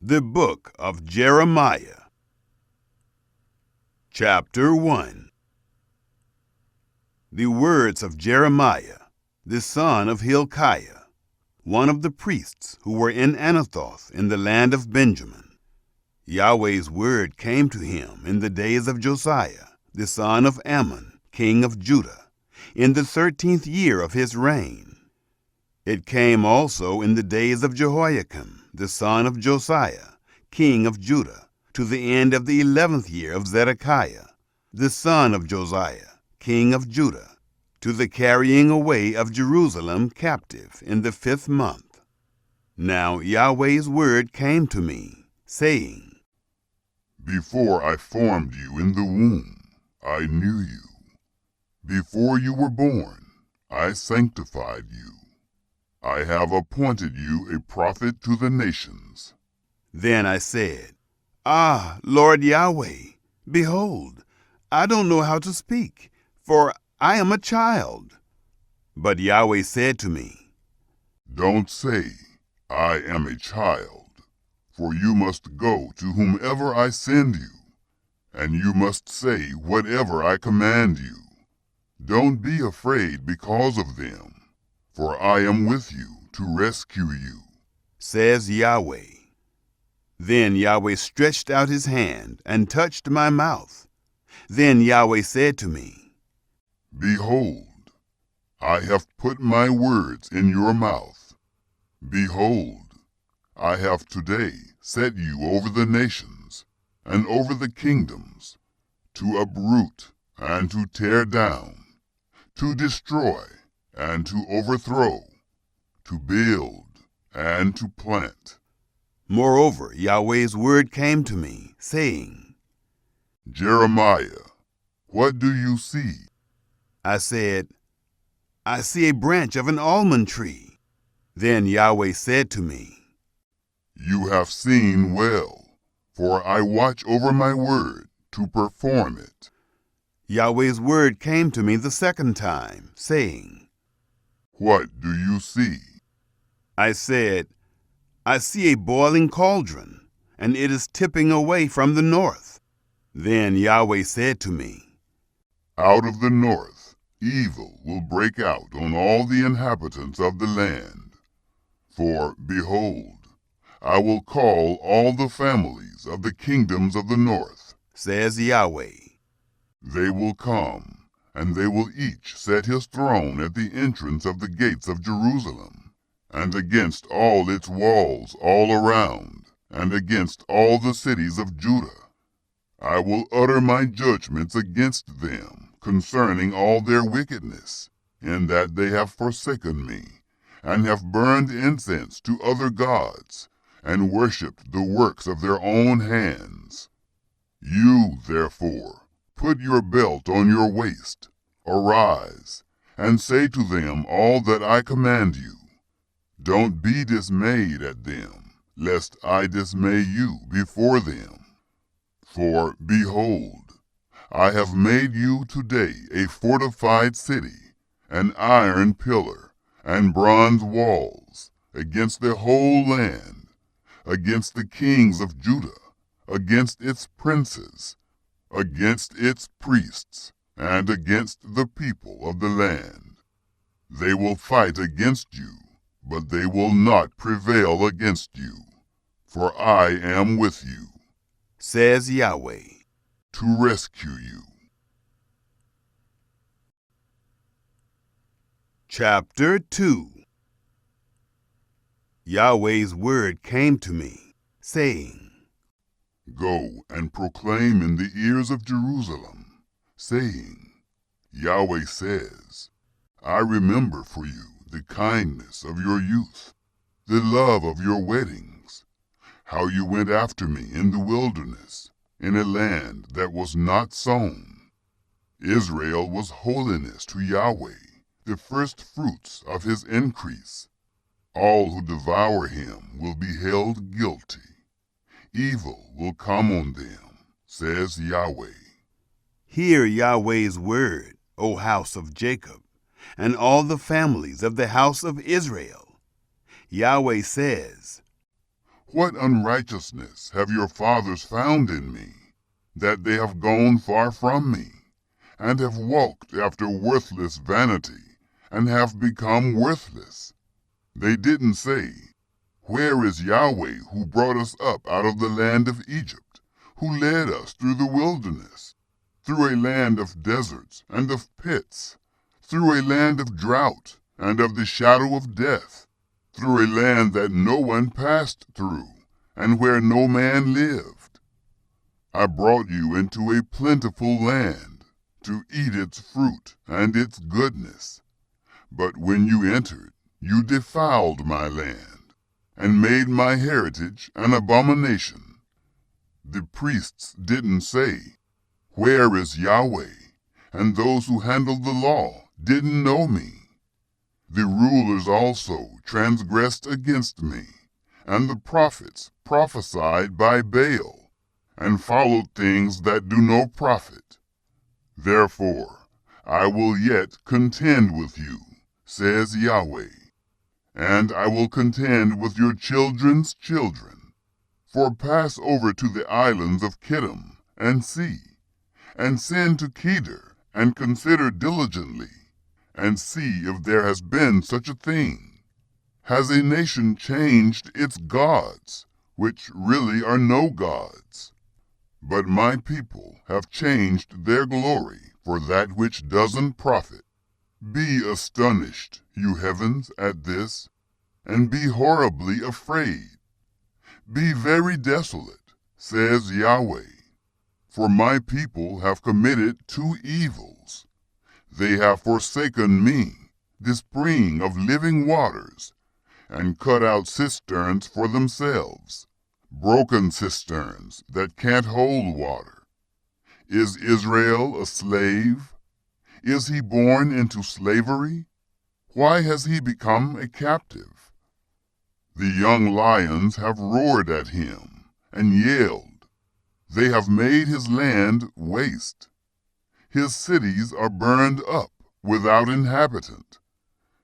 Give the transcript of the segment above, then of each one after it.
The Book of Jeremiah. Chapter 1. The words of Jeremiah, the son of Hilkiah, one of the priests who were in Anathoth in the land of Benjamin. Yahweh's word came to him in the days of Josiah, the son of Ammon, king of Judah, in the 13th year of his reign. It came also in the days of Jehoiakim, the son of Josiah, king of Judah, to the end of the 11th year of Zedekiah, the son of Josiah, king of Judah, to the carrying away of Jerusalem captive in the 5th month. Now Yahweh's word came to me, saying, Before I formed you in the womb, I knew you. Before you were born, I sanctified you. I have appointed you a prophet to the nations. Then I said, Ah, Lord Yahweh, behold, I don't know how to speak, for I am a child. But Yahweh said to me, Don't say, I am a child, for you must go to whomever I send you, and you must say whatever I command you. Don't be afraid because of them, for I am with you to rescue you, says Yahweh. Then Yahweh stretched out his hand and touched my mouth. Then Yahweh said to me, Behold, I have put my words in your mouth. Behold, I have today set you over the nations and over the kingdoms, to uproot and to tear down, to destroy and to overthrow, to build and to plant. Moreover, Yahweh's word came to me, saying, Jeremiah, what do you see? I said, I see a branch of an almond tree. Then Yahweh said to me, You have seen well, for I watch over my word to perform it. Yahweh's word came to me the second time, saying, What do you see? I said, I see a boiling cauldron, and it is tipping away from the north. Then Yahweh said to me, Out of the north evil will break out on all the inhabitants of the land. For, behold, I will call all the families of the kingdoms of the north, says Yahweh. They will come, and they will each set his throne at the entrance of the gates of Jerusalem, and against all its walls all around, and against all the cities of Judah. I will utter my judgments against them concerning all their wickedness, in that they have forsaken me, and have burned incense to other gods, and worshipped the works of their own hands. You, therefore, put your belt on your waist, arise, and say to them all that I command you. Don't be dismayed at them, lest I dismay you before them. For, behold, I have made you today a fortified city, an iron pillar, and bronze walls, against the whole land, against the kings of Judah, against its princes, against its priests, and against the people of the land. They will fight against you, but they will not prevail against you, for I am with you, says Yahweh, to rescue you. Chapter 2. Yahweh's word came to me, saying, Go and proclaim in the ears of Jerusalem, saying, Yahweh says, I remember for you the kindness of your youth, the love of your weddings, how you went after me in the wilderness, in a land that was not sown. Israel was holiness to Yahweh, the first fruits of his increase. All who devour him will be held guilty. Evil will come on them, says Yahweh. Hear Yahweh's word, O house of Jacob, and all the families of the house of Israel. Yahweh says, What unrighteousness have your fathers found in me, that they have gone far from me, and have walked after worthless vanity, and have become worthless? They didn't say, "Where is Yahweh who brought us up out of the land of Egypt, who led us through the wilderness, through a land of deserts and of pits, through a land of drought and of the shadow of death, through a land that no one passed through, and where no man lived? I brought you into a plentiful land, to eat its fruit and its goodness. But when you entered, you defiled my land, and made my heritage an abomination." The priests didn't say, "Where is Yahweh?" And those who handled the law didn't know me. The rulers also transgressed against me, and the prophets prophesied by Baal, and followed things that do no profit. Therefore I will yet contend with you, says Yahweh, and I will contend with your children's children. For pass over to the islands of Kittim and see, and send to Kedar and consider diligently, and see if there has been such a thing. Has a nation changed its gods, which really are no gods? But my people have changed their glory for that which doesn't profit. Be astonished, you heavens, at this, and be horribly afraid. Be very desolate, says Yahweh, for my people have committed two evils. They have forsaken me, the spring of living waters, and cut out cisterns for themselves, broken cisterns that can't hold water. Is Israel a slave? Is he born into slavery? Why has he become a captive? The young lions have roared at him and yelled. They have made his land waste. His cities are burned up without inhabitant.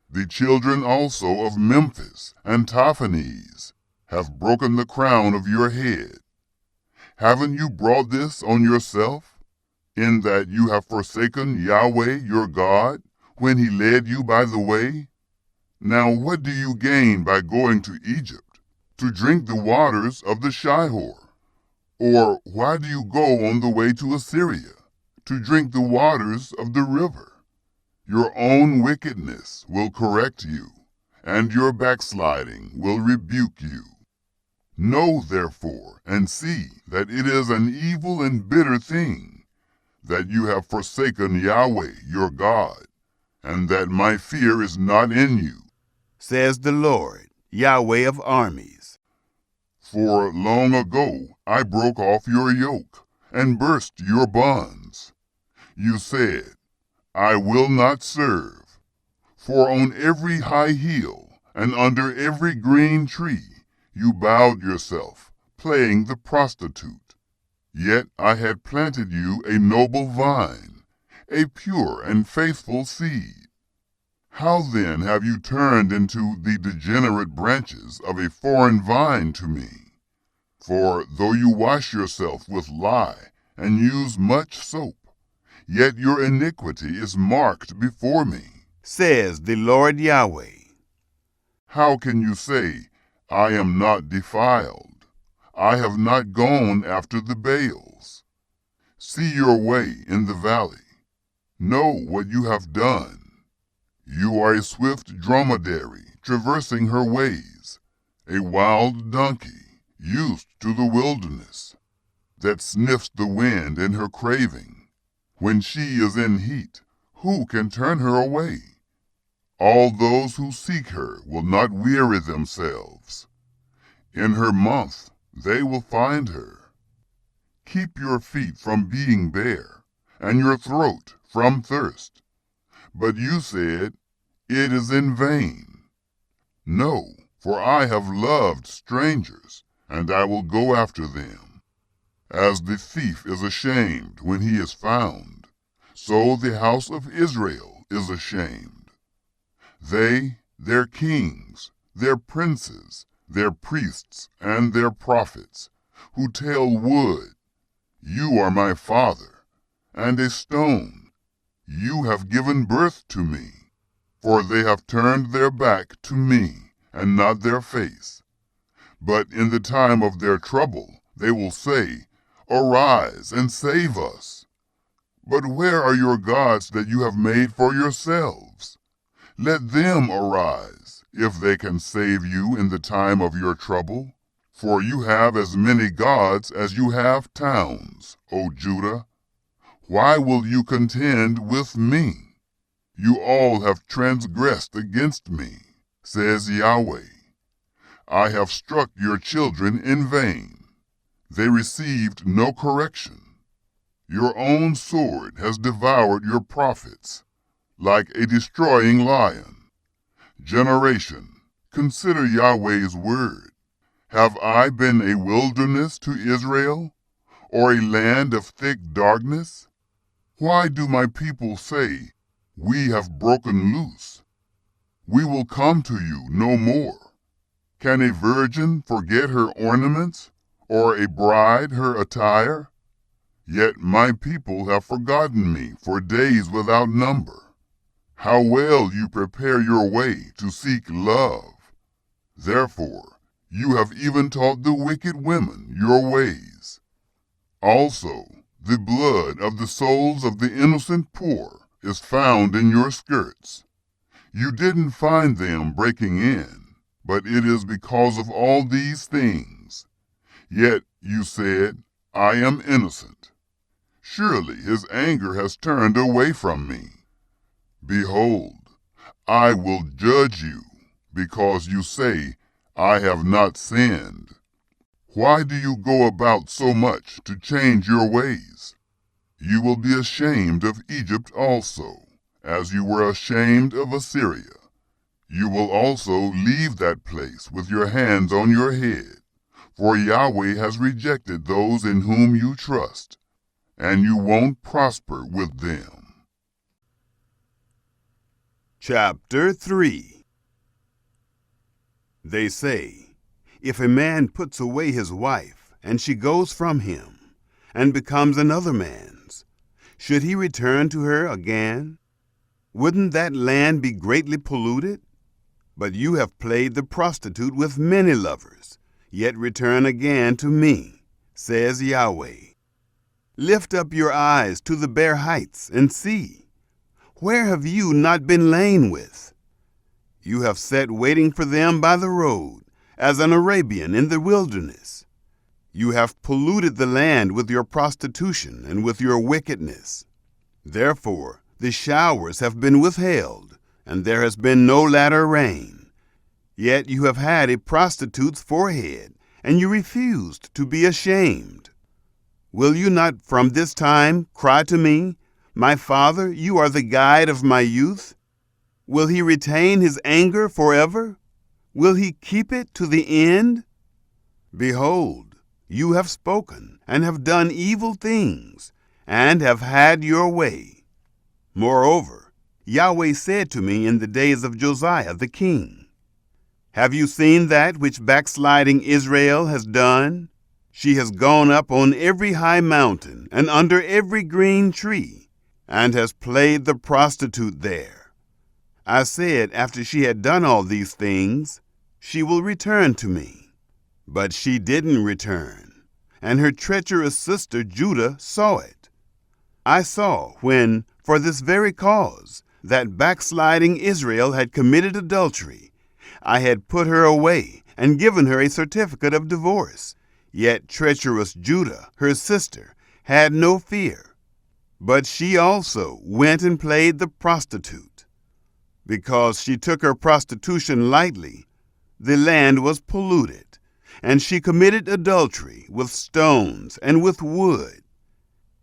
The children also of Memphis and Tahpanhes have broken the crown of your head. Haven't you brought this on yourself, in that you have forsaken Yahweh your God when he led you by the way? Now what do you gain by going to Egypt, to drink the waters of the Shihor? Or why do you go on the way to Assyria, to drink the waters of the river? Your own wickedness will correct you, and your backsliding will rebuke you. Know therefore, and see that it is an evil and bitter thing, that you have forsaken Yahweh your God, and that my fear is not in you, says the Lord, Yahweh of armies. For long ago I broke off your yoke, and burst your bonds. You said, I will not serve. For on every high hill, and under every green tree, you bowed yourself, playing the prostitute. Yet I had planted you a noble vine, a pure and faithful seed. How then have you turned into the degenerate branches of a foreign vine to me? For though you wash yourself with lye, and use much soap, yet your iniquity is marked before me, says the Lord Yahweh. How can you say, I am not defiled? I have not gone after the Baals. See your way in the valley. Know what you have done. You are a swift dromedary traversing her ways, a wild donkey used to the wilderness, that sniffs the wind in her craving. When she is in heat, who can turn her away? All those who seek her will not weary themselves. In her month they will find her. Keep your feet from being bare, and your throat from thirst. But you said, it is in vain. No, for I have loved strangers, and I will go after them. As the thief is ashamed when he is found, so the house of Israel is ashamed. They, their kings, their princes, their priests and their prophets, who tell wood, "You are my father," and a stone, "You have given birth to me." For they have turned their back to me, and not their face. But in the time of their trouble they will say, "Arise and save us." But where are your gods that you have made for yourselves? Let them arise, if they can save you in the time of your trouble. For you have as many gods as you have towns, O Judah. Why will you contend with me? You all have transgressed against me, says Yahweh. I have struck your children in vain. They received no correction. Your own sword has devoured your prophets, like a destroying lion. Generation, consider Yahweh's word. Have I been a wilderness to Israel, or a land of thick darkness? Why do my people say, "We have broken loose"? We will come to you no more. Can a virgin forget her ornaments, or a bride her attire? Yet my people have forgotten me for days without number. How well you prepare your way to seek love. Therefore, you have even taught the wicked women your ways. Also, the blood of the souls of the innocent poor is found in your skirts. You didn't find them breaking in, but it is because of all these things. Yet you said, "I am innocent." Surely his anger has turned away from me. Behold, I will judge you, because you say, "I have not sinned." Why do you go about so much to change your ways? You will be ashamed of Egypt also, as you were ashamed of Assyria. You will also leave that place with your hands on your head, for Yahweh has rejected those in whom you trust, and you won't prosper with them. Chapter 3. They say, if a man puts away his wife, and she goes from him, and becomes another man's, should he return to her again? Wouldn't that land be greatly polluted? But you have played the prostitute with many lovers, yet return again to me, says Yahweh. Lift up your eyes to the bare heights and see. Where have you not been lain with? You have sat waiting for them by the road, as an Arabian in the wilderness. You have polluted the land with your prostitution and with your wickedness. Therefore, the showers have been withheld, and there has been no latter rain. Yet you have had a prostitute's forehead, and you refused to be ashamed. Will you not from this time cry to me, "My Father, you are the guide of my youth"? Will he retain his anger forever? Will he keep it to the end? Behold, you have spoken and have done evil things, and have had your way. Moreover, Yahweh said to me in the days of Josiah the king, "Have you seen that which backsliding Israel has done? She has gone up on every high mountain and under every green tree, and has played the prostitute there. I said after she had done all these things, she will return to me. But she didn't return, and her treacherous sister Judah saw it. I saw when, for this very cause, that backsliding Israel had committed adultery, I had put her away and given her a certificate of divorce. Yet treacherous Judah, her sister, had no fear. But she also went and played the prostitute. Because she took her prostitution lightly, the land was polluted, and she committed adultery with stones and with wood.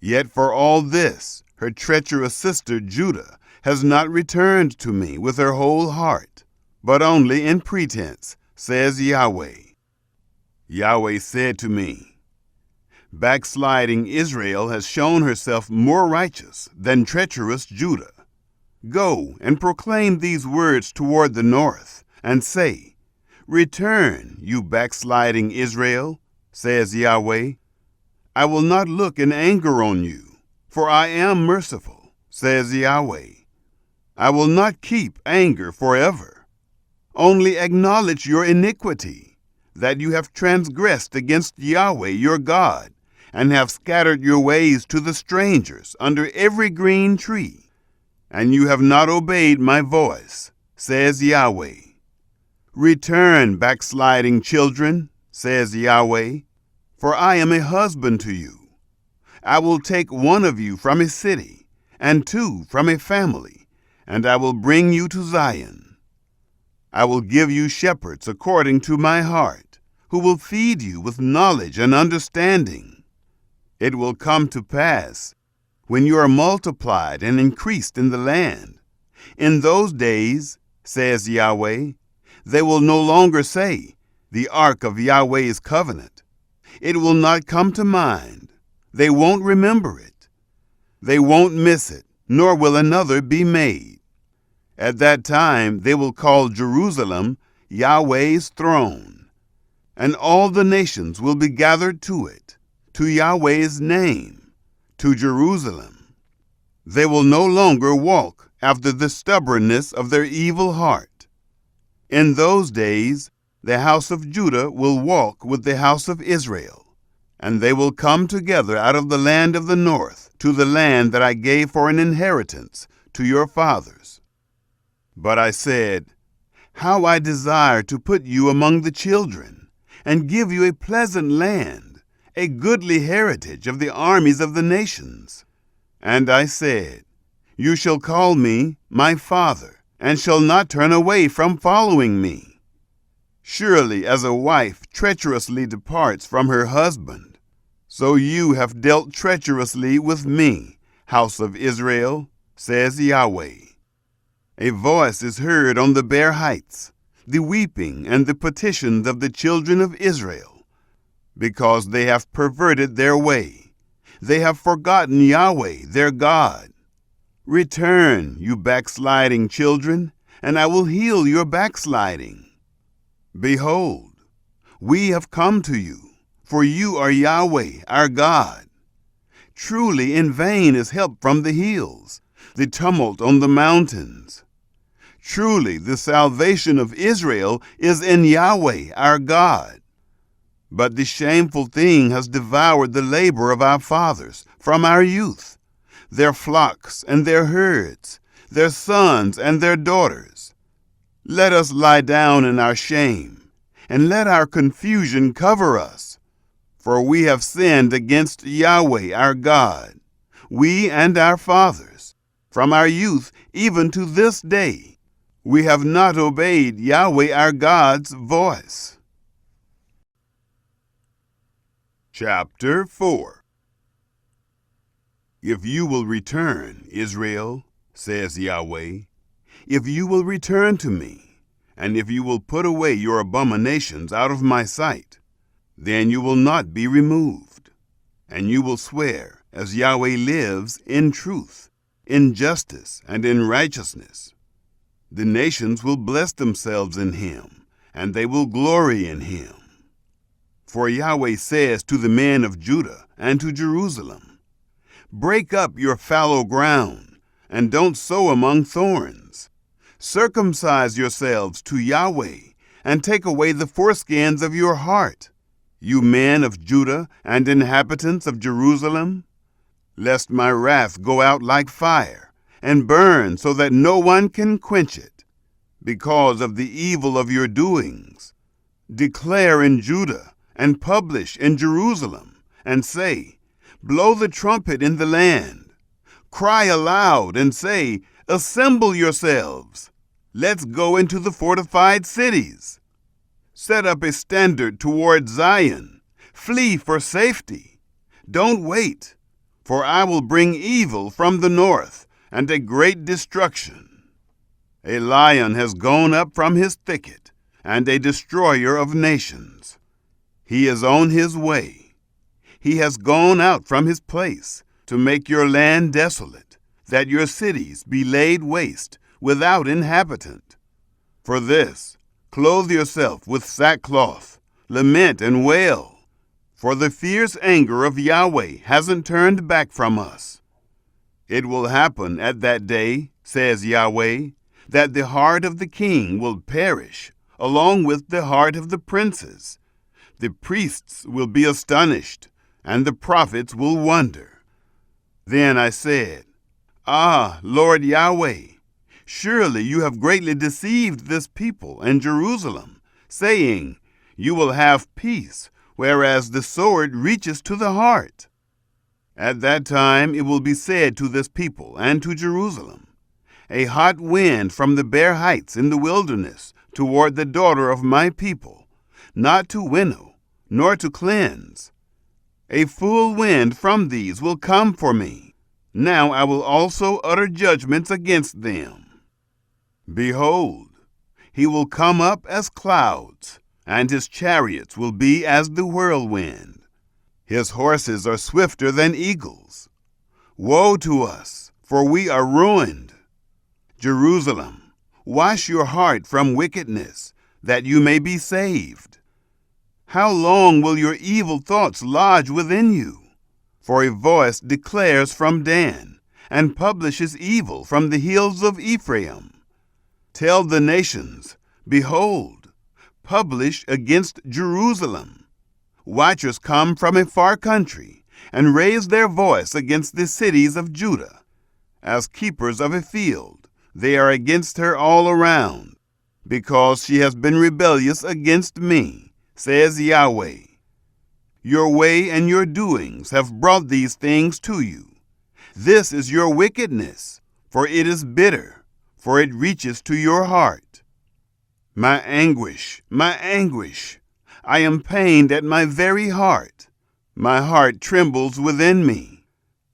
Yet for all this, her treacherous sister Judah has not returned to me with her whole heart, but only in pretense, says Yahweh. Yahweh said to me, backsliding Israel has shown herself more righteous than treacherous Judah. Go and proclaim these words toward the north, and say, Return, you backsliding Israel, says Yahweh. I will not look in anger on you, for I am merciful, says Yahweh. I will not keep anger forever. Only acknowledge your iniquity, that you have transgressed against Yahweh your God, and have scattered your ways to the strangers under every green tree, and you have not obeyed my voice, says Yahweh. Return, backsliding children, says Yahweh, for I am a husband to you. I will take one of you from a city, and two from a family, and I will bring you to Zion. I will give you shepherds according to my heart, who will feed you with knowledge and understanding. It will come to pass, when you are multiplied and increased in the land. In those days, says Yahweh, they will no longer say, the ark of Yahweh's covenant. It will not come to mind. They won't remember it. They won't miss it, nor will another be made. At that time they will call Jerusalem Yahweh's throne, and all the nations will be gathered to it, to Yahweh's name, to Jerusalem. They will no longer walk after the stubbornness of their evil heart. In those days, the house of Judah will walk with the house of Israel, and they will come together out of the land of the north to the land that I gave for an inheritance to your fathers. But I said, how I desire to put you among the children, and give you a pleasant land, a goodly heritage of the armies of the nations. And I said, you shall call me my father, and shall not turn away from following me. Surely as a wife treacherously departs from her husband, so you have dealt treacherously with me, house of Israel, says Yahweh. A voice is heard on the bare heights, the weeping and the petitions of the children of Israel, because they have perverted their way. They have forgotten Yahweh, their God. Return, you backsliding children, and I will heal your backsliding. Behold, we have come to you, for you are Yahweh, our God. Truly in vain is help from the hills, the tumult on the mountains. Truly the salvation of Israel is in Yahweh, our God. But the shameful thing has devoured the labor of our fathers from our youth, their flocks and their herds, their sons and their daughters. Let us lie down in our shame, and let our confusion cover us. For we have sinned against Yahweh our God, we and our fathers, from our youth even to this day. We have not obeyed Yahweh our God's voice. Chapter 4. If you will return, Israel, says Yahweh, if you will return to me, and if you will put away your abominations out of my sight, then you will not be removed, and you will swear, as Yahweh lives, in truth, in justice, and in righteousness. The nations will bless themselves in him, and they will glory in him. For Yahweh says to the men of Judah and to Jerusalem, break up your fallow ground, and don't sow among thorns. Circumcise yourselves to Yahweh, and take away the foreskins of your heart, you men of Judah and inhabitants of Jerusalem, lest my wrath go out like fire, and burn so that no one can quench it, because of the evil of your doings. Declare in Judah, and publish in Jerusalem, and say, blow the trumpet in the land. Cry aloud and say, assemble yourselves. Let's go into the fortified cities. Set up a standard toward Zion. Flee for safety. Don't wait, for I will bring evil from the north and a great destruction. A lion has gone up from his thicket, and a destroyer of nations. He is on his way. He has gone out from his place to make your land desolate, that your cities be laid waste without inhabitant. For this, Clothe yourself with sackcloth, lament and wail, for the fierce anger of Yahweh hasn't turned back from us. It will happen at that day, says Yahweh, that the heart of the king will perish, along with the heart of the princes. The priests will be astonished, and the prophets will wonder. Then I said, Ah, Lord Yahweh, surely you have greatly deceived this people and Jerusalem, saying, You will have peace, whereas the sword reaches to the heart. At that time it will be said to this people and to Jerusalem, A hot wind from the bare heights in the wilderness toward the daughter of my people, not to winnow, nor to cleanse. A full wind from these will come for me. Now I will also utter judgments against them. Behold, he will come up as clouds, and his chariots will be as the whirlwind. His horses are swifter than eagles. Woe to us, for we are ruined. Jerusalem, wash your heart from wickedness, that you may be saved. How long will your evil thoughts lodge within you? For a voice declares from Dan, and publishes evil from the hills of Ephraim. Tell the nations, Behold, publish against Jerusalem. Watchers come from a far country, and raise their voice against the cities of Judah. As keepers of a field, they are against her all around, because she has been rebellious against me, says Yahweh. Your way and your doings have brought these things to you. This is your wickedness, for it is bitter, for it reaches to your heart. My anguish, I am pained at my very heart. My heart trembles within me.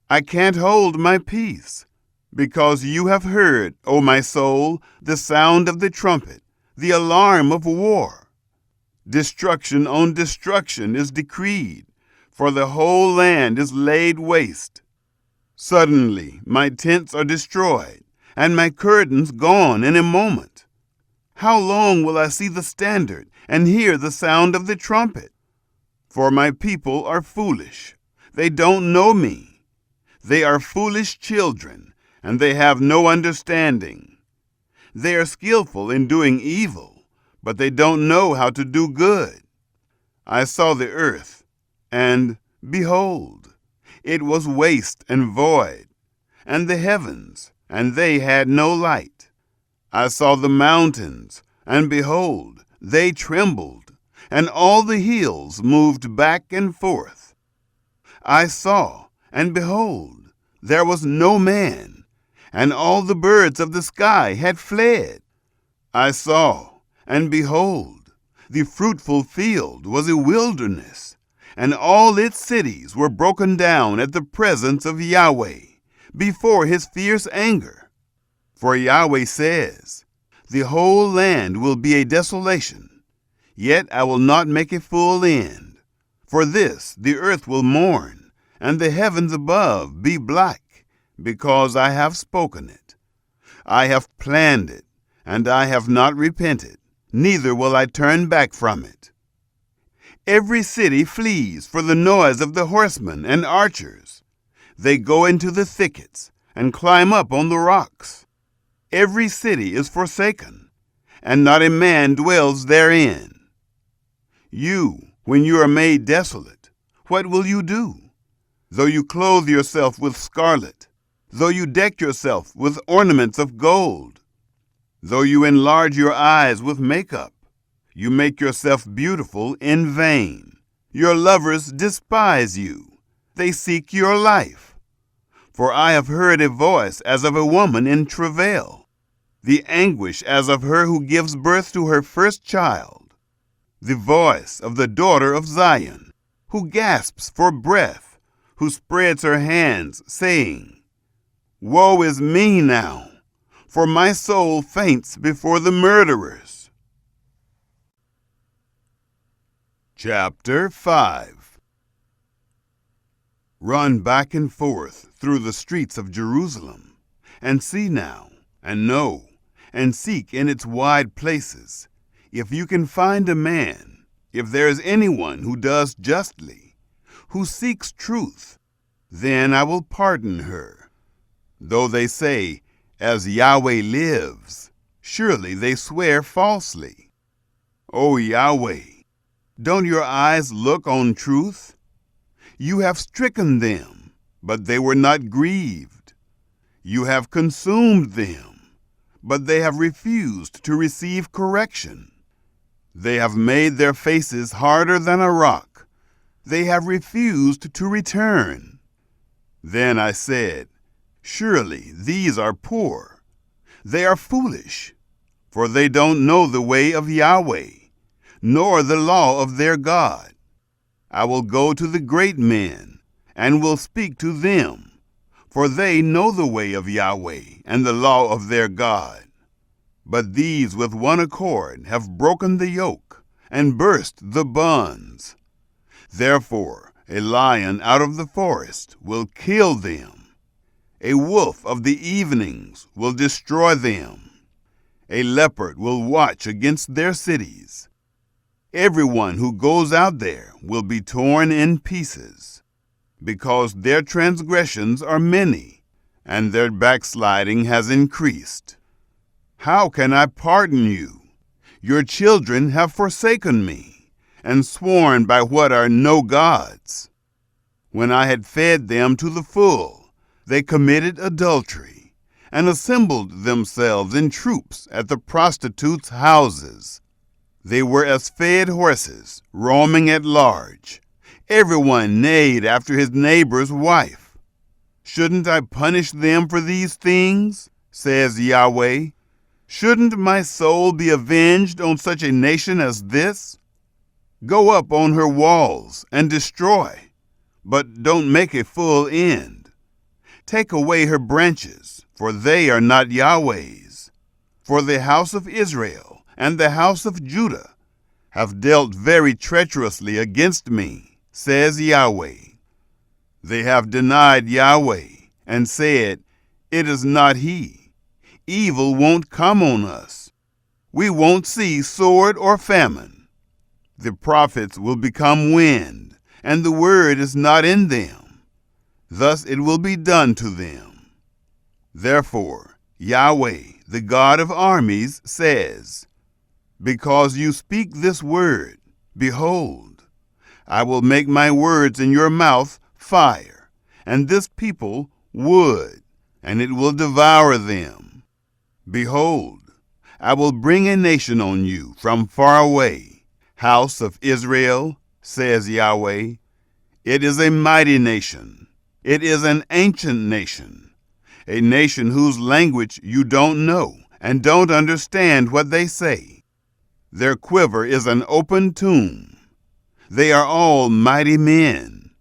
I can't hold my peace, because you have heard, O my soul, the sound of the trumpet, the alarm of war. Destruction on destruction is decreed, for the whole land is laid waste. Suddenly my tents are destroyed, and my curtains gone in a moment. How long will I see the standard and hear the sound of the trumpet? For my people are foolish. They don't know me. They are foolish children, and they have no understanding. They are skillful in doing evil, but they don't know how to do good. I saw the earth, and behold, it was waste and void, and the heavens, and they had no light. I saw the mountains, and behold, they trembled, and all the hills moved back and forth. I saw, and behold, there was no man, and all the birds of the sky had fled. I saw, and behold, the fruitful field was a wilderness, and all its cities were broken down at the presence of Yahweh, before his fierce anger. For Yahweh says, The whole land will be a desolation, yet I will not make a full end. For this the earth will mourn, and the heavens above be black, because I have spoken it. I have planned it, and I have not repented. Neither will I turn back from it. Every city flees for the noise of the horsemen and archers. They go into the thickets and climb up on the rocks. Every city is forsaken, and not a man dwells therein. You, when you are made desolate, what will you do? Though you clothe yourself with scarlet, though you deck yourself with ornaments of gold, though you enlarge your eyes with makeup, you make yourself beautiful in vain. Your lovers despise you. They seek your life. For I have heard a voice as of a woman in travail, the anguish as of her who gives birth to her first child, the voice of the daughter of Zion, who gasps for breath, who spreads her hands, saying, Woe is me now! For my soul faints before the murderers. Chapter 5. Run back and forth through the streets of Jerusalem, and see now, and know, and seek in its wide places, If you can find a man, if there is anyone who does justly, who seeks truth, then I will pardon her. Though they say, as Yahweh lives, surely they swear falsely. O Yahweh, don't your eyes look on truth? You have stricken them, but they were not grieved. You have consumed them, but they have refused to receive correction. They have made their faces harder than a rock. They have refused to return. Then I said, surely these are poor. They are foolish, for they don't know the way of Yahweh, nor the law of their God. I will go to the great men, and will speak to them, for they know the way of Yahweh and the law of their God. But these with one accord have broken the yoke, and burst the bonds. Therefore a lion out of the forest will kill them. A wolf of the evenings will destroy them. A leopard will watch against their cities. Everyone who goes out there will be torn in pieces, because their transgressions are many, and their backsliding has increased. How can I pardon you? Your children have forsaken me, and sworn by what are no gods. When I had fed them to the full, they committed adultery, and assembled themselves in troops at the prostitutes' houses. They were as fed horses, roaming at large. Everyone neighed after his neighbor's wife. Shouldn't I punish them for these things? Says Yahweh. Shouldn't my soul be avenged on such a nation as this? Go up on her walls and destroy, but don't make a full end. Take away her branches, for they are not Yahweh's. For the house of Israel and the house of Judah have dealt very treacherously against me, says Yahweh. They have denied Yahweh and said, it is not he. Evil won't come on us. We won't see sword or famine. The prophets will become wind, and the word is not in them. Thus it will be done to them. Therefore, Yahweh, the God of armies, says, because you speak this word, behold, I will make my words in your mouth fire, and this people wood, and it will devour them. Behold, I will bring a nation on you from far away, house of Israel, says Yahweh. It is a mighty nation. It is an ancient nation, a nation whose language you don't know and don't understand what they say. Their quiver is an open tomb. They are all mighty men.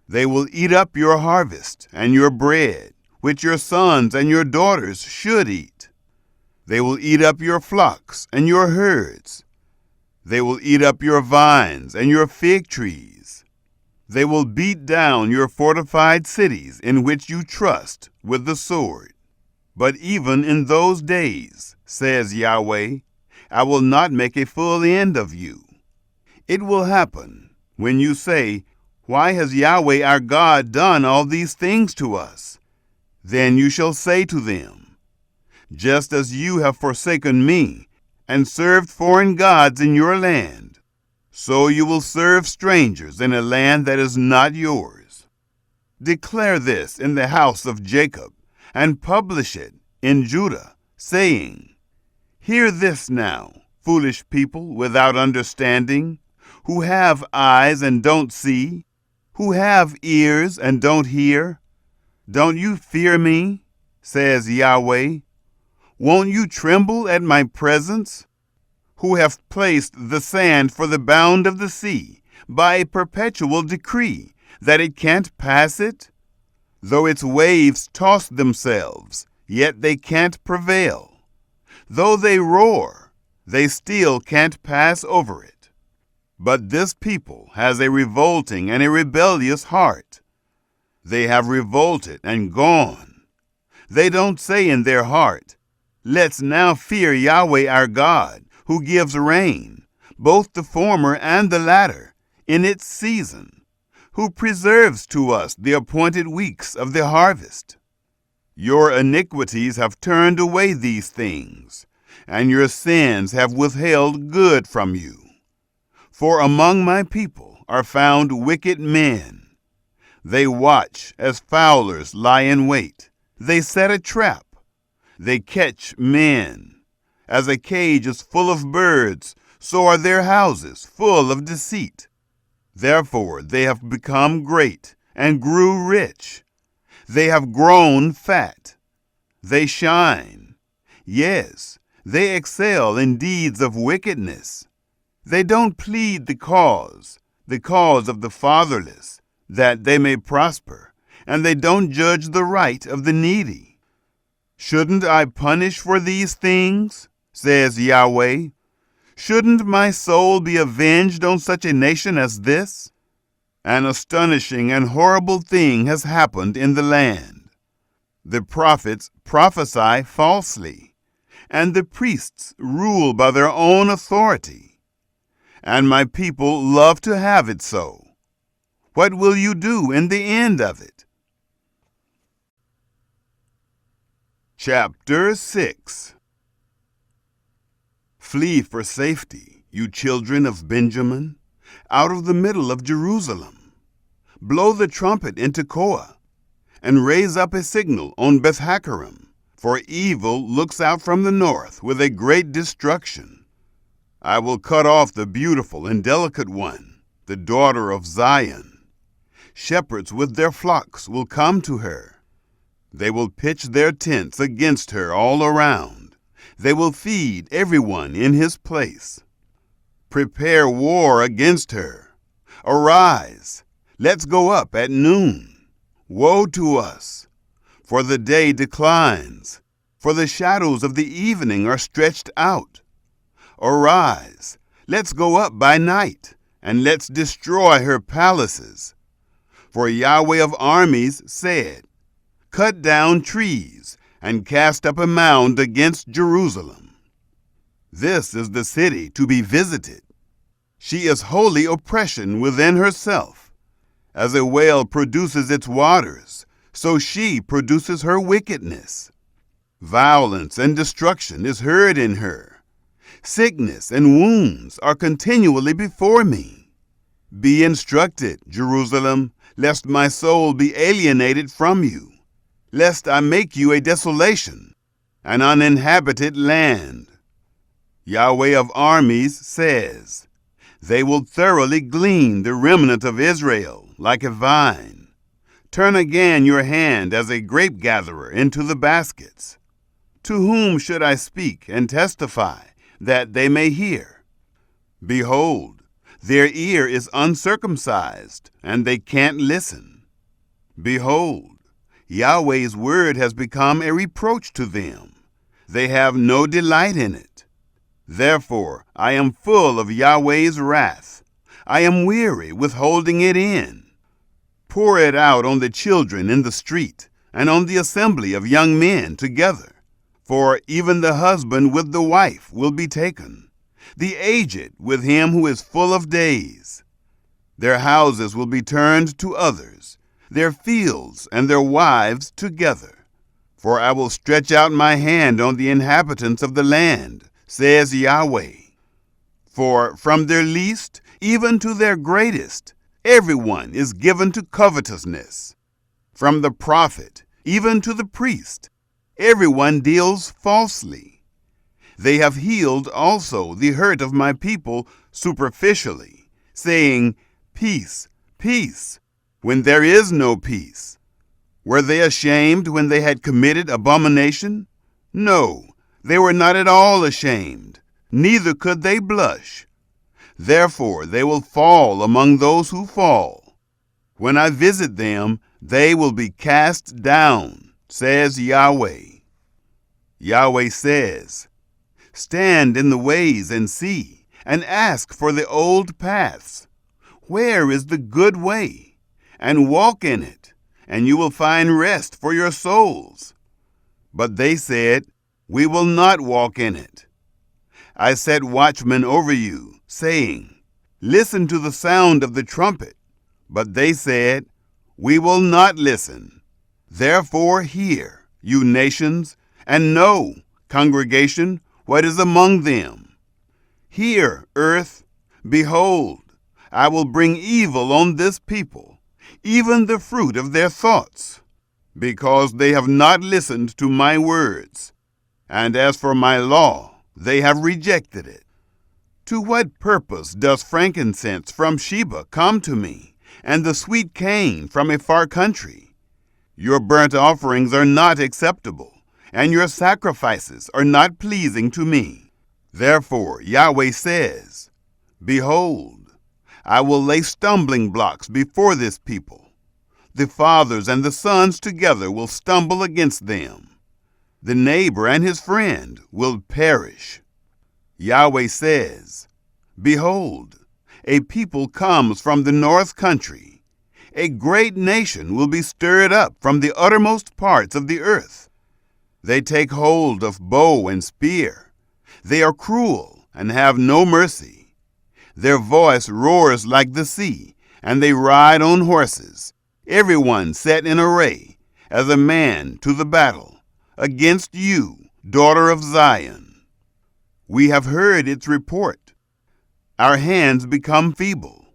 They will eat up your harvest and your bread, which your sons and your daughters should eat. They will eat up your flocks and your herds. They will eat up your vines and your fig trees. They will beat down your fortified cities in which you trust with the sword. But even in those days, says Yahweh, I will not make a full end of you. It will happen when you say, why has Yahweh our God done all these things to us? Then you shall say to them, just as you have forsaken me and served foreign gods in your land, so you will serve strangers in a land that is not yours. Declare this in the house of Jacob, and publish it in Judah, saying, hear this now, foolish people without understanding, who have eyes and don't see, who have ears and don't hear. Don't you fear me, says Yahweh? Won't you tremble at my presence? Who have placed the sand for the bound of the sea by a perpetual decree that it can't pass it? Though its waves toss themselves, yet they can't prevail. Though they roar, they still can't pass over it. But this people has a revolting and a rebellious heart. They have revolted and gone. They don't say in their heart, let's now fear Yahweh our God, who gives rain, both the former and the latter, in its season, who preserves to us the appointed weeks of the harvest. Your iniquities have turned away these things, and your sins have withheld good from you. For among my people are found wicked men. They watch as fowlers lie in wait. They set a trap. They catch men. As a cage is full of birds, so are their houses full of deceit. Therefore they have become great and grew rich. They have grown fat. They shine. Yes, they excel in deeds of wickedness. They don't plead the cause of the fatherless, that they may prosper, and they don't judge the right of the needy. Shouldn't I punish for these things, says Yahweh? Shouldn't my soul be avenged on such a nation as this? An astonishing and horrible thing has happened in the land. The prophets prophesy falsely, and the priests rule by their own authority. And my people love to have it so. What will you do in the end of it? Chapter 6. Flee for safety, you children of Benjamin, out of the middle of Jerusalem. Blow the trumpet in Tekoa, and raise up a signal on Beth-Hakkerem, for evil looks out from the north with a great destruction. I will cut off the beautiful and delicate one, the daughter of Zion. Shepherds with their flocks will come to her. They will pitch their tents against her all around. They will feed everyone in his place. Prepare war against her. Arise, let's go up at noon. Woe to us, for the day declines, for the shadows of the evening are stretched out. Arise, let's go up by night, and let's destroy her palaces. For Yahweh of armies said, cut down trees and cast up a mound against Jerusalem. This is the city to be visited. She is holy oppression within herself. As a well produces its waters, so she produces her wickedness. Violence and destruction is heard in her. Sickness and wounds are continually before me. Be instructed, Jerusalem, lest my soul be alienated from you, lest I make you a desolation, an uninhabited land. Yahweh of armies says, they will thoroughly glean the remnant of Israel like a vine. Turn again your hand as a grape gatherer into the baskets. To whom should I speak and testify that they may hear? Behold, their ear is uncircumcised, and they can't listen. Behold, Yahweh's word has become a reproach to them. They have no delight in it. Therefore, I am full of Yahweh's wrath. I am weary with holding it in. Pour it out on the children in the street, and on the assembly of young men together. For even the husband with the wife will be taken, the aged with him who is full of days. Their houses will be turned to others, their fields and their wives together. For I will stretch out my hand on the inhabitants of the land, says Yahweh. For from their least even to their greatest, everyone is given to covetousness. From the prophet even to the priest, everyone deals falsely. They have healed also the hurt of my people superficially, saying, peace, peace, when there is no peace. Were they ashamed when they had committed abomination? No, they were not at all ashamed, neither could they blush. Therefore they will fall among those who fall. When I visit them, they will be cast down, says Yahweh. Yahweh says, stand in the ways and see, and ask for the old paths. Where is the good way? And walk in it, and you will find rest for your souls. But they said, we will not walk in it. I set watchmen over you, saying, Listen to the sound of the trumpet. But they said, We will not listen. Therefore hear, you nations, and know, congregation, what is among them. Hear, earth, behold, I will bring evil on this people, even the fruit of their thoughts, because they have not listened to my words, and as for my law, they have rejected it. To what purpose does frankincense from Sheba come to me, and the sweet cane from a far country? Your burnt offerings are not acceptable, and your sacrifices are not pleasing to me. Therefore Yahweh says, Behold, I will lay stumbling blocks before this people. The fathers and the sons together will stumble against them. The neighbor and his friend will perish. Yahweh says, Behold, a people comes from the north country. A great nation will be stirred up from the uttermost parts of the earth. They take hold of bow and spear. They are cruel and have no mercy. Their voice roars like the sea, and they ride on horses, everyone set in array, as a man to the battle, against you, daughter of Zion. We have heard its report. Our hands become feeble.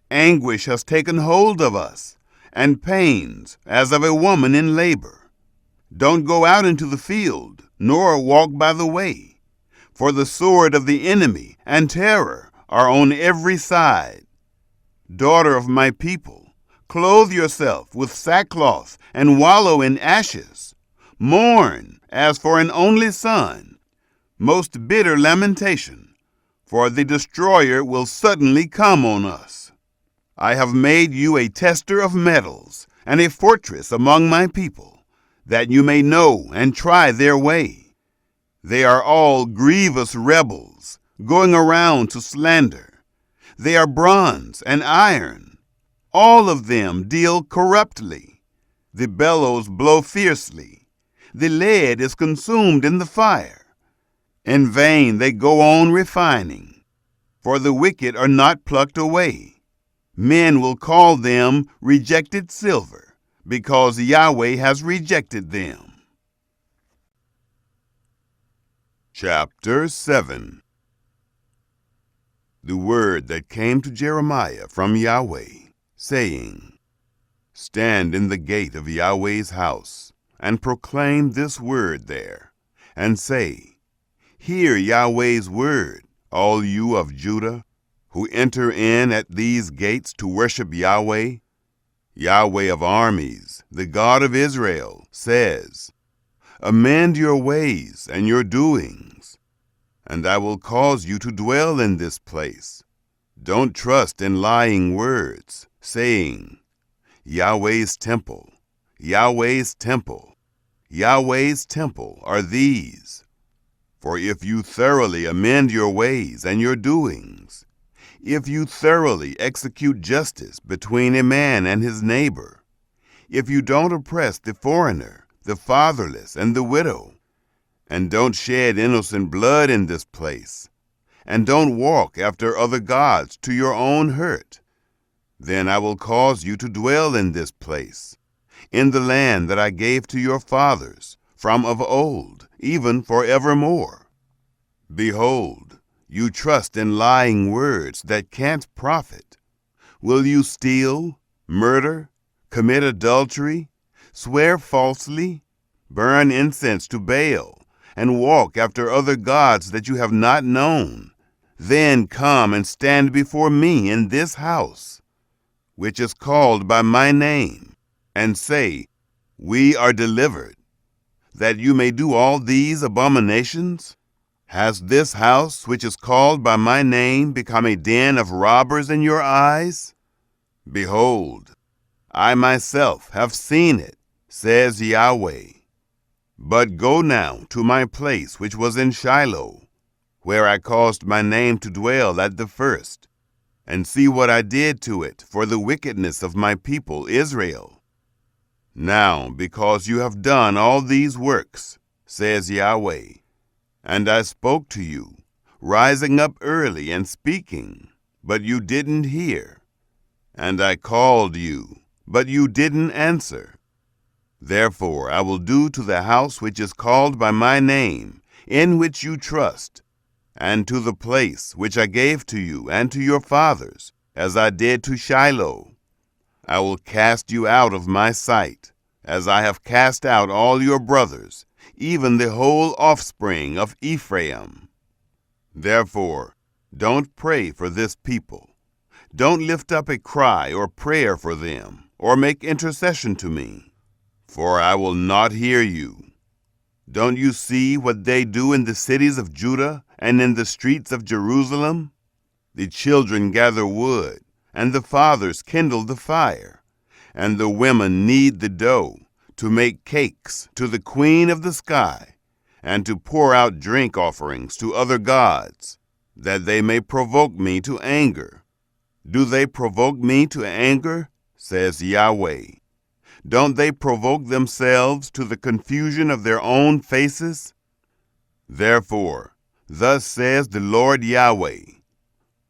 Anguish has taken hold of us, and pains as of a woman in labor. Don't go out into the field, nor walk by the way, for the sword of the enemy and terror are on every side. Daughter of my people, clothe yourself with sackcloth and wallow in ashes. Mourn as for an only son, most bitter lamentation, for the destroyer will suddenly come on us. I have made you a tester of metals and a fortress among my people, that you may know and try their way. They are all grievous rebels, going around to slander. They are bronze and iron. All of them deal corruptly. The bellows blow fiercely. The lead is consumed in the fire. In vain they go on refining, for the wicked are not plucked away. Men will call them rejected silver, because Yahweh has rejected them. Chapter 7. The word that came to Jeremiah from Yahweh, saying, Stand in the gate of Yahweh's house, and proclaim this word there, and say, Hear Yahweh's word, all you of Judah, who enter in at these gates to worship Yahweh. Yahweh of armies, the God of Israel, says, Amend your ways and your doings, and I will cause you to dwell in this place. Don't trust in lying words, saying, Yahweh's temple, Yahweh's temple, Yahweh's temple are these. For if you thoroughly amend your ways and your doings, if you thoroughly execute justice between a man and his neighbor, if you don't oppress the foreigner, the fatherless, and the widow, and don't shed innocent blood in this place, and don't walk after other gods to your own hurt, then I will cause you to dwell in this place, in the land that I gave to your fathers from of old, even forevermore. Behold, you trust in lying words that can't profit. Will you steal, murder, commit adultery, swear falsely, burn incense to Baal, and walk after other gods that you have not known? Then come and stand before me in this house, which is called by my name, and say, We are delivered, that you may do all these abominations? Has this house, which is called by my name, become a den of robbers in your eyes? Behold, I myself have seen it, says Yahweh. But go now to my place which was in Shiloh, where I caused my name to dwell at the first, and see what I did to it for the wickedness of my people Israel. Now, because you have done all these works, says Yahweh, and I spoke to you, rising up early and speaking, but you didn't hear. And I called you, but you didn't answer. Therefore I will do to the house which is called by my name, in which you trust, and to the place which I gave to you and to your fathers, as I did to Shiloh. I will cast you out of my sight, as I have cast out all your brothers, even the whole offspring of Ephraim. Therefore, don't pray for this people. Don't lift up a cry or prayer for them, or make intercession to me, for I will not hear you. Don't you see what they do in the cities of Judah and in the streets of Jerusalem? The children gather wood, and the fathers kindle the fire, and the women knead the dough to make cakes to the queen of the sky, and to pour out drink offerings to other gods, that they may provoke me to anger. Do they provoke me to anger? Says Yahweh. Don't they provoke themselves to the confusion of their own faces? Therefore, thus says the Lord Yahweh,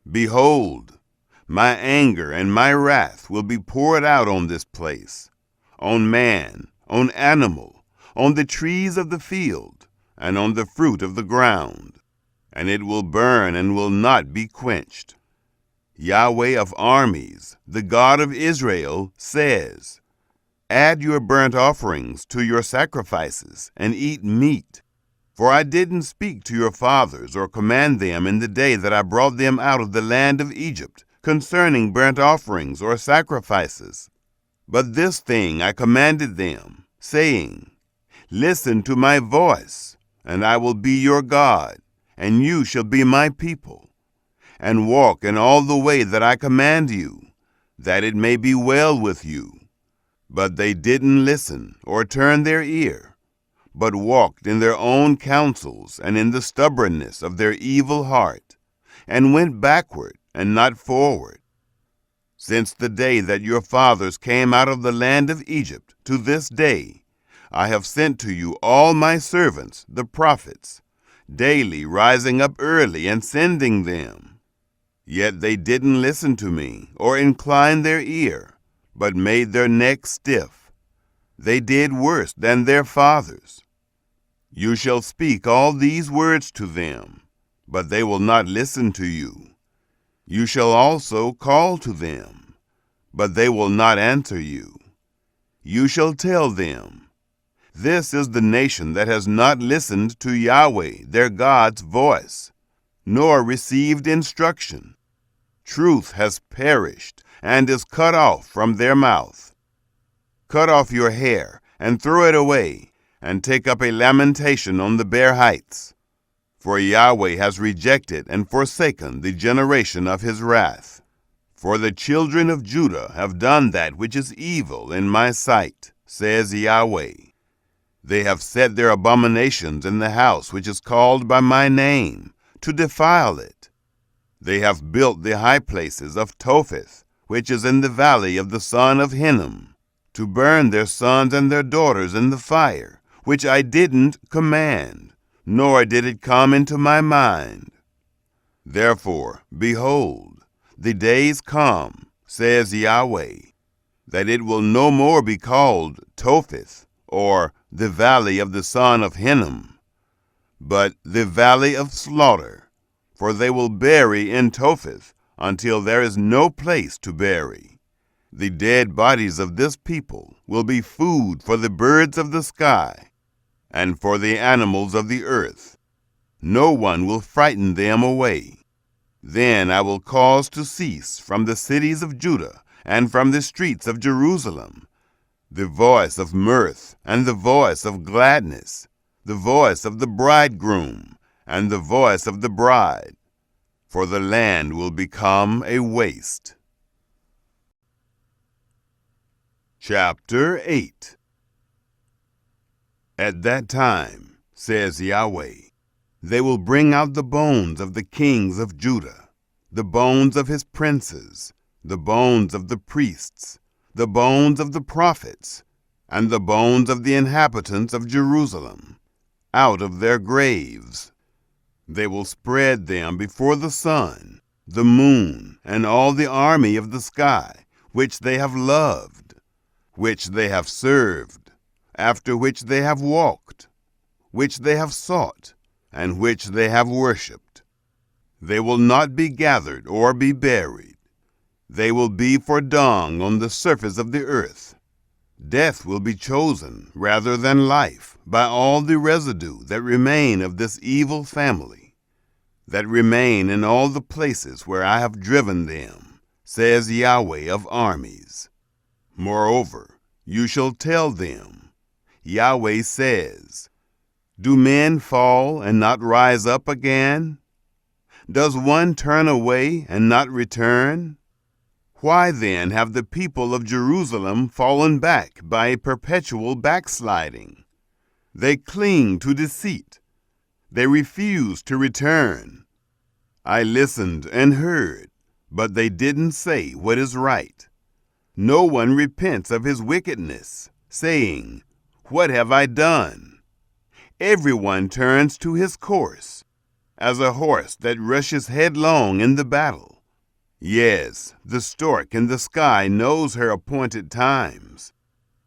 Behold, my anger and my wrath will be poured out on this place, on man, on animal, on the trees of the field, and on the fruit of the ground, and it will burn and will not be quenched. Yahweh of armies, the God of Israel, says, Add your burnt offerings to your sacrifices, and eat meat. For I didn't speak to your fathers or command them in the day that I brought them out of the land of Egypt concerning burnt offerings or sacrifices. But this thing I commanded them, saying, Listen to my voice, and I will be your God, and you shall be my people. And walk in all the way that I command you, that it may be well with you. But they didn't listen or turn their ear, but walked in their own counsels and in the stubbornness of their evil heart, and went backward and not forward. Since the day that your fathers came out of the land of Egypt to this day, I have sent to you all my servants, the prophets, daily rising up early and sending them. Yet they didn't listen to me or incline their ear, but made their necks stiff. They did worse than their fathers. You shall speak all these words to them, but they will not listen to you. You shall also call to them, but they will not answer you. You shall tell them, This is the nation that has not listened to Yahweh, their God's voice, nor received instruction. Truth has perished and is cut off from their mouth. Cut off your hair and throw it away, and take up a lamentation on the bare heights. For Yahweh has rejected and forsaken the generation of his wrath. For the children of Judah have done that which is evil in my sight, says Yahweh. They have set their abominations in the house which is called by my name, to defile it. They have built the high places of Topheth, which is in the valley of the son of Hinnom, to burn their sons and their daughters in the fire, which I didn't command, nor did it come into my mind. Therefore, behold, the days come, says Yahweh, that it will no more be called Topheth, or the valley of the son of Hinnom, but the valley of slaughter, for they will bury in Topheth until there is no place to bury. The dead bodies of this people will be food for the birds of the sky and for the animals of the earth. No one will frighten them away. Then I will cause to cease from the cities of Judah and from the streets of Jerusalem the voice of mirth and the voice of gladness, the voice of the bridegroom and the voice of the bride, for the land will become a waste. Chapter 8. At that time, says Yahweh, they will bring out the bones of the kings of Judah, the bones of his princes, the bones of the priests, the bones of the prophets, and the bones of the inhabitants of Jerusalem, out of their graves. They will spread them before the sun, the moon, and all the army of the sky, which they have loved, which they have served, after which they have walked, which they have sought, and which they have worshipped. They will not be gathered or be buried. They will be for dung on the surface of the earth. Death will be chosen rather than life by all the residue that remain of this evil family, that remain in all the places where I have driven them, says Yahweh of armies. Moreover, you shall tell them, Yahweh says, do men fall and not rise up again? Does one turn away and not return? Why then have the people of Jerusalem fallen back by a perpetual backsliding? They cling to deceit. They refuse to return. I listened and heard, but they didn't say what is right. No one repents of his wickedness, saying, what have I done? Everyone turns to his course, as a horse that rushes headlong in the battle. Yes, the stork in the sky knows her appointed times.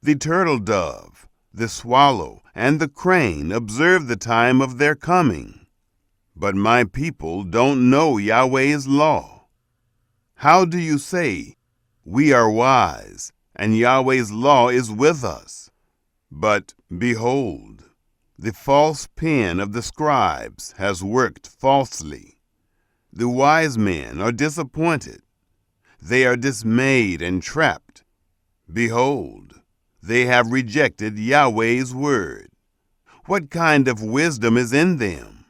The turtle dove, the swallow, and the crane observe the time of their coming. But my people don't know Yahweh's law. How do you say, we are wise, and Yahweh's law is with us? But behold, the false pen of the scribes has worked falsely. The wise men are disappointed. They are dismayed and trapped. Behold, they have rejected Yahweh's word. What kind of wisdom is in them?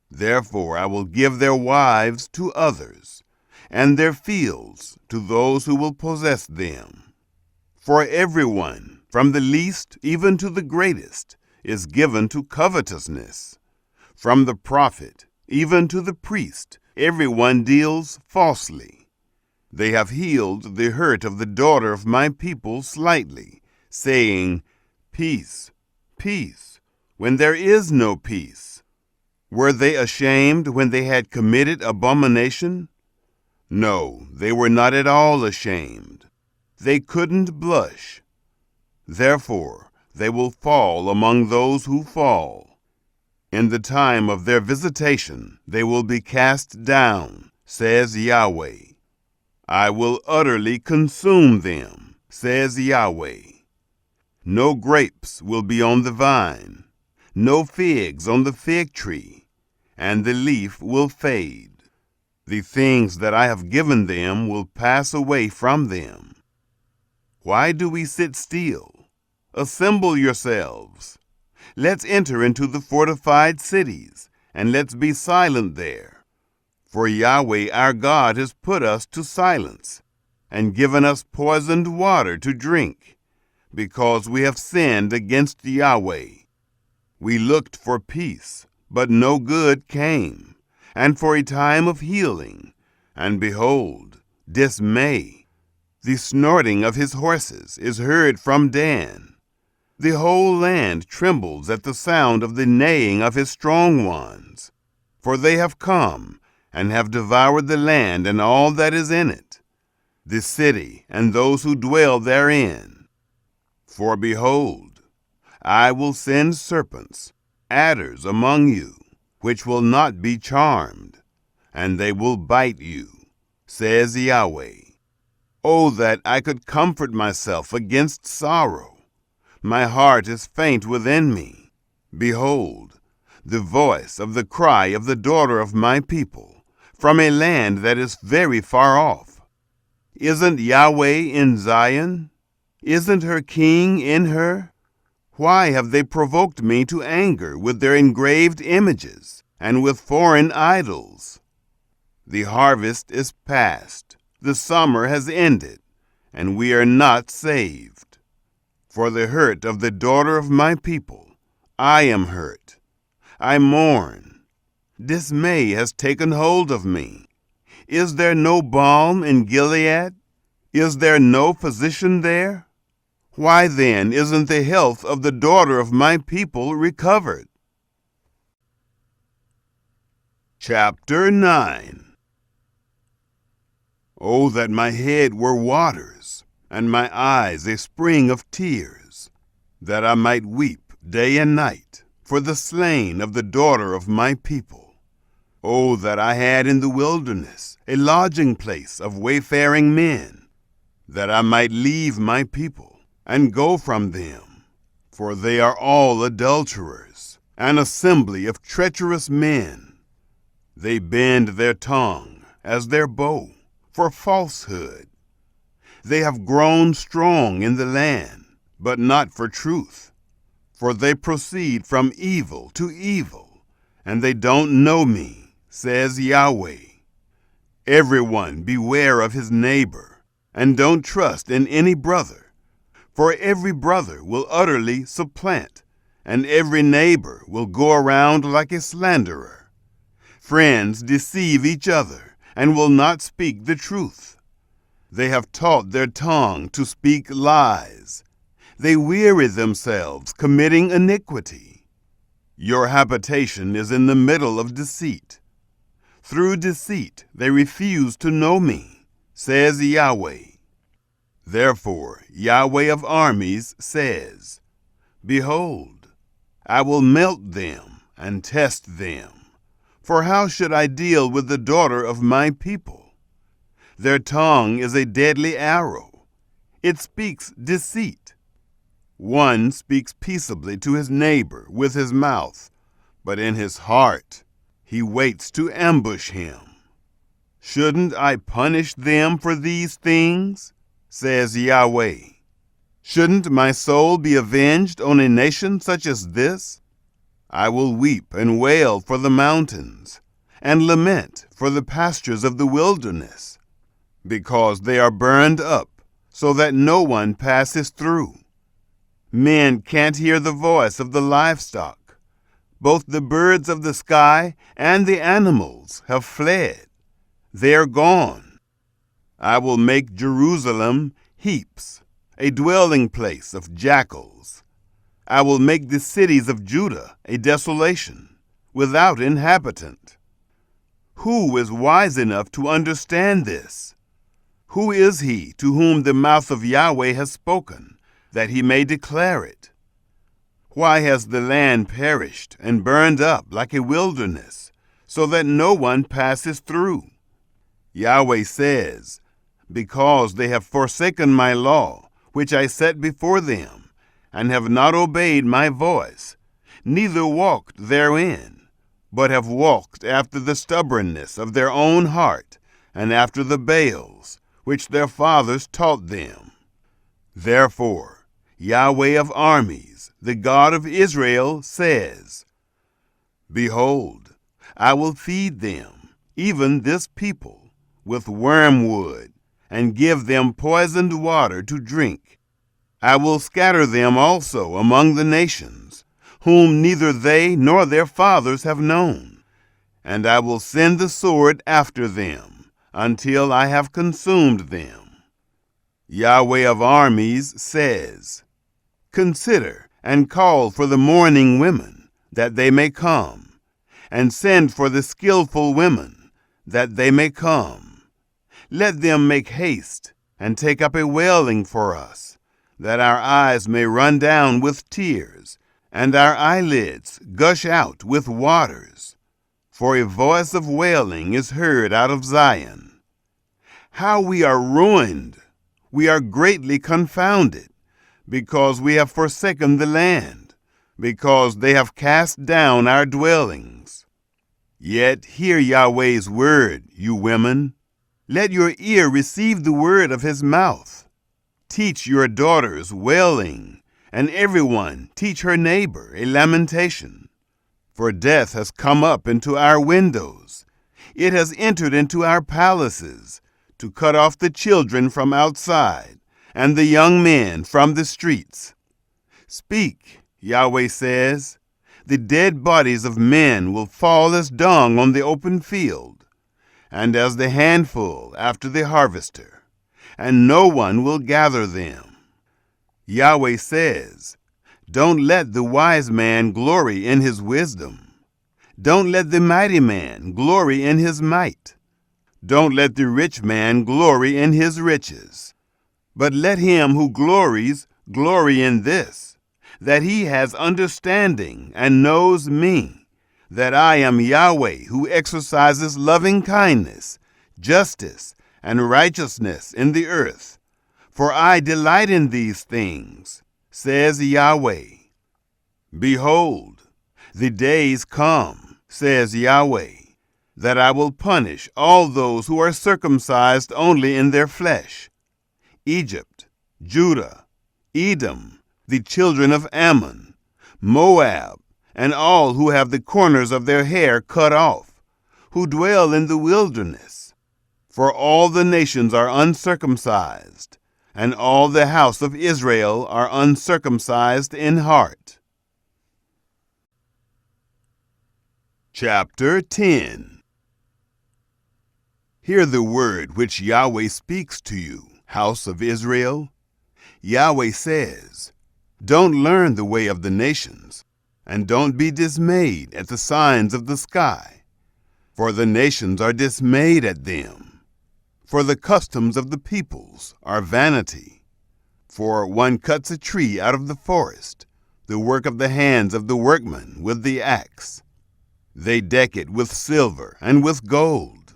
Therefore I will give their wives to others, and their fields to those who will possess them. For everyone, from the least even to the greatest, is given to covetousness. From the prophet even to the priest, everyone deals falsely. They have healed the hurt of the daughter of my people slightly, saying, peace, peace, when there is no peace. Were they ashamed when they had committed abomination? No, they were not at all ashamed. They couldn't blush. Therefore, they will fall among those who fall. In the time of their visitation, they will be cast down, says Yahweh. I will utterly consume them, says Yahweh. No grapes will be on the vine, no figs on the fig tree, and the leaf will fade. The things that I have given them will pass away from them. Why do we sit still? Assemble yourselves. Let's enter into the fortified cities, and let's be silent there. For Yahweh our God has put us to silence, and given us poisoned water to drink, because we have sinned against Yahweh. We looked for peace, but no good came, and for a time of healing, and behold, dismay. The snorting of his horses is heard from Dan. The whole land trembles at the sound of the neighing of his strong ones. For they have come, and have devoured the land and all that is in it, the city and those who dwell therein. For behold, I will send serpents, adders among you, which will not be charmed, and they will bite you, says Yahweh. Oh, that I could comfort myself against sorrow. My heart is faint within me. Behold, the voice of the cry of the daughter of my people, from a land that is very far off. Isn't Yahweh in Zion? Isn't her king in her? Why have they provoked me to anger with their engraved images and with foreign idols? The harvest is past, the summer has ended, and we are not saved. For the hurt of the daughter of my people, I am hurt. I mourn. Dismay has taken hold of me. Is there no balm in Gilead? Is there no physician there? Why then isn't the health of the daughter of my people recovered? Chapter 9. Oh, that my head were waters, and my eyes a spring of tears, that I might weep day and night for the slain of the daughter of my people. Oh, that I had in the wilderness a lodging place of wayfaring men, that I might leave my people and go from them, for they are all adulterers, an assembly of treacherous men. They bend their tongue as their bow for falsehood. They have grown strong in the land, but not for truth. For they proceed from evil to evil, and they don't know me, says Yahweh. Everyone beware of his neighbor, and don't trust in any brother. For every brother will utterly supplant, and every neighbor will go around like a slanderer. Friends deceive each other, and will not speak the truth. They have taught their tongue to speak lies. They weary themselves committing iniquity. Your habitation is in the middle of deceit. Through deceit they refuse to know me, says Yahweh. Therefore Yahweh of armies says, Behold, I will melt them and test them. For how should I deal with the daughter of my people? Their tongue is a deadly arrow. It speaks deceit. One speaks peaceably to his neighbor with his mouth, but in his heart he waits to ambush him. Shouldn't I punish them for these things? Says Yahweh. Shouldn't my soul be avenged on a nation such as this? I will weep and wail for the mountains, and lament for the pastures of the wilderness, because they are burned up, so that no one passes through. Men can't hear the voice of the livestock. Both the birds of the sky and the animals have fled. They are gone. I will make Jerusalem heaps, a dwelling place of jackals. I will make the cities of Judah a desolation, without inhabitant. Who is wise enough to understand this? Who is he to whom the mouth of Yahweh has spoken, that he may declare it? Why has the land perished and burned up like a wilderness, so that no one passes through? Yahweh says, Because they have forsaken my law, which I set before them, and have not obeyed my voice, neither walked therein, but have walked after the stubbornness of their own heart, and after the Baals, which their fathers taught them. Therefore Yahweh of armies, the God of Israel, says, Behold, I will feed them, even this people, with wormwood, and give them poisoned water to drink. I will scatter them also among the nations, whom neither they nor their fathers have known, and I will send the sword after them, until I have consumed them. Yahweh of armies says, Consider and call for the mourning women, that they may come, and send for the skillful women, that they may come. Let them make haste, and take up a wailing for us, that our eyes may run down with tears, and our eyelids gush out with waters. For a voice of wailing is heard out of Zion. How we are ruined! We are greatly confounded, because we have forsaken the land, because they have cast down our dwellings. Yet hear Yahweh's word, you women. Let your ear receive the word of his mouth. Teach your daughters wailing, and everyone teach her neighbor a lamentation. For death has come up into our windows. It has entered into our palaces, to cut off the children from outside, and the young men from the streets. Speak, Yahweh says. The dead bodies of men will fall as dung on the open field, and as the handful after the harvester, and no one will gather them. Yahweh says, Don't let the wise man glory in his wisdom. Don't let the mighty man glory in his might. Don't let the rich man glory in his riches. But let him who glories glory in this, that he has understanding and knows me, that I am Yahweh who exercises loving kindness, justice, and righteousness in the earth. For I delight in these things, says Yahweh. Behold, the days come, says Yahweh, that I will punish all those who are circumcised only in their flesh. Egypt, Judah, Edom, the children of Ammon, Moab, and all who have the corners of their hair cut off, who dwell in the wilderness. For all the nations are uncircumcised, and all the house of Israel are uncircumcised in heart. Chapter 10. Hear the word which Yahweh speaks to you, house of Israel. Yahweh says, Don't learn the way of the nations, and don't be dismayed at the signs of the sky. For the nations are dismayed at them. For the customs of the peoples are vanity. For one cuts a tree out of the forest, the work of the hands of the workman with the axe. They deck it with silver and with gold.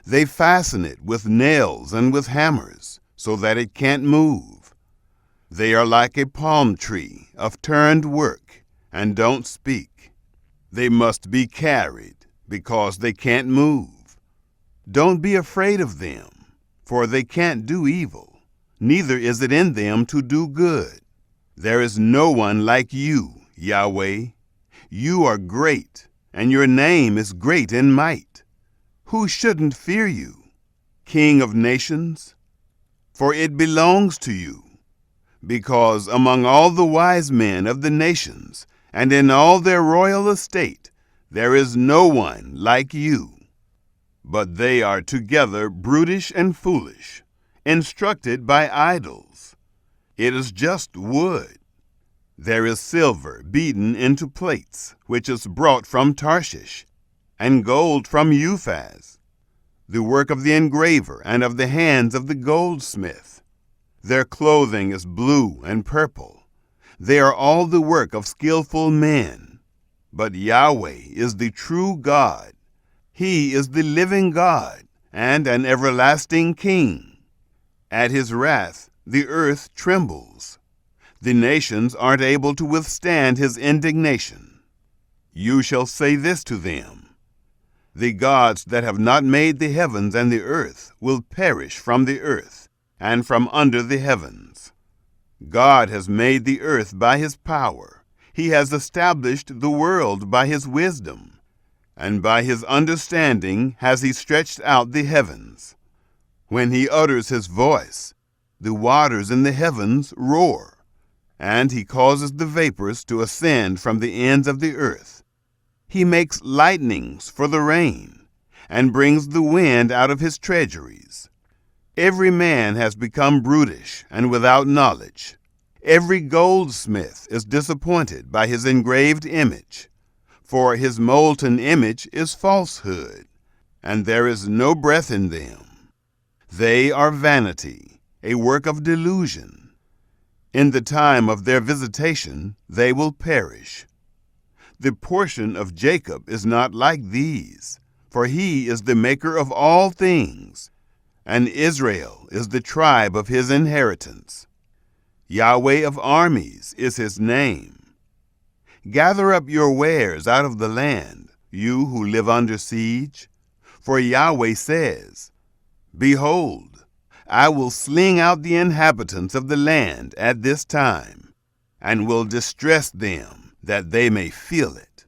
They fasten it with nails and with hammers, so that it can't move. They are like a palm tree of turned work, and don't speak. They must be carried, because they can't move. Don't be afraid of them, for they can't do evil, neither is it in them to do good. There is no one like you, Yahweh. You are great, and your name is great in might. Who shouldn't fear you, King of nations? For it belongs to you, because among all the wise men of the nations, and in all their royal estate, there is no one like you. But they are together brutish and foolish, instructed by idols. It is just wood. There is silver beaten into plates, which is brought from Tarshish, and gold from Uphaz, the work of the engraver and of the hands of the goldsmith. Their clothing is blue and purple. They are all the work of skillful men. But Yahweh is the true God. He is the living God and an everlasting King. At his wrath, the earth trembles. The nations aren't able to withstand his indignation. You shall say this to them: The gods that have not made the heavens and the earth will perish from the earth and from under the heavens. God has made the earth by his power. He has established the world by his wisdom, and by his understanding has he stretched out the heavens. When he utters his voice, the waters in the heavens roar, and he causes the vapors to ascend from the ends of the earth. He makes lightnings for the rain, and brings the wind out of his treasuries. Every man has become brutish and without knowledge. Every goldsmith is disappointed by his engraved image, for his molten image is falsehood, and there is no breath in them. They are vanity, a work of delusion. In the time of their visitation they will perish. The portion of Jacob is not like these, for he is the maker of all things, and Israel is the tribe of his inheritance. Yahweh of armies is his name. Gather up your wares out of the land, you who live under siege. For Yahweh says, Behold, I will sling out the inhabitants of the land at this time, and will distress them, that they may feel it.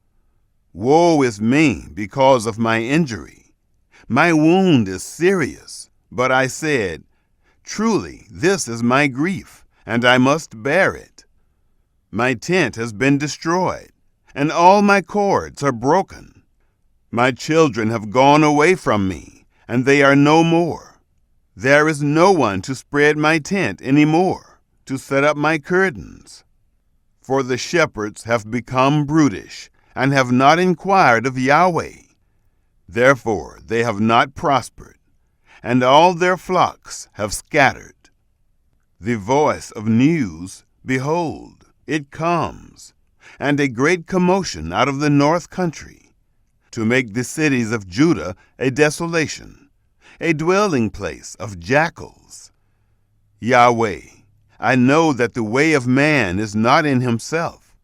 Woe is me because of my injury. My wound is serious, but I said, Truly, this is my grief, and I must bear it. My tent has been destroyed, and all my cords are broken. My children have gone away from me, and they are no more. There is no one to spread my tent any more, to set up my curtains. For the shepherds have become brutish, and have not inquired of Yahweh. Therefore they have not prospered, and all their flocks have scattered. The voice of news, behold, it comes, and a great commotion out of the north country, to make the cities of Judah a desolation, a dwelling place of jackals. Yahweh, I know that the way of man is not in himself.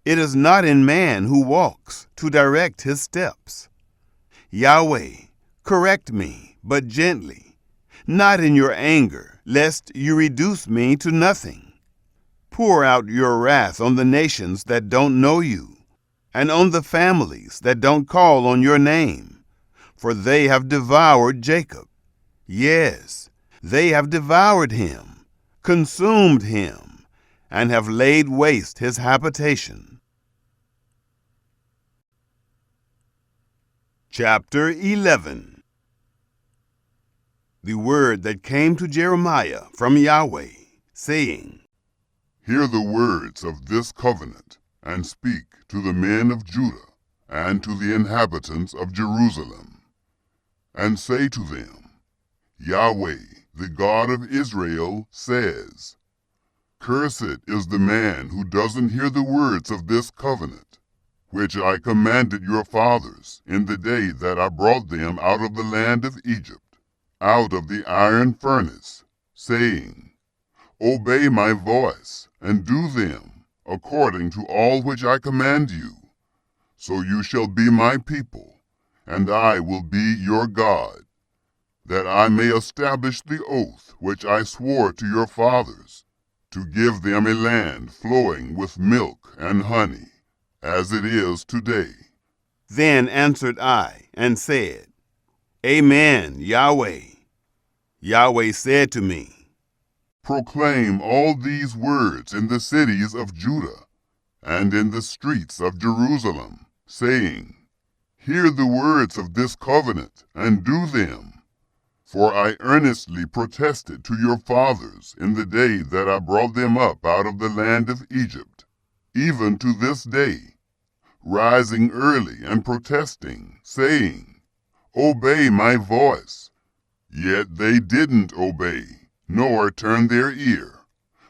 It is not in man who walks to direct his steps. Yahweh, correct me, but gently, not in your anger, lest you reduce me to nothing. Pour out your wrath on the nations that don't know you, and on the families that don't call on your name, for they have devoured Jacob. Yes, they have devoured him, consumed him, and have laid waste his habitation. Chapter 11. The word that came to Jeremiah from Yahweh, saying, Hear the words of this covenant, and speak to the men of Judah, and to the inhabitants of Jerusalem, and say to them, Yahweh, the God of Israel, says, Cursed is the man who doesn't hear the words of this covenant, which I commanded your fathers in the day that I brought them out of the land of Egypt, out of the iron furnace, saying, Obey my voice, and do them, according to all which I command you. So you shall be my people, and I will be your God, that I may establish the oath which I swore to your fathers, to give them a land flowing with milk and honey, as it is today. Then answered I, and said, Amen, Yahweh. Yahweh said to me, Proclaim all these words in the cities of Judah, and in the streets of Jerusalem, saying, Hear the words of this covenant, and do them. For I earnestly protested to your fathers in the day that I brought them up out of the land of Egypt, even to this day, rising early and protesting, saying, Obey my voice. Yet they didn't obey, nor turn their ear,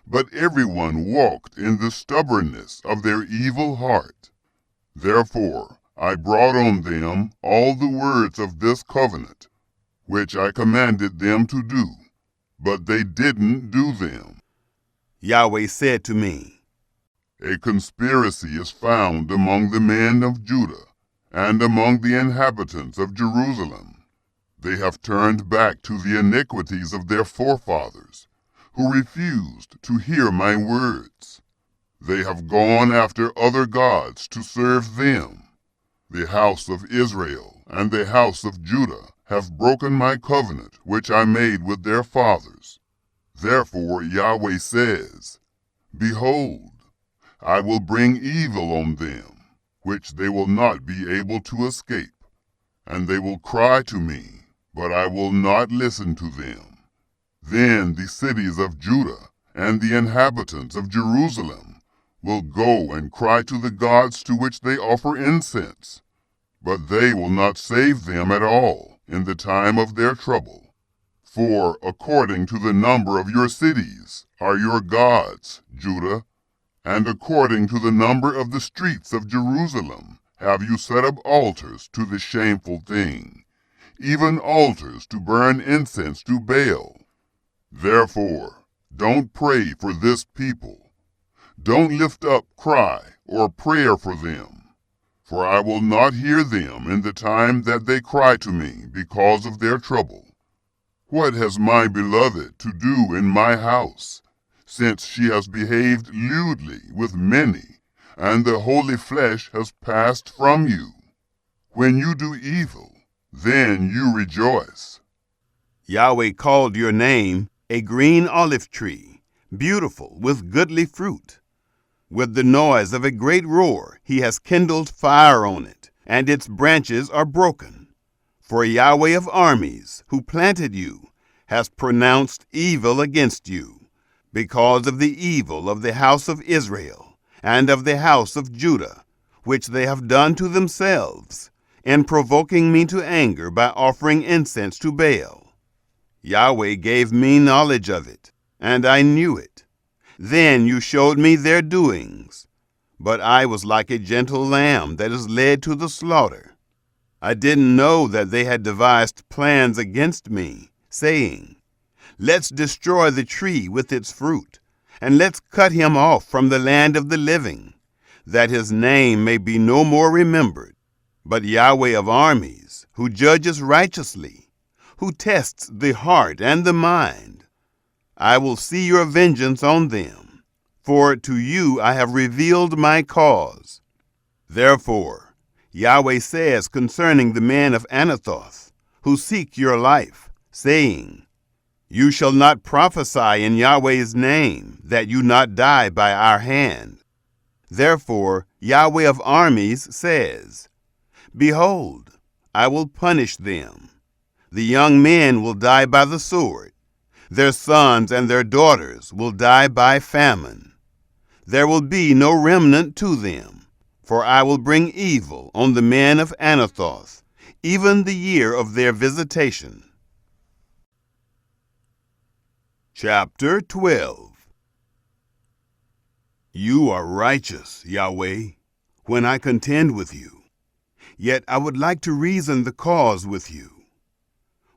but everyone walked in the stubbornness of their evil heart. Therefore I brought on them all the words of this covenant, which I commanded them to do, but they didn't do them. Yahweh said to me, A conspiracy is found among the men of Judah, and among the inhabitants of Jerusalem. They have turned back to the iniquities of their forefathers, who refused to hear my words. They have gone after other gods to serve them. The house of Israel and the house of Judah have broken my covenant which I made with their fathers. Therefore Yahweh says, Behold, I will bring evil on them, which they will not be able to escape, and they will cry to me, but I will not listen to them. Then the cities of Judah and the inhabitants of Jerusalem will go and cry to the gods to which they offer incense, but they will not save them at all in the time of their trouble. For according to the number of your cities are your gods, Judah, and according to the number of the streets of Jerusalem have you set up altars to the shameful thing, even altars to burn incense to Baal. Therefore, don't pray for this people. Don't lift up cry or prayer for them, for I will not hear them in the time that they cry to me because of their trouble. What has my beloved to do in my house, since she has behaved lewdly with many, and the holy flesh has passed from you? When you do evil, then you rejoice. Yahweh called your name a green olive tree, beautiful with goodly fruit. With the noise of a great roar he has kindled fire on it, and its branches are broken. For Yahweh of armies, who planted you, has pronounced evil against you, because of the evil of the house of Israel and of the house of Judah, which they have done to themselves, in provoking me to anger by offering incense to Baal. Yahweh gave me knowledge of it, and I knew it. Then you showed me their doings, but I was like a gentle lamb that is led to the slaughter. I didn't know that they had devised plans against me, saying, "Let's destroy the tree with its fruit, and let's cut him off from the land of the living, that his name may be no more remembered." But Yahweh of armies, who judges righteously, who tests the heart and the mind, I will see your vengeance on them, for to you I have revealed my cause. Therefore, Yahweh says concerning the men of Anathoth, who seek your life, saying, "You shall not prophesy in Yahweh's name, that you not die by our hand." Therefore, Yahweh of armies says, "Behold, I will punish them. The young men will die by the sword. Their sons and their daughters will die by famine. There will be no remnant to them, for I will bring evil on the men of Anathoth, even the year of their visitation." Chapter 12. You are righteous, Yahweh, when I contend with you. Yet I would like to reason the cause with you.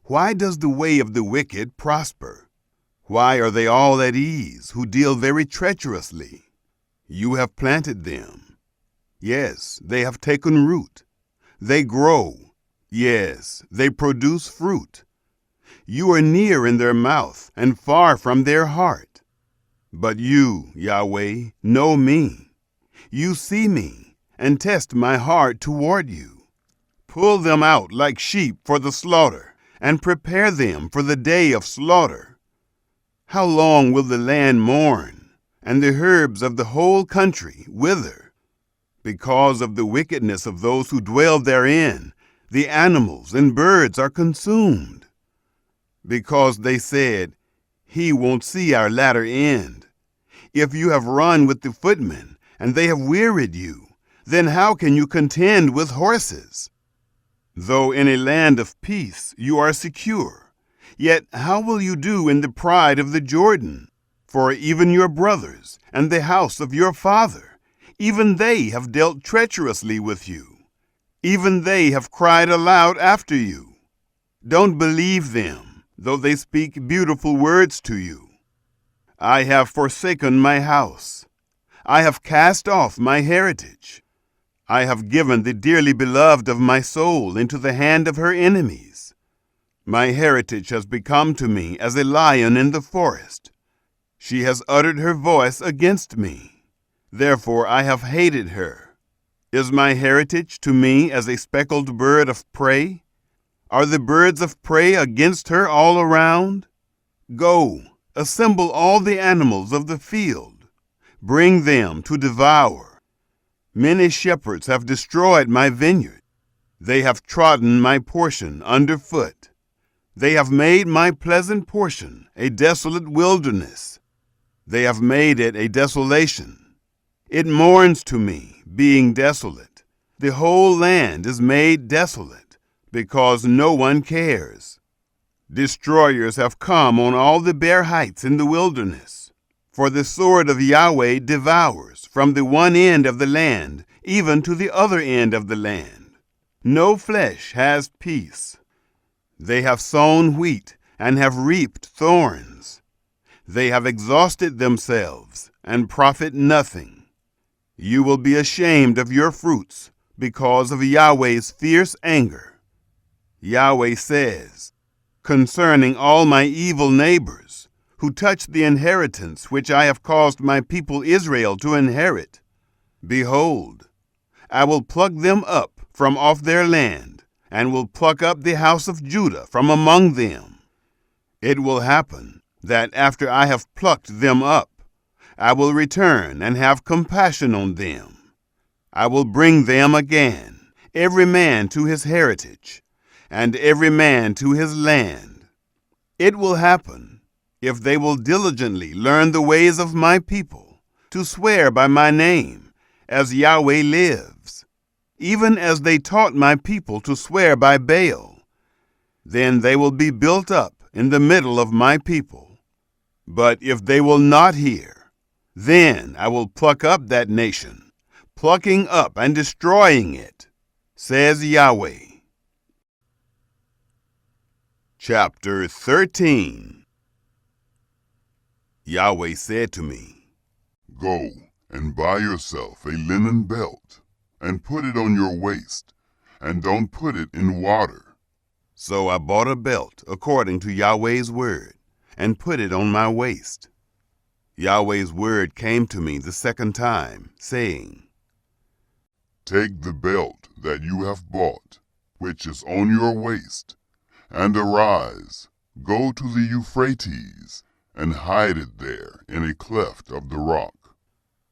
Why does the way of the wicked prosper? Why are they all at ease who deal very treacherously? You have planted them. Yes, they have taken root. They grow. Yes, they produce fruit. You are near in their mouth and far from their heart. But you, Yahweh, know me. You see me and test my heart toward you. Pull them out like sheep for the slaughter, and prepare them for the day of slaughter. How long will the land mourn, and the herbs of the whole country wither? Because of the wickedness of those who dwell therein, the animals and birds are consumed. Because they said, "He won't see our latter end." If you have run with the footmen, and they have wearied you, then how can you contend with horses? Though in a land of peace you are secure, yet how will you do in the pride of the Jordan? For even your brothers and the house of your father, even they have dealt treacherously with you. Even they have cried aloud after you. Don't believe them, though they speak beautiful words to you. I have forsaken my house. I have cast off my heritage. I have given the dearly beloved of my soul into the hand of her enemies. My heritage has become to me as a lion in the forest. She has uttered her voice against me. Therefore I have hated her. Is my heritage to me as a speckled bird of prey? Are the birds of prey against her all around? Go, assemble all the animals of the field. Bring them to devour. Many shepherds have destroyed my vineyard. They have trodden my portion underfoot. They have made my pleasant portion a desolate wilderness. They have made it a desolation. It mourns to me, being desolate. The whole land is made desolate, because no one cares. Destroyers have come on all the bare heights in the wilderness. For the sword of Yahweh devours from the one end of the land even to the other end of the land. No flesh has peace. They have sown wheat and have reaped thorns. They have exhausted themselves and profit nothing. You will be ashamed of your fruits because of Yahweh's fierce anger. Yahweh says, concerning all my evil neighbors, who touch the inheritance which I have caused my people Israel to inherit, behold, I will pluck them up from off their land, and will pluck up the house of Judah from among them. It will happen that after I have plucked them up, I will return and have compassion on them. I will bring them again, every man to his heritage, and every man to his land. It will happen, if they will diligently learn the ways of my people, to swear by my name, as Yahweh lives, even as they taught my people to swear by Baal. Then they will be built up in the middle of my people. But if they will not hear, then I will pluck up that nation, plucking up and destroying it, says Yahweh. Chapter 13. Yahweh said to me, Go and buy yourself a linen belt, and put it on your waist, and don't put it in water. So I bought a belt according to Yahweh's word, and put it on my waist. Yahweh's word came to me the second time, saying, Take the belt that you have bought, which is on your waist, and arise, go to the Euphrates, and hide it there in a cleft of the rock.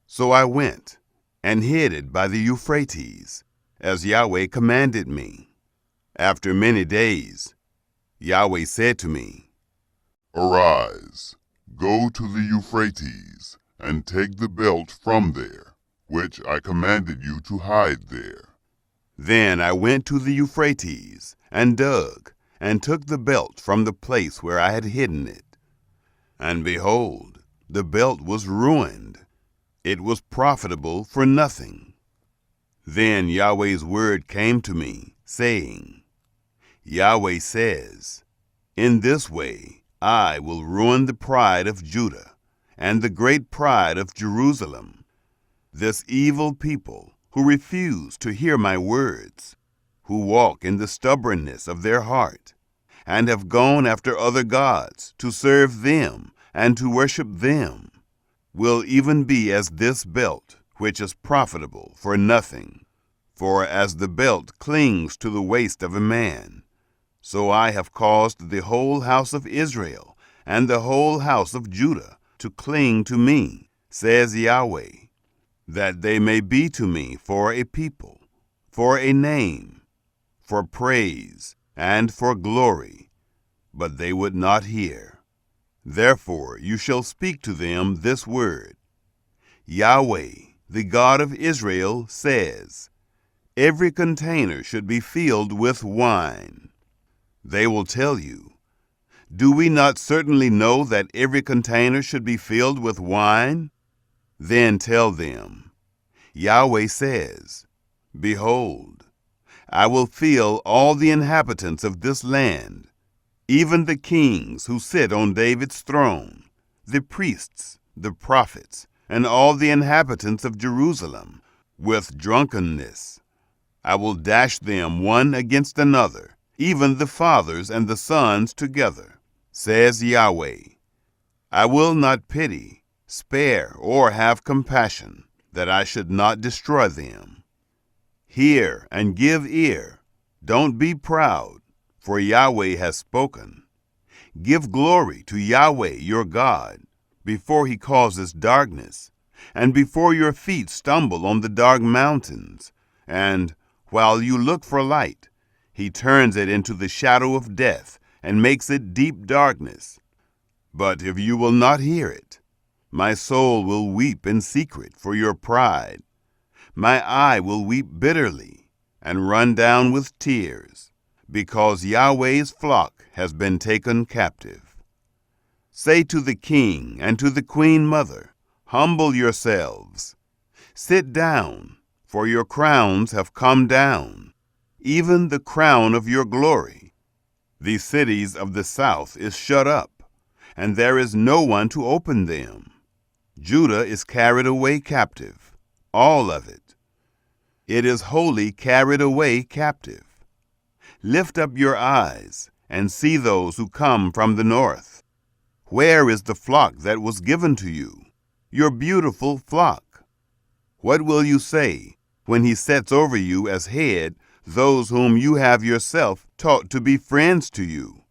So I went and hid it by the Euphrates, as Yahweh commanded me. After many days, Yahweh said to me, Arise, go to the Euphrates, and take the belt from there, which I commanded you to hide there. Then I went to the Euphrates, and dug, and took the belt from the place where I had hidden it. And behold, the belt was ruined. It was profitable for nothing. Then Yahweh's word came to me, saying, Yahweh says, In this way I will ruin the pride of Judah, and the great pride of Jerusalem, this evil people who refuse to hear my words, who walk in the stubbornness of their heart, and have gone after other gods to serve them and to worship them, will even be as this belt, which is profitable for nothing. For as the belt clings to the waist of a man, so I have caused the whole house of Israel and the whole house of Judah to cling to me, says Yahweh, that they may be to me for a people, for a name, for praise, and for glory. But they would not hear. Therefore you shall speak to them this word. Yahweh, the God of Israel, says, Every container should be filled with wine. They will tell you, Do we not certainly know that every container should be filled with wine? Then tell them, Yahweh says, Behold, I will fill all the inhabitants of this land, even the kings who sit on David's throne, the priests, the prophets, and all the inhabitants of Jerusalem, with drunkenness. I will dash them one against another, even the fathers and the sons together, says Yahweh. I will not pity, spare, or have compassion, that I should not destroy them. Hear and give ear. Don't be proud, for Yahweh has spoken. Give glory to Yahweh your God, before he causes darkness, and before your feet stumble on the dark mountains, and, while you look for light, he turns it into the shadow of death and makes it deep darkness. But if you will not hear it, my soul will weep in secret for your pride. My eye will weep bitterly and run down with tears, because Yahweh's flock has been taken captive. Say to the king and to the queen mother, Humble yourselves. Sit down, for your crowns have come down, even the crown of your glory. The cities of the south is shut up, and there is no one to open them. Judah is carried away captive, all of it. It is wholly carried away captive. Lift up your eyes and see those who come from the north. Where is the flock that was given to you, your beautiful flock? What will you say when he sets over you as head those whom you have yourself taught to be friends to you?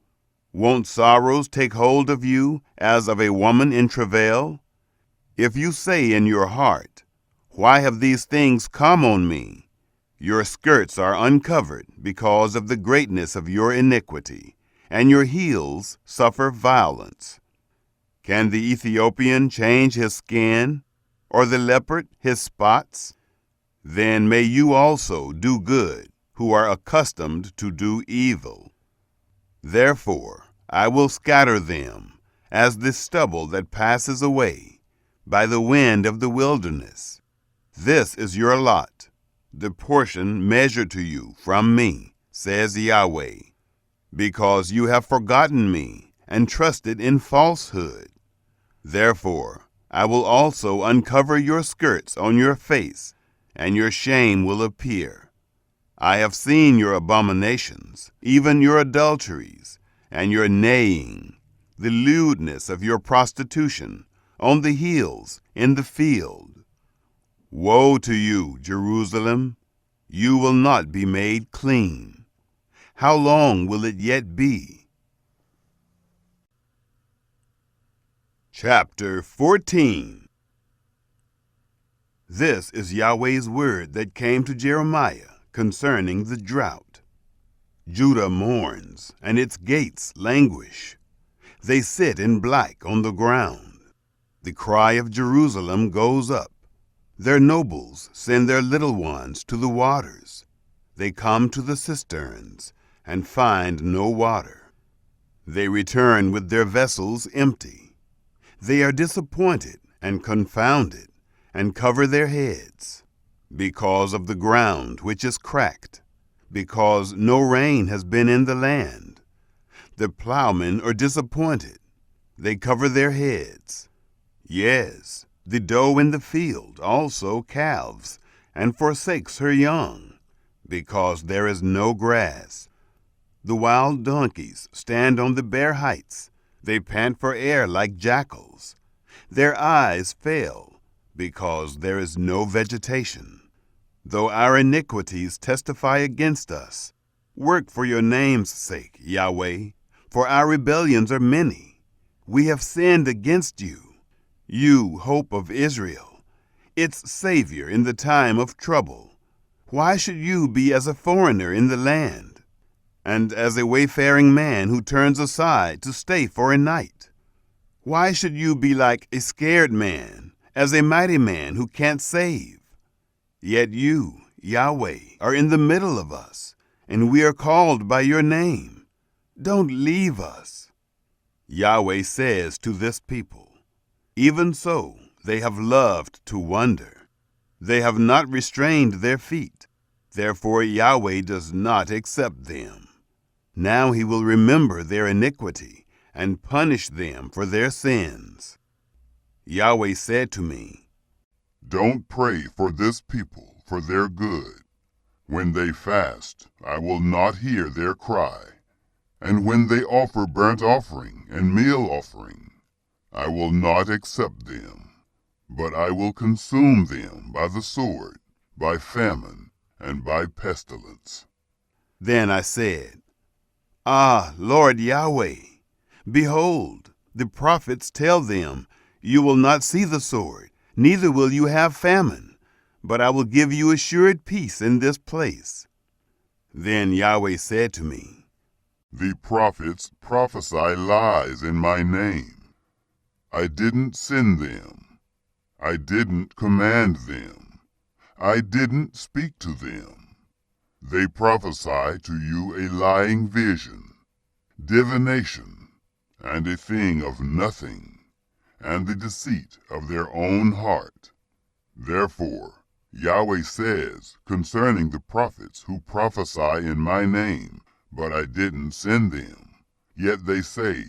Won't sorrows take hold of you as of a woman in travail? If you say in your heart, Why have these things come on me? Your skirts are uncovered because of the greatness of your iniquity, and your heels suffer violence. Can the Ethiopian change his skin, or the leopard his spots? Then may you also do good, who are accustomed to do evil. Therefore I will scatter them, as the stubble that passes away, by the wind of the wilderness. This is your lot, the portion measured to you from me, says Yahweh, because you have forgotten me and trusted in falsehood. Therefore I will also uncover your skirts on your face, and your shame will appear. I have seen your abominations, even your adulteries, and your neighing, the lewdness of your prostitution, on the hills, in the field. Woe to you, Jerusalem! You will not be made clean. How long will it yet be? Chapter 14. This is Yahweh's word that came to Jeremiah concerning the drought. Judah mourns, and its gates languish. They sit in black on the ground. The cry of Jerusalem goes up. Their nobles send their little ones to the waters. They come to the cisterns and find no water. They return with their vessels empty. They are disappointed and confounded, and cover their heads, because of the ground which is cracked, because no rain has been in the land. The plowmen are disappointed. They cover their heads. Yes, the doe in the field also calves, and forsakes her young, because there is no grass. The wild donkeys stand on the bare heights. They pant for air like jackals. Their eyes fail, because there is no vegetation. Though our iniquities testify against us, work for your name's sake, Yahweh, for our rebellions are many. We have sinned against you, you hope of Israel, its Savior in the time of trouble. Why should you be as a foreigner in the land, and as a wayfaring man who turns aside to stay for a night? Why should you be like a scared man, as a mighty man who can't save? Yet you, Yahweh, are in the middle of us, and we are called by your name. Don't leave us. Yahweh says to this people, even so they have loved to wander. They have not restrained their feet. Therefore Yahweh does not accept them. Now he will remember their iniquity and punish them for their sins. Yahweh said to me, Don't pray for this people for their good. When they fast, I will not hear their cry. And when they offer burnt offering and meal offering, I will not accept them. But I will consume them by the sword, by famine, and by pestilence. Then I said, Ah, Lord Yahweh, behold, the prophets tell them, you will not see the sword, neither will you have famine, but I will give you assured peace in this place. Then Yahweh said to me, The prophets prophesy lies in my name. I didn't send them. I didn't command them. I didn't speak to them. They prophesy to you a lying vision, divination, and a thing of nothing, and the deceit of their own heart. Therefore Yahweh says concerning the prophets who prophesy in my name, but I didn't send them, yet they say,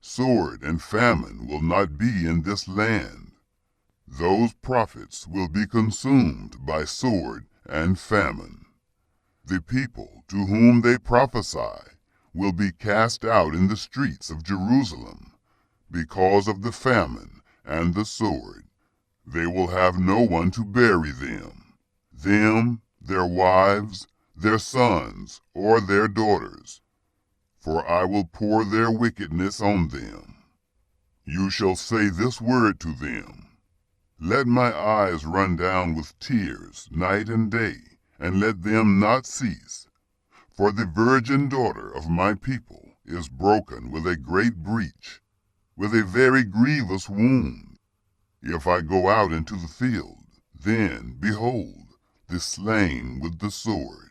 sword and famine will not be in this land. Those prophets will be consumed by sword and famine. The people to whom they prophesy will be cast out in the streets of Jerusalem, because of the famine and the sword. They will have no one to bury them, their wives, their sons, or their daughters, for I will pour their wickedness on them. You shall say this word to them, Let my eyes run down with tears night and day, and let them not cease. For the virgin daughter of my people is broken with a great breach, with a very grievous wound. If I go out into the field, then, behold, the slain with the sword.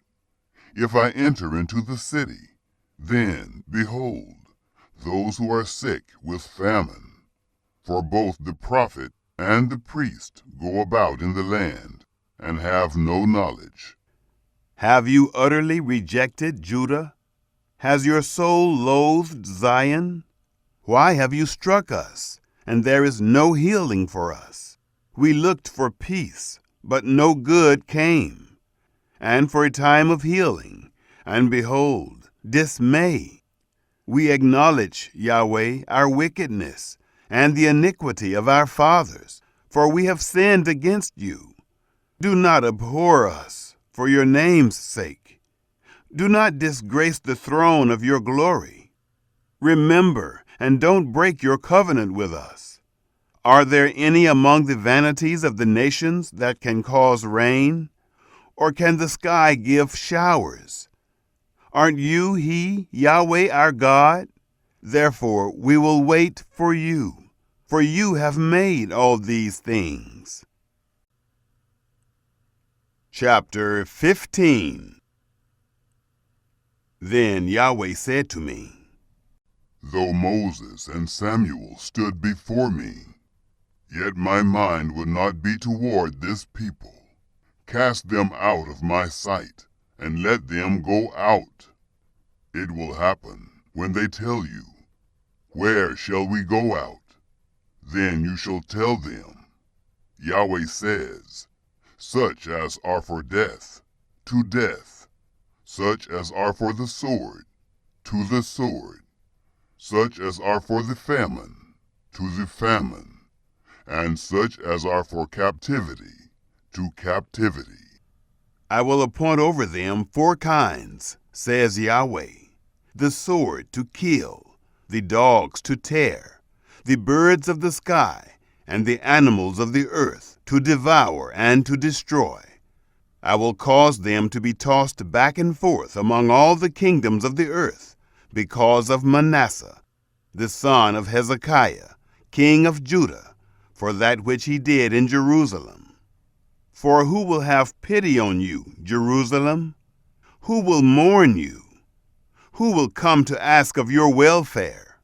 If I enter into the city, then, behold, those who are sick with famine. For both the prophet and the priest go about in the land, and have no knowledge. Have you utterly rejected Judah? Has your soul loathed Zion? Why have you struck us, and there is no healing for us? We looked for peace, but no good came, and for a time of healing, and behold, dismay. We acknowledge, Yahweh, our wickedness, and the iniquity of our fathers, for we have sinned against you. Do not abhor us, for your name's sake. Do not disgrace the throne of your glory. Remember, and don't break your covenant with us. Are there any among the vanities of the nations that can cause rain? Or can the sky give showers? Aren't you he, Yahweh our God? Therefore we will wait for you have made all these things. Chapter 15. Then Yahweh said to me, Though Moses and Samuel stood before me, yet my mind would not be toward this people. Cast them out of my sight, and let them go out. It will happen when they tell you, Where shall we go out? Then you shall tell them, Yahweh says, Such as are for death, to death, such as are for the sword, to the sword, such as are for the famine, to the famine, and such as are for captivity, to captivity. I will appoint over them 4 kinds, says Yahweh, the sword to kill, the dogs to tear, the birds of the sky, and the animals of the earth to devour and to destroy. I will cause them to be tossed back and forth among all the kingdoms of the earth, because of Manasseh, the son of Hezekiah, king of Judah, for that which he did in Jerusalem. For who will have pity on you, Jerusalem? Who will mourn you? Who will come to ask of your welfare?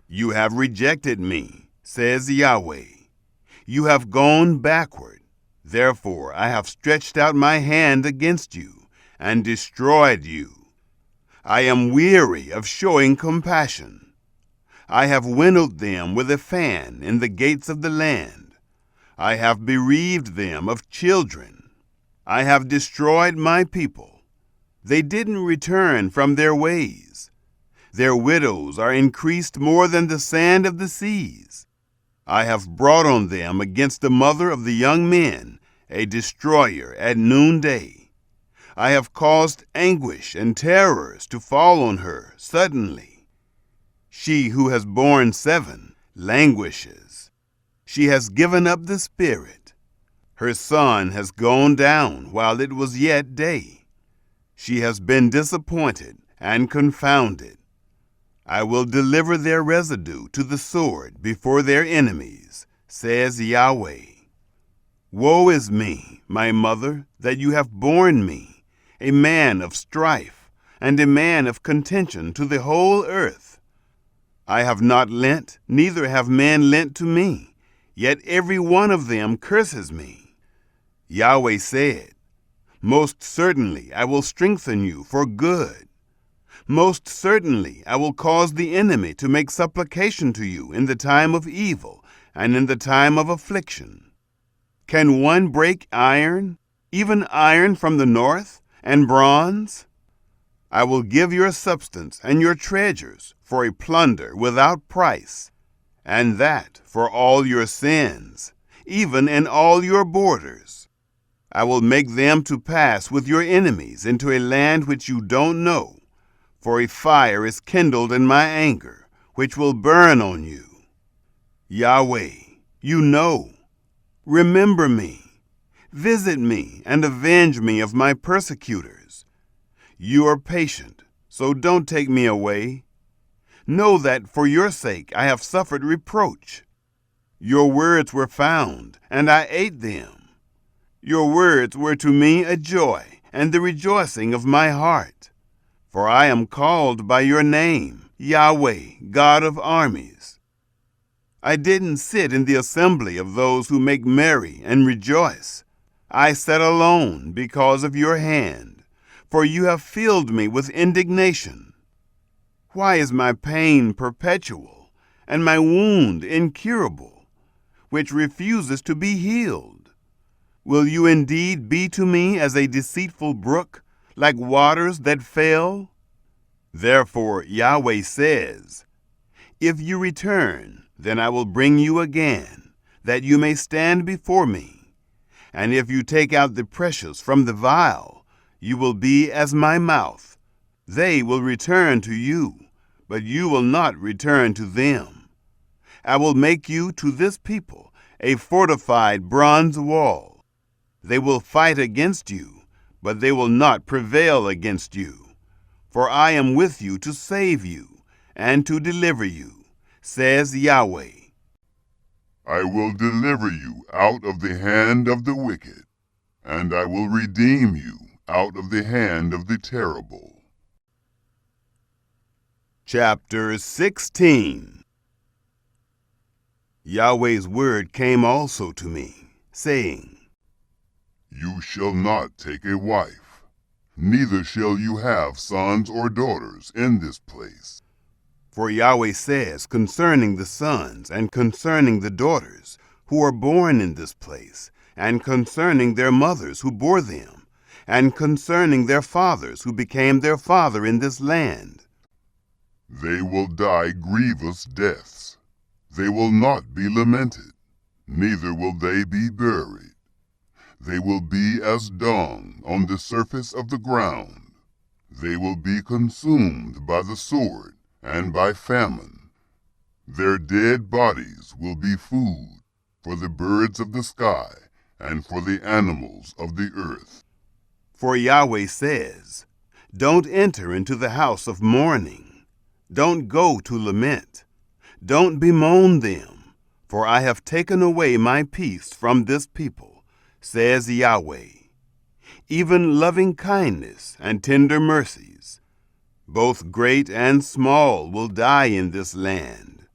You have rejected me, says Yahweh. You have gone backward. Therefore I have stretched out my hand against you and destroyed you. I am weary of showing compassion. I have winnowed them with a fan in the gates of the land. I have bereaved them of children. I have destroyed my people. They didn't return from their ways. Their widows are increased more than the sand of the seas. I have brought on them against the mother of the young men a destroyer at noonday. I have caused anguish and terrors to fall on her suddenly. She who has borne 7 languishes. She has given up the spirit. Her sun has gone down while it was yet day. She has been disappointed and confounded. I will deliver their residue to the sword before their enemies, says Yahweh. Woe is me, my mother, that you have borne me, a man of strife, and a man of contention to the whole earth. I have not lent, neither have men lent to me, yet every one of them curses me. Yahweh said, Most certainly I will strengthen you for good. Most certainly I will cause the enemy to make supplication to you in the time of evil and in the time of affliction. Can one break iron, even iron from the north, and bronze? I will give your substance and your treasures for a plunder without price, and that for all your sins, even in all your borders. I will make them to pass with your enemies into a land which you don't know, for a fire is kindled in my anger, which will burn on you. Yahweh, you know. Remember me. Visit me and avenge me of my persecutors. You are patient, so don't take me away. Know that for your sake I have suffered reproach. Your words were found, and I ate them. Your words were to me a joy and the rejoicing of my heart. For I am called by your name, Yahweh, God of armies. I didn't sit in the assembly of those who make merry and rejoice. I sat alone because of your hand, for you have filled me with indignation. Why is my pain perpetual, and my wound incurable, which refuses to be healed? Will you indeed be to me as a deceitful brook, like waters that fail? Therefore Yahweh says, if you return, then I will bring you again, that you may stand before me. And if you take out the precious from the vial, you will be as my mouth. They will return to you, but you will not return to them. I will make you to this people a fortified bronze wall. They will fight against you, but they will not prevail against you. For I am with you to save you and to deliver you, says Yahweh. I will deliver you out of the hand of the wicked, and I will redeem you out of the hand of the terrible. Chapter 16. Yahweh's word came also to me, saying, You shall not take a wife, neither shall you have sons or daughters in this place. For Yahweh says concerning the sons and concerning the daughters who are born in this place, and concerning their mothers who bore them, and concerning their fathers who became their father in this land. They will die grievous deaths. They will not be lamented, neither will they be buried. They will be as dung on the surface of the ground. They will be consumed by the sword and by famine. Their dead bodies will be food for the birds of the sky and for the animals of the earth. For Yahweh says, don't enter into the house of mourning. Don't go to lament. Don't bemoan them, for I have taken away my peace from this people, says Yahweh. Even loving kindness and tender mercies, both great and small, will die in this land.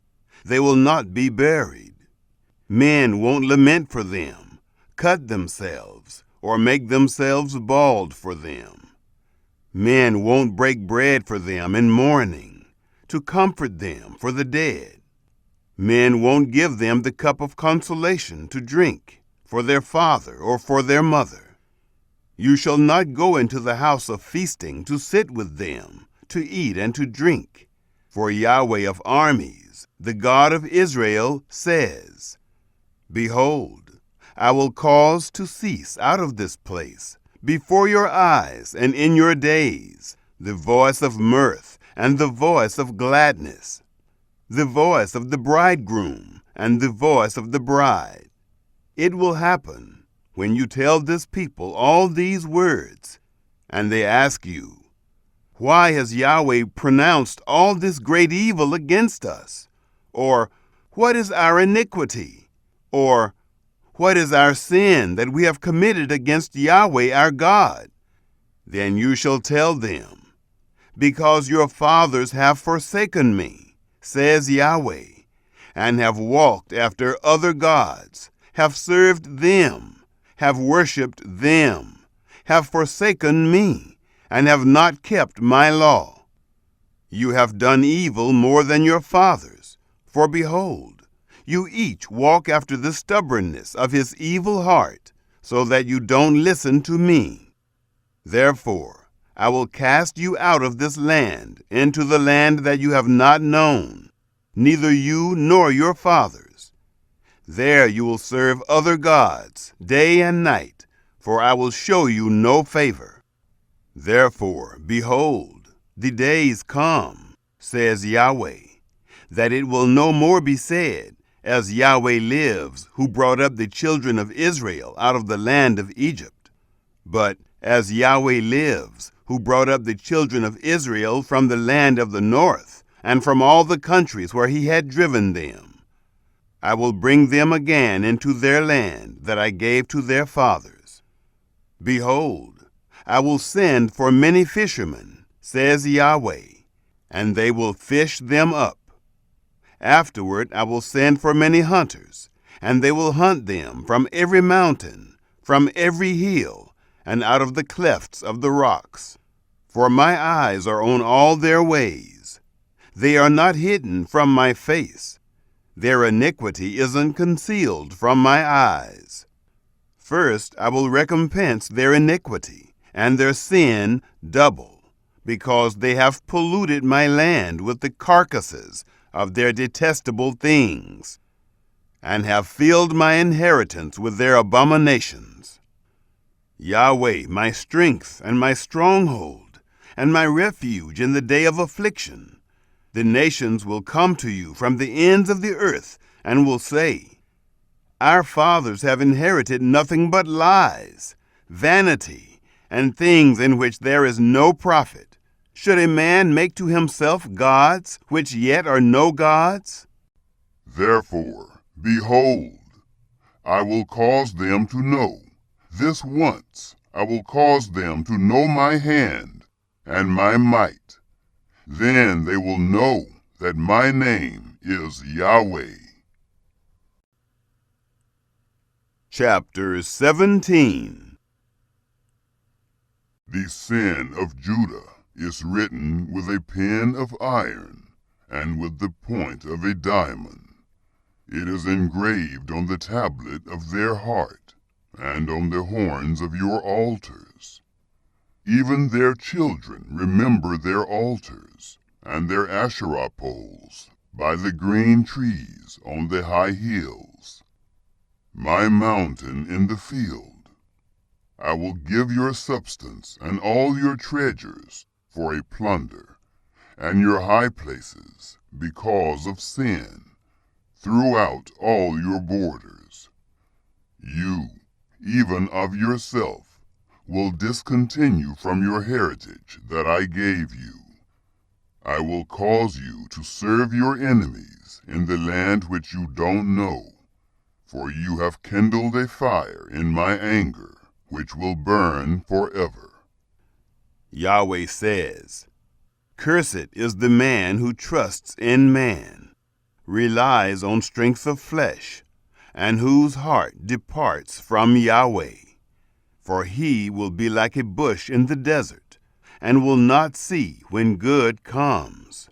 They will not be buried. Men won't lament for them, cut themselves, or make themselves bald for them. Men won't break bread for them in mourning, to comfort them for the dead. Men won't give them the cup of consolation to drink for their father or for their mother. You shall not go into the house of feasting to sit with them, to eat and to drink. For Yahweh of armies, the God of Israel, says, Behold, I will cause to cease out of this place, before your eyes and in your days, the voice of mirth and the voice of gladness, the voice of the bridegroom and the voice of the bride. It will happen when you tell this people all these words, and they ask you, why has Yahweh pronounced all this great evil against us? Or, what is our iniquity? Or, what is our sin that we have committed against Yahweh our God? Then you shall tell them, because your fathers have forsaken me, says Yahweh, and have walked after other gods, have served them, have worshipped them, have forsaken me, and have not kept my law. You have done evil more than your fathers, for behold, you each walk after the stubbornness of his evil heart, so that you don't listen to me. Therefore, I will cast you out of this land into the land that you have not known, neither you nor your fathers. There you will serve other gods day and night, for I will show you no favor. Therefore, behold, the days come, says Yahweh, that it will no more be said, as Yahweh lives, who brought up the children of Israel out of the land of Egypt, but as Yahweh lives, who brought up the children of Israel from the land of the north, and from all the countries where he had driven them. I will bring them again into their land that I gave to their fathers, Behold, I will send for many fishermen, says Yahweh, and they will fish them up. Afterward I will send for many hunters, and they will hunt them from every mountain, from every hill, and out of the clefts of the rocks. For my eyes are on all their ways. They are not hidden from my face. Their iniquity is unconcealed from my eyes. First I will recompense their iniquity, and their sin double, because they have polluted my land with the carcasses of their detestable things, and have filled my inheritance with their abominations. Yahweh, my strength and my stronghold, and my refuge in the day of affliction. The nations will come to you from the ends of the earth, and will say, Our fathers have inherited nothing but lies, vanity, and things in which there is no profit. Should a man make to himself gods, which yet are no gods? Therefore, behold, I will cause them to know. This once I will cause them to know my hand and my might. Then they will know that my name is Yahweh. Chapter 17. The sin of Judah is written with a pen of iron and with the point of a diamond. It is engraved on the tablet of their heart and on the horns of your altars. Even their children remember their altars and their Asherah poles by the green trees on the high hills. My mountain in the field. I will give your substance and all your treasures for a plunder, and your high places because of sin, throughout all your borders. You, even of yourself, will discontinue from your heritage that I gave you. I will cause you to serve your enemies in the land which you don't know, for you have kindled a fire in my anger, which will burn forever. Yahweh says, Cursed is the man who trusts in man, relies on strength of flesh, and whose heart departs from Yahweh. For he will be like a bush in the desert, and will not see when good comes,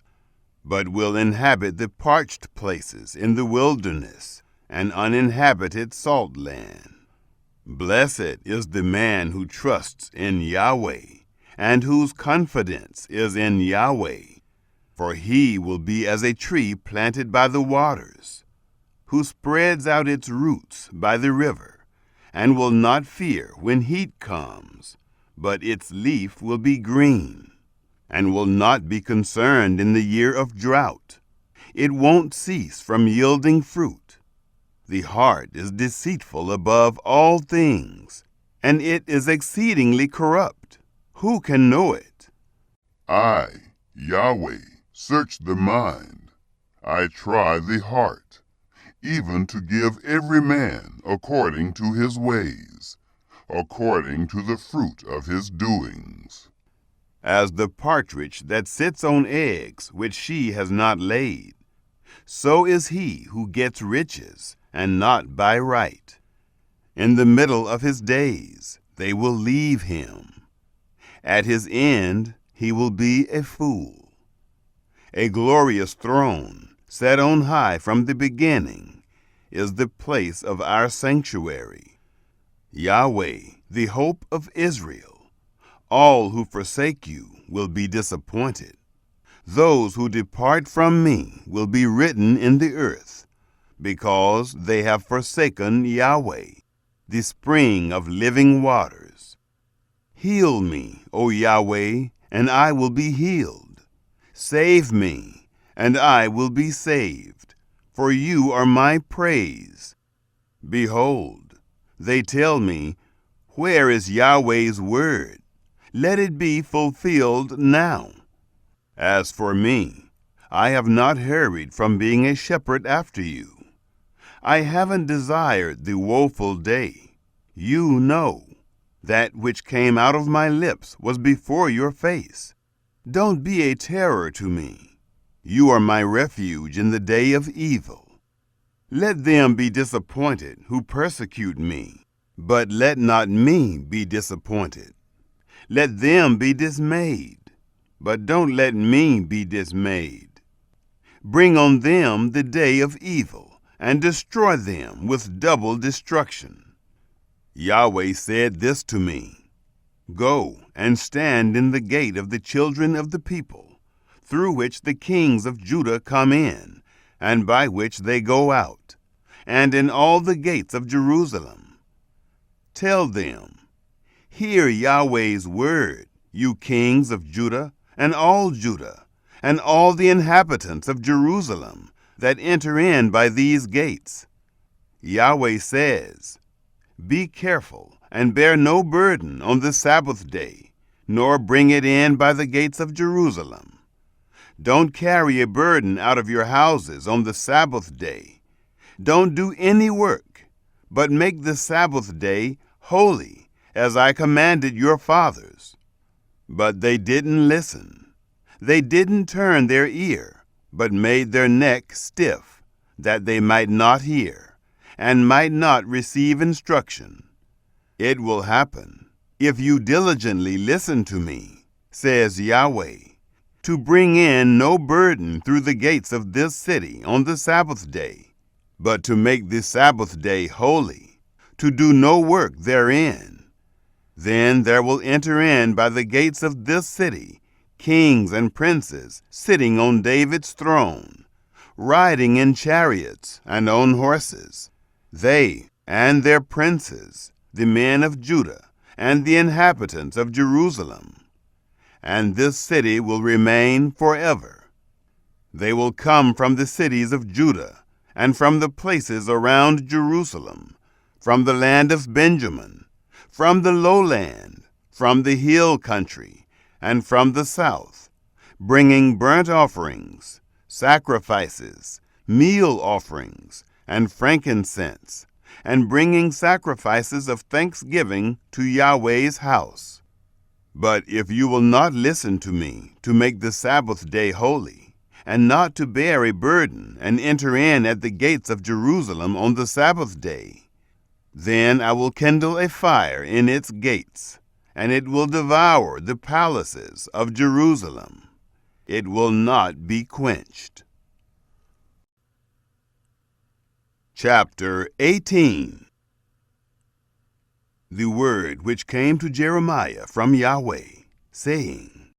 but will inhabit the parched places in the wilderness, and uninhabited salt land. Blessed is the man who trusts in Yahweh, and whose confidence is in Yahweh. For he will be as a tree planted by the waters, who spreads out its roots by the river, and will not fear when heat comes, but its leaf will be green, and will not be concerned in the year of drought. It won't cease from yielding fruit. The heart is deceitful above all things, and it is exceedingly corrupt. Who can know it? I, Yahweh, search the mind. I try the heart, even to give every man according to his ways, according to the fruit of his doings. As the partridge that sits on eggs which she has not laid, so is he who gets riches, and not by right. In the middle of his days they will leave him. At his end he will be a fool. A glorious throne, set on high from the beginning, is the place of our sanctuary. Yahweh, the hope of Israel. All who forsake you will be disappointed. Those who depart from me will be written in the earth, because they have forsaken Yahweh, the spring of living waters. Heal me, O Yahweh, and I will be healed. Save me, and I will be saved, for you are my praise. Behold, they tell me, Where is Yahweh's word? Let it be fulfilled now. As for me, I have not hurried from being a shepherd after you. I haven't desired the woeful day. You know. That which came out of my lips was before your face. Don't be a terror to me. You are my refuge in the day of evil. Let them be disappointed who persecute me, but let not me be disappointed. Let them be dismayed, but don't let me be dismayed. Bring on them the day of evil, and destroy them with double destruction. Yahweh said this to me: Go and stand in the gate of the children of the people, through which the kings of Judah come in, and by which they go out, and in all the gates of Jerusalem. Tell them, Hear Yahweh's word, you kings of Judah, and all the inhabitants of Jerusalem that enter in by these gates. Yahweh says, Be careful, and bear no burden on the Sabbath day, nor bring it in by the gates of Jerusalem. Don't carry a burden out of your houses on the Sabbath day. Don't do any work, but make the Sabbath day holy, as I commanded your fathers. But they didn't listen. They didn't turn their ear, but made their neck stiff, that they might not hear, and might not receive instruction. It will happen, if you diligently listen to me, says Yahweh, to bring in no burden through the gates of this city on the Sabbath day, but to make the Sabbath day holy, to do no work therein. Then there will enter in by the gates of this city kings and princes sitting on David's throne, riding in chariots and on horses, they and their princes, the men of Judah, and the inhabitants of Jerusalem. And this city will remain forever. They will come from the cities of Judah, and from the places around Jerusalem, from the land of Benjamin, from the lowland, from the hill country, and from the south, bringing burnt offerings, sacrifices, meal offerings, and frankincense, and bringing sacrifices of thanksgiving to Yahweh's house. But if you will not listen to me to make the Sabbath day holy, and not to bear a burden and enter in at the gates of Jerusalem on the Sabbath day, then I will kindle a fire in its gates, and it will devour the palaces of Jerusalem. It will not be quenched. Chapter 18. The word which came to Jeremiah from Yahweh, saying,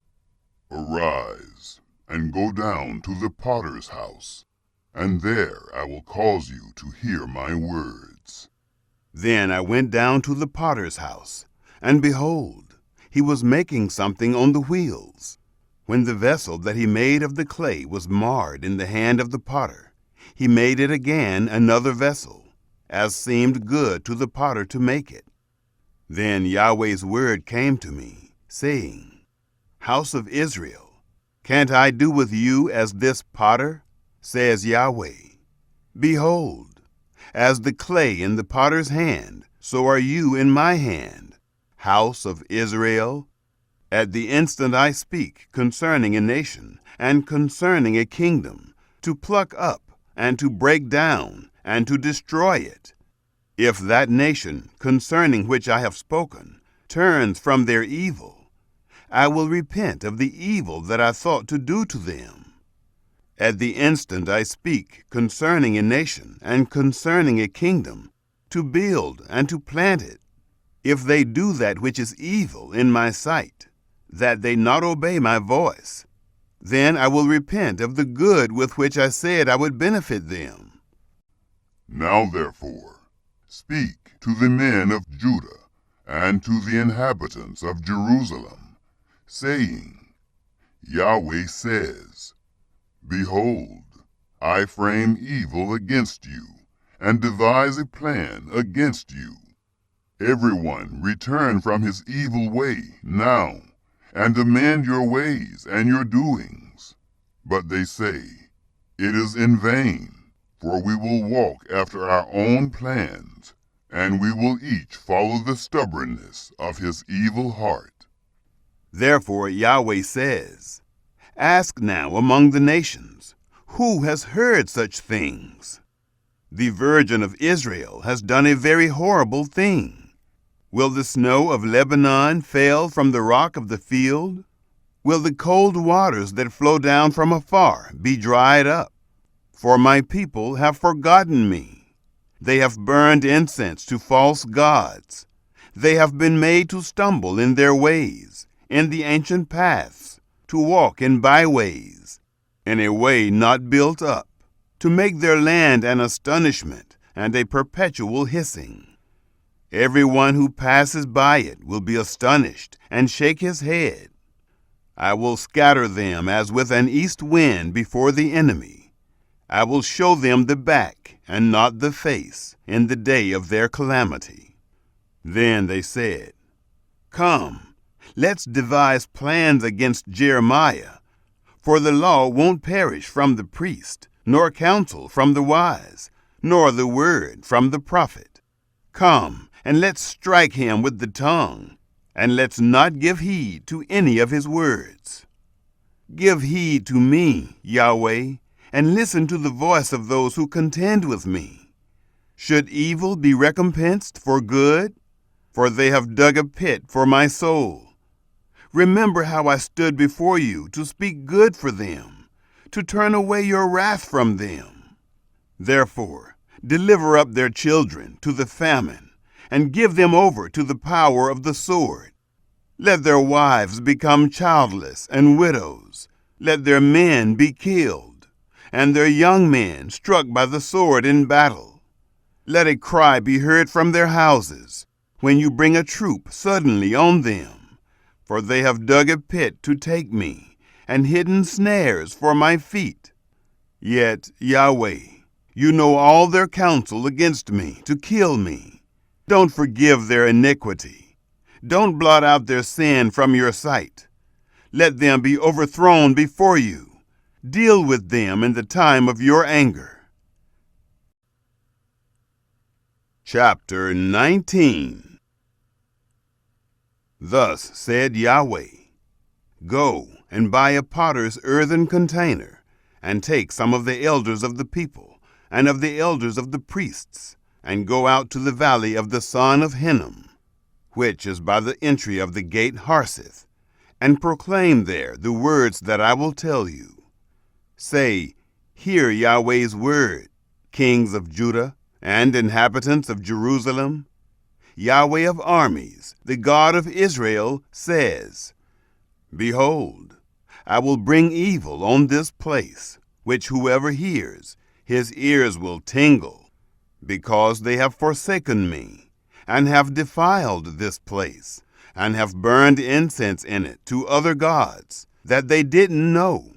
Arise, and go down to the potter's house, and there I will cause you to hear my words. Then I went down to the potter's house, and behold, he was making something on the wheels. When the vessel that he made of the clay was marred in the hand of the potter, he made it again another vessel, as seemed good to the potter to make it. Then Yahweh's word came to me, saying, House of Israel, can't I do with you as this potter? Says Yahweh. Behold, as the clay in the potter's hand, so are you in my hand, house of Israel. At the instant I speak concerning a nation and concerning a kingdom, to pluck up and to break down and to destroy it. If that nation concerning which I have spoken turns from their evil, I will repent of the evil that I thought to do to them. At the instant I speak concerning a nation and concerning a kingdom, to build and to plant it. If they do that which is evil in my sight, that they not obey my voice, then I will repent of the good with which I said I would benefit them. Now therefore, speak to the men of Judah and to the inhabitants of Jerusalem, saying, Yahweh says, Behold, I frame evil against you, and devise a plan against you. Everyone return from his evil way now, and amend your ways and your doings. But they say, It is in vain, for we will walk after our own plans, and we will each follow the stubbornness of his evil heart. Therefore Yahweh says, Ask now among the nations, who has heard such things? The Virgin of Israel has done a very horrible thing. Will the snow of Lebanon fail from the rock of the field? Will the cold waters that flow down from afar be dried up? For my people have forgotten me. They have burned incense to false gods. They have been made to stumble in their ways, in the ancient paths, to walk in byways, in a way not built up, to make their land an astonishment and a perpetual hissing. Everyone who passes by it will be astonished and shake his head. I will scatter them as with an east wind before the enemy. I will show them the back and not the face in the day of their calamity. Then they said, Come, let's devise plans against Jeremiah, for the law won't perish from the priest, nor counsel from the wise, nor the word from the prophet. Come, and let's strike him with the tongue, and let's not give heed to any of his words. Give heed to me, Yahweh, and listen to the voice of those who contend with me. Should evil be recompensed for good? For they have dug a pit for my soul. Remember how I stood before you to speak good for them, to turn away your wrath from them. Therefore, deliver up their children to the famine, and give them over to the power of the sword. Let their wives become childless and widows. Let their men be killed, and their young men struck by the sword in battle. Let a cry be heard from their houses when you bring a troop suddenly on them. For they have dug a pit to take me, and hidden snares for my feet. Yet, Yahweh, you know all their counsel against me to kill me. Don't forgive their iniquity. Don't blot out their sin from your sight. Let them be overthrown before you. Deal with them in the time of your anger. Chapter 19. Thus said Yahweh, Go and buy a potter's earthen container, and take some of the elders of the people, and of the elders of the priests, and go out to the valley of the son of Hinnom, which is by the entry of the gate Harseth, and proclaim there the words that I will tell you. Say, Hear Yahweh's word, kings of Judah, and inhabitants of Jerusalem. Yahweh of armies, the God of Israel, says, Behold, I will bring evil on this place, which whoever hears, his ears will tingle, because they have forsaken me, and have defiled this place, and have burned incense in it to other gods, that they didn't know,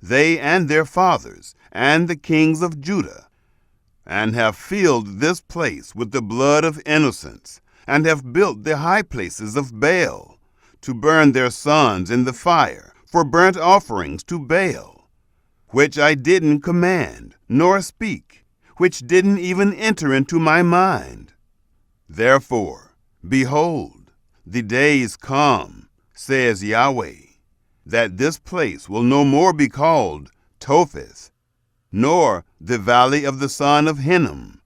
they and their fathers, and the kings of Judah, and have filled this place with the blood of innocents, and have built the high places of Baal, to burn their sons in the fire for burnt offerings to Baal, which I didn't command, nor speak, which didn't even enter into my mind. Therefore, behold, the days come, says Yahweh, that this place will no more be called Topheth, nor the valley of the son of Hinnom,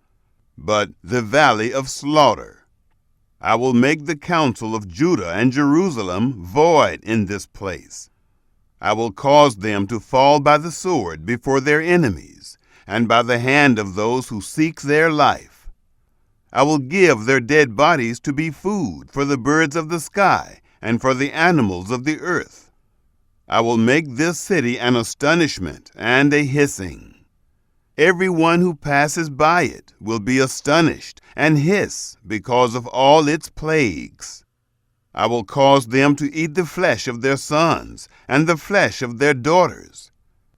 but the valley of slaughter. I will make the counsel of Judah and Jerusalem void in this place. I will cause them to fall by the sword before their enemies, and by the hand of those who seek their life. I will give their dead bodies to be food for the birds of the sky and for the animals of the earth. I will make this city an astonishment and a hissing. Everyone who passes by it will be astonished and hiss because of all its plagues. I will cause them to eat the flesh of their sons and the flesh of their daughters.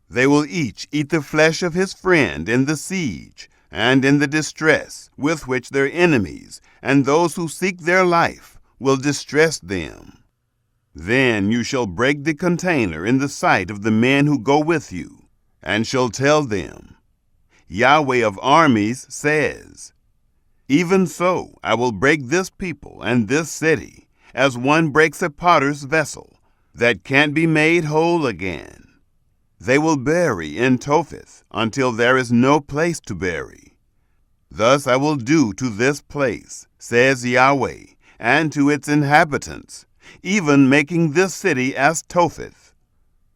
They will each eat the flesh of his friend in the siege and in the distress with which their enemies and those who seek their life will distress them. Then you shall break the container in the sight of the men who go with you, and shall tell them, Yahweh of armies says, Even so, I will break this people and this city, as one breaks a potter's vessel, that can't be made whole again. They will bury in Topheth until there is no place to bury. Thus I will do to this place, says Yahweh, and to its inhabitants, even making this city as Topheth.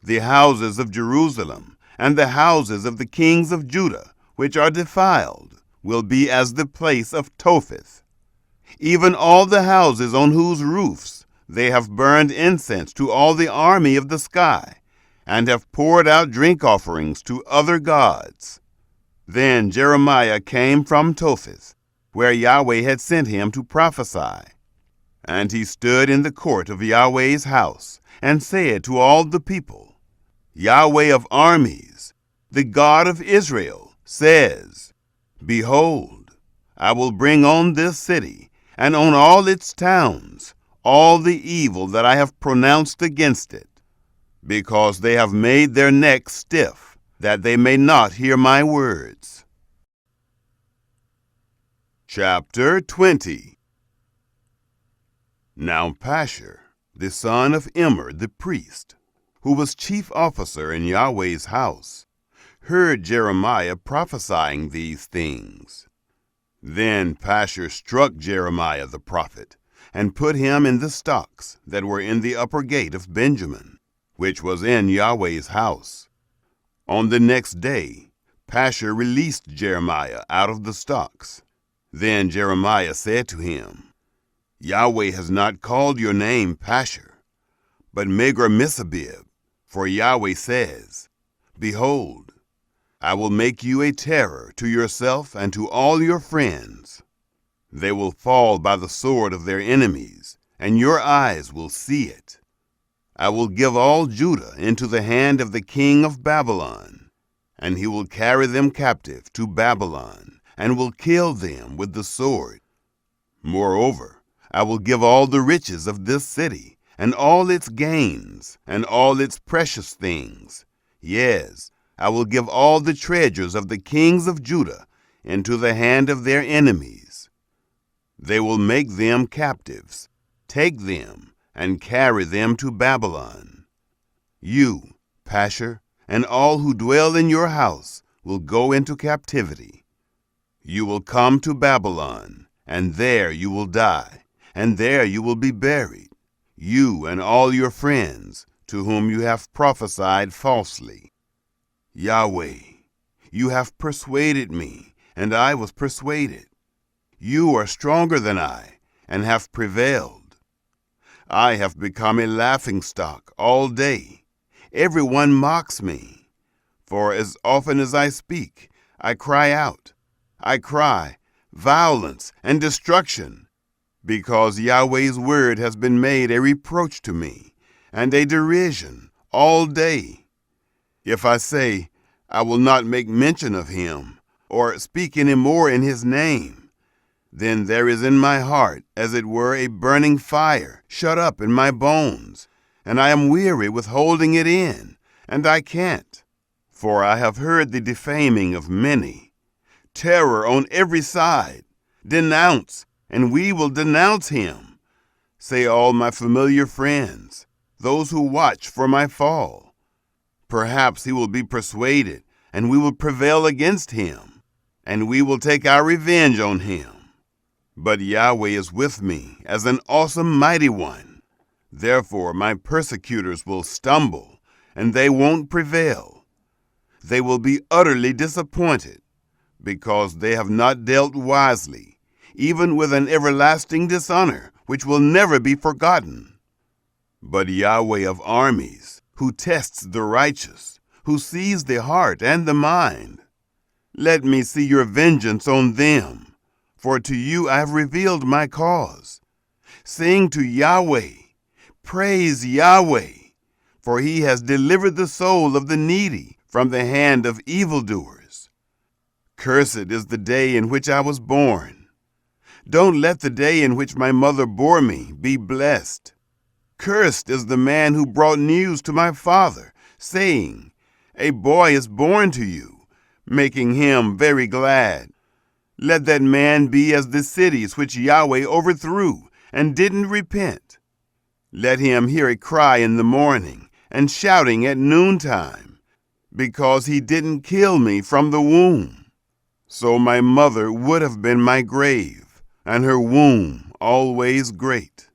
The houses of Jerusalem and the houses of the kings of Judah, which are defiled, will be as the place of Topheth. Even all the houses on whose roofs they have burned incense to all the army of the sky, and have poured out drink offerings to other gods. Then Jeremiah came from Topheth, where Yahweh had sent him to prophesy. And he stood in the court of Yahweh's house, and said to all the people, Yahweh of armies, the God of Israel, says, Behold, I will bring on this city, and on all its towns, all the evil that I have pronounced against it, because they have made their necks stiff, that they may not hear my words. Chapter 20. Now Pashur, the son of Immer the priest, who was chief officer in Yahweh's house, heard Jeremiah prophesying these things. Then Pashur struck Jeremiah the prophet, and put him in the stocks that were in the upper gate of Benjamin, which was in Yahweh's house. On the next day, Pashur released Jeremiah out of the stocks. Then Jeremiah said to him, Yahweh has not called your name Pashur, but Megor-Missabib, for Yahweh says, Behold, I will make you a terror to yourself and to all your friends. They will fall by the sword of their enemies, and your eyes will see it. I will give all Judah into the hand of the king of Babylon, and he will carry them captive to Babylon, and will kill them with the sword. Moreover, I will give all the riches of this city, and all its gains, and all its precious things. Yes, I will give all the treasures of the kings of Judah into the hand of their enemies. They will make them captives, take them, and carry them to Babylon. You, Pashur, and all who dwell in your house will go into captivity. You will come to Babylon, and there you will die, and there you will be buried, you and all your friends, to whom you have prophesied falsely. Yahweh, you have persuaded me, and I was persuaded. You are stronger than I, and have prevailed. I have become a laughingstock all day. Everyone mocks me. For as often as I speak, I cry out. I cry, violence and destruction, because Yahweh's word has been made a reproach to me, and a derision all day. If I say, I will not make mention of him, or speak any more in his name, then there is in my heart, as it were, a burning fire shut up in my bones, and I am weary with holding it in, and I can't. For I have heard the defaming of many, terror on every side. Denounce, and we will denounce him, say all my familiar friends, those who watch for my fall. Perhaps he will be persuaded, and we will prevail against him, and we will take our revenge on him. But Yahweh is with me as an awesome mighty one. Therefore my persecutors will stumble, and they won't prevail. They will be utterly disappointed, because they have not dealt wisely, even with an everlasting dishonor, which will never be forgotten. But Yahweh of armies, who tests the righteous, who sees the heart and the mind, let me see your vengeance on them, for to you I have revealed my cause. Sing to Yahweh, praise Yahweh, for he has delivered the soul of the needy from the hand of evildoers. Cursed is the day in which I was born. Don't let the day in which my mother bore me be blessed. Cursed is the man who brought news to my father, saying, A boy is born to you, making him very glad. Let that man be as the cities which Yahweh overthrew and didn't repent. Let him hear a cry in the morning and shouting at noontime, because he didn't kill me from the womb. So my mother would have been my grave, and her womb always great.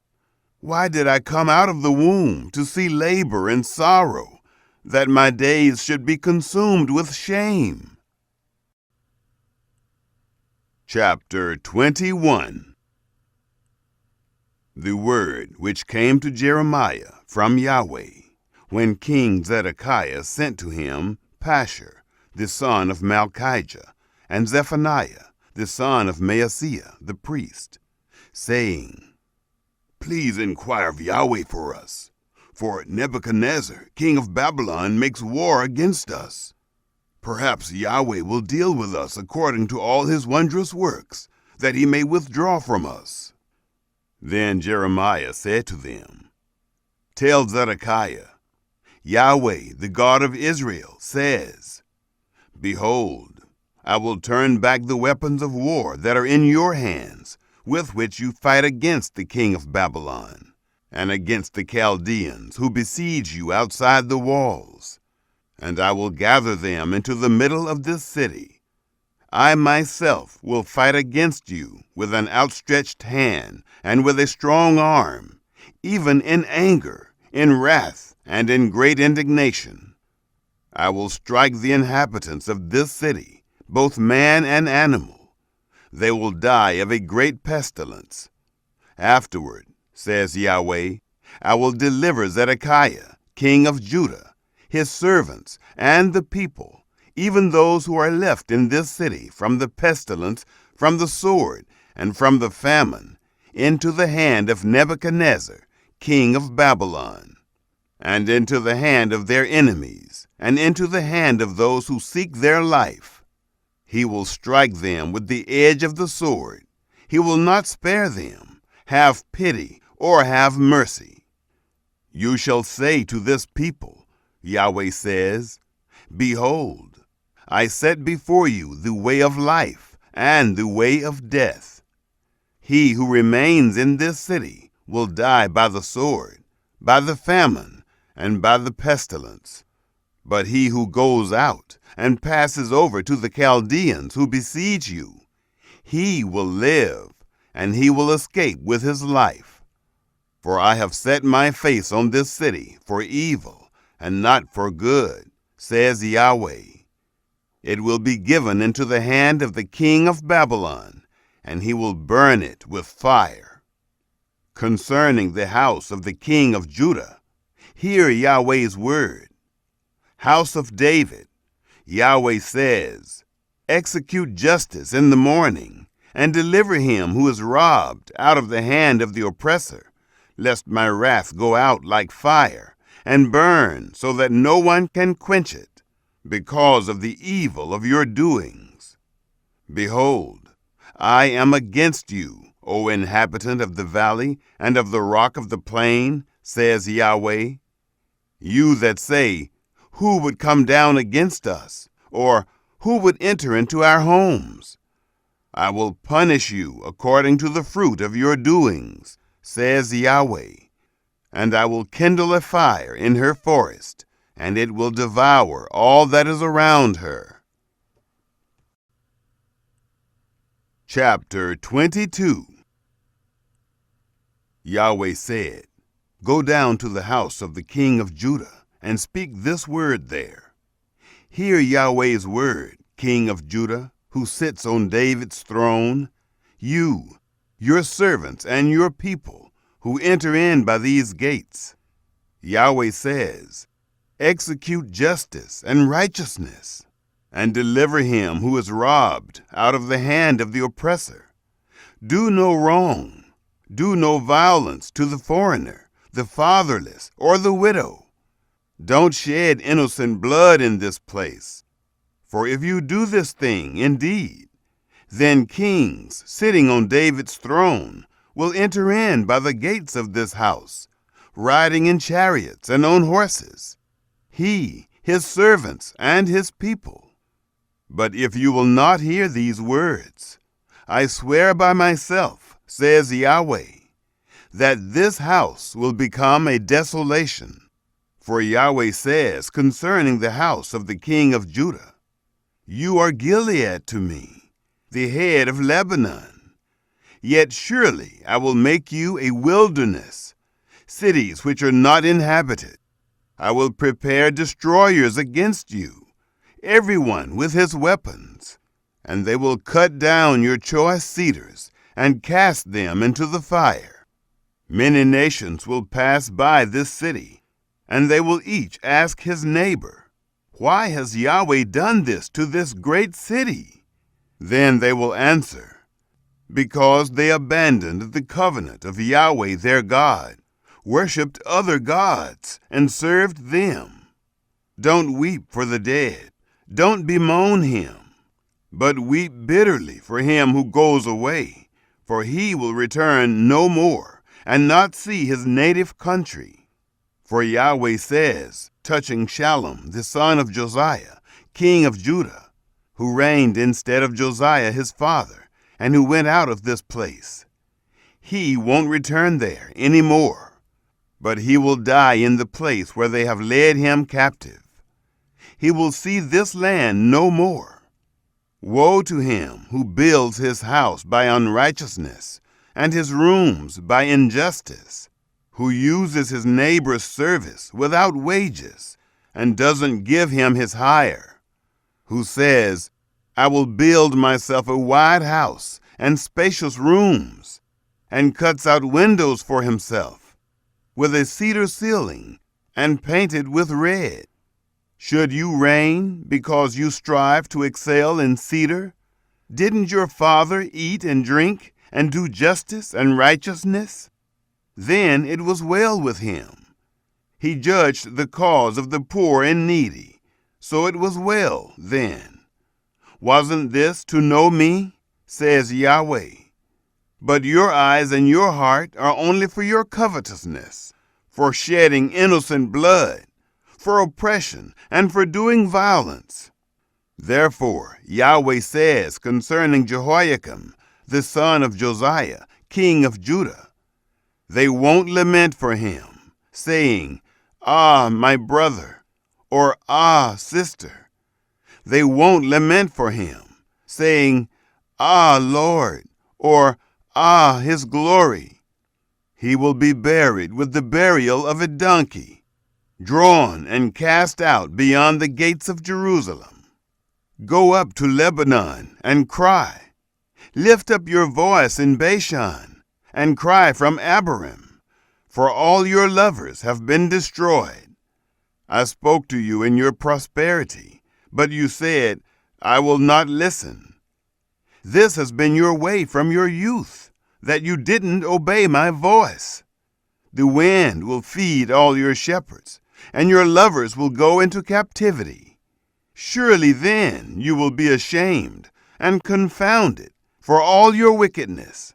Why did I come out of the womb to see labor and sorrow, that my days should be consumed with shame? Chapter 21. The word which came to Jeremiah from Yahweh, when King Zedekiah sent to him Pashur, the son of Malchijah, and Zephaniah, the son of Maaseiah, the priest, saying, Please inquire of Yahweh for us, for Nebuchadnezzar, king of Babylon, makes war against us. Perhaps Yahweh will deal with us according to all his wondrous works, that he may withdraw from us. Then Jeremiah said to them, Tell Zedekiah, Yahweh, the God of Israel, says, Behold, I will turn back the weapons of war that are in your hands, with which you fight against the king of Babylon, and against the Chaldeans who besiege you outside the walls. And I will gather them into the middle of this city. I myself will fight against you with an outstretched hand and with a strong arm, even in anger, in wrath, and in great indignation. I will strike the inhabitants of this city, both man and animal. They will die of a great pestilence. Afterward, says Yahweh, I will deliver Zedekiah, king of Judah, his servants, and the people, even those who are left in this city, from the pestilence, from the sword, and from the famine, into the hand of Nebuchadnezzar, king of Babylon, and into the hand of their enemies, and into the hand of those who seek their life. He will strike them with the edge of the sword. He will not spare them, have pity, or have mercy. You shall say to this people, Yahweh says, Behold, I set before you the way of life and the way of death. He who remains in this city will die by the sword, by the famine, and by the pestilence. But he who goes out and passes over to the Chaldeans who besiege you, he will live, and he will escape with his life. For I have set my face on this city for evil, and not for good, says Yahweh. It will be given into the hand of the king of Babylon, and he will burn it with fire. Concerning the house of the king of Judah, hear Yahweh's word. House of David, Yahweh says, Execute justice in the morning, and deliver him who is robbed out of the hand of the oppressor, lest my wrath go out like fire, and burn so that no one can quench it, because of the evil of your doings. Behold, I am against you, O inhabitant of the valley and of the rock of the plain, says Yahweh. You that say, Who would come down against us? Or who would enter into our homes? I will punish you according to the fruit of your doings, says Yahweh. And I will kindle a fire in her forest, and it will devour all that is around her. Chapter 22. Yahweh said, Go down to the house of the king of Judah, and speak this word there. Hear Yahweh's word, king of Judah, who sits on David's throne, you, your servants, and your people, who enter in by these gates. Yahweh says, Execute justice and righteousness, and deliver him who is robbed out of the hand of the oppressor. Do no wrong, do no violence to the foreigner, the fatherless, or the widow. Don't shed innocent blood in this place. For if you do this thing indeed, then kings sitting on David's throne will enter in by the gates of this house, riding in chariots and on horses, he, his servants, and his people. But if you will not hear these words, I swear by myself, says Yahweh, that this house will become a desolation. For Yahweh says concerning the house of the king of Judah, You are Gilead to me, the head of Lebanon. Yet surely I will make you a wilderness, cities which are not inhabited. I will prepare destroyers against you, everyone with his weapons, and they will cut down your choice cedars and cast them into the fire. Many nations will pass by this city, and they will each ask his neighbor, Why has Yahweh done this to this great city? Then they will answer, Because they abandoned the covenant of Yahweh their God, worshipped other gods, and served them. Don't weep for the dead, don't bemoan him, but weep bitterly for him who goes away, for he will return no more, and not see his native country. For Yahweh says, touching Shallum, the son of Josiah, king of Judah, who reigned instead of Josiah his father, and who went out of this place, He won't return there any more, but he will die in the place where they have led him captive. He will see this land no more. Woe to him who builds his house by unrighteousness, and his rooms by injustice, who uses his neighbor's service without wages, and doesn't give him his hire, who says, I will build myself a wide house and spacious rooms, and cuts out windows for himself, with a cedar ceiling, and painted with red. Should you reign because you strive to excel in cedar? Didn't your father eat and drink, and do justice and righteousness? Then it was well with him. He judged the cause of the poor and needy, so it was well then. Wasn't this to know me, says Yahweh? But your eyes and your heart are only for your covetousness, for shedding innocent blood, for oppression, and for doing violence. Therefore Yahweh says concerning Jehoiakim, the son of Josiah, king of Judah, They won't lament for him, saying, Ah, my brother, or Ah, sister. They won't lament for him, saying, Ah, Lord, or Ah, his glory. He will be buried with the burial of a donkey, drawn and cast out beyond the gates of Jerusalem. Go up to Lebanon and cry. Lift up your voice in Bashan and cry from Abarim, for all your lovers have been destroyed. I spoke to you in your prosperity, but you said, I will not listen. This has been your way from your youth, that you didn't obey my voice. The wind will feed all your shepherds, and your lovers will go into captivity. Surely then you will be ashamed and confounded for all your wickedness.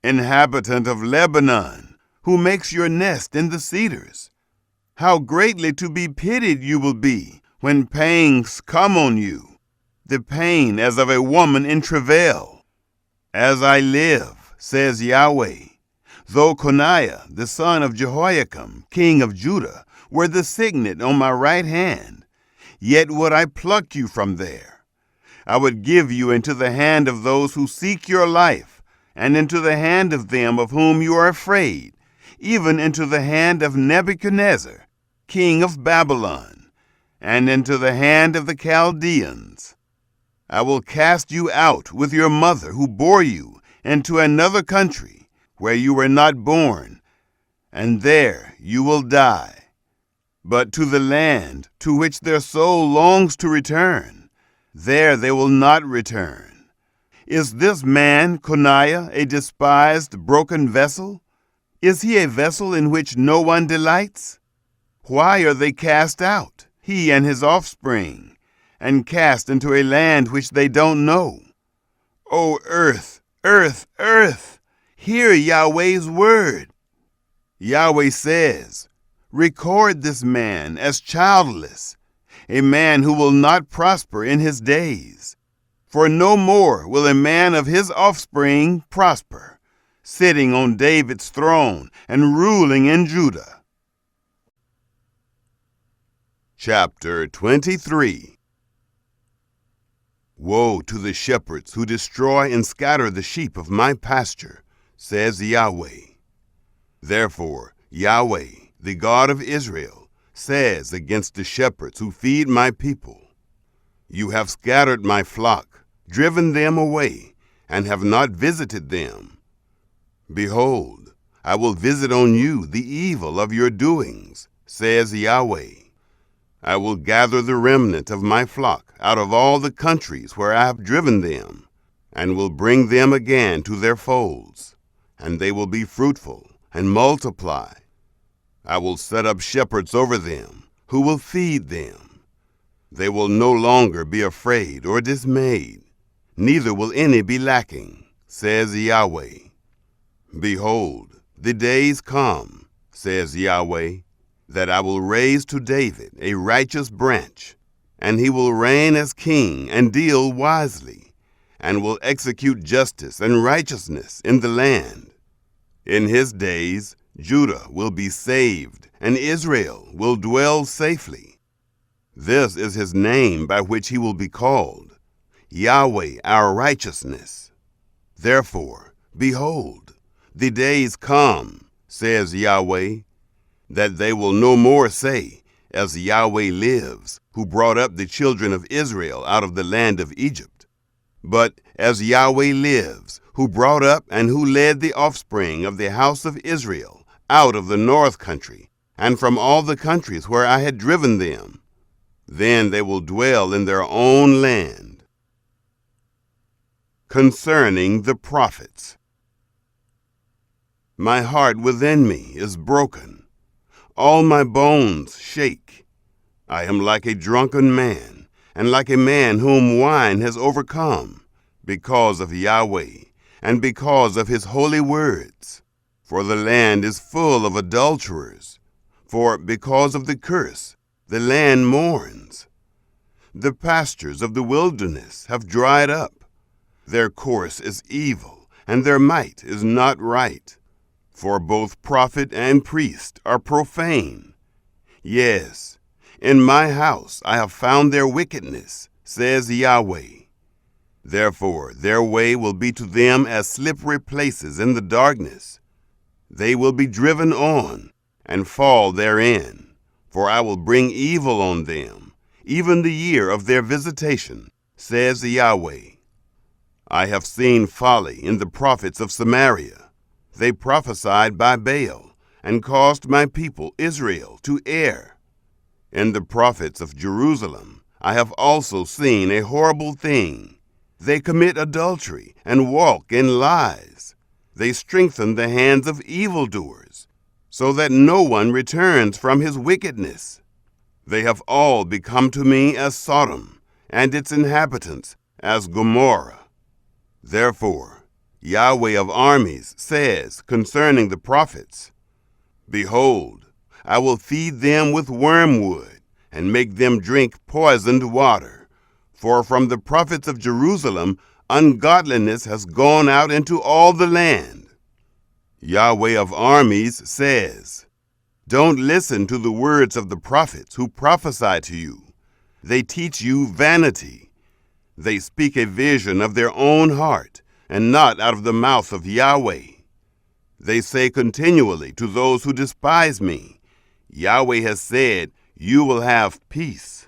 Inhabitant of Lebanon, who makes your nest in the cedars, how greatly to be pitied you will be when pangs come on you, the pain as of a woman in travail. As I live, says Yahweh, though Coniah, the son of Jehoiakim, king of Judah, were the signet on my right hand, yet would I pluck you from there. I would give you into the hand of those who seek your life, and into the hand of them of whom you are afraid, even into the hand of Nebuchadnezzar, king of Babylon, and into the hand of the Chaldeans. I will cast you out with your mother who bore you into another country where you were not born, and there you will die. But to the land to which their soul longs to return, there they will not return. Is this man, Coniah, a despised, broken vessel? Is he a vessel in which no one delights? Why are they cast out, he and his offspring, and cast into a land which they don't know? O earth, earth, earth, hear Yahweh's word. Yahweh says, record this man as childless, a man who will not prosper in his days. For no more will a man of his offspring prosper, sitting on David's throne and ruling in Judah. Chapter 23. Woe to the shepherds who destroy and scatter the sheep of my pasture, says Yahweh. Therefore, Yahweh, the God of Israel, says against the shepherds who feed my people, You have scattered my flock, driven them away, and have not visited them. Behold, I will visit on you the evil of your doings, says Yahweh. I will gather the remnant of my flock out of all the countries where I have driven them, and will bring them again to their folds, and they will be fruitful and multiply. I will set up shepherds over them, who will feed them. They will no longer be afraid or dismayed, neither will any be lacking, says Yahweh. Behold, the days come, says Yahweh, that I will raise to David a righteous branch, and he will reign as king and deal wisely, and will execute justice and righteousness in the land. In his days Judah will be saved, and Israel will dwell safely. This is his name by which he will be called, Yahweh our righteousness. Therefore, behold, the days come, says Yahweh, that they will no more say, As Yahweh lives, who brought up the children of Israel out of the land of Egypt, but as Yahweh lives, who brought up and who led the offspring of the house of Israel out of the north country, and from all the countries where I had driven them. Then they will dwell in their own land. Concerning the prophets. My heart within me is broken. All my bones shake. I am like a drunken man, and like a man whom wine has overcome, because of Yahweh, and because of his holy words. For the land is full of adulterers. For because of the curse, the land mourns. The pastures of the wilderness have dried up. Their course is evil, and their might is not right. For both prophet and priest are profane. Yes, in my house I have found their wickedness, says Yahweh. Therefore their way will be to them as slippery places in the darkness. They will be driven on and fall therein, for I will bring evil on them, even the year of their visitation, says Yahweh. I have seen folly in the prophets of Samaria. They prophesied by Baal, and caused my people Israel to err. In the prophets of Jerusalem I have also seen a horrible thing. They commit adultery and walk in lies. They strengthen the hands of evildoers, so that no one returns from his wickedness. They have all become to me as Sodom, and its inhabitants as Gomorrah. Therefore, Yahweh of armies says concerning the prophets, Behold, I will feed them with wormwood, and make them drink poisoned water. For from the prophets of Jerusalem ungodliness has gone out into all the land. Yahweh of armies says, Don't listen to the words of the prophets who prophesy to you. They teach you vanity. They speak a vision of their own heart, and not out of the mouth of Yahweh. They say continually to those who despise me, Yahweh has said, You will have peace.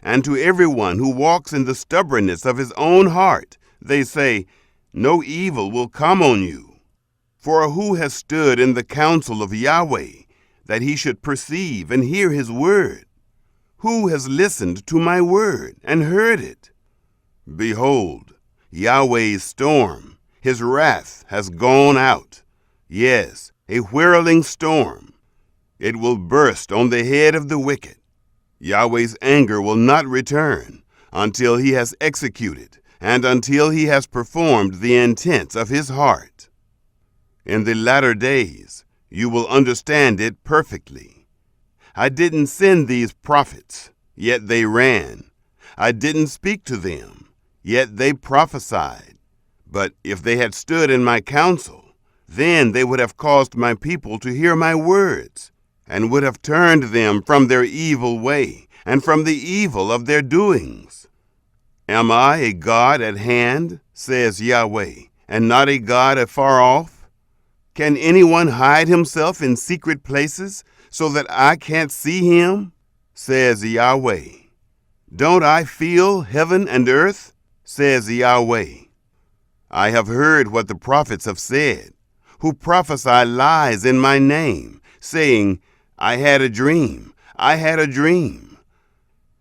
And to everyone who walks in the stubbornness of his own heart, they say, No evil will come on you. For who has stood in the counsel of Yahweh, that he should perceive and hear his word? Who has listened to my word and heard it? Behold, Yahweh's storm, his wrath has gone out. Yes, a whirling storm. It will burst on the head of the wicked. Yahweh's anger will not return until he has executed and until he has performed the intents of his heart. In the latter days, you will understand it perfectly. I didn't send these prophets, yet they ran. I didn't speak to them, yet they prophesied. But if they had stood in my counsel, then they would have caused my people to hear my words, and would have turned them from their evil way, and from the evil of their doings. Am I a God at hand, says Yahweh, and not a God afar off? Can anyone hide himself in secret places so that I can't see him? Says Yahweh. Don't I feel heaven and earth? Says Yahweh. I have heard what the prophets have said, who prophesy lies in my name, saying, I had a dream, I had a dream.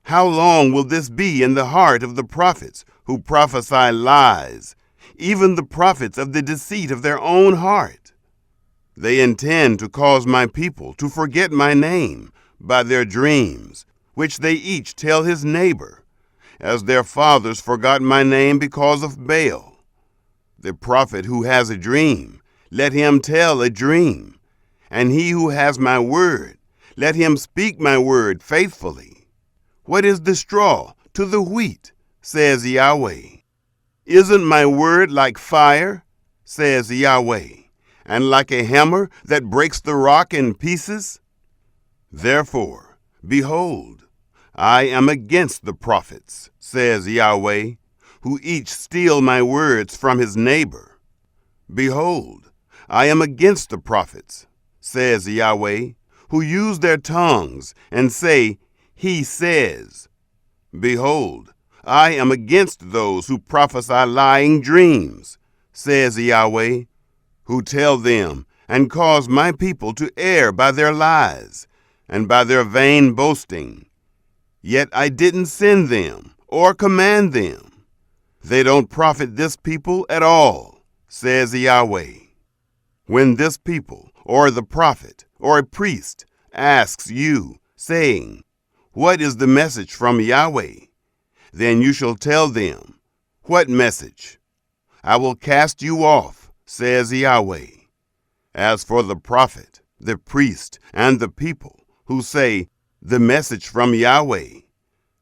How long will this be in the heart of the prophets who prophesy lies, even the prophets of the deceit of their own heart? They intend to cause my people to forget my name by their dreams, which they each tell his neighbor, as their fathers forgot my name because of Baal. The prophet who has a dream, let him tell a dream, and he who has my word, let him speak my word faithfully. What is the straw to the wheat, says Yahweh? Isn't my word like fire, says Yahweh, and like a hammer that breaks the rock in pieces? Therefore, behold, I am against the prophets, says Yahweh, who each steal my words from his neighbor. Behold, I am against the prophets, says Yahweh, who use their tongues and say, He says. Behold, I am against those who prophesy lying dreams, says Yahweh, who tell them and cause my people to err by their lies and by their vain boasting. Yet I didn't send them or command them. They don't profit this people at all, says Yahweh. When this people, or the prophet, or a priest, asks you, saying, What is the message from Yahweh? Then you shall tell them, What message? I will cast you off, says Yahweh. As for the prophet, the priest, and the people, who say, The message from Yahweh,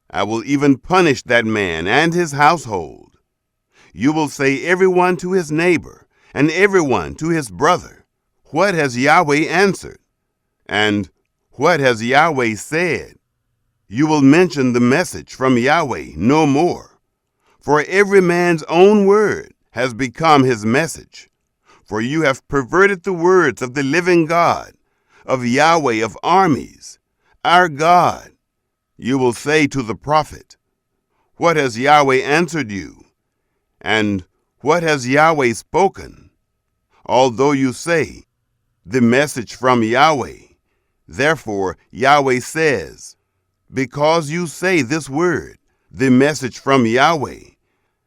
I will even punish that man and his household. You will say everyone to his neighbor, and everyone to his brother, What has Yahweh answered? And what has Yahweh said? You will mention the message from Yahweh no more. For every man's own word has become his message. For you have perverted the words of the living God, of Yahweh of armies, our God. You will say to the prophet, What has Yahweh answered you? And what has Yahweh spoken? Although you say, The message from Yahweh, therefore Yahweh says, Because you say this word, the message from Yahweh,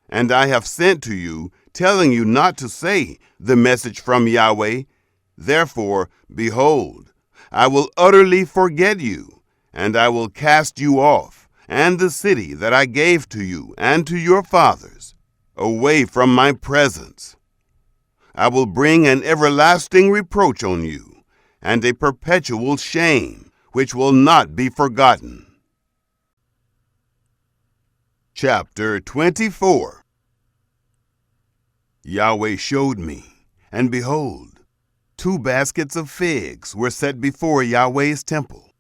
and I have sent to you, telling you not to say, The message from Yahweh, therefore, behold, I will utterly forget you, and I will cast you off, and the city that I gave to you and to your fathers, away from my presence. I will bring an everlasting reproach on you, and a perpetual shame, which will not be forgotten. Chapter 24. Yahweh showed me, and behold, 2 baskets of figs were set before Yahweh's temple,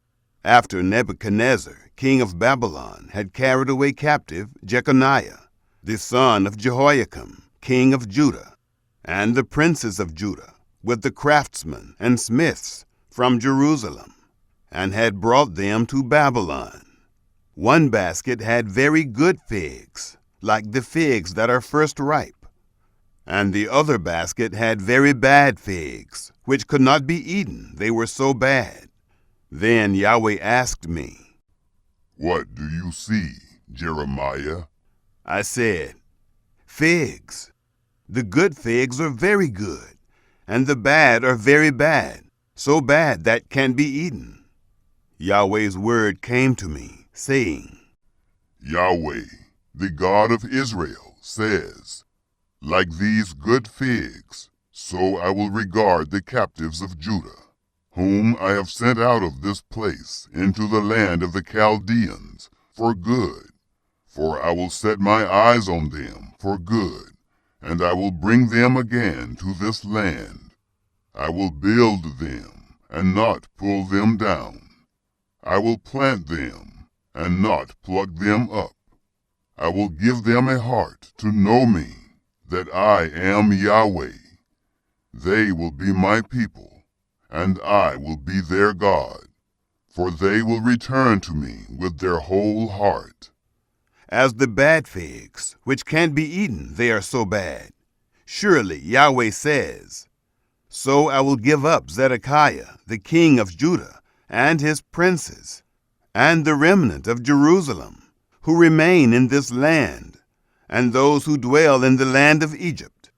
after Nebuchadnezzar, king of Babylon, had carried away captive Jeconiah, the son of Jehoiakim, king of Judah, and the princes of Judah, with the craftsmen and smiths from Jerusalem, and had brought them to Babylon. 1 basket had very good figs, like the figs that are first ripe, and the other basket had very bad figs, which could not be eaten, they were so bad. Then Yahweh asked me, What do you see, Jeremiah? I said, Figs. The good figs are very good, and the bad are very bad, so bad that can't be eaten. Yahweh's word came to me, saying, Yahweh, the God of Israel, says, Like these good figs, so I will regard the captives of Judah, whom I have sent out of this place into the land of the Chaldeans for good. For I will set my eyes on them for good, and I will bring them again to this land. I will build them, and not pull them down. I will plant them, and not pluck them up. I will give them a heart to know me, that I am Yahweh. They will be my people, and I will be their God, for they will return to me with their whole heart. As the bad figs, which can't be eaten, they are so bad. Surely Yahweh says, so I will give up Zedekiah, the king of Judah, and his princes, and the remnant of Jerusalem, who remain in this land, and those who dwell in the land of Egypt.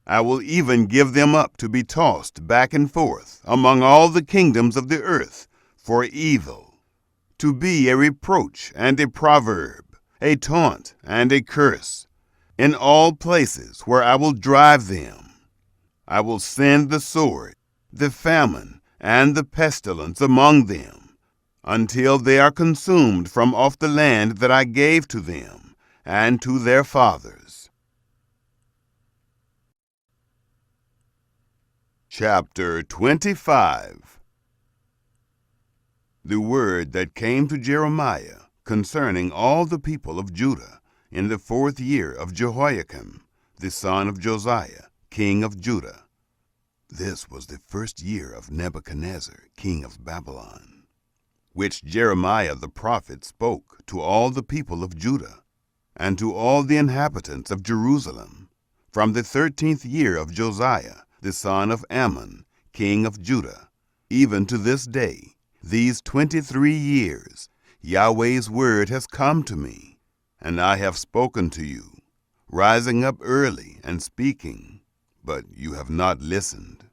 I will even give them up to be tossed back and forth among all the kingdoms of the earth for evil, to be a reproach and a proverb, a taunt and a curse, in all places where I will drive them. I will send the sword, the famine, and the pestilence among them, until they are consumed from off the land that I gave to them and to their fathers. Chapter 25. The word that came to Jeremiah concerning all the people of Judah in the 4th year of Jehoiakim, the son of Josiah, king of Judah. This was the 1st year of Nebuchadnezzar, king of Babylon, which Jeremiah the prophet spoke to all the people of Judah, and to all the inhabitants of Jerusalem, from the 13th year of Josiah, the son of Ammon, king of Judah, even to this day, these 23 years, Yahweh's word has come to me, and I have spoken to you, rising up early and speaking, but you have not listened.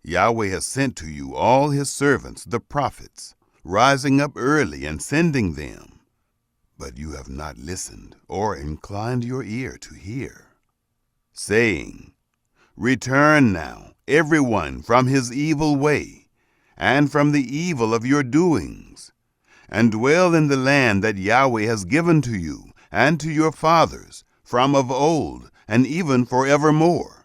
Yahweh has sent to you all his servants, the prophets, rising up early and sending them, but you have not listened or inclined your ear to hear, saying, return now, everyone from his evil way, and from the evil of your doings, and dwell in the land that Yahweh has given to you and to your fathers from of old and even forevermore.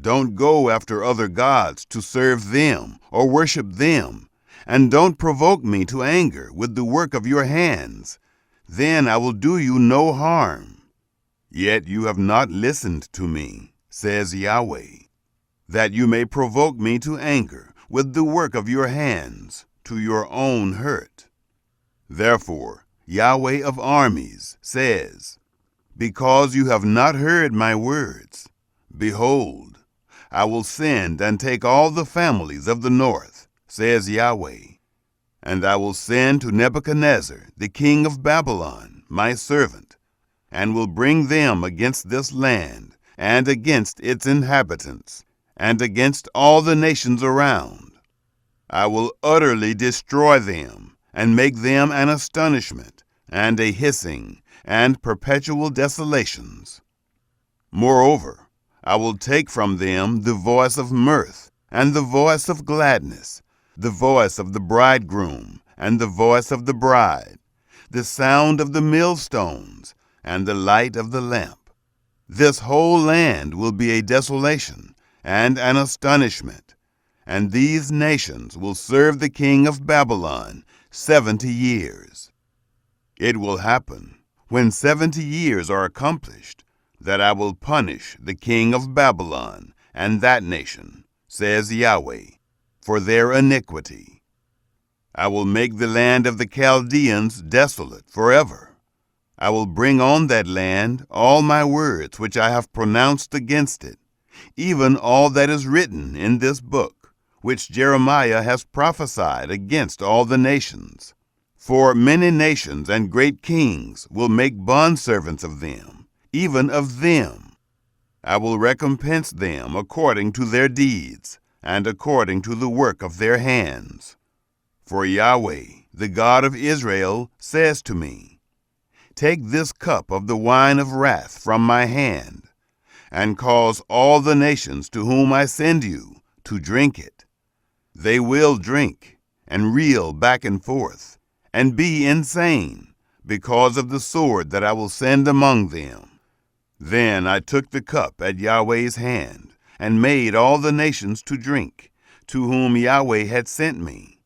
Don't go after other gods to serve them or worship them, and don't provoke me to anger with the work of your hands. Then I will do you no harm. Yet you have not listened to me, says Yahweh, that you may provoke me to anger with the work of your hands, to your own hurt. Therefore, Yahweh of armies says, because you have not heard my words, behold, I will send and take all the families of the north, says Yahweh, and I will send to Nebuchadnezzar, the king of Babylon, my servant, and will bring them against this land, and against its inhabitants, and against all the nations around. I will utterly destroy them, and make them an astonishment, and a hissing, and perpetual desolations. Moreover, I will take from them the voice of mirth, and the voice of gladness, the voice of the bridegroom, and the voice of the bride, the sound of the millstones, and the light of the lamp. This whole land will be a desolation, and an astonishment, and these nations will serve the king of Babylon 70 years. It will happen, when 70 years are accomplished, that I will punish the king of Babylon and that nation, says Yahweh, for their iniquity. I will make the land of the Chaldeans desolate forever. I will bring on that land all my words which I have pronounced against it, even all that is written in this book, which Jeremiah has prophesied against all the nations. For many nations and great kings will make bondservants of them, even of them. I will recompense them according to their deeds, and according to the work of their hands. For Yahweh, the God of Israel, says to me, take this cup of the wine of wrath from my hand, and cause all the nations to whom I send you to drink it. They will drink, and reel back and forth, and be insane, because of the sword that I will send among them. Then I took the cup at Yahweh's hand, and made all the nations to drink, to whom Yahweh had sent me.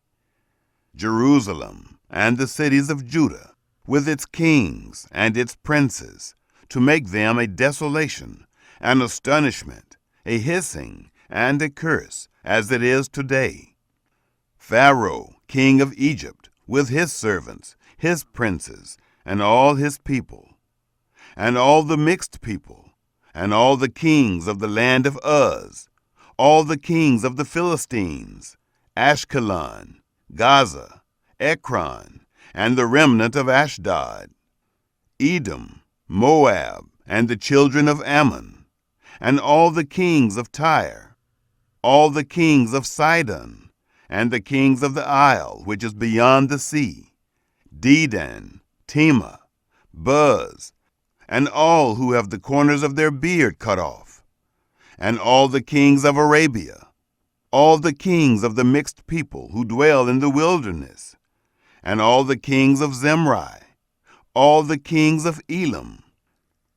Jerusalem and the cities of Judah, with its kings and its princes, to make them a desolation, an astonishment, a hissing, and a curse, as it is today. Pharaoh, king of Egypt, with his servants, his princes, and all his people, and all the mixed people, and all the kings of the land of Uz, all the kings of the Philistines, Ashkelon, Gaza, Ekron, and the remnant of Ashdod, Edom, Moab, and the children of Ammon, and all the kings of Tyre, all the kings of Sidon, and the kings of the isle which is beyond the sea, Dedan, Tema, Buz, and all who have the corners of their beard cut off, and all the kings of Arabia, all the kings of the mixed people who dwell in the wilderness, and all the kings of Zimri, all the kings of Elam,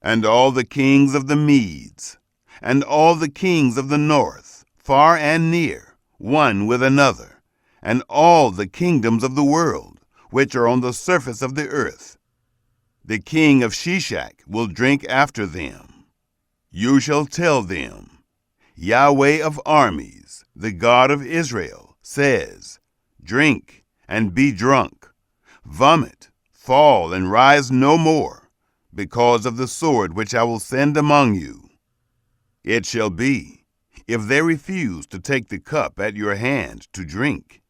and all the kings of the Medes, and all the kings of the north, far and near, one with another, and all the kingdoms of the world, which are on the surface of the earth. The king of Shishak will drink after them. You shall tell them, Yahweh of armies, the God of Israel, says, Drink and be drunk, vomit, fall and rise no more, because of the sword which I will send among you. It shall be, if they refuse to take the cup at your hand to drink,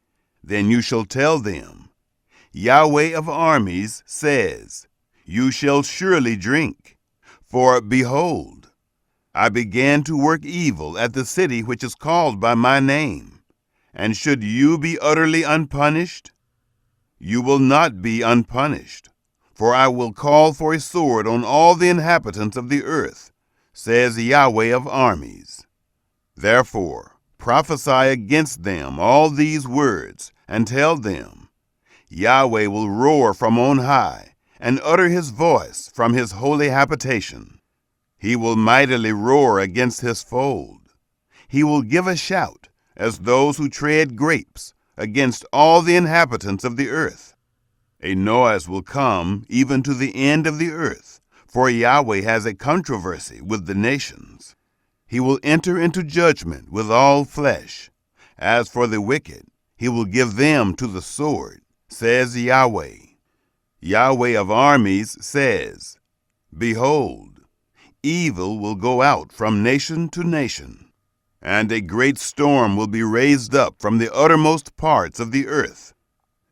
then you shall tell them, Yahweh of armies says, You shall surely drink. For behold, I began to work evil at the city which is called by my name. And should you be utterly unpunished? You will not be unpunished, for I will call for a sword on all the inhabitants of the earth, says Yahweh of armies. Therefore prophesy against them all these words, and tell them, Yahweh will roar from on high, and utter his voice from his holy habitation. He will mightily roar against his fold. He will give a shout, as those who tread grapes, against all the inhabitants of the earth. A noise will come even to the end of the earth, for Yahweh has a controversy with the nations. He will enter into judgment with all flesh. As for the wicked, he will give them to the sword, says Yahweh. Yahweh of armies says, Behold, evil will go out from nation to nation, and a great storm will be raised up from the uttermost parts of the earth.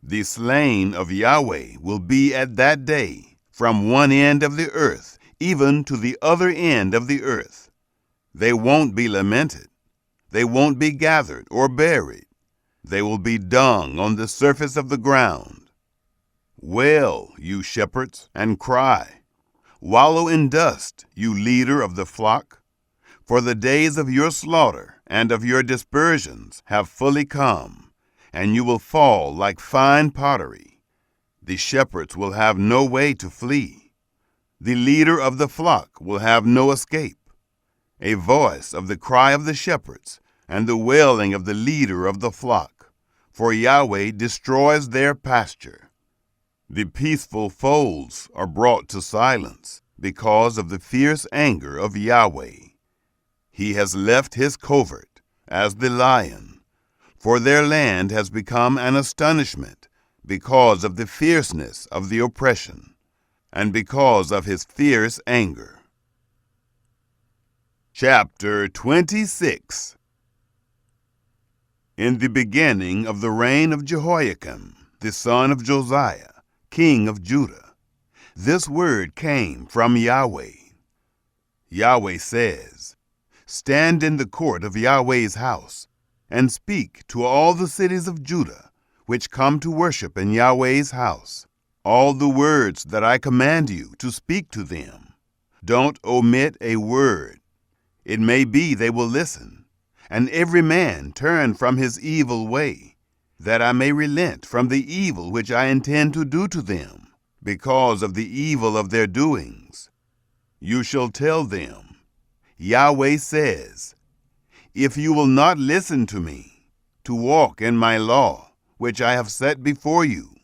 The slain of Yahweh will be at that day from one end of the earth even to the other end of the earth. They won't be lamented. They won't be gathered or buried. They will be dung on the surface of the ground. Wail, you shepherds, and cry. Wallow in dust, you leader of the flock. For the days of your slaughter and of your dispersions have fully come, and you will fall like fine pottery. The shepherds will have no way to flee. The leader of the flock will have no escape. A voice of the cry of the shepherds and the wailing of the leader of the flock, for Yahweh destroys their pasture. The peaceful folds are brought to silence because of the fierce anger of Yahweh. He has left his covert as the lion, for their land has become an astonishment because of the fierceness of the oppression, and because of his fierce anger. Chapter 26. In the beginning of the reign of Jehoiakim, the son of Josiah, king of Judah, this word came from Yahweh. Yahweh says, Stand in the court of Yahweh's house, and speak to all the cities of Judah, which come to worship in Yahweh's house, all the words that I command you to speak to them. Don't omit a word. It may be they will listen, and every man turn from his evil way, that I may relent from the evil which I intend to do to them. because of the evil of their doings. You shall tell them, Yahweh says, if you will not listen to me, to walk in my law, which I have set before you,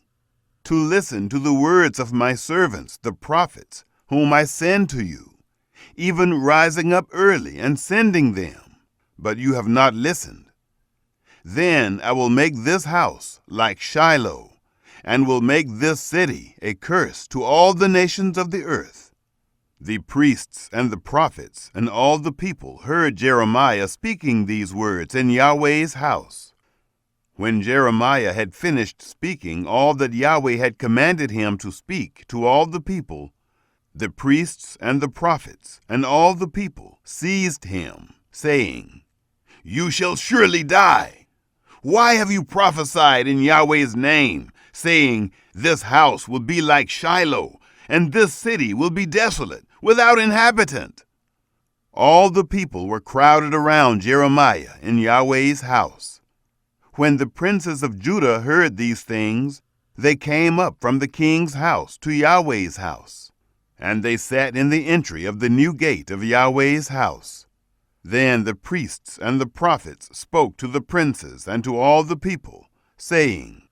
to listen to the words of my servants, the prophets, whom I send to you, even rising up early and sending them, but you have not listened, then I will make this house like Shiloh, and will make this city a curse to all the nations of the earth. The priests and the prophets and all the people heard Jeremiah speaking these words in Yahweh's house. When Jeremiah had finished speaking all that Yahweh had commanded him to speak to all the people, the priests and the prophets and all the people seized him, saying, You shall surely die. Why have you prophesied in Yahweh's name, saying, This house will be like Shiloh, and this city will be desolate, without inhabitant? All the people were crowded around Jeremiah in Yahweh's house. When the princes of Judah heard these things, they came up from the king's house to Yahweh's house, and they sat in the entry of the new gate of Yahweh's house. Then the priests and the prophets spoke to the princes and to all the people, saying,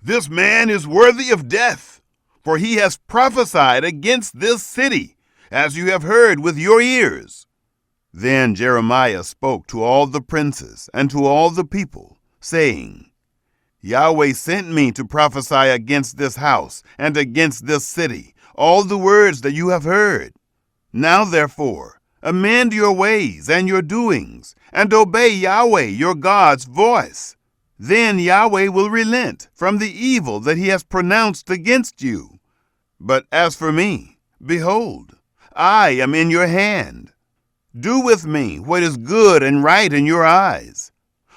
This man is worthy of death, for he has prophesied against this city, as you have heard with your ears. Then Jeremiah spoke to all the princes and to all the people, saying, Yahweh sent me to prophesy against this house and against this city, all the words that you have heard. Now therefore, amend your ways and your doings, and obey Yahweh your God's voice. Then Yahweh will relent from the evil that he has pronounced against you. But as for me, behold, I am in your hand. Do with me what is good and right in your eyes.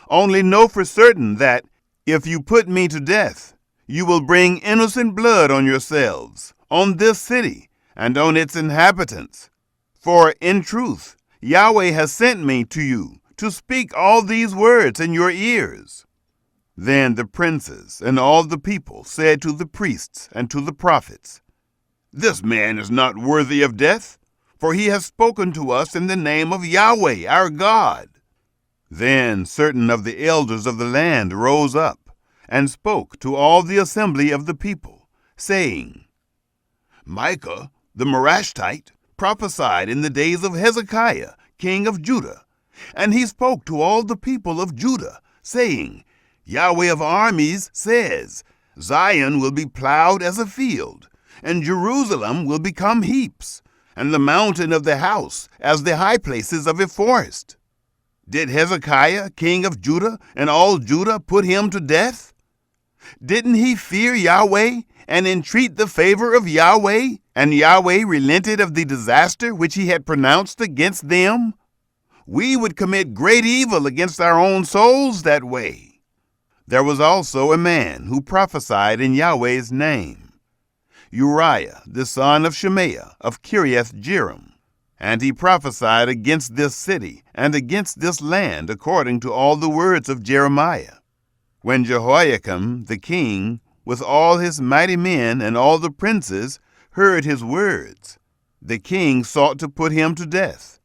Only know for certain that, if you put me to death, you will bring innocent blood on yourselves, on this city, and on its inhabitants. For in truth, Yahweh has sent me to you to speak all these words in your ears. Then the princes and all the people said to the priests and to the prophets, This man is not worthy of death, for he has spoken to us in the name of Yahweh our God. Then certain of the elders of the land rose up and spoke to all the assembly of the people, saying, Micah the Morashtite prophesied in the days of Hezekiah, king of Judah, and he spoke to all the people of Judah, saying, Yahweh of armies says, Zion will be plowed as a field, and Jerusalem will become heaps, and the mountain of the house as the high places of a forest. Did Hezekiah, king of Judah, and all Judah put him to death? Didn't he fear Yahweh and entreat the favor of Yahweh, and Yahweh relented of the disaster which he had pronounced against them? We would commit great evil against our own souls that way. There was also a man who prophesied in Yahweh's name, Uriah the son of Shemaiah of Kiriath Jearim. And he prophesied against this city and against this land according to all the words of Jeremiah. When Jehoiakim the king, with all his mighty men and all the princes, heard his words, the king sought to put him to death.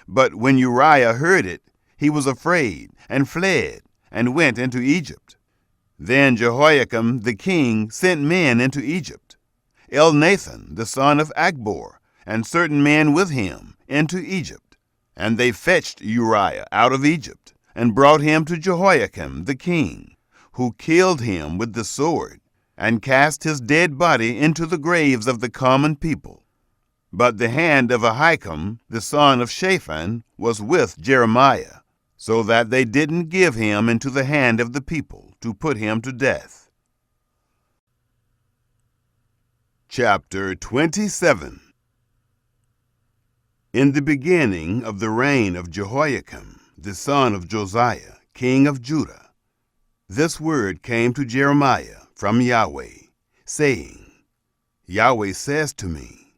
But when Uriah heard it, he was afraid and fled and went into Egypt. Then Jehoiakim the king sent men into Egypt, Elnathan the son of Achbor, and certain men with him, into Egypt. And they fetched Uriah out of Egypt, and brought him to Jehoiakim the king, who killed him with the sword, and cast his dead body into the graves of the common people. But the hand of Ahikam, the son of Shaphan, was with Jeremiah, so that they didn't give him into the hand of the people to put him to death. Chapter 27. In the beginning of the reign of Jehoiakim, the son of Josiah, king of Judah, this word came to Jeremiah from Yahweh, saying, Yahweh says to me,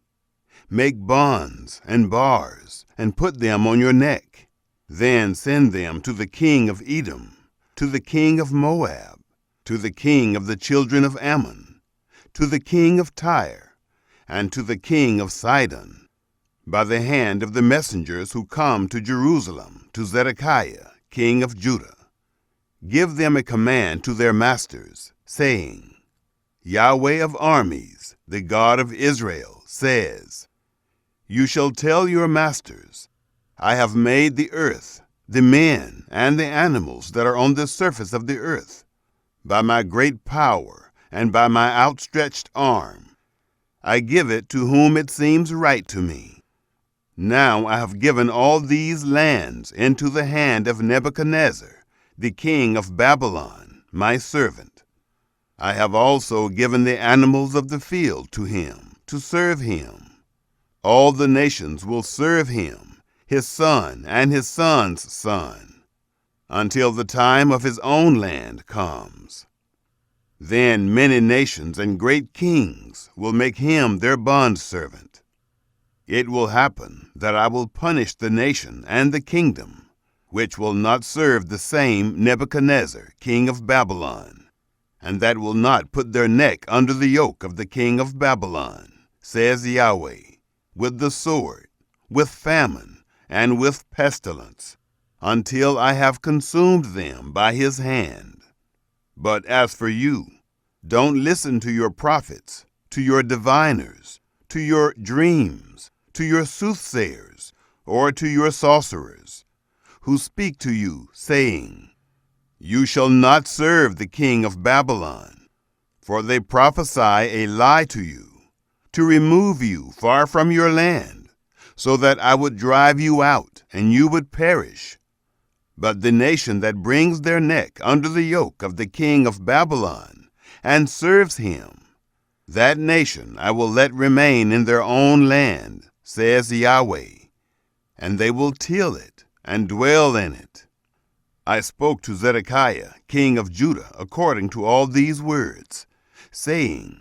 Make bonds and bars, and put them on your neck. Then send them to the king of Edom, to the king of Moab, to the king of the children of Ammon, to the king of Tyre, and to the king of Sidon, by the hand of the messengers who come to Jerusalem, to Zedekiah, king of Judah. Give them a command to their masters, saying, Yahweh of armies, the God of Israel, says, You shall tell your masters, I have made the earth, the men, and the animals that are on the surface of the earth, by my great power and by my outstretched arm. I give it to whom it seems right to me. Now I have given all these lands into the hand of Nebuchadnezzar, the king of Babylon, my servant. I have also given the animals of the field to him, to serve him. All the nations will serve him, his son and his son's son, until the time of his own land comes. Then many nations and great kings will make him their bondservant. It will happen that I will punish the nation and the kingdom, which will not serve the same Nebuchadnezzar, king of Babylon, and that will not put their neck under the yoke of the king of Babylon, says Yahweh, with the sword, with famine, and with pestilence, until I have consumed them by his hand. But as for you, don't listen to your prophets, to your diviners, to your dreams, to your soothsayers, or to your sorcerers, who speak to you, saying, You shall not serve the king of Babylon, for they prophesy a lie to you, to remove you far from your land, so that I would drive you out, and you would perish. But the nation that brings their neck under the yoke of the king of Babylon, and serves him, that nation I will let remain in their own land, says Yahweh, and they will till it and dwell in it. I spoke to Zedekiah, king of Judah, according to all these words, saying,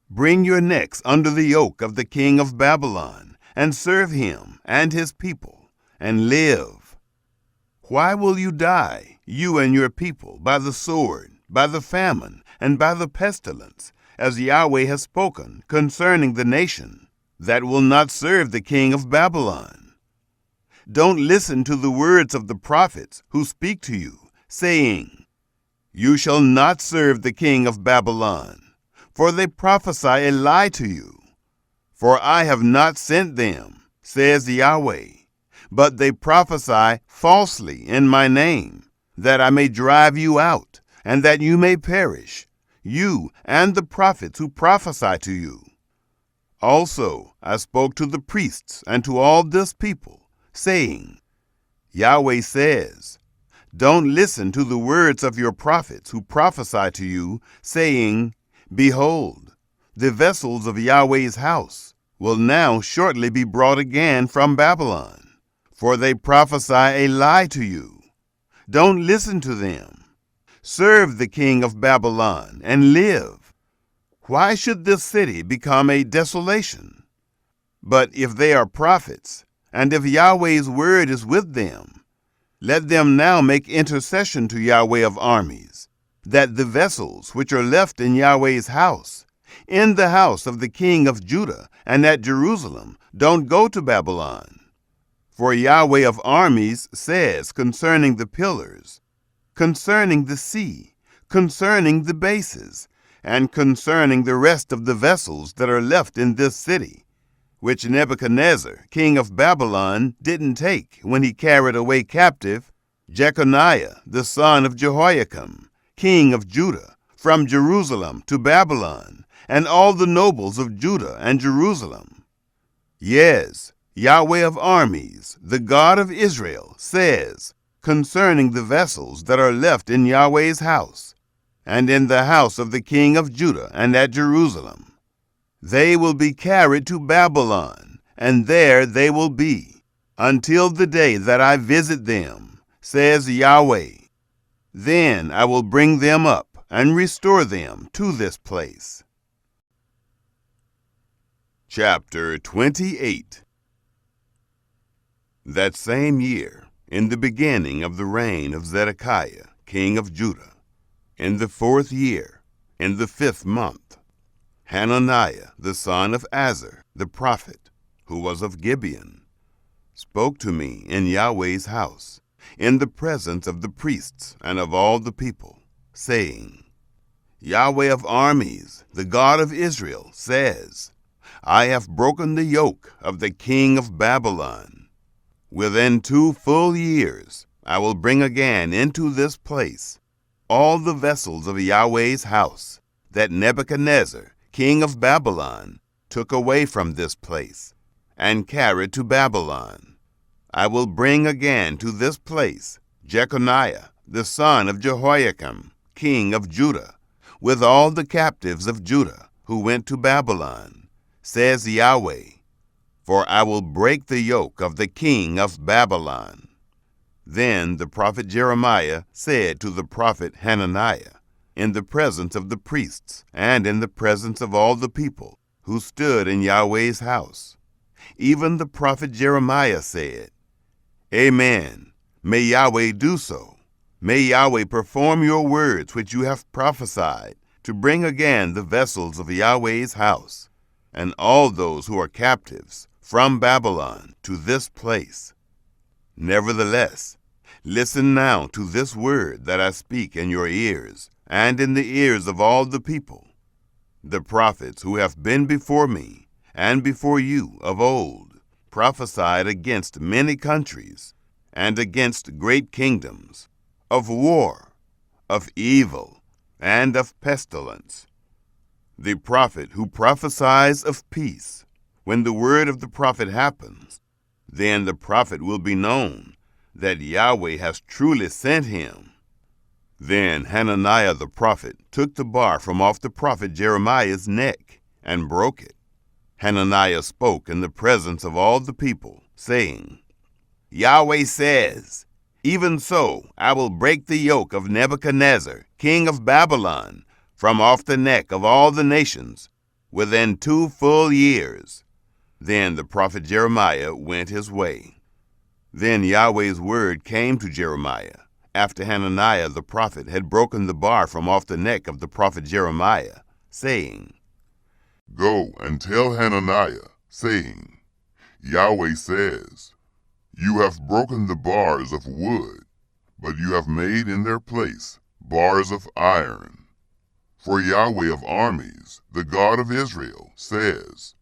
Bring your necks under the yoke of the king of Babylon, and serve him and his people, and live. Why will you die, you and your people, by the sword, by the famine, and by the pestilence, as Yahweh has spoken concerning the nation that will not serve the king of Babylon? Don't listen to the words of the prophets who speak to you, saying, You shall not serve the king of Babylon, for they prophesy a lie to you. For I have not sent them, says Yahweh, but they prophesy falsely in my name, that I may drive you out, and that you may perish, you and the prophets who prophesy to you. Also I spoke to the priests and to all this people, saying, Yahweh says, Don't listen to the words of your prophets who prophesy to you, saying, Behold, the vessels of Yahweh's house will now shortly be brought again from Babylon, for they prophesy a lie to you. Don't listen to them. Serve the king of Babylon and live. Why should this city become a desolation? But if they are prophets, and if Yahweh's word is with them, let them now make intercession to Yahweh of armies, that the vessels which are left in Yahweh's house, in the house of the king of Judah and at Jerusalem, don't go to Babylon. For Yahweh of armies says concerning the pillars, concerning the sea, concerning the bases, and concerning the rest of the vessels that are left in this city, which Nebuchadnezzar, king of Babylon, didn't take when he carried away captive Jeconiah, the son of Jehoiakim, king of Judah, from Jerusalem to Babylon, and all the nobles of Judah and Jerusalem. Yes, Yahweh of armies, the God of Israel, says concerning the vessels that are left in Yahweh's house, and in the house of the king of Judah and at Jerusalem, they will be carried to Babylon, and there they will be, until the day that I visit them, says Yahweh. Then I will bring them up and restore them to this place. Chapter 28. That same year, in the beginning of the reign of Zedekiah, king of Judah, in the 4th year, in the 5th month, Hananiah the son of Azur, the prophet, who was of Gibeon, spoke to me in Yahweh's house, in the presence of the priests and of all the people, saying, Yahweh of armies, the God of Israel, says, I have broken the yoke of the king of Babylon. Within 2 full years I will bring again into this place all the vessels of Yahweh's house that Nebuchadnezzar, king of Babylon, took away from this place and carried to Babylon. I will bring again to this place Jeconiah, the son of Jehoiakim, king of Judah, with all the captives of Judah who went to Babylon, says Yahweh, for I will break the yoke of the king of Babylon. Then the prophet Jeremiah said to the prophet Hananiah, in the presence of the priests and in the presence of all the people who stood in Yahweh's house, even the prophet Jeremiah said, Amen. May Yahweh do so. May Yahweh perform your words which you have prophesied, to bring again the vessels of Yahweh's house, and all those who are captives from Babylon to this place. Nevertheless, listen now to this word that I speak in your ears, and in the ears of all the people. The prophets who have been before me and before you of old prophesied against many countries and against great kingdoms, of war, of evil, and of pestilence. The prophet who prophesies of peace, when the word of the prophet happens, then the prophet will be known that Yahweh has truly sent him. Then Hananiah the prophet took the bar from off the prophet Jeremiah's neck and broke it. Hananiah spoke in the presence of all the people, saying, Yahweh says, Even so I will break the yoke of Nebuchadnezzar, king of Babylon, from off the neck of all the nations, within 2 full years. Then the prophet Jeremiah went his way. Then Yahweh's word came to Jeremiah, after Hananiah the prophet had broken the bar from off the neck of the prophet Jeremiah, saying, Go and tell Hananiah, saying, Yahweh says, You have broken the bars of wood, but you have made in their place bars of iron. For Yahweh of armies, the God of Israel, says,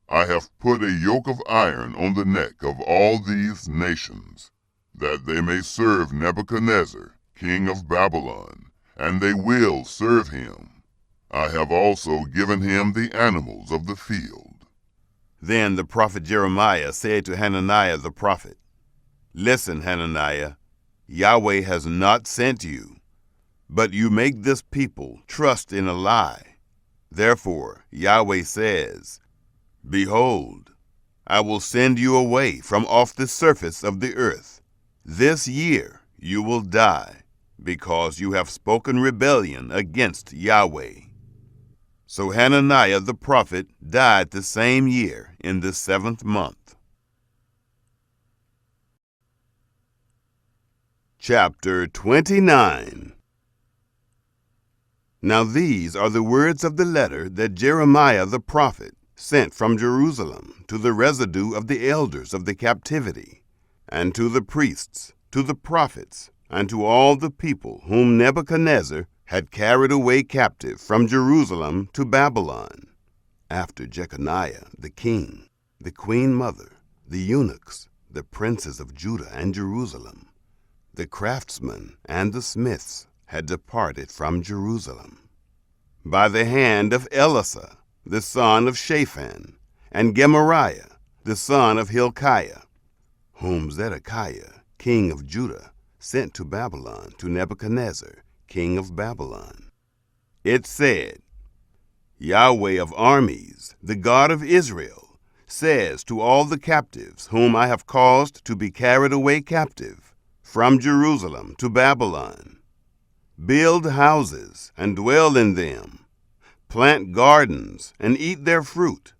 I have put a yoke of iron on the neck of all these nations, that they may serve Nebuchadnezzar, king of Babylon, and they will serve him. I have also given him the animals of the field. Then the prophet Jeremiah said to Hananiah the prophet, Listen, Hananiah, Yahweh has not sent you, but you make this people trust in a lie. Therefore Yahweh says, Behold, I will send you away from off the surface of the earth. This year you will die, because you have spoken rebellion against Yahweh. So Hananiah the prophet died the same year in the 7th month. Chapter 29. Now these are the words of the letter that Jeremiah the prophet sent from Jerusalem to the residue of the elders of the captivity, and to the priests, to the prophets, and to all the people whom Nebuchadnezzar had carried away captive from Jerusalem to Babylon, after Jeconiah the king, the queen mother, the eunuchs, the princes of Judah and Jerusalem, the craftsmen and the smiths had departed from Jerusalem, by the hand of Elasah, the son of Shaphan, and Gemariah, the son of Hilkiah, whom Zedekiah, king of Judah, sent to Babylon to Nebuchadnezzar, king of Babylon. It said, Yahweh of armies, the God of Israel, says to all the captives whom I have caused to be carried away captive from Jerusalem to Babylon, Build houses and dwell in them, plant gardens and eat their fruit.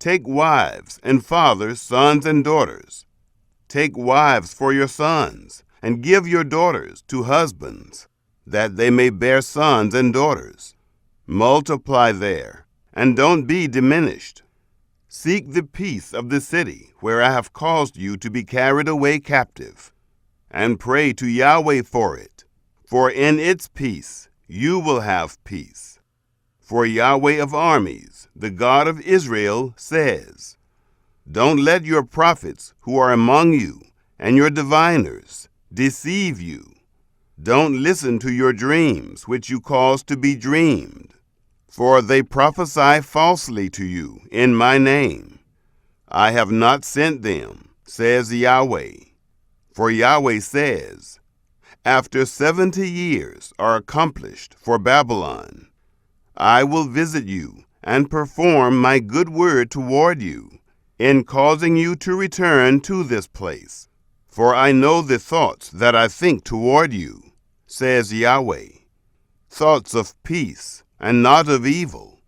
Take wives and father sons and daughters. Take wives for your sons, and give your daughters to husbands, that they may bear sons and daughters. Multiply there, and don't be diminished. Seek the peace of the city where I have caused you to be carried away captive, and pray to Yahweh for it, for in its peace you will have peace. For Yahweh of armies, the God of Israel, says, don't let your prophets who are among you and your diviners deceive you. Don't listen to your dreams which you cause to be dreamed, for they prophesy falsely to you in my name. I have not sent them, says Yahweh. For Yahweh says, after 70 years are accomplished for Babylon, I will visit you and perform my good word toward you, in causing you to return to this place. For I know the thoughts that I think toward you, says Yahweh, thoughts of peace and not of evil,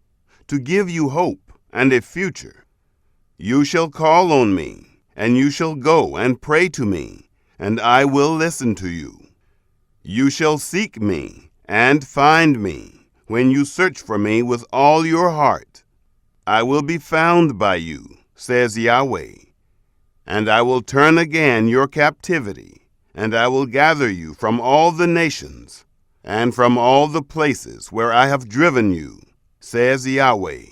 to give you hope and a future. You shall call on me, and you shall go and pray to me, and I will listen to you. You shall seek me and find me when you search for me with all your heart. I will be found by you, says Yahweh, and I will turn again your captivity, and I will gather you from all the nations and from all the places where I have driven you, says Yahweh.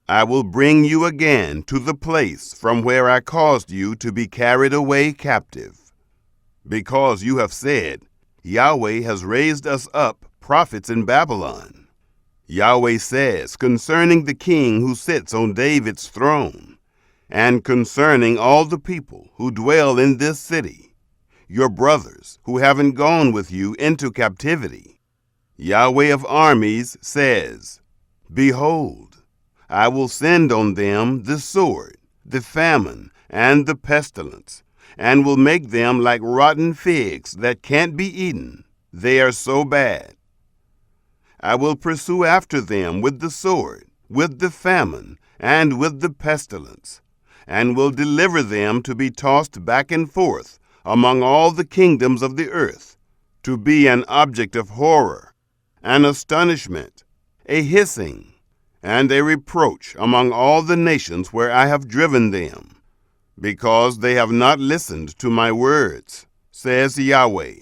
I will bring you again to the place from where I caused you to be carried away captive. Because you have said, Yahweh has raised us up prophets in Babylon. Yahweh says concerning the king who sits on David's throne, and concerning all the people who dwell in this city, your brothers who haven't gone with you into captivity, Yahweh of armies says, behold, I will send on them the sword, the famine, and the pestilence, and will make them like rotten figs that can't be eaten. They are so bad. I will pursue after them with the sword, with the famine, and with the pestilence, and will deliver them to be tossed back and forth among all the kingdoms of the earth, to be an object of horror, an astonishment, a hissing, and a reproach among all the nations where I have driven them, because they have not listened to my words, says Yahweh,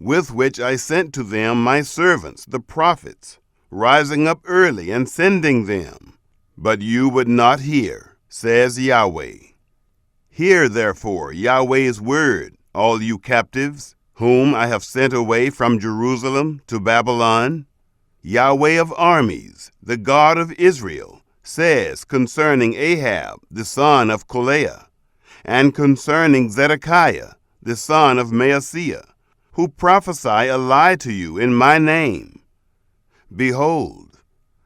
with which I sent to them my servants, the prophets, rising up early and sending them. But you would not hear, says Yahweh. Hear, therefore, Yahweh's word, all you captives, whom I have sent away from Jerusalem to Babylon. Yahweh of armies, the God of Israel, says concerning Ahab, the son of Kolaiah, and concerning Zedekiah, the son of Maaseiah, who prophesy a lie to you in my name. Behold,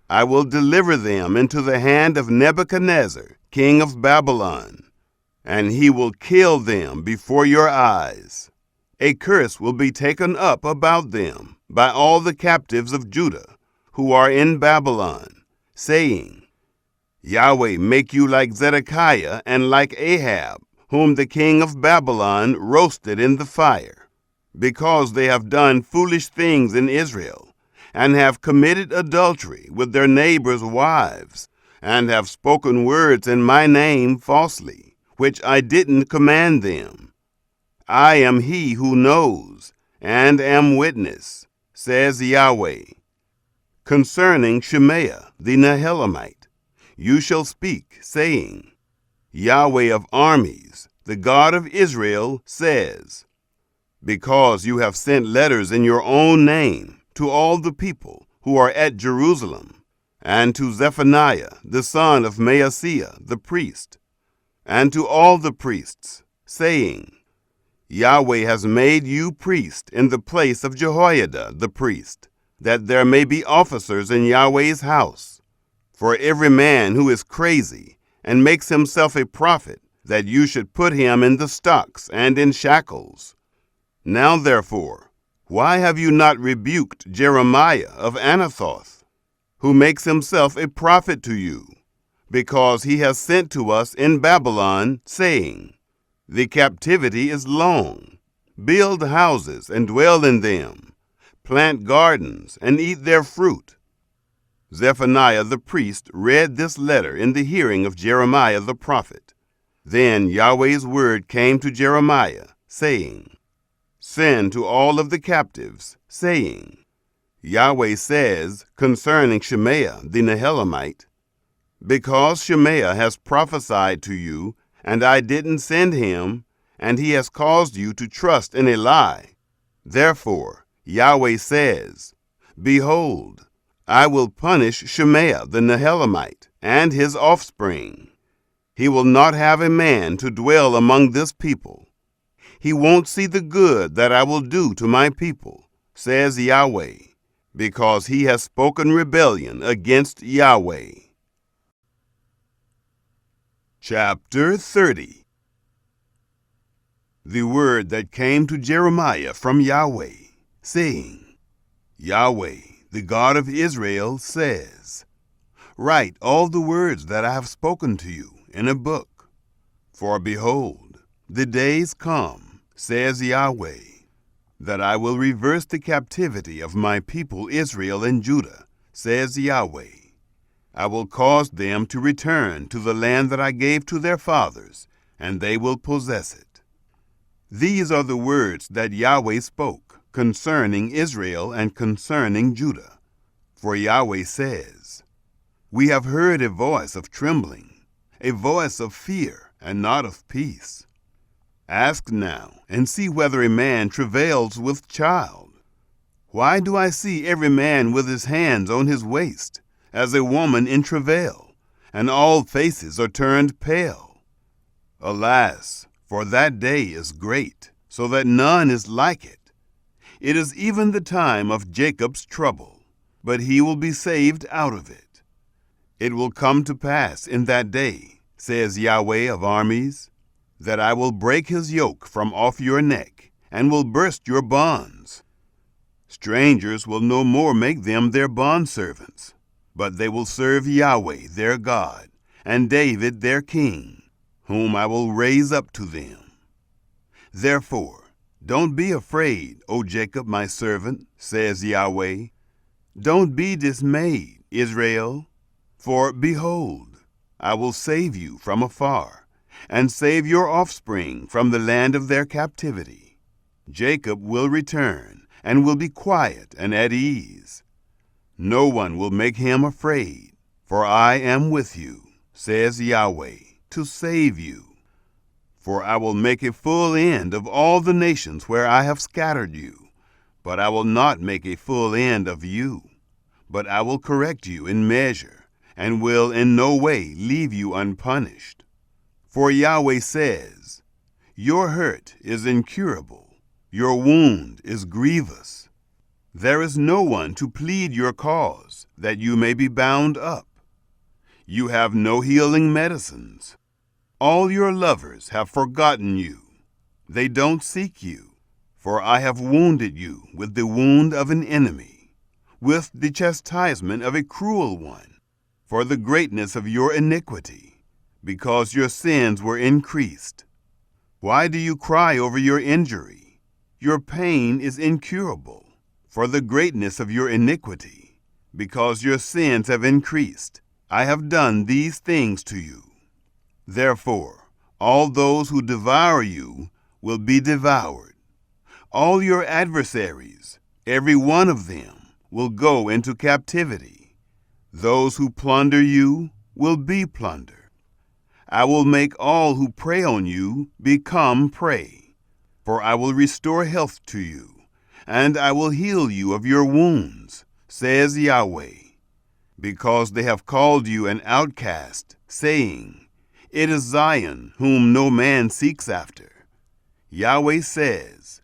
I will deliver them into the hand of Nebuchadnezzar, king of Babylon, and he will kill them before your eyes. A curse will be taken up about them by all the captives of Judah who are in Babylon, saying, Yahweh make you like Zedekiah and like Ahab, whom the king of Babylon roasted in the fire, because they have done foolish things in Israel, and have committed adultery with their neighbors' wives, and have spoken words in my name falsely, which I didn't command them. I am he who knows, and am witness, says Yahweh. Concerning Shemaiah the Nehelamite, you shall speak, saying, Yahweh of armies, the God of Israel, says, because you have sent letters in your own name to all the people who are at Jerusalem, and to Zephaniah the son of Maaseiah the priest, and to all the priests, saying, Yahweh has made you priest in the place of Jehoiada the priest, that there may be officers in Yahweh's house. For every man who is crazy and makes himself a prophet, that you should put him in the stocks and in shackles. Now therefore, why have you not rebuked Jeremiah of Anathoth, who makes himself a prophet to you? Because he has sent to us in Babylon, saying, the captivity is long. Build houses and dwell in them. Plant gardens and eat their fruit. Zephaniah the priest read this letter in the hearing of Jeremiah the prophet. Then Yahweh's word came to Jeremiah, saying, Send to all of the captives, saying, Yahweh says concerning Shemaiah the Nehelamite, Because Shemaiah has prophesied to you, and I didn't send him, and he has caused you to trust in a lie. Therefore, Yahweh says, Behold, I will punish Shemaiah the Nehelamite and his offspring. He will not have a man to dwell among this people. He won't see the good that I will do to my people, says Yahweh, because he has spoken rebellion against Yahweh. Chapter 30. The word that came to Jeremiah from Yahweh, saying, Yahweh, the God of Israel, says, Write all the words that I have spoken to you in a book. For behold, the days come, says Yahweh, that I will reverse the captivity of my people Israel and Judah, says Yahweh. I will cause them to return to the land that I gave to their fathers, and they will possess it. These are the words that Yahweh spoke concerning Israel and concerning Judah. For Yahweh says, We have heard a voice of trembling, a voice of fear and not of peace. Ask now, and see whether a man travails with child. Why do I see every man with his hands on his waist, as a woman in travail, and all faces are turned pale? Alas, for that day is great, so that none is like it. It is even the time of Jacob's trouble, but he will be saved out of it. It will come to pass in that day, says Yahweh of armies, that I will break his yoke from off your neck, and will burst your bonds. Strangers will no more make them their bondservants, but they will serve Yahweh their God, and David their king, whom I will raise up to them. Therefore, don't be afraid, O Jacob my servant, says Yahweh. Don't be dismayed, Israel, for behold, I will save you from afar, and save your offspring from the land of their captivity. Jacob will return, and will be quiet and at ease. No one will make him afraid, for I am with you, says Yahweh, to save you. For I will make a full end of all the nations where I have scattered you, but I will not make a full end of you. But I will correct you in measure, and will in no way leave you unpunished. For Yahweh says, Your hurt is incurable, your wound is grievous. There is no one to plead your cause, that you may be bound up. You have no healing medicines. All your lovers have forgotten you. They don't seek you, for I have wounded you with the wound of an enemy, with the chastisement of a cruel one, for the greatness of your iniquity, because your sins were increased. Why do you cry over your injury? Your pain is incurable, for the greatness of your iniquity, because your sins have increased. I have done these things to you. Therefore, all those who devour you will be devoured. All your adversaries, every one of them, will go into captivity. Those who plunder you will be plundered. I will make all who prey on you become prey, for I will restore health to you, and I will heal you of your wounds, says Yahweh. Because they have called you an outcast, saying, It is Zion whom no man seeks after. Yahweh says,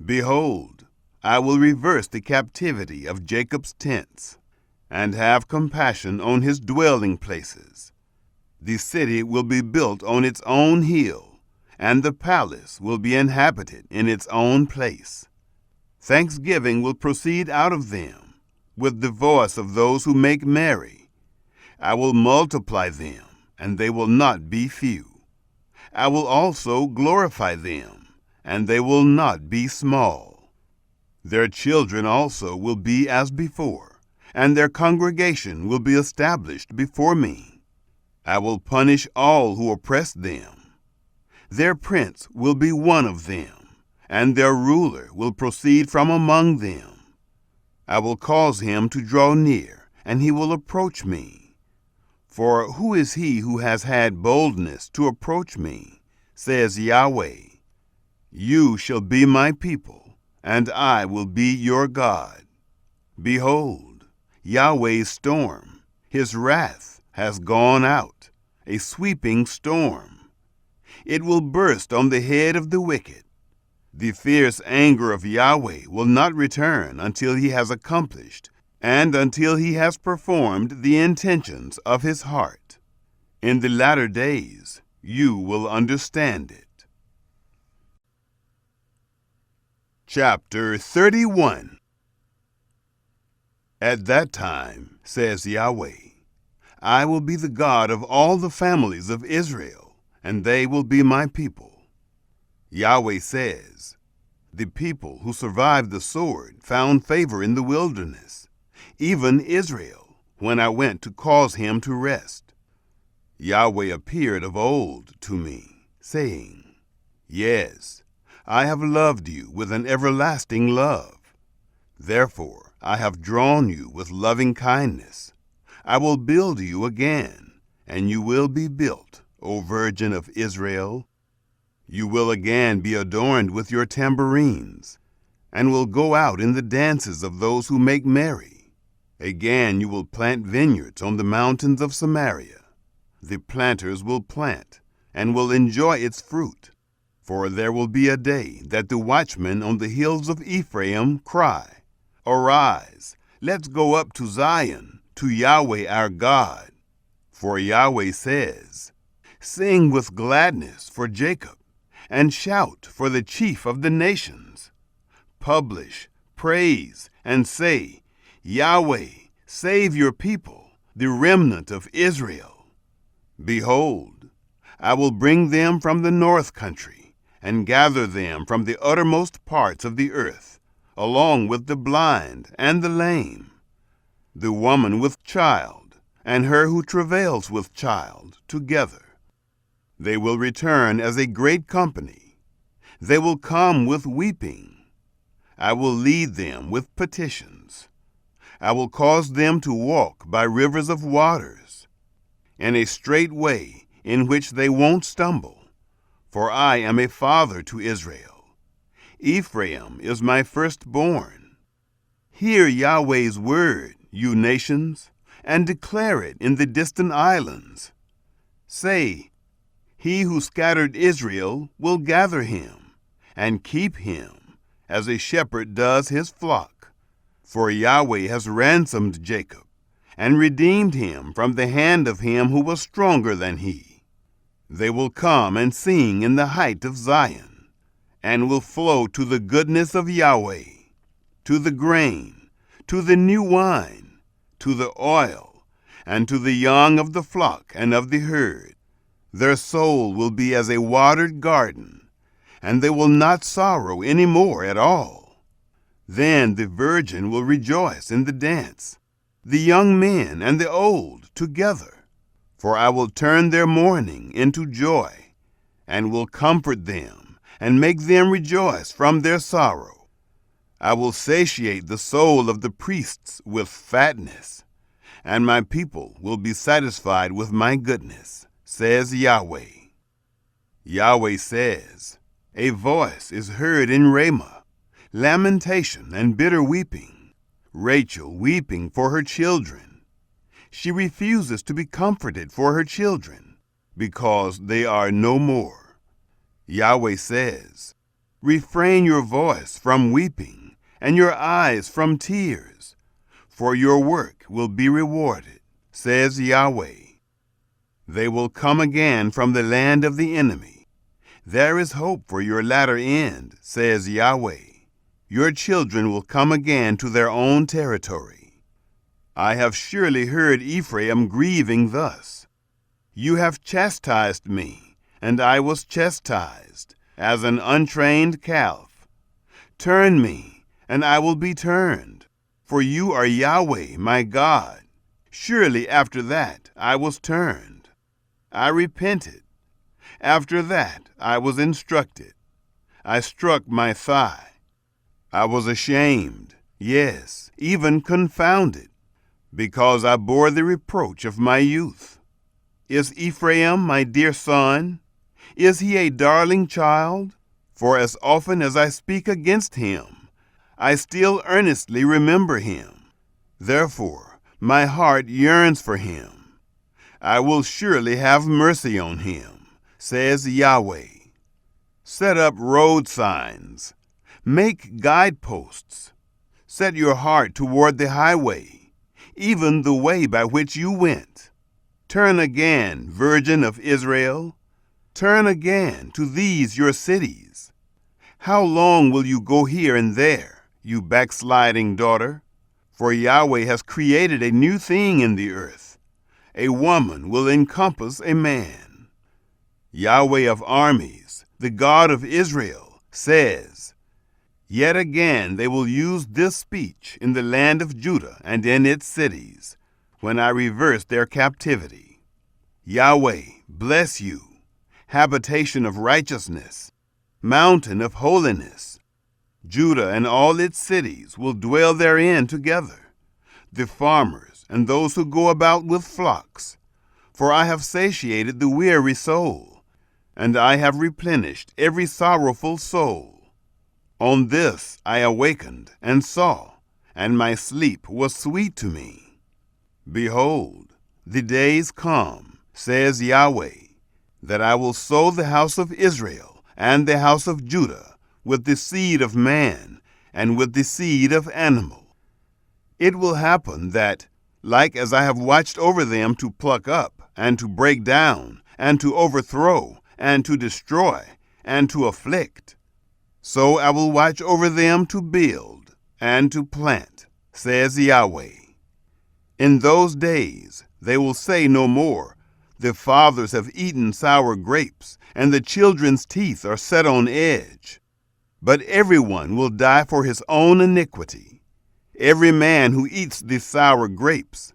Behold, I will reverse the captivity of Jacob's tents, and have compassion on his dwelling places. The city will be built on its own hill, and the palace will be inhabited in its own place. Thanksgiving will proceed out of them, with the voice of those who make merry. I will multiply them, and they will not be few. I will also glorify them, and they will not be small. Their children also will be as before, and their congregation will be established before me. I will punish all who oppress them. Their prince will be one of them, and their ruler will proceed from among them. I will cause him to draw near, and he will approach me. For who is he who has had boldness to approach me, says Yahweh? You shall be my people, and I will be your God. Behold, Yahweh's storm, his wrath, has gone out, a sweeping storm. It will burst on the head of the wicked. The fierce anger of Yahweh will not return until he has accomplished and until he has performed the intentions of his heart. In the latter days you will understand it. Chapter 31. At that time, says Yahweh, I will be the God of all the families of Israel, and they will be my people. Yahweh says, the people who survived the sword found favor in the wilderness, even Israel, when I went to cause him to rest. Yahweh appeared of old to me, saying, Yes, I have loved you with an everlasting love. Therefore I have drawn you with loving kindness. I will build you again, and you will be built, O Virgin of Israel. You will again be adorned with your tambourines, and will go out in the dances of those who make merry. Again you will plant vineyards on the mountains of Samaria. The planters will plant, and will enjoy its fruit. For there will be a day that the watchmen on the hills of Ephraim cry, Arise, let's go up to Zion, to Yahweh our God. For Yahweh says, Sing with gladness for Jacob, and shout for the chief of the nations. Publish, praise, and say, Yahweh, save your people, the remnant of Israel. Behold, I will bring them from the north country, and gather them from the uttermost parts of the earth, along with the blind and the lame, the woman with child, and her who travails with child, together. They will return as a great company. They will come with weeping. I will lead them with petitions. I will cause them to walk by rivers of waters, in a straight way in which they won't stumble. For I am a father to Israel. Ephraim is my firstborn. Hear Yahweh's word, you nations, and declare it in the distant islands. Say, He who scattered Israel will gather him, and keep him, as a shepherd does his flock. For Yahweh has ransomed Jacob, and redeemed him from the hand of him who was stronger than he. They will come and sing in the height of Zion, and will flow to the goodness of Yahweh, to the grain, to the new wine, to the oil, and to the young of the flock and of the herd. Their soul will be as a watered garden, and they will not sorrow any more at all. Then the virgin will rejoice in the dance, the young men and the old together. For I will turn their mourning into joy, and will comfort them, and make them rejoice from their sorrow. I will satiate the soul of the priests with fatness, and my people will be satisfied with my goodness, says Yahweh. Yahweh says, A voice is heard in Ramah, lamentation and bitter weeping, Rachel weeping for her children. She refuses to be comforted for her children, because they are no more. Yahweh says, Refrain your voice from weeping, and your eyes from tears, for your work will be rewarded, says Yahweh. They will come again from the land of the enemy. There is hope for your latter end, says Yahweh. Your children will come again to their own territory. I have surely heard Ephraim grieving thus. You have chastised me, and I was chastised, as an untrained calf. Turn me, and I will be turned, for you are Yahweh, my God. Surely after that I was turned. I repented. After that I was instructed. I struck my thigh. I was ashamed, yes, even confounded, because I bore the reproach of my youth. Is Ephraim my dear son? Is he a darling child? For as often as I speak against him, I still earnestly remember him. Therefore my heart yearns for him. I will surely have mercy on him, says Yahweh. Set up road signs. Make guideposts. Set your heart toward the highway, even the way by which you went. Turn again, Virgin of Israel. Turn again to these your cities. How long will you go here and there, you backsliding daughter? For Yahweh has created a new thing in the earth. A woman will encompass a man. Yahweh of armies, the God of Israel, says, Yet again they will use this speech in the land of Judah and in its cities, when I reverse their captivity. Yahweh, bless you, habitation of righteousness, mountain of holiness. Judah and all its cities will dwell therein together, the farmers and those who go about with flocks. For I have satiated the weary soul, and I have replenished every sorrowful soul. On this I awakened and saw, and my sleep was sweet to me. Behold, the days come, says Yahweh, that I will sow the house of Israel and the house of Judah with the seed of man and with the seed of animal. It will happen that, like as I have watched over them to pluck up, and to break down, and to overthrow, and to destroy, and to afflict, so I will watch over them to build and to plant, says Yahweh. In those days they will say no more, The fathers have eaten sour grapes, and the children's teeth are set on edge. But everyone will die for his own iniquity. Every man who eats the sour grapes,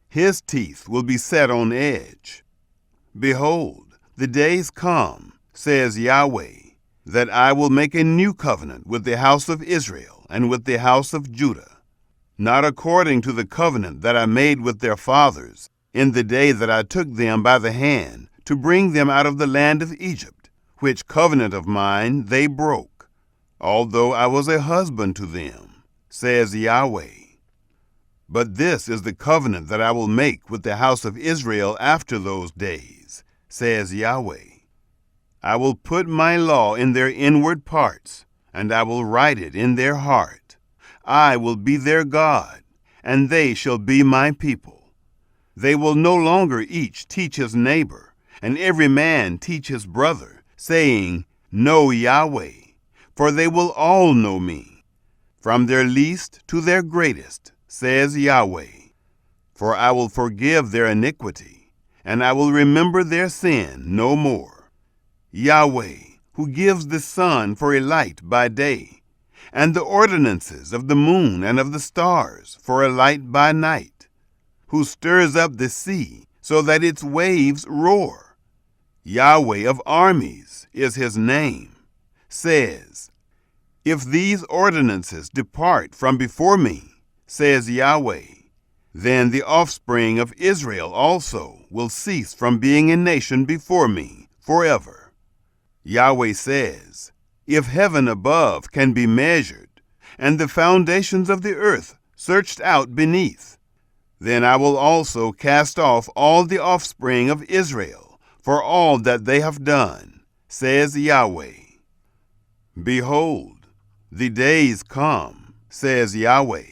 his teeth will be set on edge. Behold, the days come, says Yahweh, that I will make a new covenant with the house of Israel and with the house of Judah, not according to the covenant that I made with their fathers in the day that I took them by the hand to bring them out of the land of Egypt, which covenant of mine they broke, although I was a husband to them, says Yahweh. But this is the covenant that I will make with the house of Israel after those days, says Yahweh. I will put my law in their inward parts, and I will write it in their heart. I will be their God, and they shall be my people. They will no longer each teach his neighbor, and every man teach his brother, saying, Know Yahweh, for they will all know me, from their least to their greatest, says Yahweh. For I will forgive their iniquity, and I will remember their sin no more. Yahweh, who gives the sun for a light by day, and the ordinances of the moon and of the stars for a light by night, who stirs up the sea so that its waves roar. Yahweh of armies is his name, says, If these ordinances depart from before me, says Yahweh, then the offspring of Israel also will cease from being a nation before me forever. Yahweh says, If heaven above can be measured, and the foundations of the earth searched out beneath, then I will also cast off all the offspring of Israel for all that they have done, says Yahweh. Behold, the days come, says Yahweh,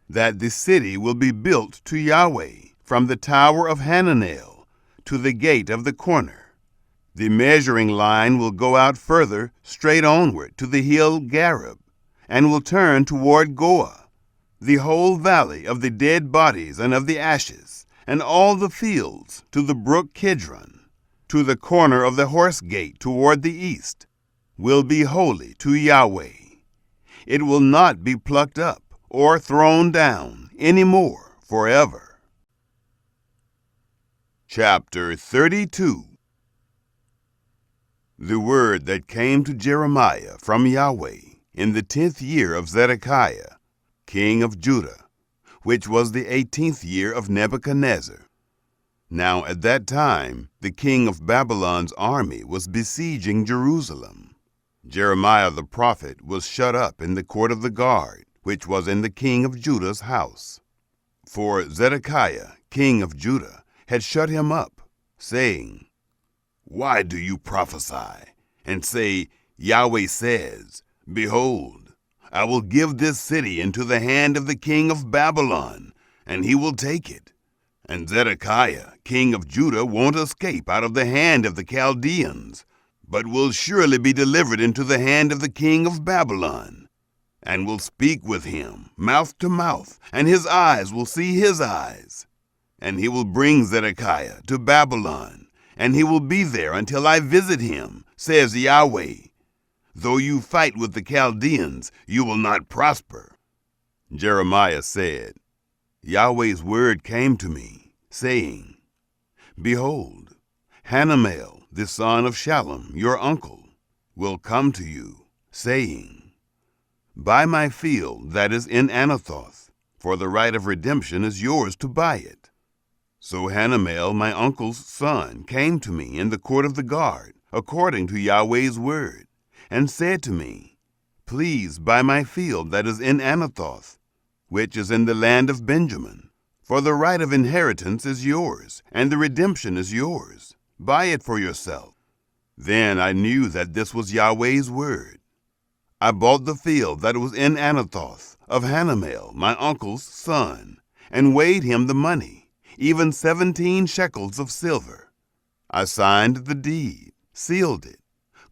that the city will be built to Yahweh from the tower of Hananel to the gate of the corner. The measuring line will go out further straight onward to the hill Gareb, and will turn toward Goah, the whole valley of the dead bodies and of the ashes, and all the fields to the brook Kidron, to the corner of the horse gate toward the east, will be holy to Yahweh. It will not be plucked up or thrown down any more forever. Chapter 32. The word that came to Jeremiah from Yahweh in the 10th year of Zedekiah, king of Judah, which was the 18th year of Nebuchadnezzar. Now at that time the king of Babylon's army was besieging Jerusalem. Jeremiah the prophet was shut up in the court of the guard, which was in the king of Judah's house. For Zedekiah, king of Judah, had shut him up, saying, "Why do you prophesy, and say, Yahweh says, Behold, I will give this city into the hand of the king of Babylon, and he will take it. And Zedekiah, king of Judah, won't escape out of the hand of the Chaldeans, but will surely be delivered into the hand of the king of Babylon, and will speak with him mouth to mouth, and his eyes will see his eyes. And he will bring Zedekiah to Babylon, and he will be there until I visit him, says Yahweh. Though you fight with the Chaldeans, you will not prosper." Jeremiah said, Yahweh's word came to me, saying, "Behold, Hanamel, the son of Shallum, your uncle, will come to you, saying, Buy my field that is in Anathoth, for the right of redemption is yours to buy it." So Hanamel, my uncle's son, came to me in the court of the guard, according to Yahweh's word, and said to me, "Please buy my field that is in Anathoth, which is in the land of Benjamin, for the right of inheritance is yours, and the redemption is yours. Buy it for yourself." Then I knew that this was Yahweh's word. I bought the field that was in Anathoth of Hanamel, my uncle's son, and weighed him the money, even 17 shekels of silver. I signed the deed, sealed it,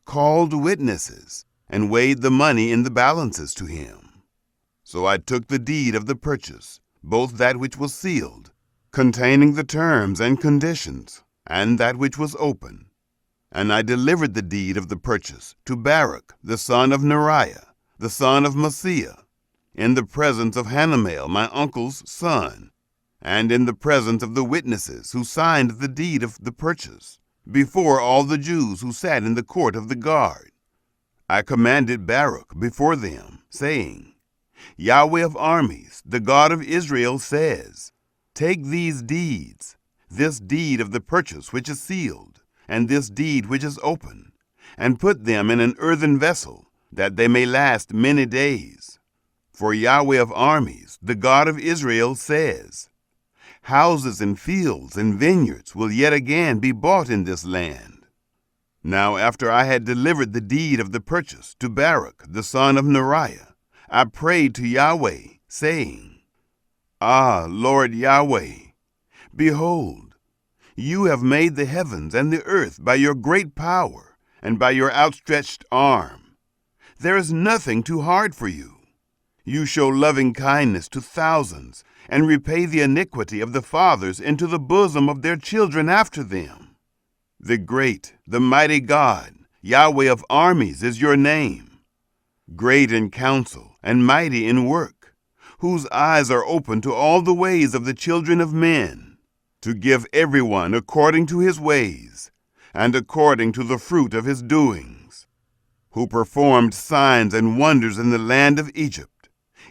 called witnesses, and weighed the money in the balances to him. So I took the deed of the purchase, both that which was sealed, containing the terms and conditions, and that which was open, and I delivered the deed of the purchase to Baruch, the son of Neriah, the son of Maaseiah, in the presence of Hanamel, my uncle's son, and in the presence of the witnesses who signed the deed of the purchase, before all the Jews who sat in the court of the guard. I commanded Baruch before them, saying, Yahweh of armies, the God of Israel, says, Take these deeds, this deed of the purchase which is sealed, and this deed which is open, and put them in an earthen vessel, that they may last many days. For Yahweh of armies, the God of Israel, says, Houses and fields and vineyards will yet again be bought in this land. Now after I had delivered the deed of the purchase to Baruch, the son of Neriah, I prayed to Yahweh, saying, Ah, Lord Yahweh, behold, you have made the heavens and the earth by your great power and by your outstretched arm. There is nothing too hard for you. You show loving kindness to thousands and repay the iniquity of the fathers into the bosom of their children after them. The great, the mighty God, Yahweh of armies, is your name. Great in counsel and mighty in work, whose eyes are open to all the ways of the children of men, to give everyone according to his ways, and according to the fruit of his doings, who performed signs and wonders in the land of Egypt,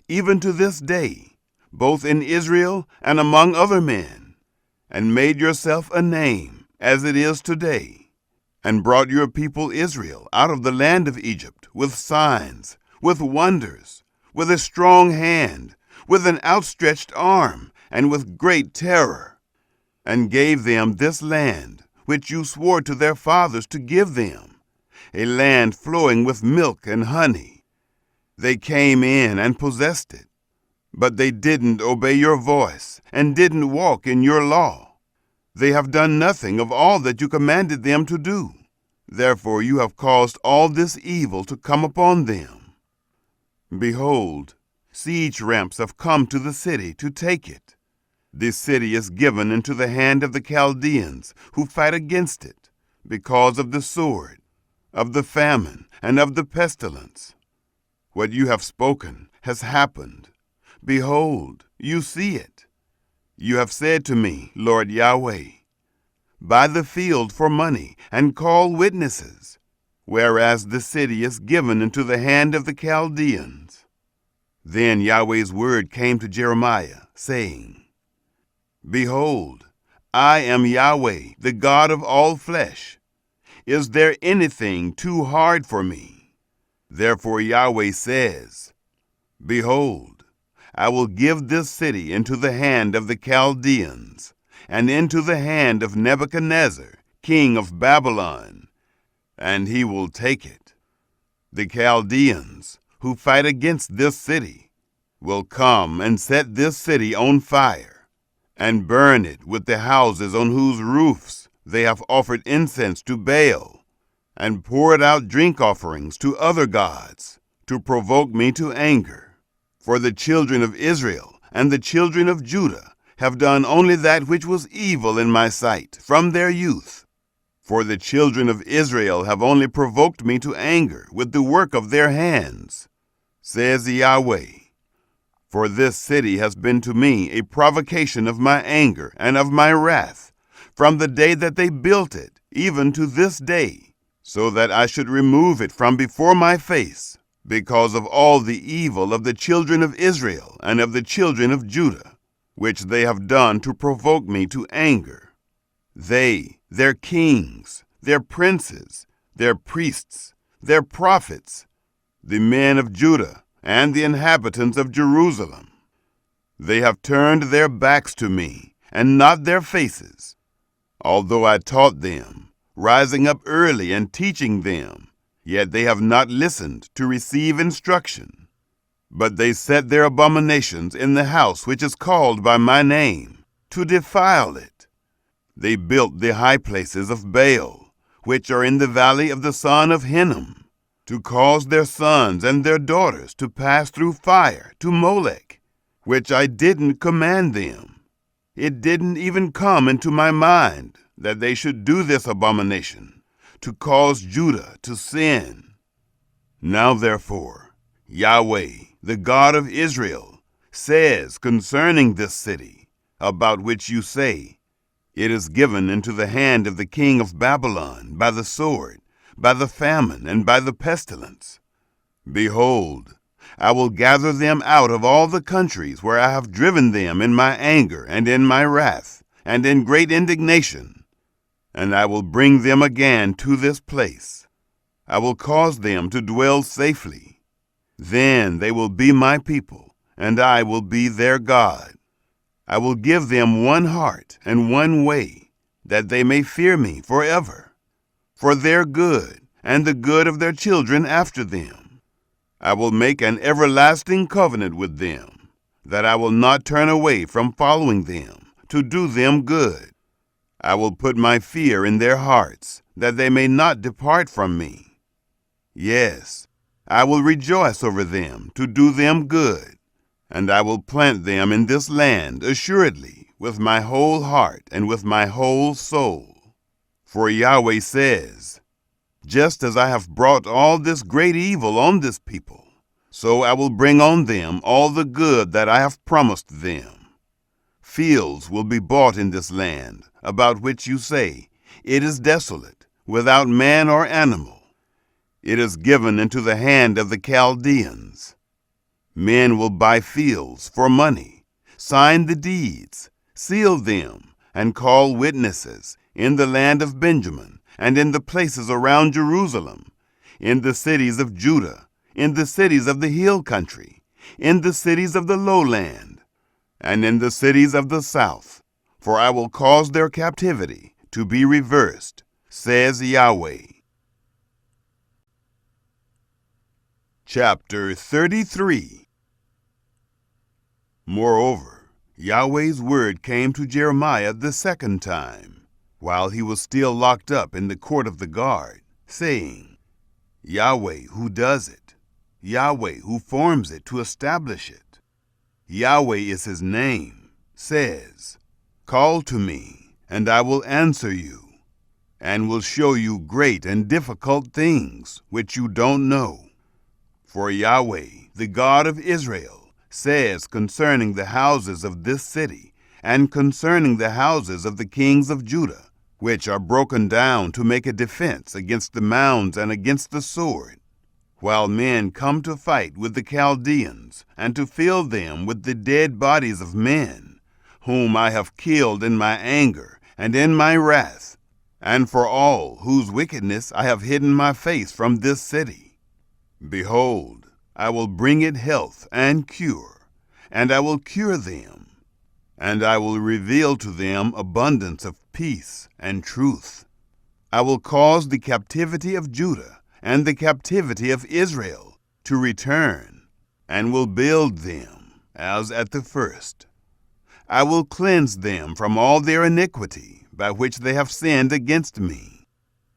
even to this day, both in Israel and among other men, and made yourself a name, as it is today, and brought your people Israel out of the land of Egypt with signs, with wonders, with a strong hand, with an outstretched arm, and with great terror, and gave them this land, which you swore to their fathers to give them, a land flowing with milk and honey. They came in and possessed it, but they didn't obey your voice and didn't walk in your law. They have done nothing of all that you commanded them to do. Therefore you have caused all this evil to come upon them. Behold, siege ramps have come to the city to take it. This city is given into the hand of the Chaldeans who fight against it, because of the sword, of the famine, and of the pestilence. What you have spoken has happened. Behold, you see it. You have said to me, Lord Yahweh, buy the field for money and call witnesses, whereas the city is given into the hand of the Chaldeans. Then Yahweh's word came to Jeremiah, saying, Behold, I am Yahweh, the God of all flesh. Is there anything too hard for me? Therefore Yahweh says, Behold, I will give this city into the hand of the Chaldeans, and into the hand of Nebuchadnezzar, king of Babylon, and he will take it. The Chaldeans, who fight against this city, will come and set this city on fire, and burn it with the houses on whose roofs they have offered incense to Baal, and poured out drink offerings to other gods, to provoke me to anger. For the children of Israel and the children of Judah have done only that which was evil in my sight from their youth. For the children of Israel have only provoked me to anger with the work of their hands, says Yahweh. For this city has been to me a provocation of my anger and of my wrath, from the day that they built it, even to this day, so that I should remove it from before my face, because of all the evil of the children of Israel and of the children of Judah, which they have done to provoke me to anger. They, their kings, their princes, their priests, their prophets, the men of Judah, and the inhabitants of Jerusalem. They have turned their backs to me, and not their faces, although I taught them, rising up early and teaching them. Yet they have not listened to receive instruction. But they set their abominations in the house which is called by my name, to defile it. They built the high places of Baal, which are in the valley of the son of Hinnom, to cause their sons and their daughters to pass through fire to Molech, which I didn't command them. It didn't even come into my mind that they should do this abomination, to cause Judah to sin. Now therefore, Yahweh, the God of Israel, says concerning this city, about which you say, It is given into the hand of the king of Babylon by the sword, by the famine, and by the pestilence. Behold, I will gather them out of all the countries where I have driven them in my anger and in my wrath, and in great indignation, and I will bring them again to this place. I will cause them to dwell safely. Then they will be my people, and I will be their God. I will give them one heart and one way, that they may fear me forever, for their good and the good of their children after them. I will make an everlasting covenant with them, that I will not turn away from following them, to do them good. I will put my fear in their hearts, that they may not depart from me. Yes, I will rejoice over them to do them good, and I will plant them in this land assuredly with my whole heart and with my whole soul. For Yahweh says, Just as I have brought all this great evil on this people, so I will bring on them all the good that I have promised them. Fields will be bought in this land, about which you say, It is desolate, without man or animal. It is given into the hand of the Chaldeans. Men will buy fields for money, sign the deeds, seal them, and call witnesses in the land of Benjamin, and in the places around Jerusalem, in the cities of Judah, in the cities of the hill country, in the cities of the lowland, and in the cities of the south, for I will cause their captivity to be reversed, says Yahweh. Chapter 33. Moreover, Yahweh's word came to Jeremiah the second time, while he was still locked up in the court of the guard, saying, Yahweh who does it, Yahweh who forms it to establish it, Yahweh is his name, says, Call to me, and I will answer you, and will show you great and difficult things which you don't know. For Yahweh, the God of Israel, says concerning the houses of this city, and concerning the houses of the kings of Judah, which are broken down to make a defense against the mounds and against the sword, while men come to fight with the Chaldeans, and to fill them with the dead bodies of men, whom I have killed in my anger and in my wrath, and for all whose wickedness I have hidden my face from this city. Behold, I will bring it health and cure, and I will cure them, and I will reveal to them abundance of peace and truth. I will cause the captivity of Judah and the captivity of Israel to return, and will build them as at the first. I will cleanse them from all their iniquity by which they have sinned against me.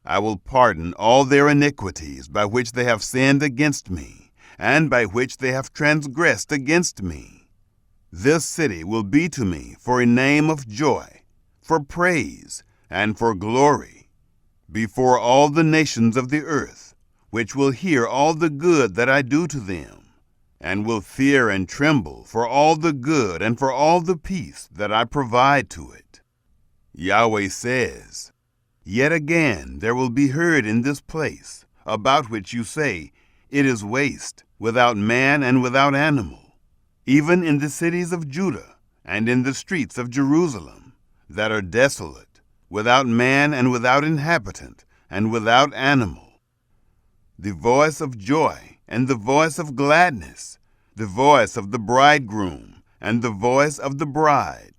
I will pardon all their iniquities by which they have sinned against me, and by which they have transgressed against me. This city will be to me for a name of joy, for praise, and for glory, before all the nations of the earth, which will hear all the good that I do to them, and will fear and tremble for all the good and for all the peace that I provide to it. Yahweh says, Yet again there will be heard in this place, about which you say, It is waste, without man and without animal, even in the cities of Judah and in the streets of Jerusalem, that are desolate, without man and without inhabitant, and without animal. The voice of joy and the voice of gladness, the voice of the bridegroom and the voice of the bride,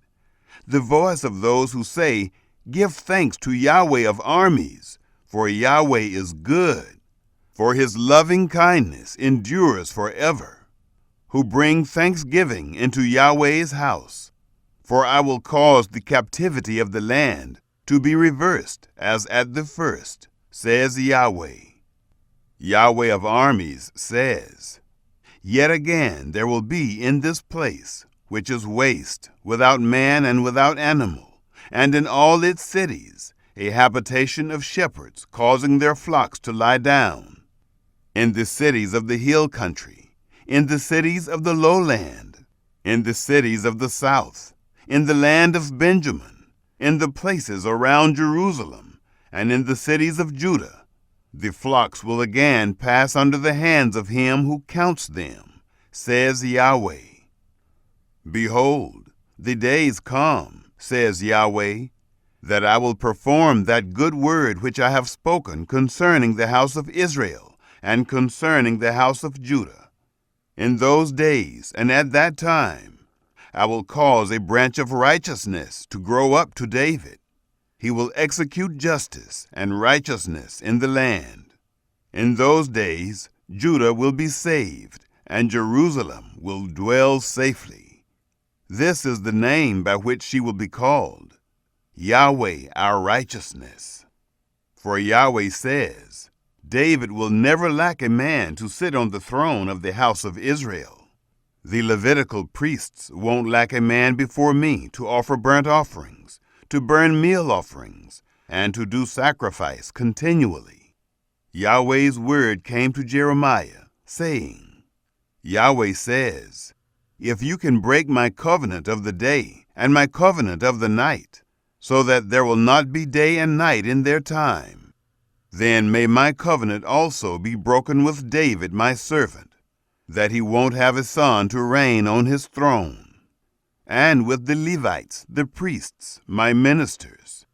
the voice of those who say, Give thanks to Yahweh of armies, for Yahweh is good, for his loving kindness endures forever, who bring thanksgiving into Yahweh's house. For I will cause the captivity of the land to be reversed as at the first, says Yahweh. Yahweh of armies says, Yet again there will be in this place, which is waste, without man and without animal, and in all its cities, a habitation of shepherds causing their flocks to lie down. In the cities of the hill country, in the cities of the lowland, in the cities of the south, in the land of Benjamin, in the places around Jerusalem, and in the cities of Judah, the flocks will again pass under the hands of him who counts them, says Yahweh. Behold, the days come, says Yahweh, that I will perform that good word which I have spoken concerning the house of Israel and concerning the house of Judah. In those days and at that time, I will cause a branch of righteousness to grow up to David. He will execute justice and righteousness in the land. In those days, Judah will be saved, and Jerusalem will dwell safely. This is the name by which she will be called, Yahweh our righteousness. For Yahweh says, David will never lack a man to sit on the throne of the house of Israel. The Levitical priests won't lack a man before me to offer burnt offerings, to burn meal offerings, and to do sacrifice continually. Yahweh's word came to Jeremiah, saying, Yahweh says, If you can break my covenant of the day and my covenant of the night, so that there will not be day and night in their time, then may my covenant also be broken with David my servant, that he won't have a son to reign on his throne, and with the Levites, the priests, my ministers.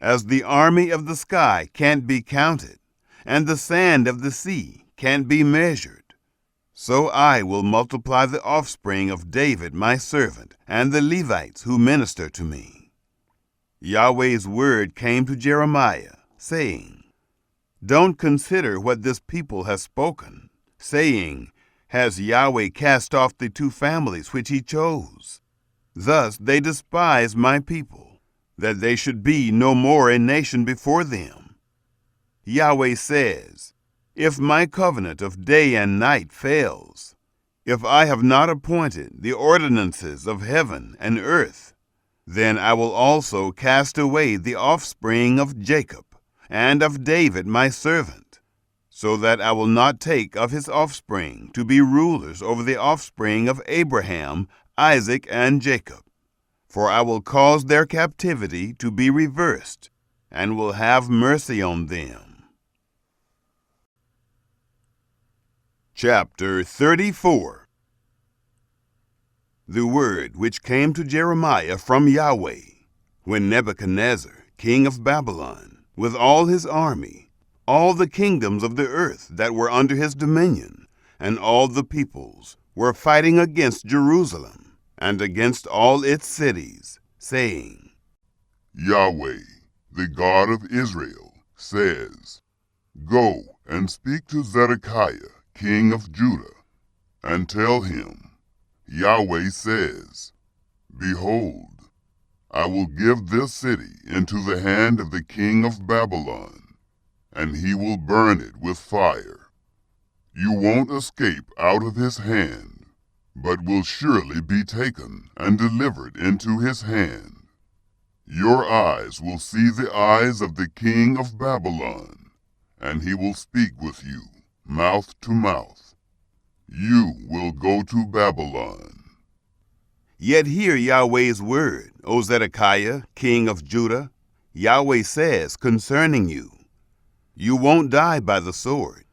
As the army of the sky can't be counted, and the sand of the sea can't be measured, so I will multiply the offspring of David my servant, and the Levites who minister to me. Yahweh's word came to Jeremiah, saying, Don't consider what this people has spoken, saying, Has Yahweh cast off the two families which he chose? Thus they despise my people, that they should be no more a nation before them. Yahweh says, If my covenant of day and night fails, if I have not appointed the ordinances of heaven and earth, then I will also cast away the offspring of Jacob and of David my servant. so that I will not take of his offspring to be rulers over the offspring of Abraham, Isaac, and Jacob. For I will cause their captivity to be reversed, and will have mercy on them. Chapter 34. The word which came to Jeremiah from Yahweh, when Nebuchadnezzar, king of Babylon, with all his army, all the kingdoms of the earth that were under his dominion, and all the peoples, were fighting against Jerusalem, and against all its cities, saying, Yahweh, the God of Israel, says, Go and speak to Zedekiah, king of Judah, and tell him, Yahweh says, Behold, I will give this city into the hand of the king of Babylon, and he will burn it with fire. You won't escape out of his hand, but will surely be taken and delivered into his hand. Your eyes will see the eyes of the king of Babylon, and he will speak with you, mouth to mouth. You will go to Babylon. Yet hear Yahweh's word, O Zedekiah, king of Judah. Yahweh says concerning you, You won't die by the sword.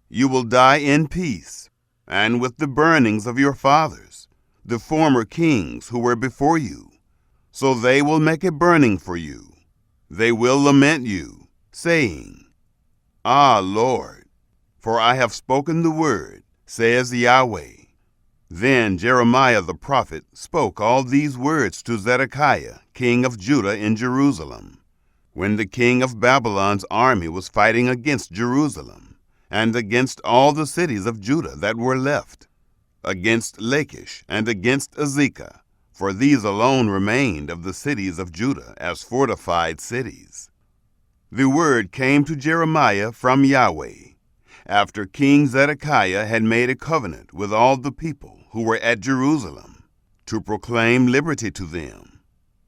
You will die in peace, and with the burnings of your fathers, the former kings who were before you. So they will make a burning for you. They will lament you, saying, Ah, Lord, for I have spoken the word, says Yahweh. Then Jeremiah the prophet spoke all these words to Zedekiah, king of Judah in Jerusalem, when the king of Babylon's army was fighting against Jerusalem, and against all the cities of Judah that were left, against Lachish and against Azekah, for these alone remained of the cities of Judah as fortified cities. The word came to Jeremiah from Yahweh, after King Zedekiah had made a covenant with all the people who were at Jerusalem, to proclaim liberty to them,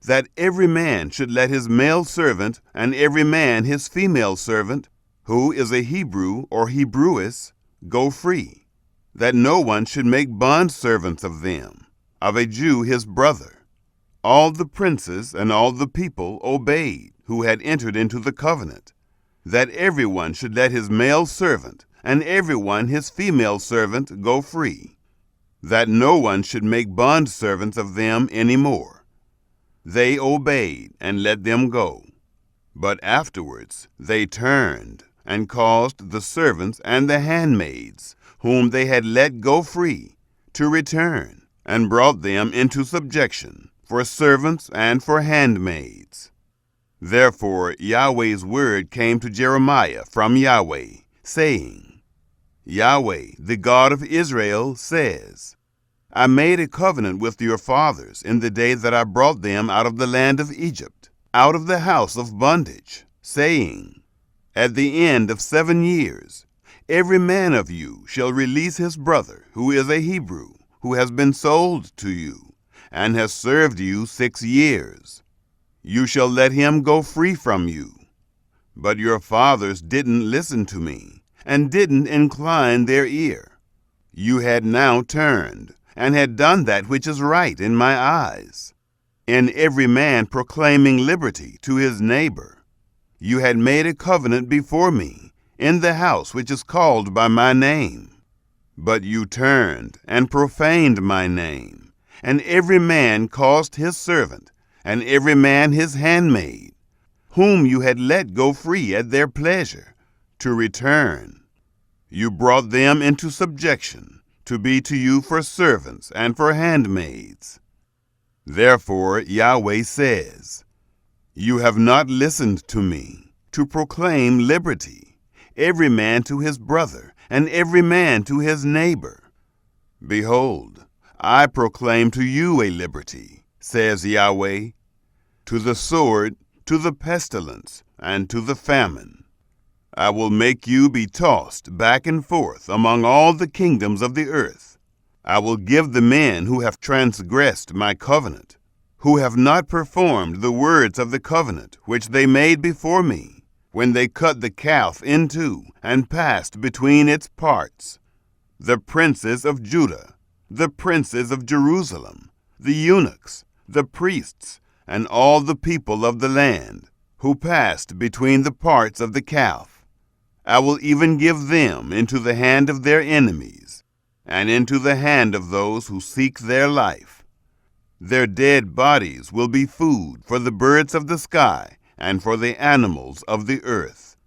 that every man should let his male servant and every man his female servant, who is a Hebrew or Hebrewess, go free, that no one should make bondservants of them, of a Jew his brother. All the princes and all the people obeyed, who had entered into the covenant, that everyone should let his male servant and everyone his female servant go free, that no one should make bondservants of them any more. They obeyed and let them go. But afterwards they turned and caused the servants and the handmaids, whom they had let go free, to return, and brought them into subjection, for servants and for handmaids. Therefore Yahweh's word came to Jeremiah from Yahweh, saying, Yahweh, the God of Israel, says, I made a covenant with your fathers in the day that I brought them out of the land of Egypt, out of the house of bondage, saying, At the end of 7 years, every man of you shall release his brother, who is a Hebrew, who has been sold to you, and has served you 6 years. You shall let him go free from you. But your fathers didn't listen to me, and didn't incline their ear. You had now turned, and had done that which is right in my eyes, in every man proclaiming liberty to his neighbor. You had made a covenant before me, in the house which is called by my name. But you turned, and profaned my name, and every man caused his servant, and every man his handmaid, whom you had let go free at their pleasure, to return. You brought them into subjection, to be to you for servants and for handmaids. Therefore Yahweh says, You have not listened to me, to proclaim liberty, every man to his brother, and every man to his neighbor. Behold, I proclaim to you a liberty, says Yahweh, to the sword, to the pestilence, and to the famine. I will make you be tossed back and forth among all the kingdoms of the earth. I will give the men who have transgressed my covenant, who have not performed the words of the covenant which they made before me, when they cut the calf in two and passed between its parts. The princes of Judah, the princes of Jerusalem, the eunuchs, the priests, and all the people of the land, who passed between the parts of the calf. I will even give them into the hand of their enemies, and into the hand of those who seek their life. Their dead bodies will be food for the birds of the sky and for the animals of the earth.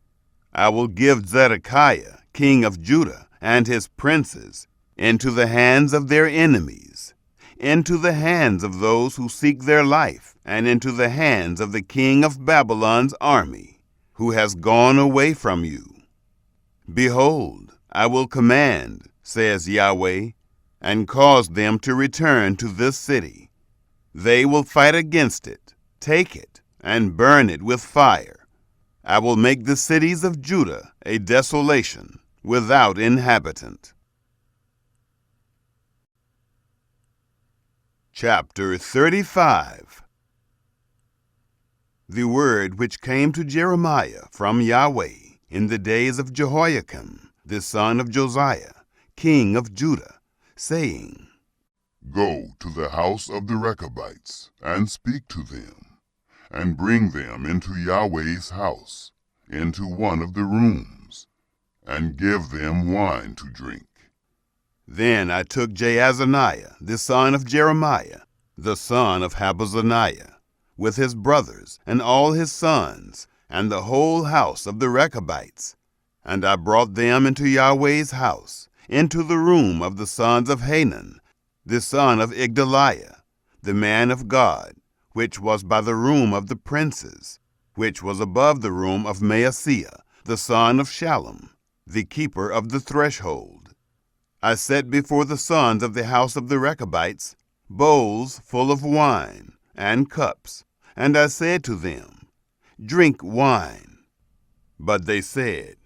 I will give Zedekiah, king of Judah, and his princes into the hands of their enemies, into the hands of those who seek their life, and into the hands of the king of Babylon's army, who has gone away from you. Behold, I will command, says Yahweh, and cause them to return to this city. They will fight against it, take it, and burn it with fire. I will make the cities of Judah a desolation, without inhabitant. Chapter 35. The word which came to Jeremiah from Yahweh in the days of Jehoiakim, the son of Josiah, king of Judah, saying, Go to the house of the Rechabites, and speak to them, and bring them into Yahweh's house, into one of the rooms, and give them wine to drink. Then I took Jaazaniah, the son of Jeremiah, the son of Habazaniah, with his brothers and all his sons, and the whole house of the Rechabites, and I brought them into Yahweh's house, into the room of the sons of Hanan, the son of Igdaliah, the man of God, which was by the room of the princes, which was above the room of Maaseiah, the son of Shallum, the keeper of the threshold. I set before the sons of the house of the Rechabites bowls full of wine and cups, and I said to them, Drink wine. But they said,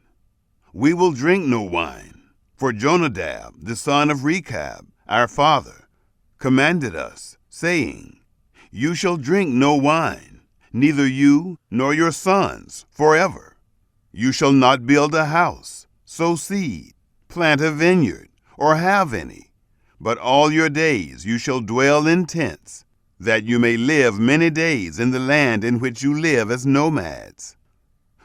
We will drink no wine, for Jonadab, the son of Rechab, our father, commanded us, saying, You shall drink no wine, neither you nor your sons, forever. You shall not build a house, sow seed, plant a vineyard, or have any, but all your days you shall dwell in tents, that you may live many days in the land in which you live as nomads.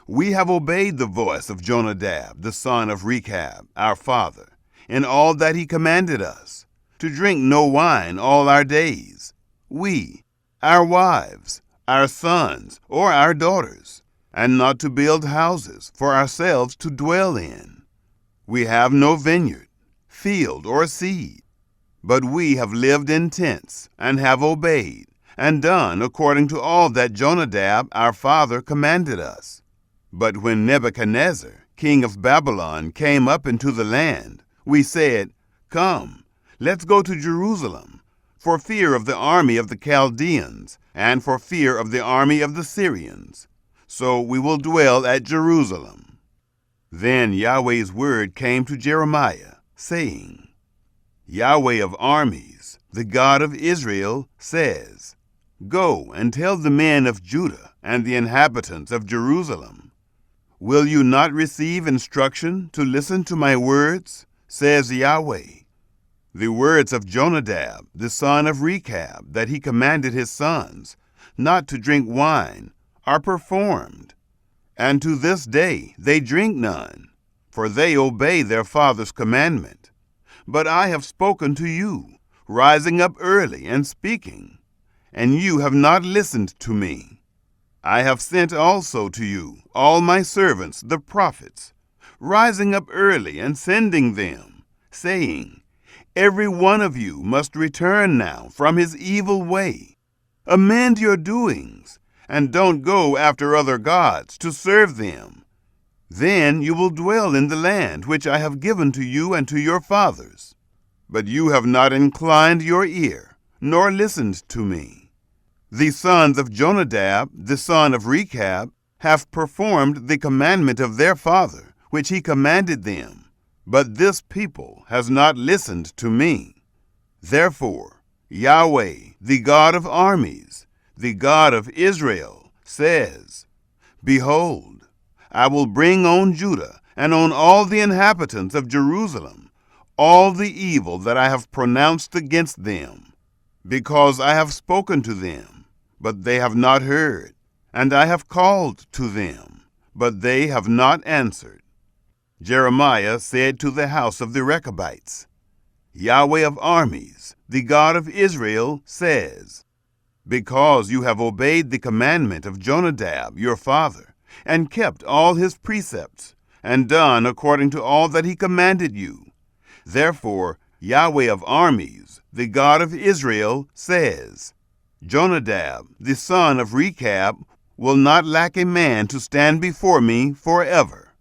We have obeyed the voice of Jonadab, the son of Rechab, our father, in all that he commanded us, to drink no wine all our days, we, our wives, our sons, or our daughters, and not to build houses for ourselves to dwell in. We have no vineyard, field, or seed, but we have lived in tents, and have obeyed, and done according to all that Jonadab our father commanded us. But when Nebuchadnezzar, king of Babylon, came up into the land, we said, Come, let's go to Jerusalem, for fear of the army of the Chaldeans, and for fear of the army of the Syrians. So we will dwell at Jerusalem. Then Yahweh's word came to Jeremiah, saying, Yahweh of armies, the God of Israel, says, Go and tell the men of Judah and the inhabitants of Jerusalem, Will you not receive instruction to listen to my words, says Yahweh? The words of Jonadab, the son of Rechab, that he commanded his sons not to drink wine, are performed, and to this day they drink none, for they obey their father's commandment. But I have spoken to you, rising up early and speaking, and you have not listened to me. I have sent also to you all my servants, the prophets, rising up early and sending them, saying, Every one of you must return now from his evil way. Amend your doings, and don't go after other gods to serve them. Then you will dwell in the land which I have given to you and to your fathers. But you have not inclined your ear, nor listened to me. The sons of Jonadab, the son of Rechab, have performed the commandment of their father, which he commanded them. But this people has not listened to me. Therefore, Yahweh, the God of armies, the God of Israel, says, Behold, I will bring on Judah and on all the inhabitants of Jerusalem all the evil that I have pronounced against them, because I have spoken to them, but they have not heard, and I have called to them, but they have not answered. Jeremiah said to the house of the Rechabites, Yahweh of armies, the God of Israel, says, because you have obeyed the commandment of Jonadab your father, and kept all his precepts, and done according to all that he commanded you, therefore Yahweh of armies, the God of Israel, says, Jonadab, the son of Rechab, will not lack a man to stand before me forever.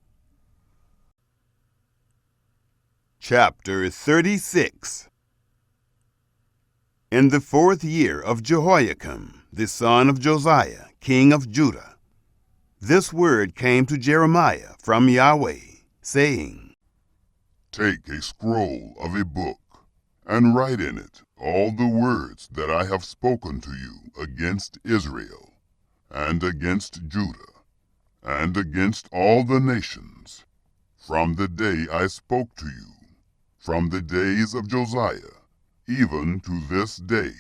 Chapter 36. In the 4th year of Jehoiakim, the son of Josiah, king of Judah, this word came to Jeremiah from Yahweh, saying, Take a scroll of a book, and write in it all the words that I have spoken to you against Israel, and against Judah, and against all the nations, from the day I spoke to you, from the days of Josiah, even to this day.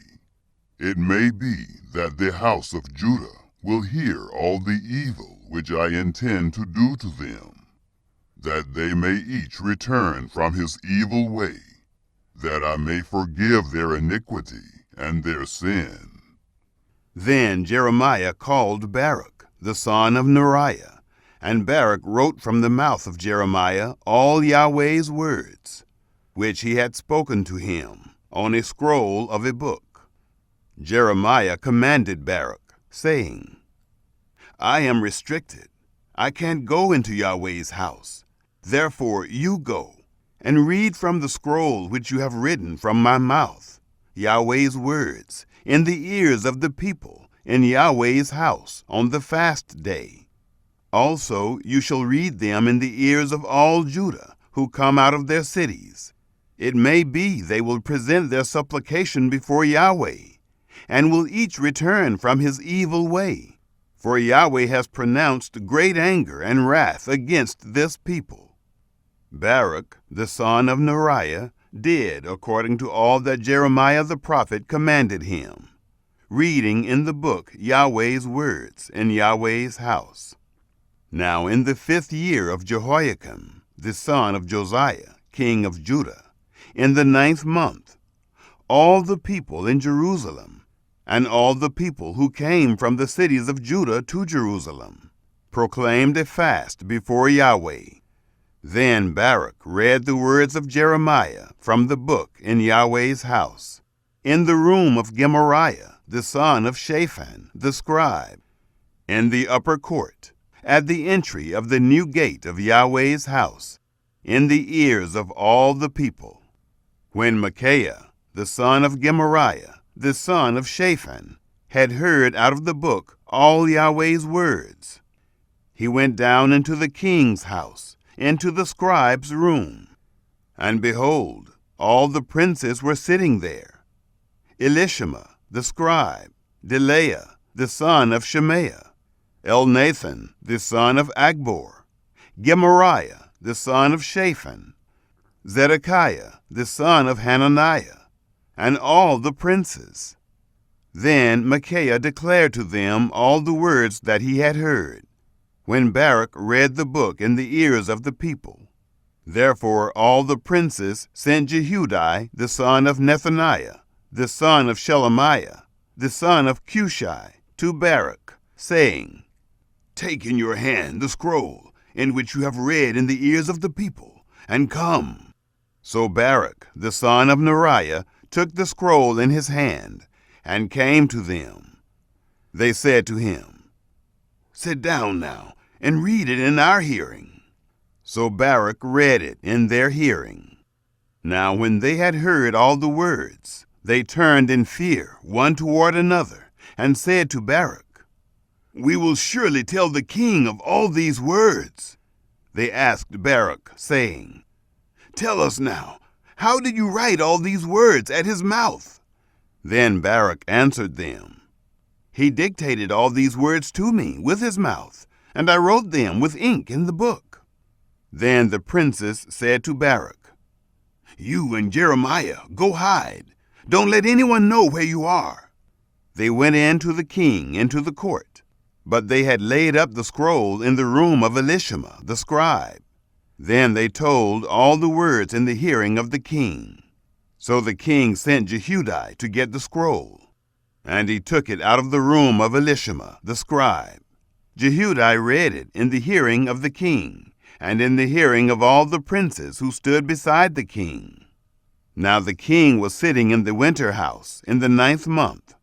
It may be that the house of Judah will hear all the evil which I intend to do to them, that they may each return from his evil way, that I may forgive their iniquity and their sin. Then Jeremiah called Baruch, the son of Neriah, and Baruch wrote from the mouth of Jeremiah all Yahweh's words, which he had spoken to him, on a scroll of a book. Jeremiah commanded Baruch, saying, I am restricted. I can't go into Yahweh's house. Therefore you go, and read from the scroll which you have written from my mouth, Yahweh's words, in the ears of the people, in Yahweh's house, on the fast day. Also you shall read them in the ears of all Judah, who come out of their cities. It may be they will present their supplication before Yahweh, and will each return from his evil way. For Yahweh has pronounced great anger and wrath against this people. Baruch, the son of Neriah, did according to all that Jeremiah the prophet commanded him, reading in the book Yahweh's words in Yahweh's house. Now in the 5th year of Jehoiakim, the son of Josiah, king of Judah, in the 9th month, all the people in Jerusalem, and all the people who came from the cities of Judah to Jerusalem, proclaimed a fast before Yahweh. Then Baruch read the words of Jeremiah from the book in Yahweh's house, in the room of Gemariah, the son of Shaphan, the scribe, in the upper court, at the entry of the new gate of Yahweh's house, in the ears of all the people. When Micaiah, the son of Gemariah, the son of Shaphan, had heard out of the book all Yahweh's words, he went down into the king's house, into the scribe's room. And behold, all the princes were sitting there, Elishama, the scribe, Delaiah, the son of Shemaiah, Elnathan, the son of Agbor, Gemariah, the son of Shaphan, Zedekiah, the son of Hananiah, and all the princes. Then Micaiah declared to them all the words that he had heard, when Baruch read the book in the ears of the people. Therefore all the princes sent Jehudi, the son of Nethaniah, the son of Shelemiah, the son of Cushi, to Baruch, saying, Take in your hand the scroll in which you have read in the ears of the people, and come. So Baruch, the son of Neriah, took the scroll in his hand, and came to them. They said to him, Sit down now, and read it in our hearing. So Baruch read it in their hearing. Now when they had heard all the words, they turned in fear one toward another, and said to Baruch, We will surely tell the king of all these words. They asked Baruch, saying, Tell us now, how did you write all these words at his mouth? Then Baruch answered them, He dictated all these words to me with his mouth, and I wrote them with ink in the book." Then the princes said to Baruch, "You and Jeremiah go hide. Don't let anyone know where you are." They went in to the king into the court, but they had laid up the scroll in the room of Elishama the scribe. Then they told all the words in the hearing of the king. So the king sent Jehudi to get the scroll, and he took it out of the room of Elishama the scribe. Jehudi read it in the hearing of the king, and in the hearing of all the princes who stood beside the king. Now the king was sitting in the winter house in the 9th month,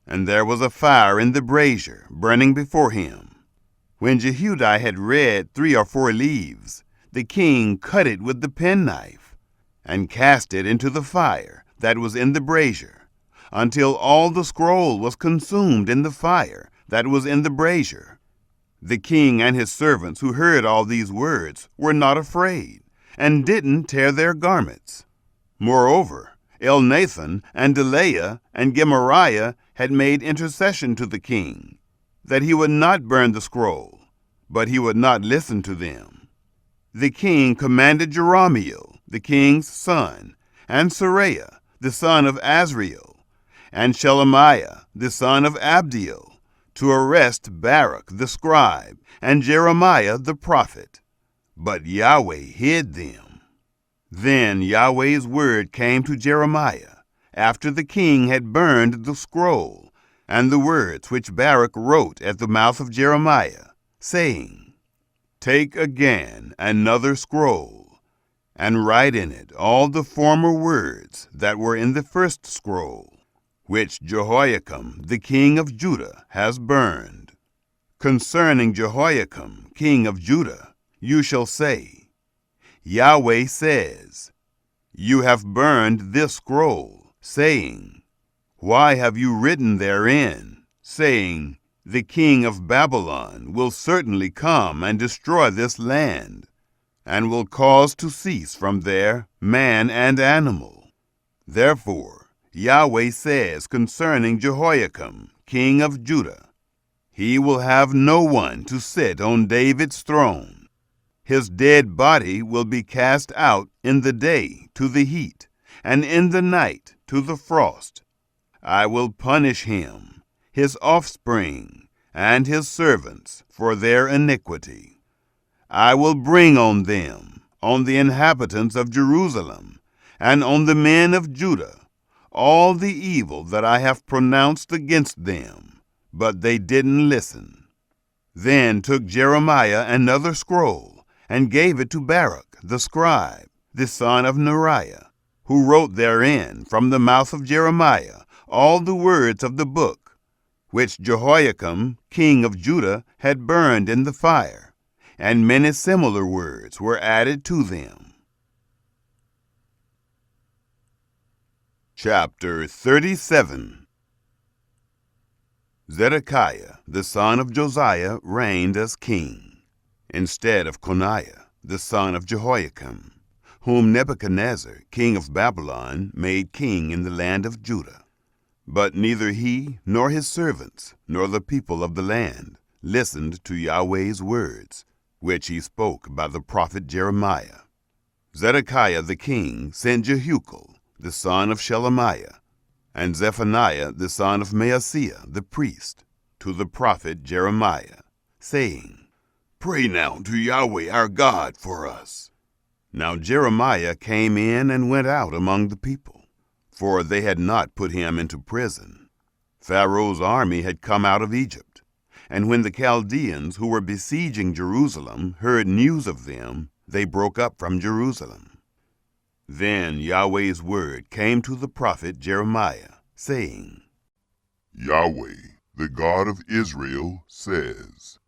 and there was a fire in the brazier burning before him. When Jehudi had read 3 or 4 leaves, the king cut it with the penknife, and cast it into the fire that was in the brazier, until all the scroll was consumed in the fire that was in the brazier. The king and his servants who heard all these words were not afraid, and didn't tear their garments. Moreover, Elnathan and Delaiah and Gemariah had made intercession to the king, that he would not burn the scroll, but he would not listen to them. The king commanded Jerahmeel, the king's son, and Seraiah, the son of Azriel, and Shelemiah, the son of Abdiel, to arrest Baruch the scribe and Jeremiah the prophet. But Yahweh hid them. Then Yahweh's word came to Jeremiah, after the king had burned the scroll, and the words which Baruch wrote at the mouth of Jeremiah, saying, "Take again another scroll, and write in it all the former words that were in the first scroll, which Jehoiakim the king of Judah has burned. Concerning Jehoiakim king of Judah, you shall say, Yahweh says, You have burned this scroll, saying, Why have you written therein, saying, The king of Babylon will certainly come and destroy this land, and will cause to cease from there man and animal. Therefore Yahweh says concerning Jehoiakim king of Judah, He will have no one to sit on David's throne. His dead body will be cast out in the day to the heat, and in the night to the frost. I will punish him, his offspring, and his servants for their iniquity. I will bring on them, on the inhabitants of Jerusalem, and on the men of Judah, all the evil that I have pronounced against them, but they didn't listen. Then took Jeremiah another scroll, and gave it to Baruch the scribe, the son of Neriah, who wrote therein from the mouth of Jeremiah all the words of the book, which Jehoiakim king of Judah had burned in the fire, and many similar words were added to them. Chapter 37. Zedekiah the son of Josiah reigned as king, instead of Coniah the son of Jehoiakim, whom Nebuchadnezzar king of Babylon made king in the land of Judah. But neither he nor his servants nor the people of the land listened to Yahweh's words, which he spoke by the prophet Jeremiah. Zedekiah the king sent Jehucal the son of Shelemiah, and Zephaniah the son of Maaseiah the priest, to the prophet Jeremiah, saying, Pray now to Yahweh our God for us. Now Jeremiah came in and went out among the people, for they had not put him into prison. Pharaoh's army had come out of Egypt, and when the Chaldeans who were besieging Jerusalem heard news of them, they broke up from Jerusalem. Then Yahweh's word came to the prophet Jeremiah, saying, Yahweh, the God of Israel, says,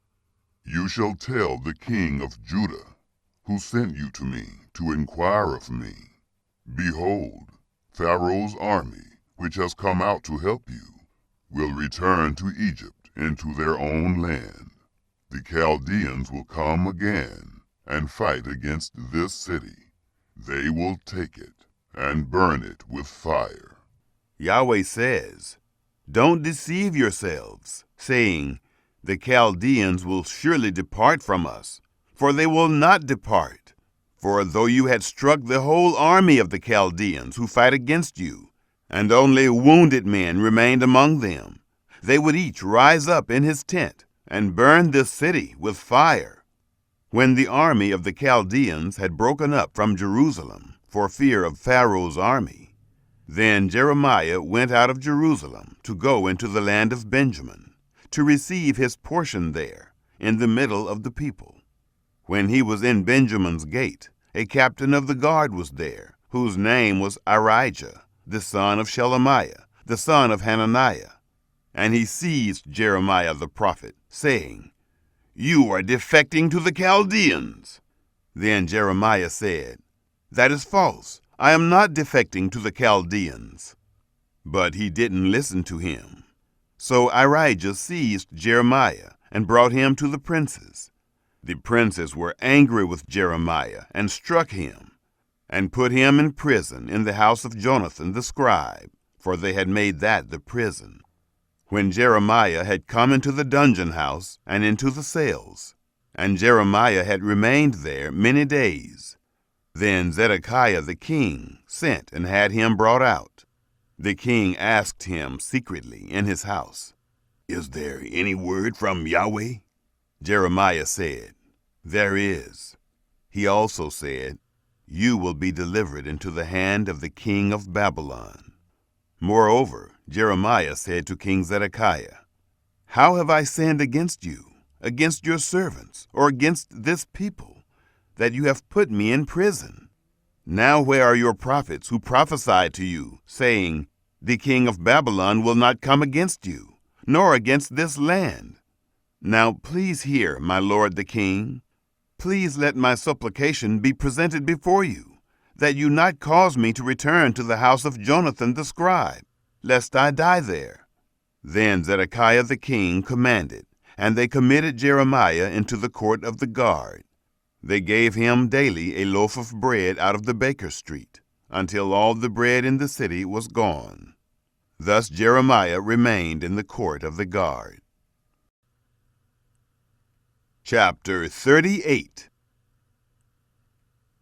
You shall tell the king of Judah, who sent you to me to inquire of me, Behold, Pharaoh's army, which has come out to help you, will return to Egypt into their own land. The Chaldeans will come again and fight against this city. They will take it and burn it with fire. Yahweh says, Don't deceive yourselves, saying, The Chaldeans will surely depart from us, for they will not depart. For though you had struck the whole army of the Chaldeans who fight against you, and only wounded men remained among them, they would each rise up in his tent and burn this city with fire. When the army of the Chaldeans had broken up from Jerusalem for fear of Pharaoh's army, then Jeremiah went out of Jerusalem to go into the land of Benjamin, to receive his portion there, in the middle of the people. When he was in Benjamin's gate, a captain of the guard was there, whose name was Arijah, the son of Shelemiah, the son of Hananiah. And he seized Jeremiah the prophet, saying, "You are defecting to the Chaldeans." Then Jeremiah said, "That is false. I am not defecting to the Chaldeans." But he didn't listen to him. So Arijah seized Jeremiah and brought him to the princes. The princes were angry with Jeremiah and struck him, and put him in prison in the house of Jonathan the scribe, for they had made that the prison. When Jeremiah had come into the dungeon house and into the cells, and Jeremiah had remained there many days, then Zedekiah the king sent and had him brought out. The king asked him secretly in his house, "Is there any word from Yahweh?" Jeremiah said, "There is." He also said, "You will be delivered into the hand of the king of Babylon." Moreover, Jeremiah said to King Zedekiah, "How have I sinned against you, against your servants, or against this people, that you have put me in prison? Now where are your prophets who prophesied to you, saying, 'The king of Babylon will not come against you, nor against this land'? Now please hear, my lord the king. Please let my supplication be presented before you, that you not cause me to return to the house of Jonathan the scribe, lest I die there." Then Zedekiah the king commanded, and they committed Jeremiah into the court of the guard. They gave him daily a loaf of bread out of the baker's street, until all the bread in the city was gone. Thus Jeremiah remained in the court of the guard. Chapter 38.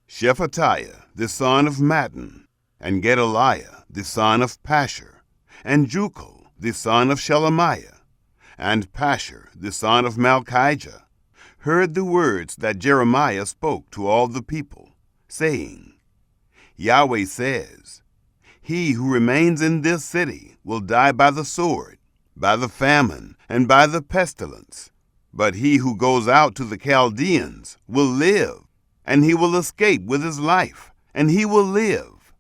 Shephatiah the son of Mattan, and Gedaliah the son of Pashur, and Jucal the son of Shelemiah, and Pashur the son of Malchijah, heard the words that Jeremiah spoke to all the people, saying, "Yahweh says, He who remains in this city will die by the sword, by the famine, and by the pestilence. But he who goes out to the Chaldeans will live, and he will escape with his life, and he will live.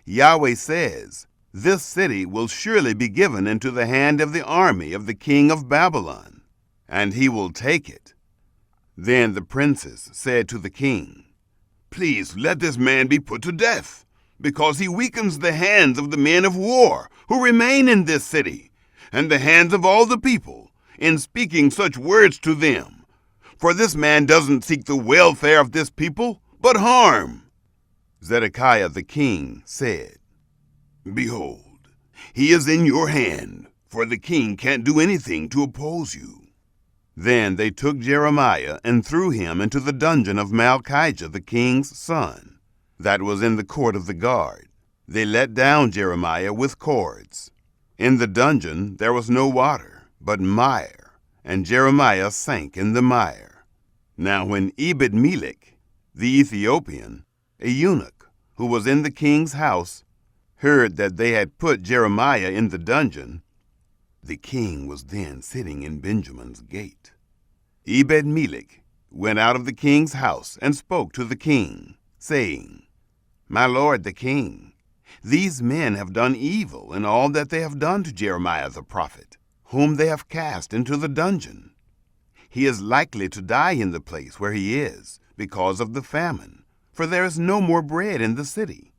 Yahweh says, This city will surely be given into the hand of the army of the king of Babylon, and he will take it." Then the princes said to the king, "Please let this man be put to death, because he weakens the hands of the men of war who remain in this city, and the hands of all the people, in speaking such words to them. For this man doesn't seek the welfare of this people, but harm." Zedekiah the king said, "Behold, he is in your hand, for the king can't do anything to oppose you." Then they took Jeremiah and threw him into the dungeon of Malchijah the king's son, that was in the court of the guard. They let down Jeremiah with cords. In the dungeon there was no water, but mire, and Jeremiah sank in the mire. Now when Ebed-Melech, the Ethiopian, a eunuch, who was in the king's house, heard that they had put Jeremiah in the dungeon, the king was then sitting in Benjamin's gate. Ebed-Melech went out of the king's house and spoke to the king, saying, "My lord the king, these men have done evil in all that they have done to Jeremiah the prophet, whom they have cast into the dungeon. He is likely to die in the place where he is, because of the famine, for there is no more bread in the city."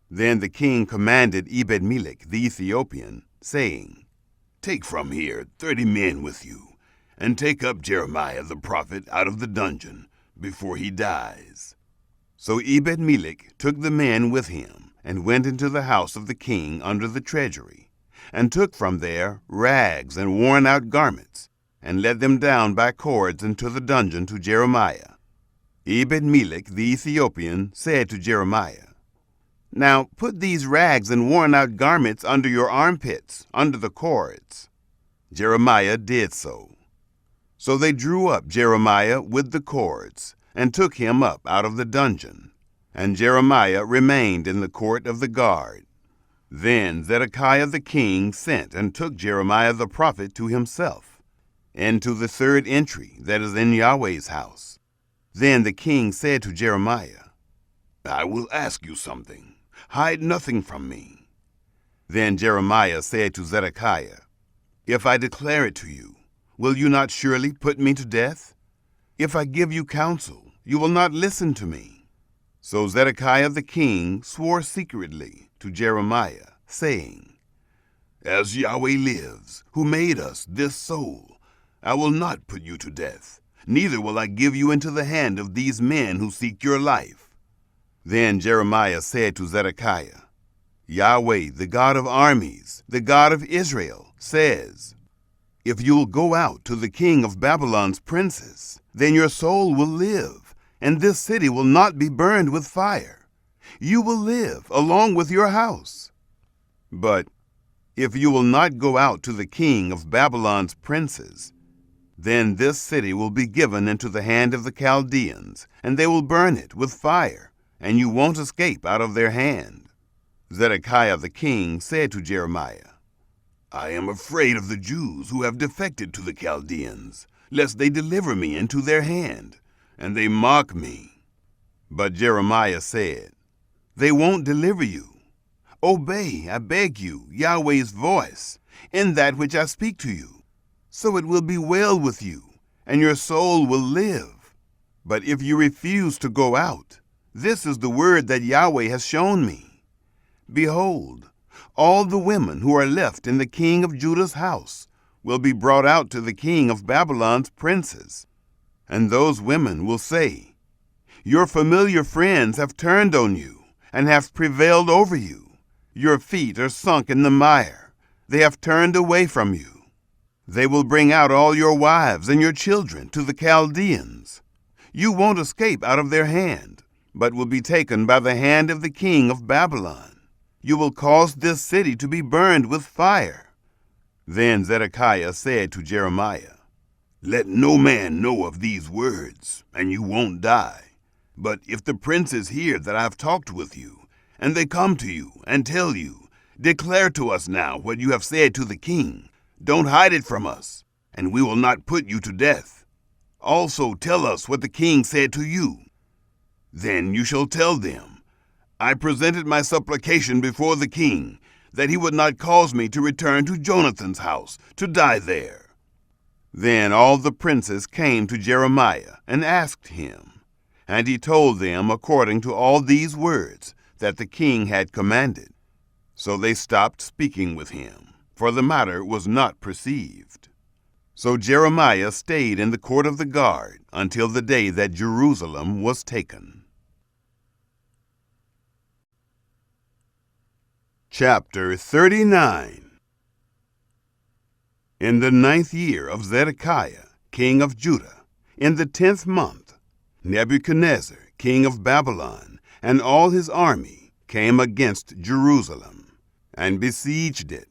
Then the king commanded Ebed-Melech the Ethiopian, saying, "Take from here 30 men with you, and take up Jeremiah the prophet out of the dungeon before he dies." So Ebed-Melech took the men with him, and went into the house of the king under the treasury, and took from there rags and worn-out garments, and let them down by cords into the dungeon to Jeremiah. Ebed-Melech the Ethiopian said to Jeremiah, "Now put these rags and worn-out garments under your armpits, under the cords." Jeremiah did so. So they drew up Jeremiah with the cords, and took him up out of the dungeon. And Jeremiah remained in the court of the guard. Then Zedekiah the king sent and took Jeremiah the prophet to himself, into the third entry that is in Yahweh's house. Then the king said to Jeremiah, "I will ask you something. Hide nothing from me." Then Jeremiah said to Zedekiah, "If I declare it to you, will you not surely put me to death? If I give you counsel, you will not listen to me." So Zedekiah the king swore secretly to Jeremiah, saying, "As Yahweh lives, who made us, this soul, I will not put you to death, neither will I give you into the hand of these men who seek your life." Then Jeremiah said to Zedekiah, "Yahweh, the God of armies, the God of Israel, says, if you will go out to the king of Babylon's princes, then your soul will live, and this city will not be burned with fire. You will live along with your house. But if you will not go out to the king of Babylon's princes, then this city will be given into the hand of the Chaldeans, and they will burn it with fire, and you won't escape out of their hand." Zedekiah the king said to Jeremiah, "I am afraid of the Jews who have defected to the Chaldeans, lest they deliver me into their hand, and they mock me." But Jeremiah said, "They won't deliver you. Obey, I beg you, Yahweh's voice, in that which I speak to you, so it will be well with you, and your soul will live. But if you refuse to go out, this is the word that Yahweh has shown me. Behold, all the women who are left in the king of Judah's house will be brought out to the king of Babylon's princes. And those women will say, 'Your familiar friends have turned on you and have prevailed over you. Your feet are sunk in the mire. They have turned away from you.' They will bring out all your wives and your children to the Chaldeans. You won't escape out of their hand, but will be taken by the hand of the king of Babylon. You will cause this city to be burned with fire." Then Zedekiah said to Jeremiah, "Let no man know of these words, and you won't die. But if the princes hear that I have talked with you, and they come to you and tell you, 'Declare to us now what you have said to the king. Don't hide it from us, and we will not put you to death. Also tell us what the king said to you.' Then you shall tell them, 'I presented my supplication before the king, that he would not cause me to return to Jonathan's house, to die there.'" Then all the princes came to Jeremiah and asked him, and he told them according to all these words that the king had commanded. So they stopped speaking with him, for the matter was not perceived. So Jeremiah stayed in the court of the guard until the day that Jerusalem was taken. Chapter 39. In the 9th year of Zedekiah, king of Judah, in the 10th month, Nebuchadnezzar, king of Babylon, and all his army came against Jerusalem, and besieged it.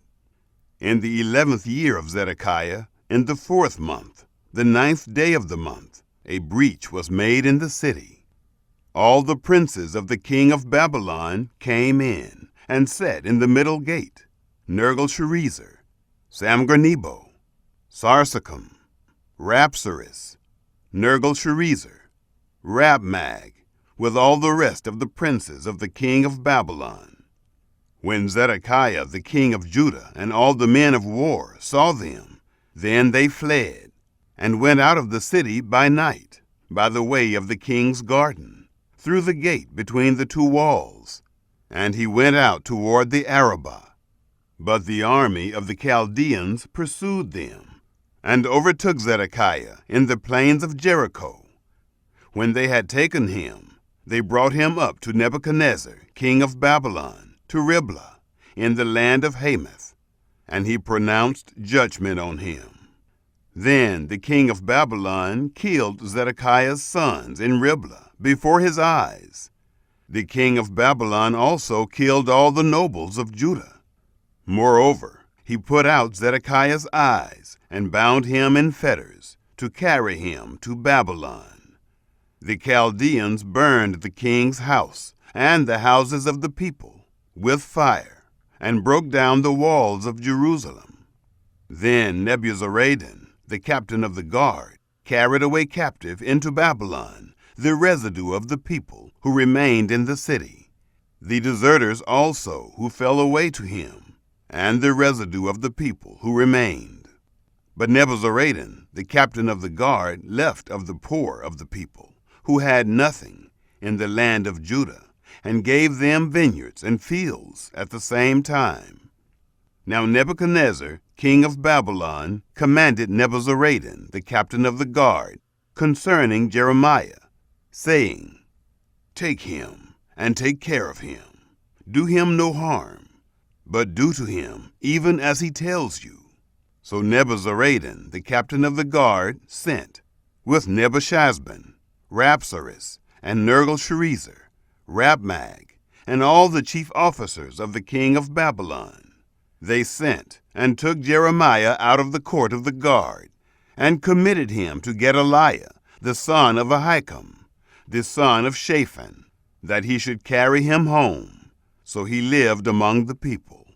In the 11th year of Zedekiah, in the 4th month, the 9th day of the month, a breach was made in the city. All the princes of the king of Babylon came in, and sat in the middle gate, Nergal-Sharezer, Samgar-Nebo, Sarsechim, Rapsaris, Nergal-Sharezer, Rabmag, with all the rest of the princes of the king of Babylon. When Zedekiah the king of Judah and all the men of war saw them, then they fled, and went out of the city by night, by the way of the king's garden, through the gate between the two walls, and he went out toward the Arabah. But the army of the Chaldeans pursued them, and overtook Zedekiah in the plains of Jericho. When they had taken him, they brought him up to Nebuchadnezzar, king of Babylon, to Riblah, in the land of Hamath, and he pronounced judgment on him. Then the king of Babylon killed Zedekiah's sons in Riblah before his eyes. The king of Babylon also killed all the nobles of Judah. Moreover, he put out Zedekiah's eyes and bound him in fetters to carry him to Babylon. The Chaldeans burned the king's house and the houses of the people with fire, and broke down the walls of Jerusalem. Then Nebuzaradan, the captain of the guard, carried away captive into Babylon the residue of the people who remained in the city, the deserters also who fell away to him, and the residue of the people who remained. But Nebuzaradan, the captain of the guard, left of the poor of the people, who had nothing, in the land of Judah, and gave them vineyards and fields at the same time. Now Nebuchadnezzar, king of Babylon, commanded Nebuzaradan, the captain of the guard, concerning Jeremiah, saying, "Take him, and take care of him. Do him no harm, but do to him even as he tells you." So Nebuzaradan, the captain of the guard, sent, with Nebuchadnezzar, Rabsaris, and Nergal-Sharezer, Rabmag, and all the chief officers of the king of Babylon. They sent and took Jeremiah out of the court of the guard, and committed him to Gedaliah, the son of Ahikam, the son of Shaphan, that he should carry him home. So he lived among the people.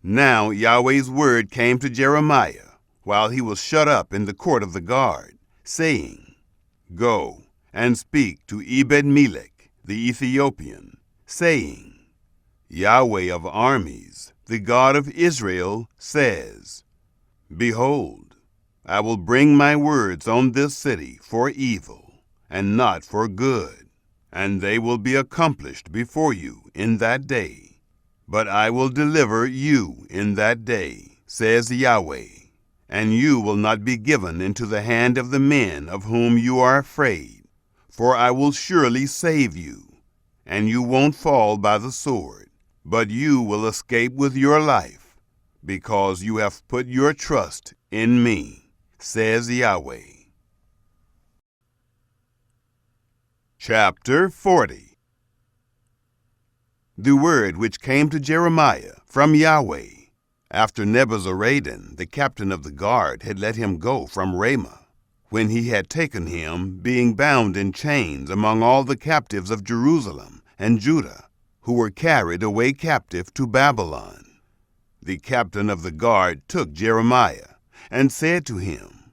Now Yahweh's word came to Jeremiah, while he was shut up in the court of the guard, saying, "Go and speak to Ebed-Melech the Ethiopian, saying, Yahweh of armies, the God of Israel, says, Behold, I will bring my words on this city for evil, and not for good, and they will be accomplished before you in that day. But I will deliver you in that day, says Yahweh, and you will not be given into the hand of the men of whom you are afraid, for I will surely save you, and you won't fall by the sword, but you will escape with your life, because you have put your trust in me, says Yahweh. Chapter 40. The word which came to Jeremiah from Yahweh, after Nebuzaradan, the captain of the guard, had let him go from Ramah, when he had taken him, being bound in chains among all the captives of Jerusalem and Judah, who were carried away captive to Babylon. The captain of the guard took Jeremiah, and said to him,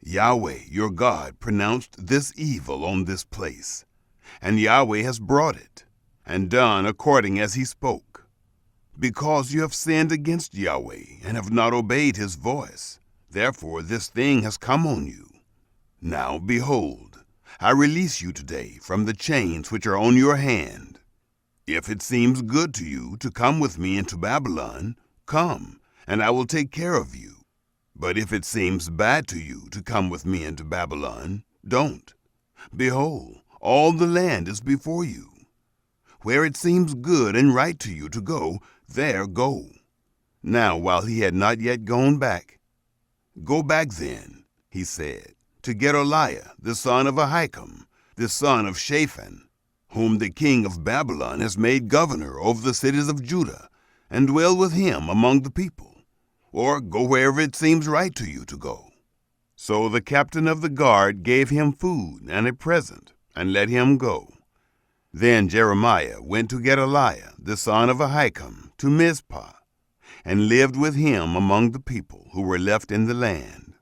Yahweh your God pronounced this evil on this place, and Yahweh has brought it, and done according as he spoke. Because you have sinned against Yahweh, and have not obeyed his voice, therefore this thing has come on you. Now behold, I release you today from the chains which are on your hand. If it seems good to you to come with me into Babylon, come, and I will take care of you. But if it seems bad to you to come with me into Babylon, don't. Behold, all the land is before you. Where it seems good and right to you to go, there go. Now while he had not yet gone back, Go back then, he said, to Gedaliah, the son of Ahikam, the son of Shaphan, whom the king of Babylon has made governor over the cities of Judah, and dwell with him among the people. Or go wherever it seems right to you to go. So the captain of the guard gave him food and a present, and let him go. Then Jeremiah went to Gedaliah, the son of Ahikam, to Mizpah, and lived with him among the people who were left in the land.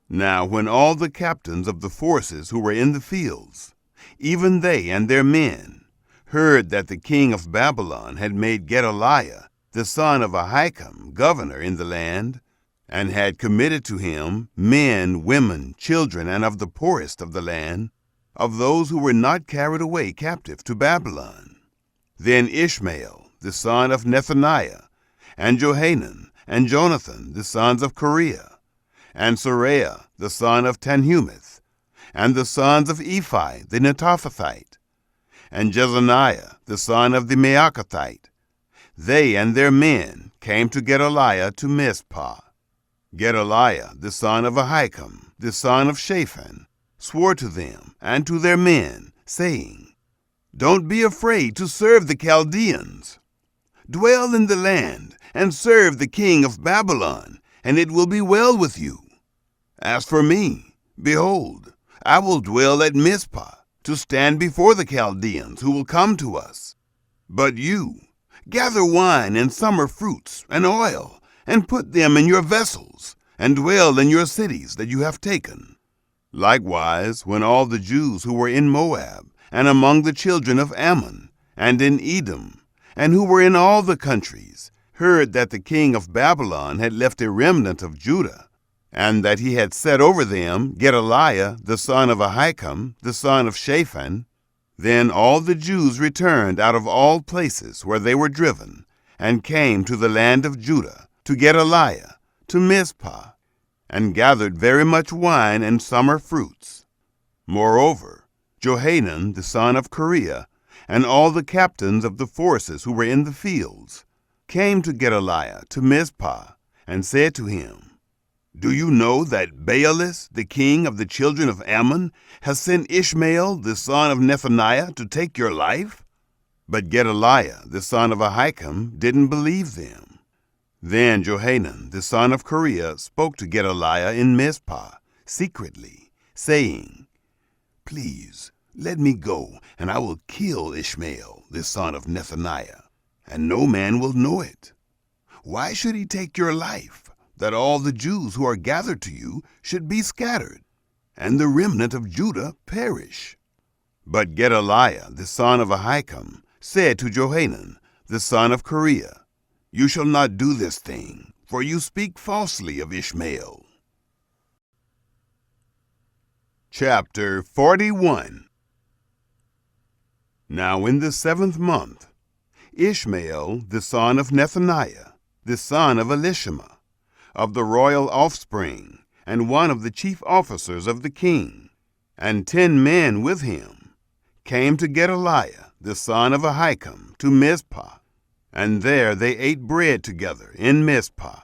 Now when all the captains of the forces who were in the fields, even they and their men, heard that the king of Babylon had made Gedaliah, the son of Ahikam, governor in the land, and had committed to him men, women, children, and of the poorest of the land, of those who were not carried away captive to Babylon. Then Ishmael, the son of Nethaniah, and Johanan, and Jonathan, the sons of Kareah, and Seraiah, the son of Tanhumeth, and the sons of Ephi, the Netophathite, and Jezaniah, the son of the Maacathite, they and their men came to Gedaliah to Mizpah. Gedaliah the son of Ahikam, the son of Shaphan, swore to them and to their men, saying, "Don't be afraid to serve the Chaldeans. Dwell in the land and serve the king of Babylon, and it will be well with you. As for me, behold, I will dwell at Mizpah, to stand before the Chaldeans who will come to us. But you, gather wine and summer fruits and oil, and put them in your vessels, and dwell in your cities that you have taken." Likewise, when all the Jews who were in Moab, and among the children of Ammon, and in Edom, and who were in all the countries, heard that the king of Babylon had left a remnant of Judah, and that he had set over them Gedaliah the son of Ahikam, the son of Shaphan, then all the Jews returned out of all places where they were driven, and came to the land of Judah, to Gedaliah, to Mizpah, and gathered very much wine and summer fruits. Moreover, Johanan the son of Kareah, and all the captains of the forces who were in the fields, came to Gedaliah to Mizpah, and said to him, "Do you know that Baalis, the king of the children of Ammon, has sent Ishmael the son of Nethaniah to take your life?" But Gedaliah the son of Ahikam didn't believe them. Then Johanan the son of Kareah spoke to Gedaliah in Mizpah, secretly, saying, "Please, let me go, and I will kill Ishmael the son of Nethaniah, and no man will know it. Why should he take your life, that all the Jews who are gathered to you should be scattered, and the remnant of Judah perish?" But Gedaliah the son of Ahikam said to Johanan the son of Kareah, "You shall not do this thing, for you speak falsely of Ishmael." Chapter 41. Now in the 7th month, Ishmael the son of Nethaniah, the son of Elishama, of the royal offspring, and one of the chief officers of the king, and 10 men with him, came to Gedaliah the son of Ahikam to Mizpah, and there they ate bread together in Mizpah.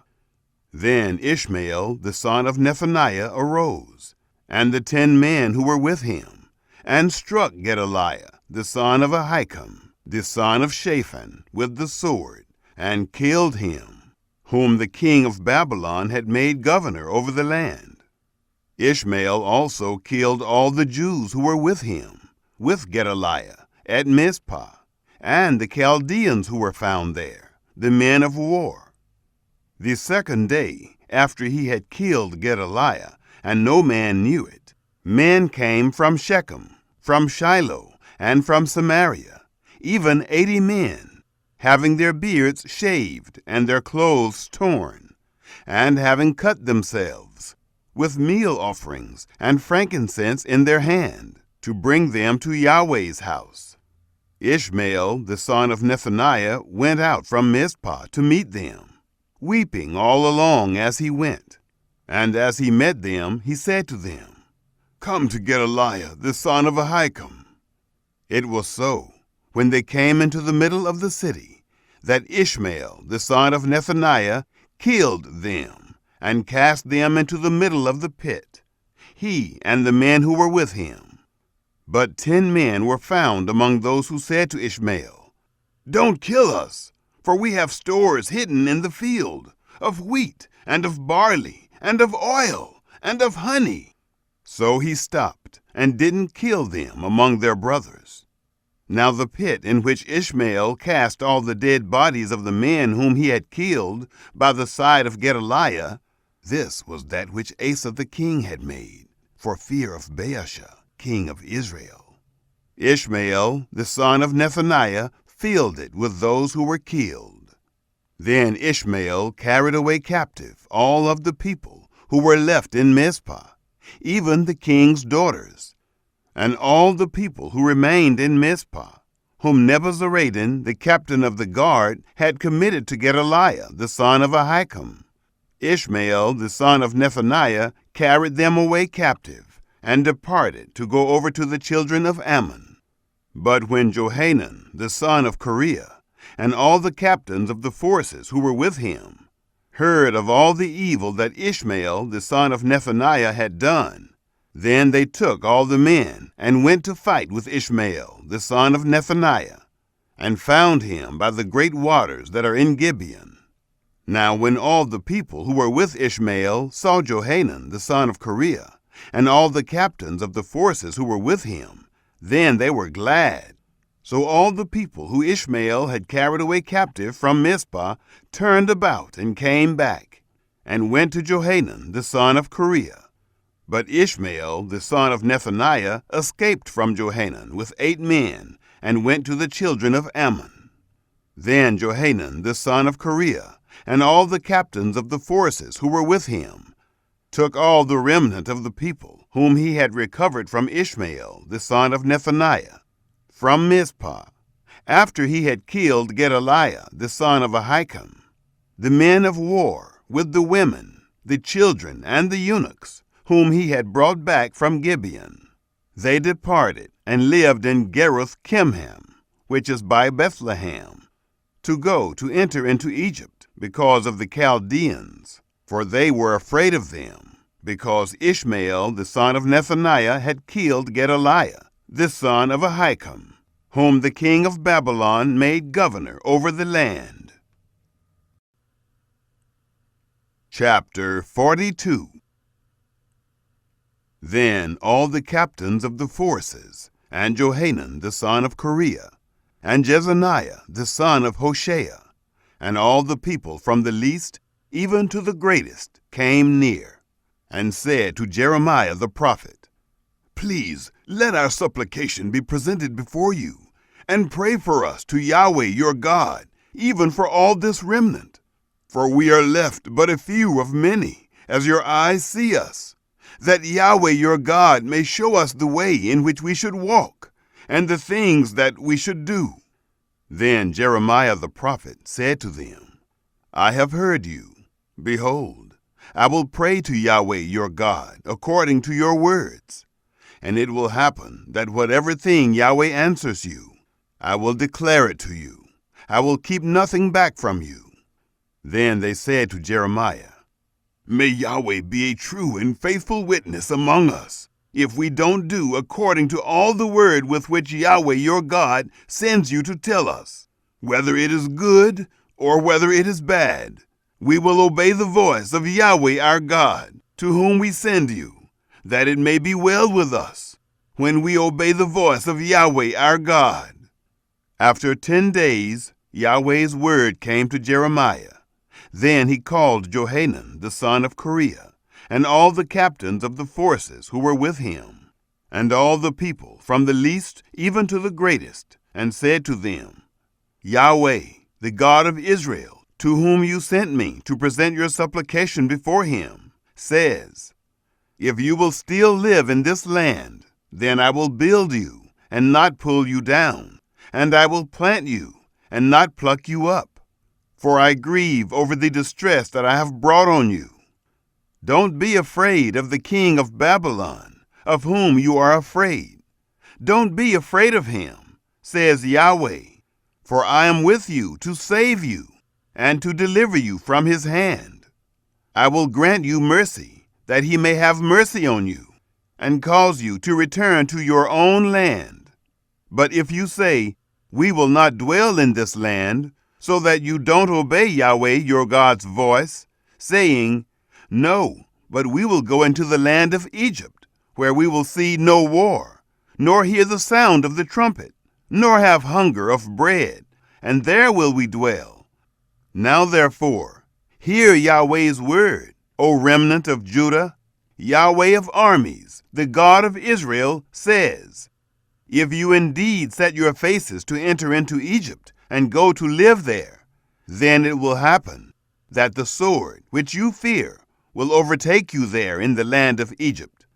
Then Ishmael the son of Nethaniah arose, and the 10 men who were with him, and struck Gedaliah the son of Ahikam, the son of Shaphan, with the sword, and killed him, whom the king of Babylon had made governor over the land. Ishmael also killed all the Jews who were with him, with Gedaliah, at Mizpah, and the Chaldeans who were found there, the men of war. The 2nd day after he had killed Gedaliah, and no man knew it, men came from Shechem, from Shiloh, and from Samaria, even 80 men, having their beards shaved and their clothes torn, and having cut themselves, with meal offerings and frankincense in their hand, to bring them to Yahweh's house. Ishmael the son of Nethaniah went out from Mizpah to meet them, weeping all along as he went. And as he met them, he said to them, "Come to Gedaliah the son of Ahikam." It was so, when they came into the middle of the city, that Ishmael the son of Nethaniah killed them, and cast them into the middle of the pit, he and the men who were with him. But 10 men were found among those who said to Ishmael, "Don't kill us, for we have stores hidden in the field, of wheat, and of barley, and of oil, and of honey." So he stopped, and didn't kill them among their brothers. Now the pit in which Ishmael cast all the dead bodies of the men whom he had killed by the side of Gedaliah, this was that which Asa the king had made, for fear of Baasha, king of Israel. Ishmael the son of Nethaniah filled it with those who were killed. Then Ishmael carried away captive all of the people who were left in Mizpah, even the king's daughters, and all the people who remained in Mizpah, whom Nebuzaradan, the captain of the guard, had committed to Gedaliah the son of Ahikam. Ishmael the son of Nethaniah carried them away captive, and departed to go over to the children of Ammon. But when Johanan the son of Kareah, and all the captains of the forces who were with him, heard of all the evil that Ishmael the son of Nethaniah had done, then they took all the men and went to fight with Ishmael the son of Nethaniah, and found him by the great waters that are in Gibeon. Now when all the people who were with Ishmael saw Johanan the son of Kareah, and all the captains of the forces who were with him, then they were glad. So all the people who Ishmael had carried away captive from Mizpah turned about and came back, and went to Johanan the son of Kareah. But Ishmael the son of Nethaniah escaped from Johanan with 8 men, and went to the children of Ammon. Then Johanan the son of Kareah, and all the captains of the forces who were with him, took all the remnant of the people whom he had recovered from Ishmael the son of Nethaniah, from Mizpah, after he had killed Gedaliah the son of Ahikam, the men of war with the women, the children, and the eunuchs, whom he had brought back from Gibeon. They departed and lived in Geruth Kimham, which is by Bethlehem, to go to enter into Egypt because of the Chaldeans, for they were afraid of them, because Ishmael the son of Nethaniah had killed Gedaliah the son of Ahikam, whom the king of Babylon made governor over the land. Chapter 42. Then all the captains of the forces, and Johanan the son of Kareah, and Jezaniah the son of Hoshea, and all the people from the least even to the greatest came near, and said to Jeremiah the prophet, Please let our supplication be presented before you, and pray for us to Yahweh your God, even for all this remnant. For we are left but a few of many, as your eyes see us, that Yahweh your God may show us the way in which we should walk, and the things that we should do. Then Jeremiah the prophet said to them, I have heard you. Behold, I will pray to Yahweh your God according to your words. And it will happen that whatever thing Yahweh answers you, I will declare it to you. I will keep nothing back from you. Then they said to Jeremiah, May Yahweh be a true and faithful witness among us, if we don't do according to all the word with which Yahweh your God sends you to tell us, whether it is good or whether it is bad. We will obey the voice of Yahweh our God, to whom we send you, that it may be well with us, when we obey the voice of Yahweh our God. After 10 days, Yahweh's word came to Jeremiah. Then he called Johanan the son of Kareah, and all the captains of the forces who were with him, and all the people from the least even to the greatest, and said to them, Yahweh, the God of Israel, to whom you sent me to present your supplication before him, says, If you will still live in this land, then I will build you, and not pull you down, and I will plant you, and not pluck you up. For I grieve over the distress that I have brought on you. Don't be afraid of the king of Babylon, of whom you are afraid. Don't be afraid of him, says Yahweh, for I am with you to save you, and to deliver you from his hand. I will grant you mercy, that he may have mercy on you, and cause you to return to your own land. But if you say, We will not dwell in this land, so that you don't obey Yahweh your God's voice, saying, No, but we will go into the land of Egypt, where we will see no war, nor hear the sound of the trumpet, nor have hunger of bread, and there will we dwell. Now therefore, hear Yahweh's word, O remnant of Judah. Yahweh of armies, the God of Israel, says, If you indeed set your faces to enter into Egypt, and go to live there, then it will happen that the sword which you fear will overtake you there in the land of Egypt,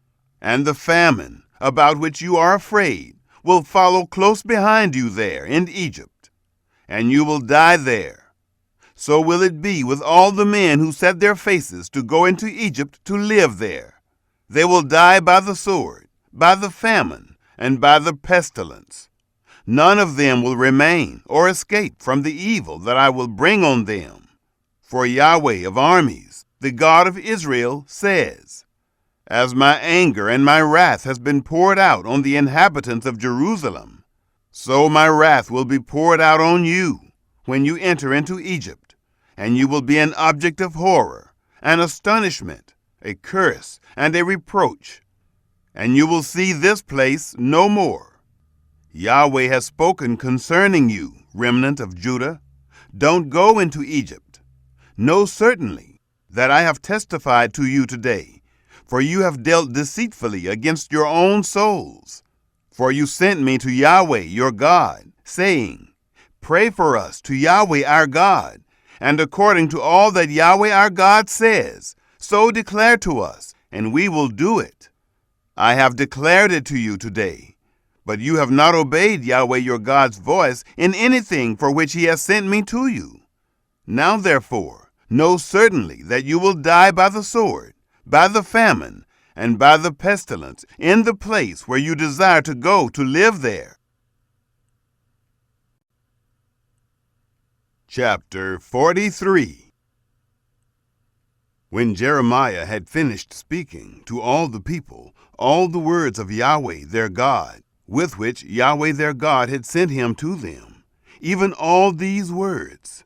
and the famine about which you are afraid will follow close behind you there in Egypt, and you will die there. So will it be with all the men who set their faces to go into Egypt to live there. They will die by the sword, by the famine, and by the pestilence. None of them will remain or escape from the evil that I will bring on them. For Yahweh of armies, the God of Israel, says, As my anger and my wrath has been poured out on the inhabitants of Jerusalem, so my wrath will be poured out on you when you enter into Egypt, and you will be an object of horror, an astonishment, a curse, and a reproach, and you will see this place no more. Yahweh has spoken concerning you, remnant of Judah. Don't go into Egypt. Know certainly that I have testified to you today, for you have dealt deceitfully against your own souls. For you sent me to Yahweh your God, saying, Pray for us to Yahweh our God, and according to all that Yahweh our God says, so declare to us, and we will do it. I have declared it to you today, but you have not obeyed Yahweh your God's voice in anything for which he has sent me to you. Now therefore, know certainly that you will die by the sword, by the famine, and by the pestilence in the place where you desire to go to live there. Chapter 43. When Jeremiah had finished speaking to all the people all the words of Yahweh their God, with which Yahweh their God had sent him to them, even all these words,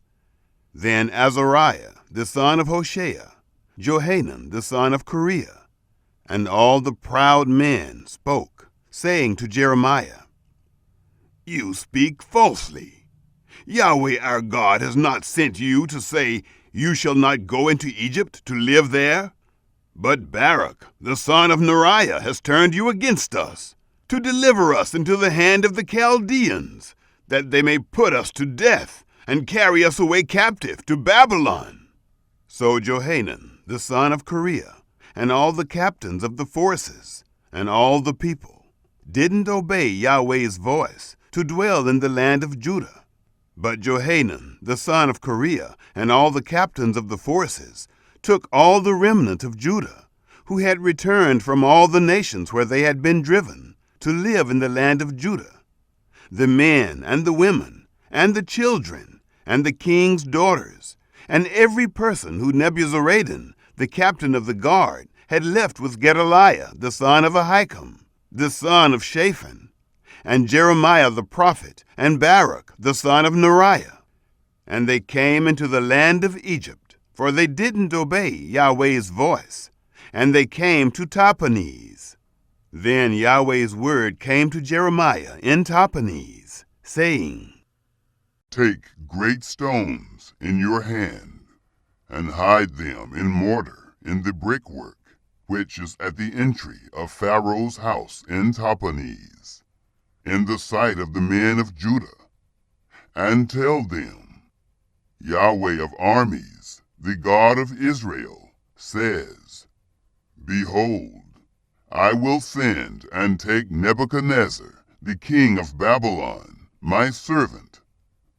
then Azariah the son of Hoshea, Johanan the son of Kareah, and all the proud men spoke, saying to Jeremiah, You speak falsely. Yahweh our God has not sent you to say, You shall not go into Egypt to live there. But Baruch the son of Neriah has turned you against us, to deliver us into the hand of the Chaldeans, that they may put us to death and carry us away captive to Babylon. So Johanan the son of Kareah, and all the captains of the forces, and all the people, didn't obey Yahweh's voice to dwell in the land of Judah. But Johanan the son of Kareah, and all the captains of the forces, took all the remnant of Judah, who had returned from all the nations where they had been driven, to live in the land of Judah, the men and the women, and the children, and the king's daughters, and every person who Nebuzaradan, the captain of the guard, had left with Gedaliah the son of Ahikam, the son of Shaphan, and Jeremiah the prophet, and Baruch the son of Neriah. And they came into the land of Egypt, for they didn't obey Yahweh's voice, and they came to Tahpanhes. Then Yahweh's word came to Jeremiah in Tahpanhes, saying, Take great stones in your hand, and hide them in mortar in the brickwork, which is at the entry of Pharaoh's house in Tahpanhes, in the sight of the men of Judah, and tell them, Yahweh of armies, the God of Israel, says, Behold, I will send and take Nebuchadnezzar, the king of Babylon, my servant,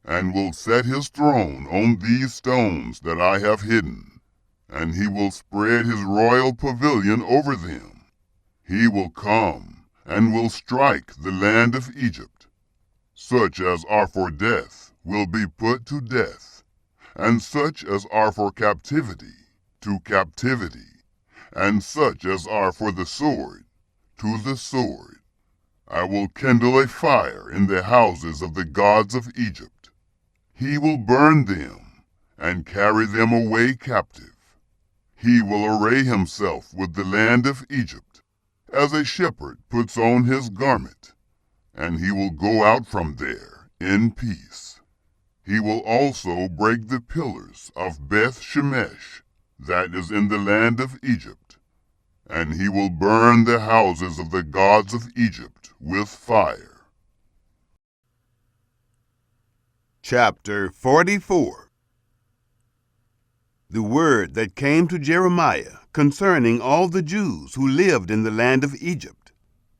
and will set his throne on these stones that I have hidden, and he will spread his royal pavilion over them. He will come and will strike the land of Egypt. Such as are for death will be put to death, and such as are for captivity, to captivity, and such as are for the sword, to the sword. I will kindle a fire in the houses of the gods of Egypt. He will burn them, and carry them away captive. He will array himself with the land of Egypt, as a shepherd puts on his garment, and he will go out from there in peace. He will also break the pillars of Beth Shemesh, that is in the land of Egypt, and he will burn the houses of the gods of Egypt with fire. Chapter 44. The word that came to Jeremiah concerning all the Jews who lived in the land of Egypt,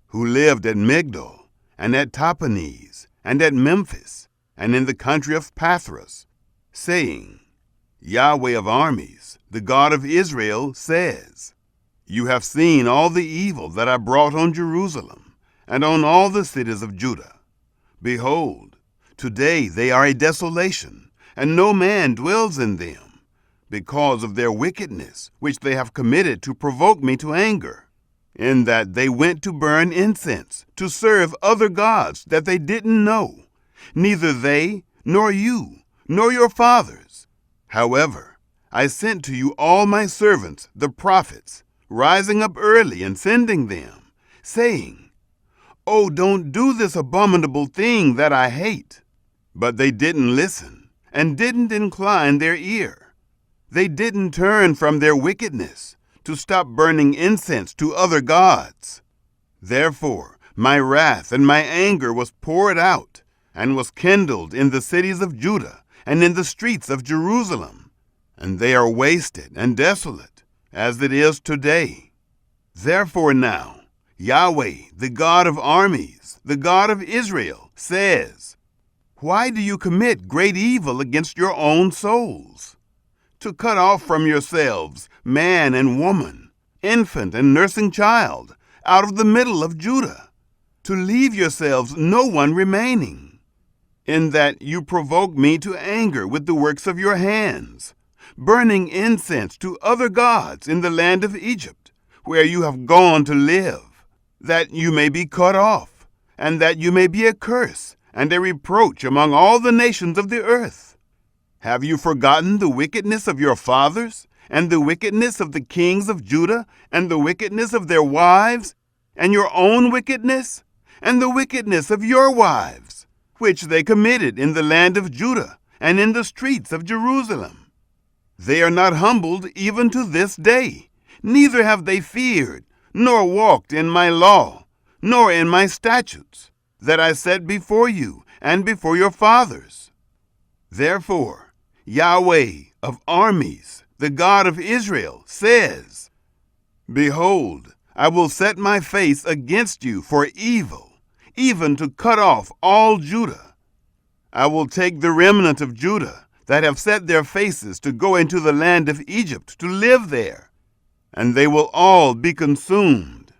who lived at Migdol, and at Tahpanhes, and at Memphis, and in the country of Pathros, saying, Yahweh of armies, the God of Israel, says, You have seen all the evil that I brought on Jerusalem, and on all the cities of Judah. Behold, today they are a desolation, and no man dwells in them. because of their wickedness, which they have committed to provoke me to anger, in that they went to burn incense, to serve other gods that they didn't know, neither they, nor you, nor your fathers. However, I sent to you all my servants, the prophets, rising up early and sending them, saying, "Oh, don't do this abominable thing that I hate." But they didn't listen and didn't incline their ear. They didn't turn from their wickedness to stop burning incense to other gods. Therefore, my wrath and my anger was poured out and was kindled in the cities of Judah and in the streets of Jerusalem, and they are wasted and desolate, as it is today. Therefore now, Yahweh, the God of armies, the God of Israel, says, "Why do you commit great evil against your own souls? To cut off from yourselves man and woman, infant and nursing child, out of the middle of Judah, to leave yourselves no one remaining, in that you provoke me to anger with the works of your hands, burning incense to other gods in the land of Egypt, where you have gone to live, that you may be cut off, and that you may be a curse and a reproach among all the nations of the earth. Have you forgotten the wickedness of your fathers, and the wickedness of the kings of Judah, and the wickedness of their wives, and your own wickedness, and the wickedness of your wives, which they committed in the land of Judah and in the streets of Jerusalem? They are not humbled even to this day, neither have they feared, nor walked in my law, nor in my statutes, that I set before you and before your fathers. Therefore, Yahweh of armies, the God of Israel, says, "Behold, I will set my face against you for evil, even to cut off all Judah. I will take the remnant of Judah that have set their faces to go into the land of Egypt to live there, and they will all be consumed.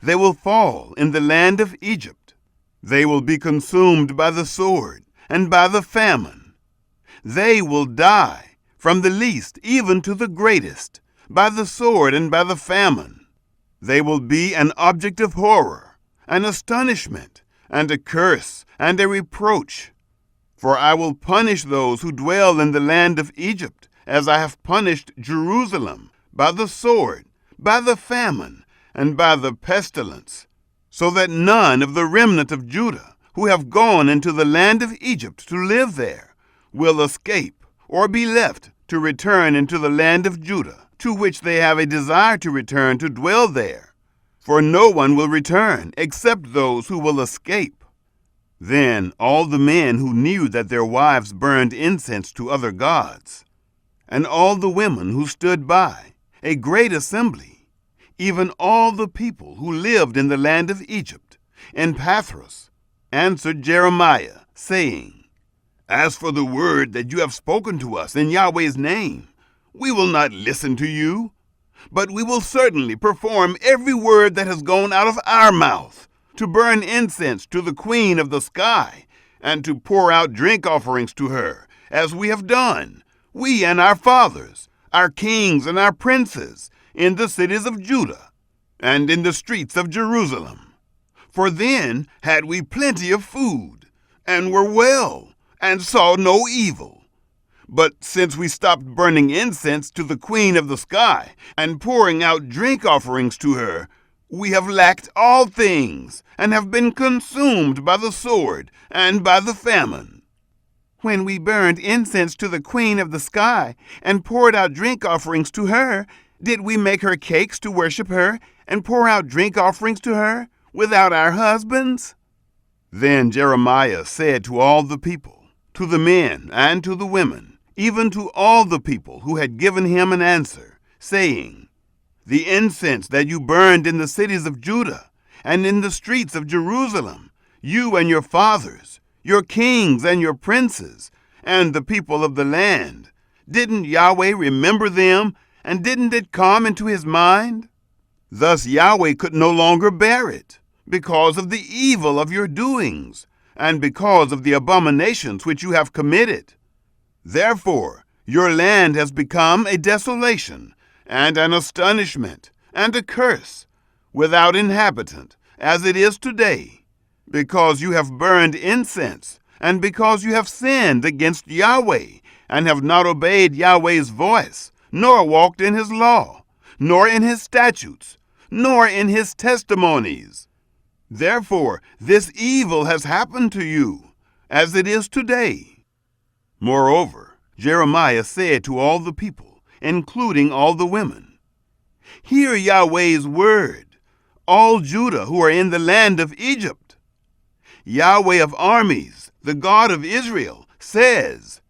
They will fall in the land of Egypt. They will be consumed by the sword and by the famine. They will die, from the least even to the greatest, by the sword and by the famine. They will be an object of horror, an astonishment, and a curse, and a reproach. For I will punish those who dwell in the land of Egypt, as I have punished Jerusalem, by the sword, by the famine, and by the pestilence, so that none of the remnant of Judah, who have gone into the land of Egypt to live there, will escape or be left to return into the land of Judah, to which they have a desire to return to dwell there. For no one will return except those who will escape." Then all the men who knew that their wives burned incense to other gods, and all the women who stood by, a great assembly, even all the people who lived in the land of Egypt, in Pathros, answered Jeremiah, saying, "As for the word that you have spoken to us in Yahweh's name, we will not listen to you, but we will certainly perform every word that has gone out of our mouth, to burn incense to the Queen of the sky, and to pour out drink offerings to her, as we have done, we and our fathers, our kings and our princes, in the cities of Judah, and in the streets of Jerusalem. For then had we plenty of food, and were well, and saw no evil. But since we stopped burning incense to the Queen of the sky, and pouring out drink offerings to her, we have lacked all things, and have been consumed by the sword and by the famine." When we burned incense to the Queen of the sky, and poured out drink offerings to her, did we make her cakes to worship her, and pour out drink offerings to her, without our husbands? Then Jeremiah said to all the people, to the men and to the women, even to all the people who had given him an answer, saying, "The incense that you burned in the cities of Judah and in the streets of Jerusalem, you and your fathers, your kings and your princes, and the people of the land, didn't Yahweh remember them, and didn't it come into his mind? Thus Yahweh could no longer bear it, because of the evil of your doings, and because of the abominations which you have committed. Therefore Your land has become a desolation, and an astonishment, and a curse, without inhabitant, as it is today, because you have burned incense, and because you have sinned against Yahweh, and have not obeyed Yahweh's voice, nor walked in his law, nor in his statutes, nor in his testimonies. Therefore, this evil has happened to you, as it is today. Moreover, Jeremiah said to all the people, including all the women, Hear Yahweh's word, all Judah who are in the land of Egypt. Yahweh of armies, the God of Israel, says,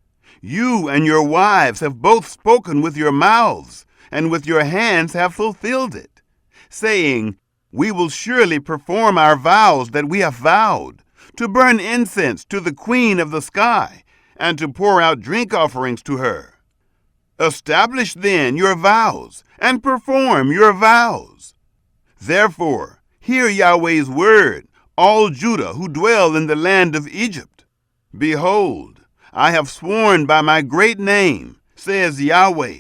You and your wives have both spoken with your mouths, and with your hands have fulfilled it, saying, We will surely perform our vows that we have vowed, to burn incense to the Queen of the sky, and to pour out drink offerings to her. Establish then your vows, and perform your vows. Therefore, hear Yahweh's word, all Judah who dwell in the land of Egypt. Behold, I have sworn by my great name, says Yahweh,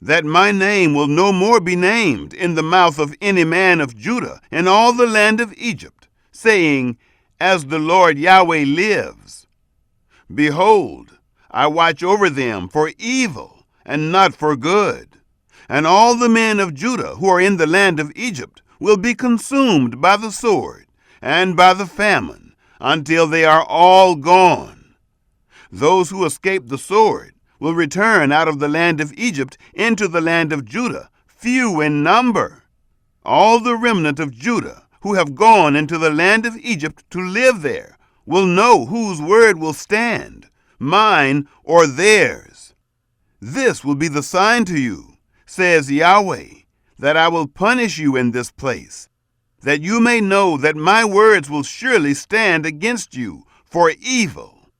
that my name will no more be named in the mouth of any man of Judah in all the land of Egypt, saying, As the Lord Yahweh lives. Behold, I watch over them for evil and not for good, and all the men of Judah who are in the land of Egypt will be consumed by the sword and by the famine until they are all gone. Those who escape the sword will return out of the land of Egypt into the land of Judah, few in number. All the remnant of Judah who have gone into the land of Egypt to live there will know whose word will stand, mine or theirs. This will be the sign to you, says Yahweh, that I will punish you in this place, that you may know that my words will surely stand against you for evil.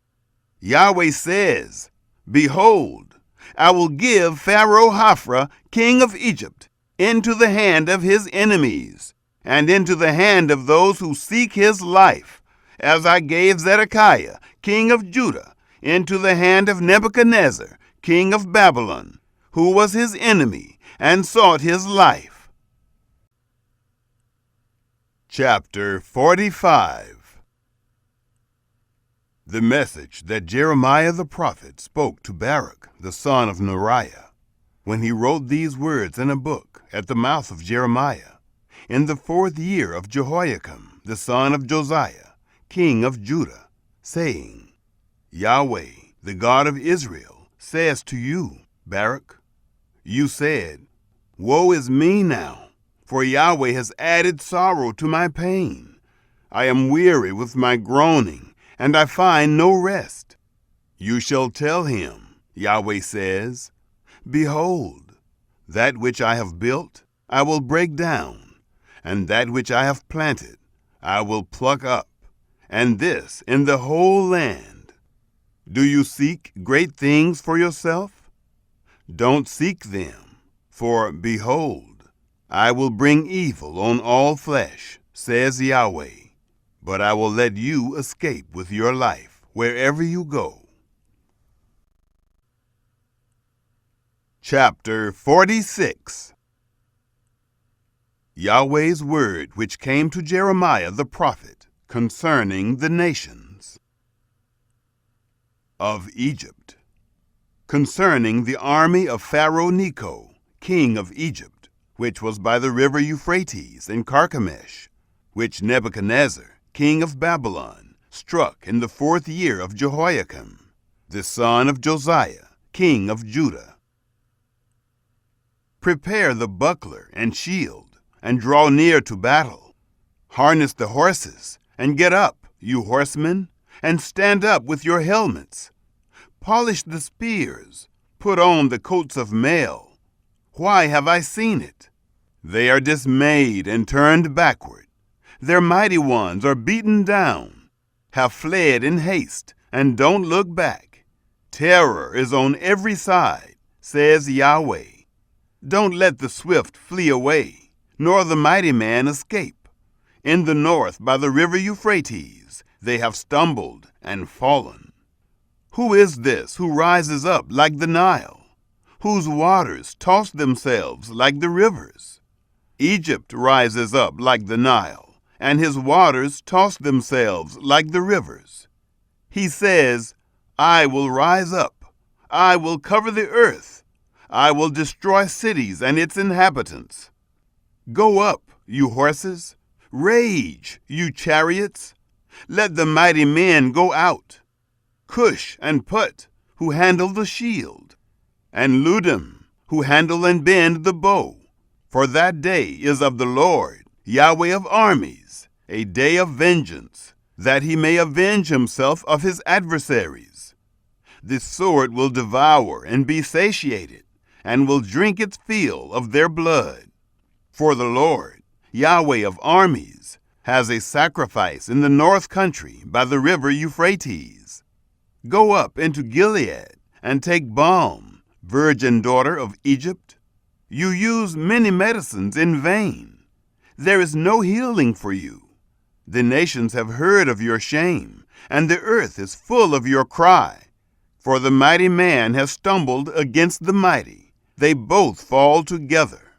Yahweh says, Behold, I will give Pharaoh Hophra, king of Egypt, into the hand of his enemies, and into the hand of those who seek his life, as I gave Zedekiah, king of Judah, into the hand of Nebuchadnezzar, king of Babylon, who was his enemy and sought his life. Chapter 45. The message that Jeremiah the prophet spoke to Baruch, the son of Neriah, when he wrote these words in a book at the mouth of Jeremiah, in the 4th year of Jehoiakim, the son of Josiah, king of Judah, saying, Yahweh, the God of Israel, says to you, Baruch, you said, Woe is me now, for Yahweh has added sorrow to my pain. I am weary with my groaning, and I find no rest. You shall tell him, Yahweh says, Behold, that which I have built I will break down, and that which I have planted I will pluck up, and this in the whole land. Do you seek great things for yourself? Don't seek them, for behold, I will bring evil on all flesh, says Yahweh, but I will let you escape with your life wherever you go. Chapter 46. Yahweh's word which came to Jeremiah the prophet concerning the nations of Egypt, concerning the army of Pharaoh Necho, king of Egypt, which was by the river Euphrates in Carchemish, which Nebuchadnezzar, king of Babylon, struck in the 4th year of Jehoiakim, the son of Josiah, king of Judah. Prepare the buckler and shield, and draw near to battle. Harness the horses, and get up, you horsemen, and stand up with your helmets. Polish the spears, put on the coats of mail. Why have I seen it? They are dismayed and turned backward. Their mighty ones are beaten down, have fled in haste, and don't look back. Terror is on every side, says Yahweh. Don't let the swift flee away, nor the mighty man escape. In the north by the river Euphrates they have stumbled and fallen. Who is this who rises up like the Nile, whose waters toss themselves like the rivers? Egypt rises up like the Nile, and his waters toss themselves like the rivers. He says, I will rise up, I will cover the earth, I will destroy cities and its inhabitants. Go up, you horses, rage, you chariots. Let the mighty men go out, Cush and Put, who handle the shield, and Ludim, who handle and bend the bow. For that day is of the Lord, Yahweh of armies, a day of vengeance, that he may avenge himself of his adversaries. The sword will devour and be satiated, and will drink its fill of their blood. For the Lord, Yahweh of armies, has a sacrifice in the north country by the river Euphrates. Go up into Gilead and take balm, virgin daughter of Egypt. You use many medicines in vain. There is no healing for you. The nations have heard of your shame, and the earth is full of your cry. For the mighty man has stumbled against the mighty. They both fall together.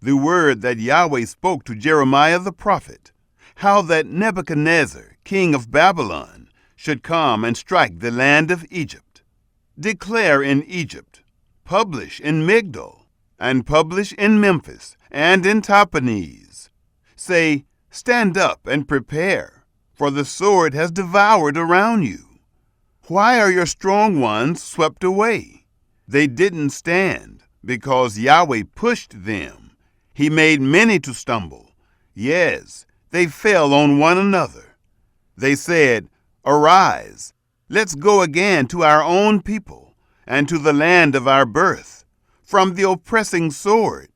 The word that Yahweh spoke to Jeremiah the prophet, how that Nebuchadnezzar, king of Babylon, should come and strike the land of Egypt. Declare in Egypt, publish in Migdol, and publish in Memphis and in Tahpanhes. Say, stand up and prepare, for the sword has devoured around you. Why are your strong ones swept away? They didn't stand, because Yahweh pushed them. He made many to stumble. Yes, they fell on one another. They said, Arise, let's go again to our own people, and to the land of our birth. From the oppressing sword,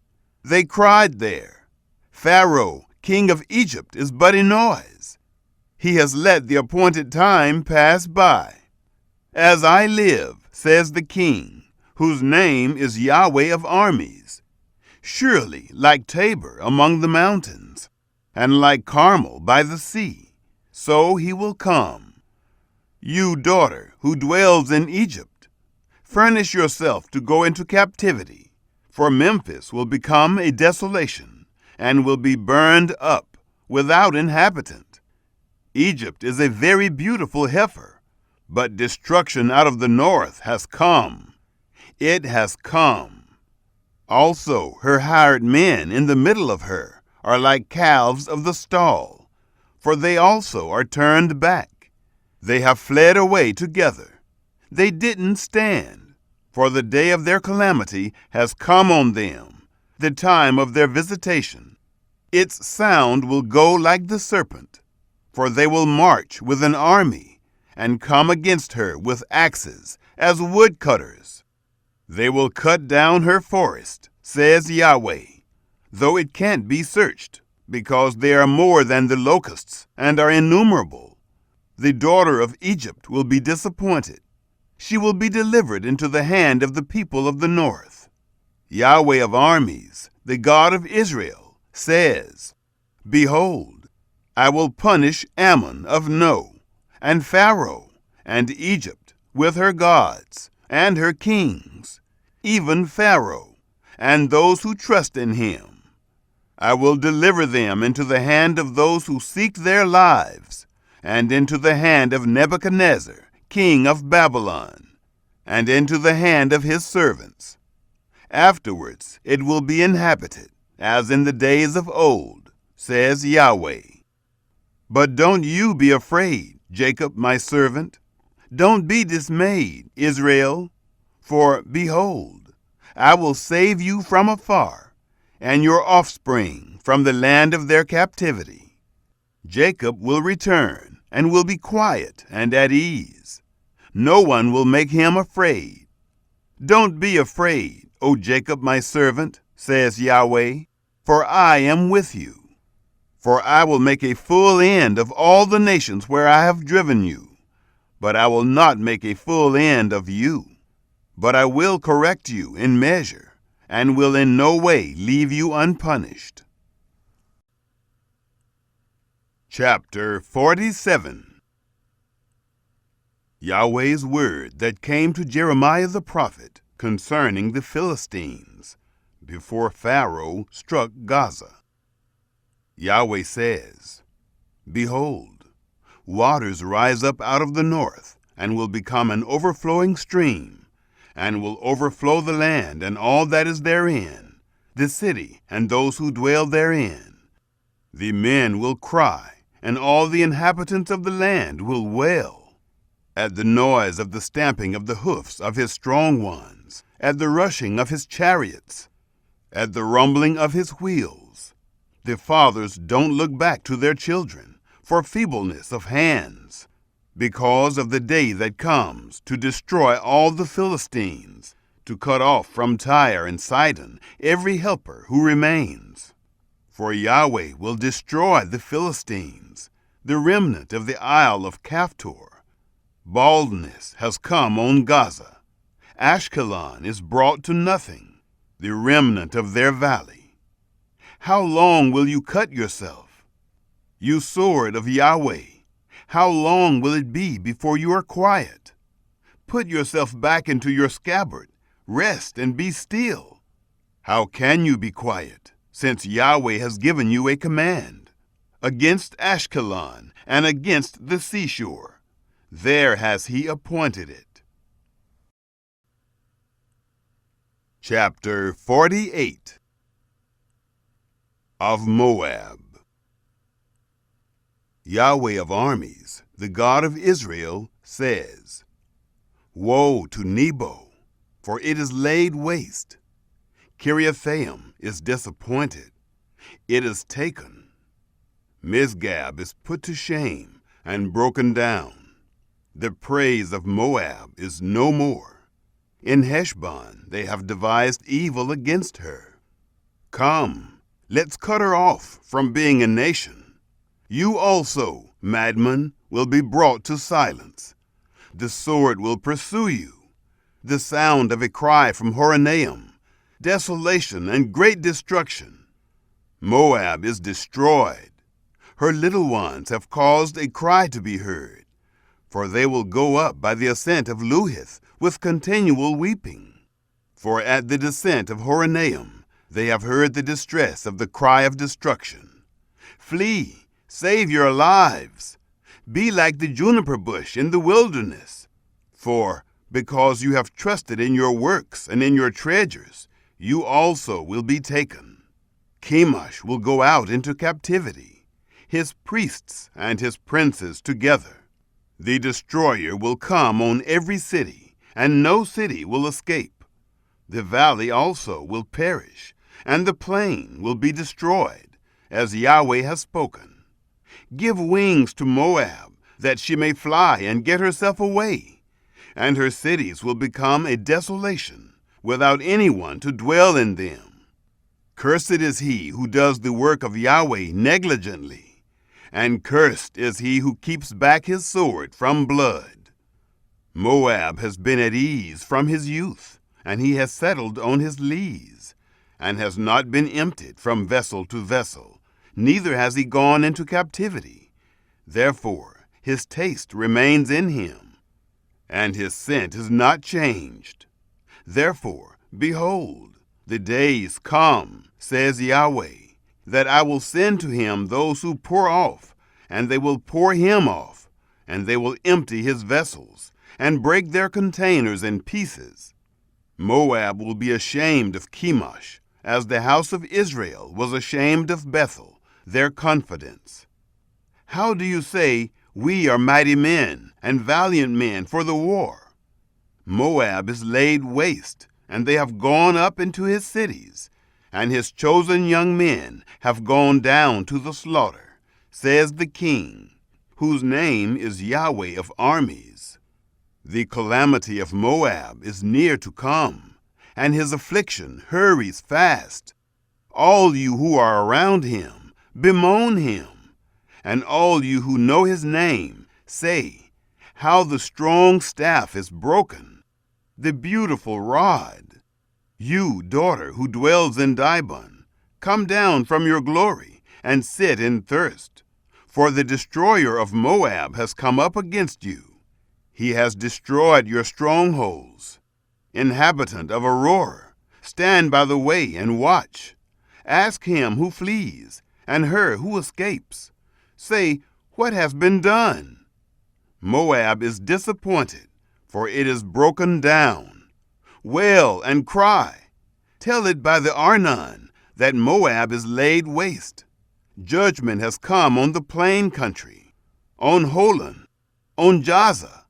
they cried there, Pharaoh, king of Egypt, is but a noise. He has let the appointed time pass by. As I live, says the king, whose name is Yahweh of armies, surely like Tabor among the mountains, and like Carmel by the sea, so he will come. You daughter who dwells in Egypt, furnish yourself to go into captivity, for Memphis will become a desolation, and will be burned up without inhabitant. Egypt is a very beautiful heifer, but destruction out of the north has come. It has come. Also her hired men in the middle of her are like calves of the stall, for they also are turned back. They have fled away together. They didn't stand, for the day of their calamity has come on them, the time of their visitation. Its sound will go like the serpent, for they will march with an army, and come against her with axes, as woodcutters. They will cut down her forest, says Yahweh, though it can't be searched, because they are more than the locusts, and are innumerable. The daughter of Egypt will be disappointed. She will be delivered into the hand of the people of the north. Yahweh of armies, the God of Israel, says, Behold, I will punish Ammon of No, and Pharaoh, and Egypt, with her gods, and her kings, even Pharaoh, and those who trust in him. I will deliver them into the hand of those who seek their lives, and into the hand of Nebuchadnezzar, king of Babylon, and into the hand of his servants. Afterwards it will be inhabited, as in the days of old, says Yahweh. But don't you be afraid, Jacob my servant. Don't be dismayed, Israel. For, behold, I will save you from afar, and your offspring from the land of their captivity. Jacob will return, and will be quiet and at ease. No one will make him afraid. Don't be afraid, O Jacob my servant, says Yahweh, for I am with you. For I will make a full end of all the nations where I have driven you, but I will not make a full end of you. But I will correct you in measure, and will in no way leave you unpunished. Chapter 47. Yahweh's word that came to Jeremiah the prophet concerning the Philistines before Pharaoh struck Gaza. Yahweh says, "Behold, waters rise up out of the north and will become an overflowing stream, and will overflow the land and all that is therein, the city and those who dwell therein. The men will cry, and all the inhabitants of the land will wail, at the noise of the stamping of the hoofs of his strong ones, at the rushing of his chariots, at the rumbling of his wheels. The fathers don't look back to their children for feebleness of hands, because of the day that comes to destroy all the Philistines, to cut off from Tyre and Sidon every helper who remains. For Yahweh will destroy the Philistines, the remnant of the Isle of Caphtor. Baldness has come on Gaza. Ashkelon is brought to nothing, the remnant of their valley. How long will you cut yourself? You sword of Yahweh, how long will it be before you are quiet? Put yourself back into your scabbard, rest and be still. How can you be quiet, since Yahweh has given you a command? Against Ashkelon and against the seashore, there has he appointed it." Chapter 48 of Moab. Yahweh of armies, the God of Israel, says, "Woe to Nebo, for it is laid waste. Kiriathaim is disappointed. It is taken. Misgab is put to shame and broken down. The praise of Moab is no more. In Heshbon they have devised evil against her. Come, let's cut her off from being a nation. You also, madman, will be brought to silence. The sword will pursue you. The sound of a cry from Horonaim, desolation and great destruction. Moab is destroyed. Her little ones have caused a cry to be heard. For they will go up by the ascent of Luhith with continual weeping. For at the descent of Horonaim they have heard the distress of the cry of destruction. Flee, save your lives. Be like the juniper bush in the wilderness. For because you have trusted in your works and in your treasures, you also will be taken. Chemosh will go out into captivity, his priests and his princes together. The destroyer will come on every city, and no city will escape. The valley also will perish, and the plain will be destroyed, as Yahweh has spoken. Give wings to Moab, that she may fly and get herself away, and her cities will become a desolation, without anyone to dwell in them. Cursed is he who does the work of Yahweh negligently, and cursed is he who keeps back his sword from blood. Moab has been at ease from his youth, and he has settled on his lees, and has not been emptied from vessel to vessel, neither has he gone into captivity. Therefore his taste remains in him, and his scent is not changed. Therefore, behold, the days come, says Yahweh, that I will send to him those who pour off, and they will pour him off, and they will empty his vessels, and break their containers in pieces. Moab will be ashamed of Chemosh, as the house of Israel was ashamed of Bethel, their confidence. How do you say, we are mighty men, and valiant men for the war? Moab is laid waste, and they have gone up into his cities, and his chosen young men have gone down to the slaughter, says the King, whose name is Yahweh of armies. The calamity of Moab is near to come, and his affliction hurries fast. All you who are around him, bemoan him, and all you who know his name, say, how the strong staff is broken, the beautiful rod. You, daughter who dwells in Dibon, come down from your glory and sit in thirst, for the destroyer of Moab has come up against you. He has destroyed your strongholds. Inhabitant of Aurora, stand by the way and watch. Ask him who flees, and her who escapes. Say, what has been done? Moab is disappointed, for it is broken down. Wail and cry. Tell it by the Arnon that Moab is laid waste. Judgment has come on the plain country, on Holon, on Jaza,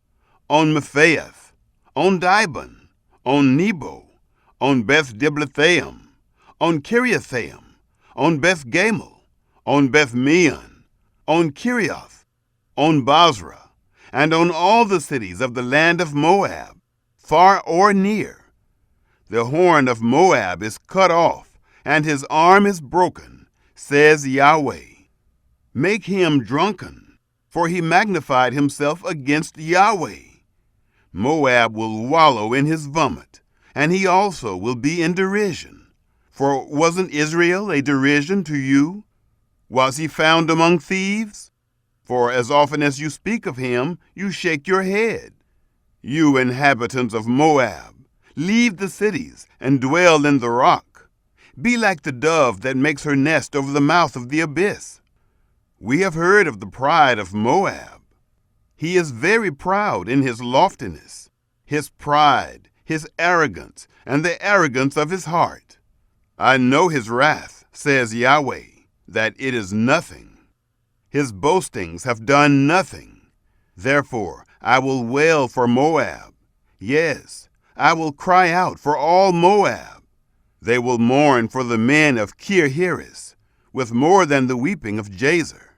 on Mephaath, on Dibon, on Nebo, on Beth Diblathaim, on Kiriathaim, on Beth Gamel, on Beth Meon, on Kirioth, on Basra, and on all the cities of the land of Moab, far or near. The horn of Moab is cut off, and his arm is broken, says Yahweh. Make him drunken, for he magnified himself against Yahweh. Moab will wallow in his vomit, and he also will be in derision. For wasn't Israel a derision to you? Was he found among thieves? For as often as you speak of him, you shake your head. You inhabitants of Moab, leave the cities and dwell in the rock. Be like the dove that makes her nest over the mouth of the abyss. We have heard of the pride of Moab. He is very proud in his loftiness, his pride, his arrogance, and the arrogance of his heart. I know his wrath, says Yahweh, that it is nothing. His boastings have done nothing. Therefore I will wail for Moab. Yes, I will cry out for all Moab. They will mourn for the men of Kir-Heres, with more than the weeping of Jazer.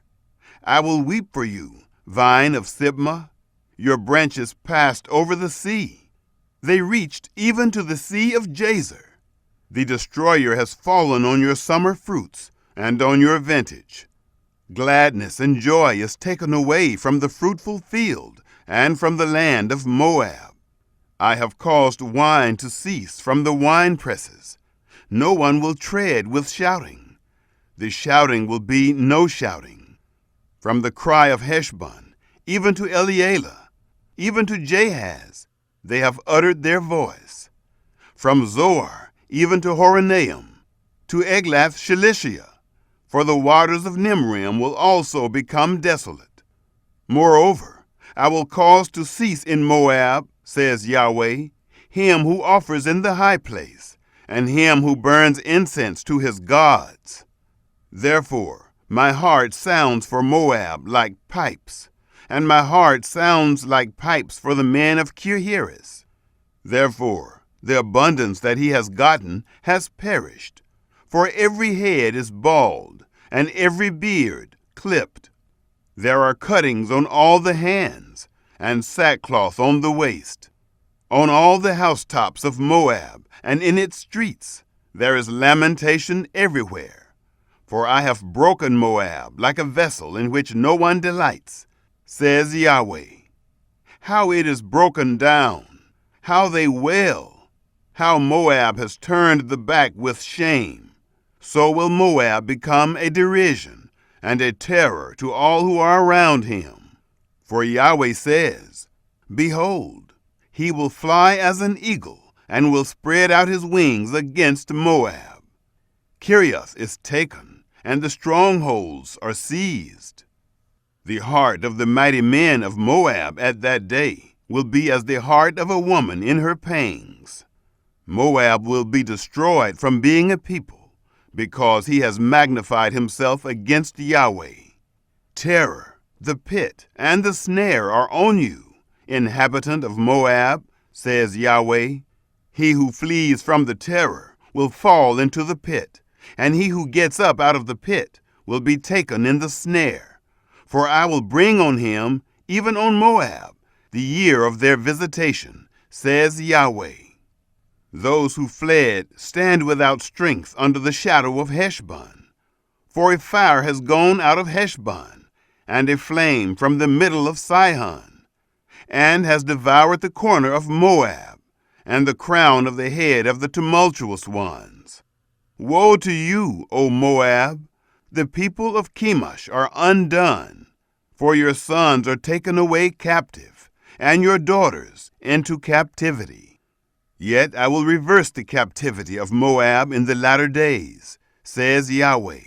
I will weep for you, vine of Sibmah. Your branches passed over the sea. They reached even to the sea of Jazer. The destroyer has fallen on your summer fruits and on your vintage. Gladness and joy is taken away from the fruitful field and from the land of Moab. I have caused wine to cease from the wine presses. No one will tread with shouting. The shouting will be no shouting. From the cry of Heshbon, even to Elealeh, even to Jahaz, they have uttered their voice. From Zoar, even to Horonaim, to Eglath-Shalishiah, for the waters of Nimrim will also become desolate. Moreover, I will cause to cease in Moab, says Yahweh, him who offers in the high place, and him who burns incense to his gods. Therefore, my heart sounds for Moab like pipes, and my heart sounds like pipes for the men of Kir-Heres. Therefore, the abundance that he has gotten has perished, for every head is bald, and every beard clipped. There are cuttings on all the hands, and sackcloth on the waist. On all the housetops of Moab, and in its streets, there is lamentation everywhere. For I have broken Moab like a vessel in which no one delights, says Yahweh. How it is broken down, how they wail, how Moab has turned the back with shame. So will Moab become a derision and a terror to all who are around him. For Yahweh says, Behold, he will fly as an eagle and will spread out his wings against Moab. Kirioth is taken, and the strongholds are seized. The heart of the mighty men of Moab at that day will be as the heart of a woman in her pangs. Moab will be destroyed from being a people, because he has magnified himself against Yahweh. Terror, the pit, and the snare are on you, inhabitant of Moab, says Yahweh. He who flees from the terror will fall into the pit, and he who gets up out of the pit will be taken in the snare. For I will bring on him, even on Moab, the year of their visitation, says Yahweh. Those who fled stand without strength under the shadow of Heshbon. For a fire has gone out of Heshbon, and a flame from the middle of Sihon, and has devoured the corner of Moab, and the crown of the head of the tumultuous ones. Woe to you, O Moab! The people of Chemosh are undone, for your sons are taken away captive, and your daughters into captivity. Yet I will reverse the captivity of Moab in the latter days, says Yahweh.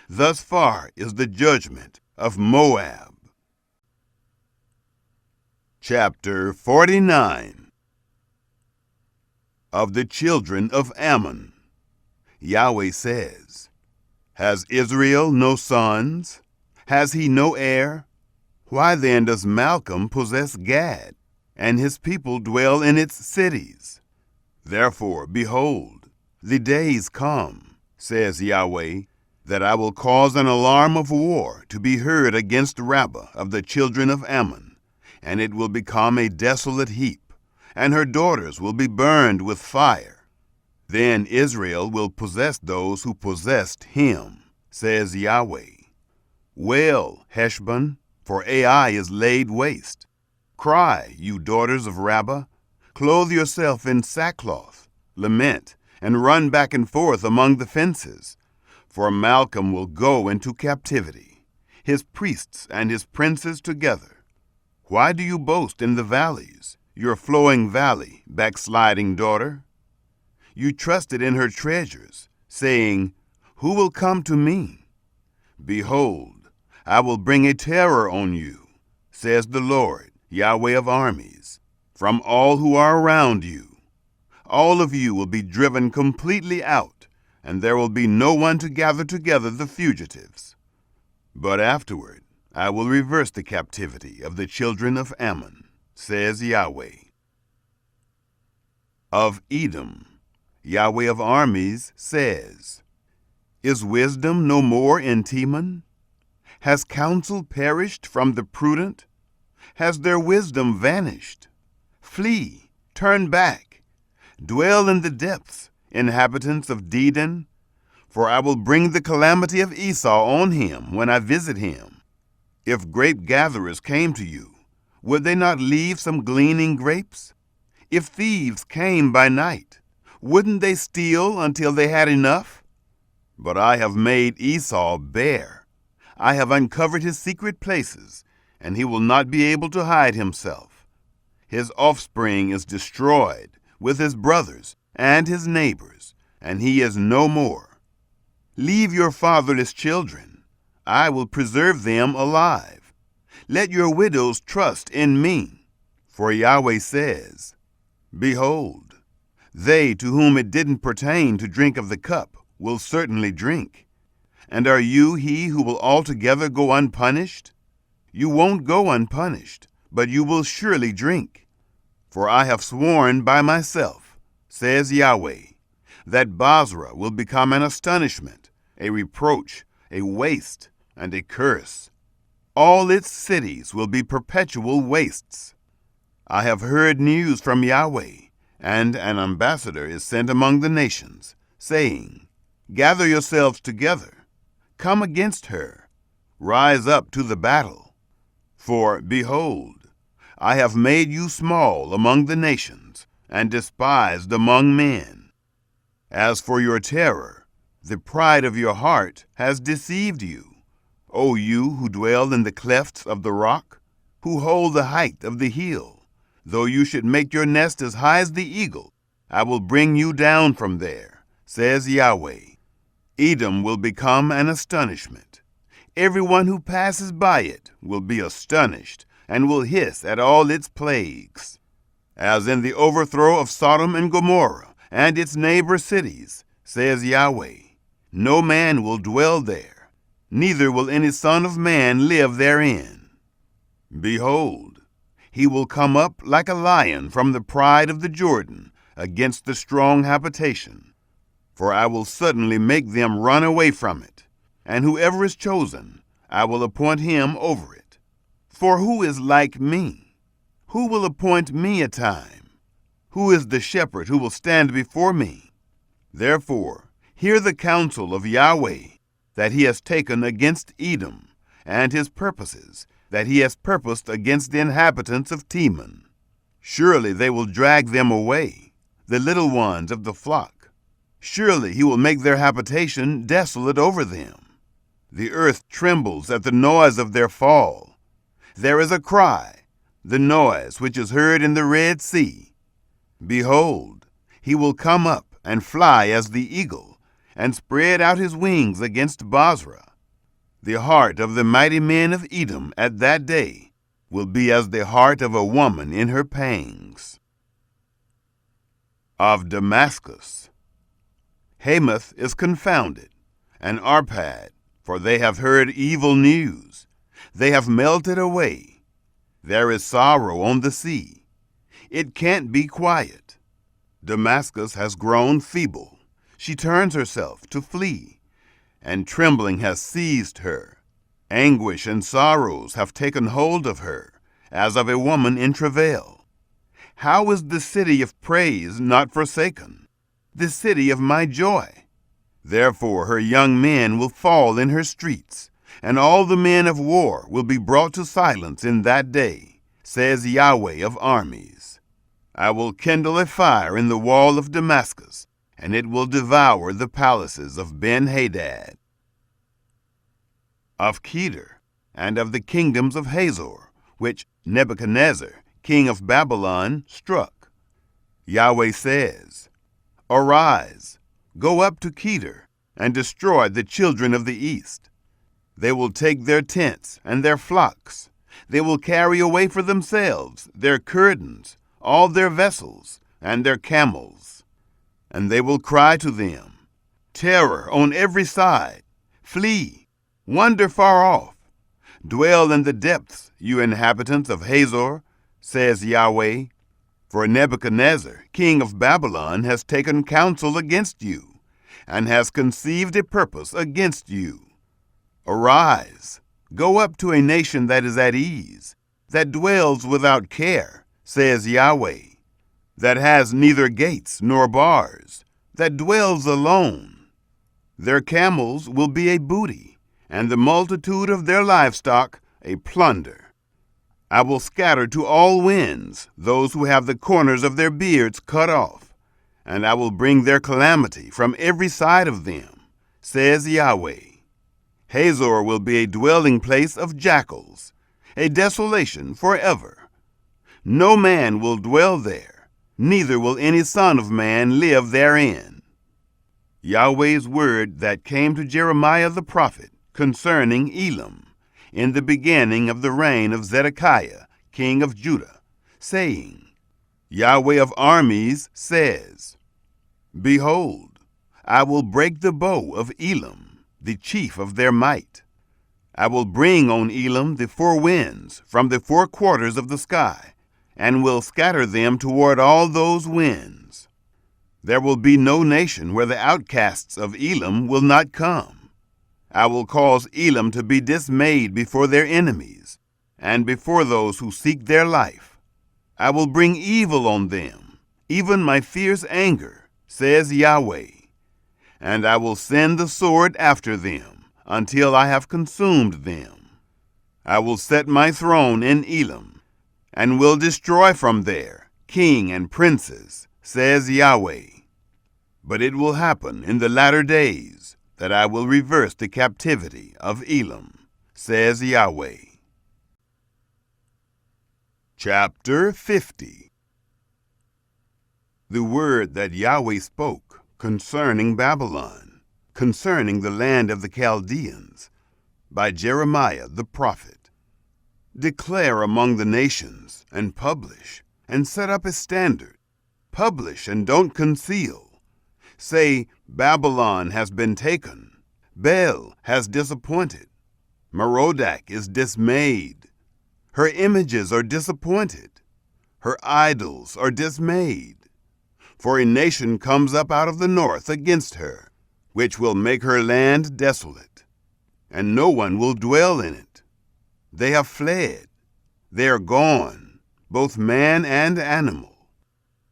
Thus far is the judgment of Moab. Chapter 49. Of the children of Ammon. Yahweh says, Has Israel no sons? Has he no heir? Why then does Malcolm possess Gad, and his people dwell in its cities? Therefore, behold, the days come, says Yahweh, that I will cause an alarm of war to be heard against Rabbah of the children of Ammon, and it will become a desolate heap, and her daughters will be burned with fire. Then Israel will possess those who possessed him, says Yahweh. Wail, Heshbon, for Ai is laid waste. Cry, you daughters of Rabbah, clothe yourself in sackcloth, lament, and run back and forth among the fences. For Malcolm will go into captivity, his priests and his princes together. Why do you boast in the valleys, your flowing valley, backsliding daughter? You trusted in her treasures, saying, Who will come to me? Behold, I will bring a terror on you, says the Lord, Yahweh of armies, from all who are around you. All of you will be driven completely out, and there will be no one to gather together the fugitives. But afterward I will reverse the captivity of the children of Ammon, says Yahweh. Of Edom, Yahweh of armies says, Is wisdom no more in Teman? Has counsel perished from the prudent? Has their wisdom vanished? Flee, turn back, dwell in the depths, inhabitants of Dedan, for I will bring the calamity of Esau on him when I visit him. If grape gatherers came to you, would they not leave some gleaning grapes? If thieves came by night, wouldn't they steal until they had enough? But I have made Esau bare. I have uncovered his secret places, and he will not be able to hide himself. His offspring is destroyed with his brothers and his neighbors, and he is no more. Leave your fatherless children. I will preserve them alive. Let your widows trust in me. For Yahweh says, Behold, they to whom it didn't pertain to drink of the cup will certainly drink. And are you he who will altogether go unpunished? You won't go unpunished, but you will surely drink. For I have sworn by myself, says Yahweh, that Basra will become an astonishment, a reproach, a waste, and a curse. All its cities will be perpetual wastes. I have heard news from Yahweh, and an ambassador is sent among the nations, saying, Gather yourselves together, come against her, rise up to the battle. For, behold, I have made you small among the nations, and despised among men. As for your terror, the pride of your heart has deceived you, O you who dwell in the clefts of the rock, who hold the height of the hill. Though you should make your nest as high as the eagle, I will bring you down from there, says Yahweh. Edom will become an astonishment. Everyone who passes by it will be astonished, and will hiss at all its plagues. As in the overthrow of Sodom and Gomorrah and its neighbor cities, says Yahweh, no man will dwell there, neither will any son of man live therein. Behold, he will come up like a lion from the pride of the Jordan against the strong habitation. For I will suddenly make them run away from it, and whoever is chosen, I will appoint him over it. For who is like me? Who will appoint me a time? Who is the shepherd who will stand before me? Therefore, hear the counsel of Yahweh that he has taken against Edom, and his purposes that he has purposed against the inhabitants of Teman. Surely they will drag them away, the little ones of the flock. Surely he will make their habitation desolate over them. The earth trembles at the noise of their fall. There is a cry, the noise which is heard in the Red Sea. Behold, he will come up and fly as the eagle, and spread out his wings against Bozrah. The heart of the mighty men of Edom at that day will be as the heart of a woman in her pangs. Of Damascus. Hamath is confounded, and Arpad, for they have heard evil news. They have melted away. There is sorrow on the sea. It can't be quiet. Damascus has grown feeble. She turns herself to flee, and trembling has seized her. Anguish and sorrows have taken hold of her, as of a woman in travail. How is the city of praise not forsaken, the city of my joy? Therefore her young men will fall in her streets, and all the men of war will be brought to silence in that day, says Yahweh of armies. I will kindle a fire in the wall of Damascus, and it will devour the palaces of Ben-Hadad. Of Kedar, and of the kingdoms of Hazor, which Nebuchadnezzar, king of Babylon, struck. Yahweh says, Arise, go up to Kedar, and destroy the children of the east. They will take their tents and their flocks. They will carry away for themselves their curtains, all their vessels, and their camels. And they will cry to them, Terror on every side, flee, wander far off. Dwell in the depths, you inhabitants of Hazor, says Yahweh, for Nebuchadnezzar, king of Babylon, has taken counsel against you, and has conceived a purpose against you. Arise, go up to a nation that is at ease, that dwells without care, says Yahweh, that has neither gates nor bars, that dwells alone. Their camels will be a booty, and the multitude of their livestock a plunder. I will scatter to all winds those who have the corners of their beards cut off, and I will bring their calamity from every side of them, says Yahweh. Hazor will be a dwelling place of jackals, a desolation forever. No man will dwell there, neither will any son of man live therein. Yahweh's word that came to Jeremiah the prophet concerning Elam, in the beginning of the reign of Zedekiah, king of Judah, saying, Yahweh of armies says, Behold, I will break the bow of Elam, the chief of their might. I will bring on Elam the four winds from the four quarters of the sky, and will scatter them toward all those winds. There will be no nation where the outcasts of Elam will not come. I will cause Elam to be dismayed before their enemies, and before those who seek their life. I will bring evil on them, even my fierce anger, says Yahweh. And I will send the sword after them, until I have consumed them. I will set my throne in Elam, and will destroy from there king and princes, says Yahweh. But it will happen in the latter days that I will reverse the captivity of Elam, says Yahweh. Chapter 50. The word that Yahweh spoke concerning Babylon, concerning the land of the Chaldeans, by Jeremiah the prophet. Declare among the nations, and publish, and set up a standard. Publish and don't conceal. Say, Babylon has been taken. Bel has disappointed. Merodach is dismayed. Her images are disappointed. Her idols are dismayed. For a nation comes up out of the north against her, which will make her land desolate, and no one will dwell in it. They have fled. They are gone, both man and animal.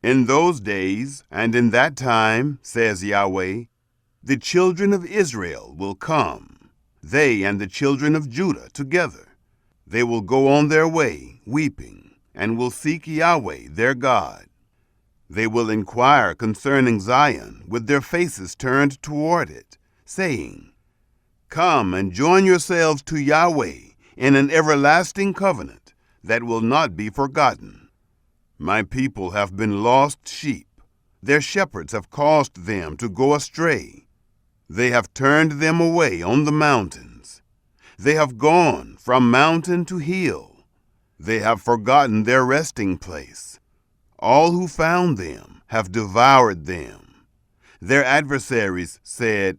In those days and in that time, says Yahweh, the children of Israel will come, they and the children of Judah together. They will go on their way, weeping, and will seek Yahweh their God. They will inquire concerning Zion with their faces turned toward it, saying, Come and join yourselves to Yahweh in an everlasting covenant, that will not be forgotten. My people have been lost sheep. Their shepherds have caused them to go astray. They have turned them away on the mountains. They have gone from mountain to hill. They have forgotten their resting place. All who found them have devoured them. Their adversaries said,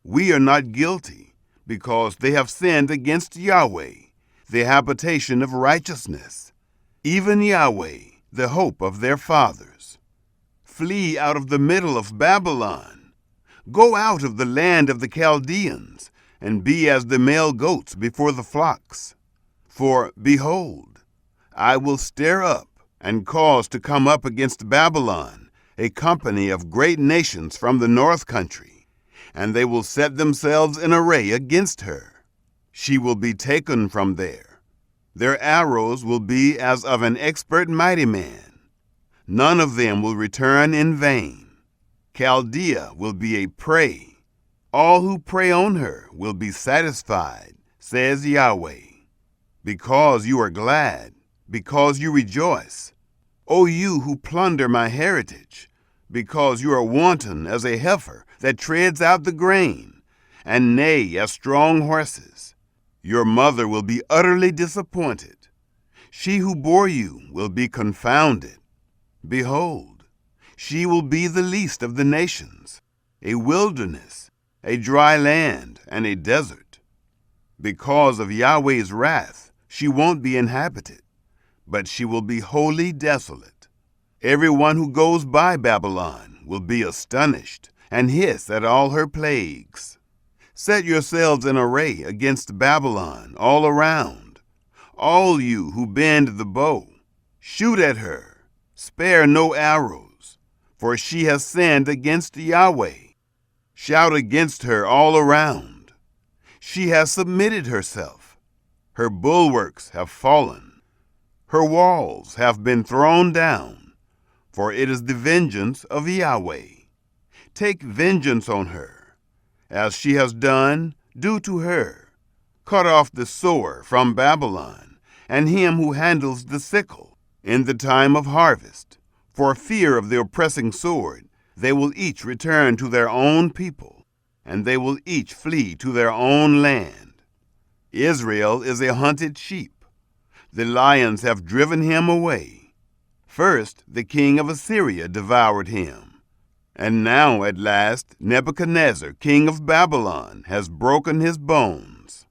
"We are not guilty," because they have sinned against Yahweh, the habitation of righteousness, even Yahweh, the hope of their fathers. Flee out of the middle of Babylon. Go out of the land of the Chaldeans, and be as the male goats before the flocks. For, behold, I will stir up and cause to come up against Babylon a company of great nations from the north country, and they will set themselves in array against her. She will be taken from there. Their arrows will be as of an expert mighty man. None of them will return in vain. Chaldea will be a prey. All who prey on her will be satisfied, says Yahweh. Because you are glad, because you rejoice, O you who plunder my heritage, because you are wanton as a heifer that treads out the grain, and neigh as strong horses. Your mother will be utterly disappointed. She who bore you will be confounded. Behold, she will be the least of the nations, a wilderness, a dry land, and a desert. Because of Yahweh's wrath, she won't be inhabited, but she will be wholly desolate. Everyone who goes by Babylon will be astonished and hiss at all her plagues. Set yourselves in array against Babylon all around. All you who bend the bow, shoot at her, spare no arrows, for she has sinned against Yahweh. Shout against her all around. She has submitted herself. Her bulwarks have fallen. Her walls have been thrown down, for it is the vengeance of Yahweh. Take vengeance on her. As she has done, do to her. Cut off the sower from Babylon, and him who handles the sickle in the time of harvest. For fear of the oppressing sword, they will each return to their own people, and they will each flee to their own land. Israel is a hunted sheep. The lions have driven him away. First, the king of Assyria devoured him. And now, at last, Nebuchadnezzar, king of Babylon, has broken his bones.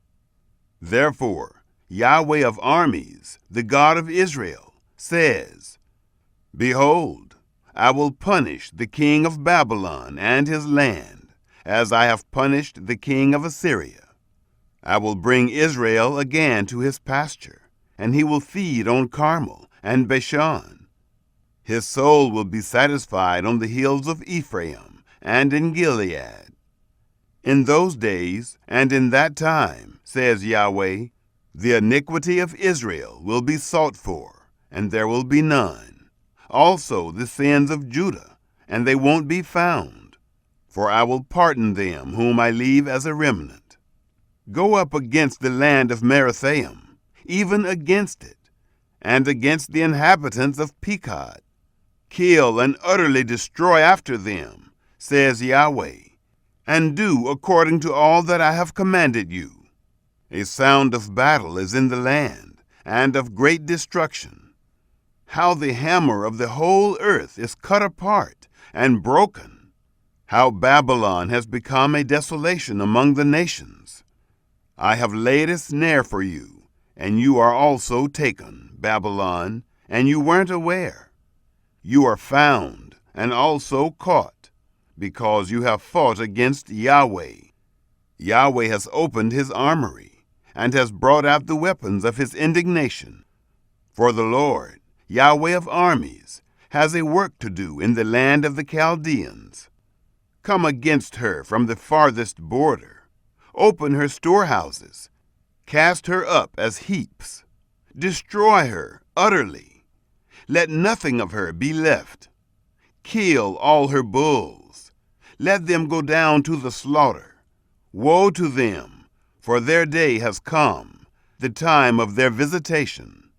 Therefore, Yahweh of armies, the God of Israel, says, Behold, I will punish the king of Babylon and his land, as I have punished the king of Assyria. I will bring Israel again to his pasture, and he will feed on Carmel and Bashan. His soul will be satisfied on the hills of Ephraim and in Gilead. In those days and in that time, says Yahweh, the iniquity of Israel will be sought for, and there will be none. Also the sins of Judah, and they won't be found. For I will pardon them whom I leave as a remnant. Go up against the land of Merathaim, even against it, and against the inhabitants of Pekod. Kill and utterly destroy after them, says Yahweh, and do according to all that I have commanded you. A sound of battle is in the land, and of great destruction. How the hammer of the whole earth is cut apart and broken. How Babylon has become a desolation among the nations. I have laid a snare for you, and you are also taken, Babylon, and you weren't aware. You are found and also caught, because you have fought against Yahweh. Yahweh has opened his armory, and has brought out the weapons of his indignation. For the Lord, Yahweh of armies, has a work to do in the land of the Chaldeans. Come against her from the farthest border. Open her storehouses. Cast her up as heaps. Destroy her utterly. Let nothing of her be left. Kill all her bulls. Let them go down to the slaughter. Woe to them, for their day has come, the time of their visitation.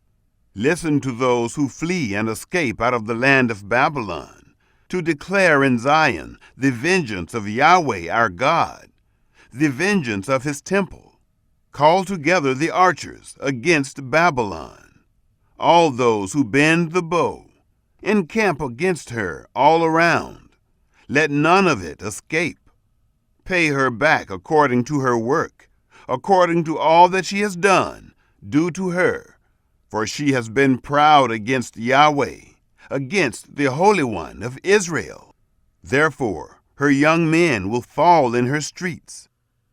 Listen to those who flee and escape out of the land of Babylon, to declare in Zion the vengeance of Yahweh our God, the vengeance of his temple. Call together the archers against Babylon, all those who bend the bow. Encamp against her all around. Let none of it escape. Pay her back according to her work, according to all that she has done, do to her. For she has been proud against Yahweh, against the Holy One of Israel. Therefore her young men will fall in her streets.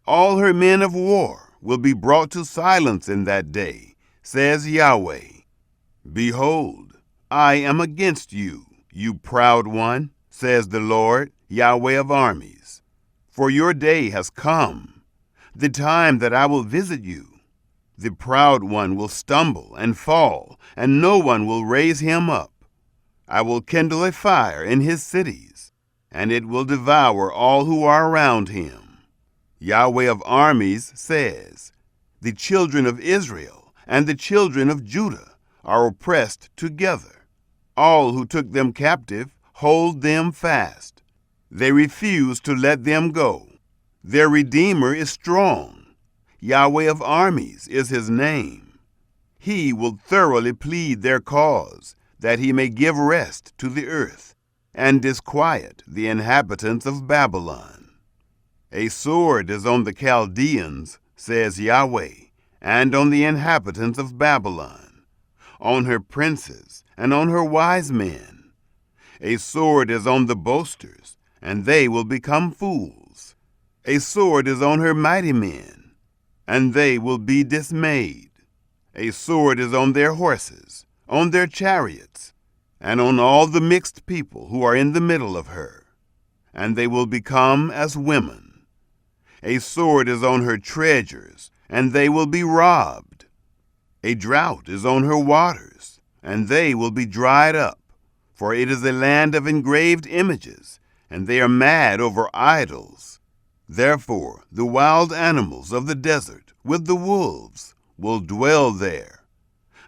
All her men of war will be brought to silence in that day, says Yahweh. Behold, I am against you, you proud one, says the Lord, Yahweh of armies. For your day has come, the time that I will visit you. The proud one will stumble and fall, and no one will raise him up. I will kindle a fire in his cities, and it will devour all who are around him. Yahweh of armies says, the children of Israel and the children of Judah are oppressed together. All who took them captive hold them fast. They refuse to let them go. Their Redeemer is strong. Yahweh of armies is his name. He will thoroughly plead their cause, that he may give rest to the earth, and disquiet the inhabitants of Babylon. A sword is on the Chaldeans, says Yahweh, and on the inhabitants of Babylon, on her princes and on her wise men. A sword is on the boasters, and they will become fools. A sword is on her mighty men, and they will be dismayed. A sword is on their horses, on their chariots, and on all the mixed people who are in the middle of her, and they will become as women. A sword is on her treasures, and they will be robbed. A drought is on her waters, and they will be dried up, for it is a land of engraved images, and they are mad over idols. Therefore the wild animals of the desert with the wolves will dwell there.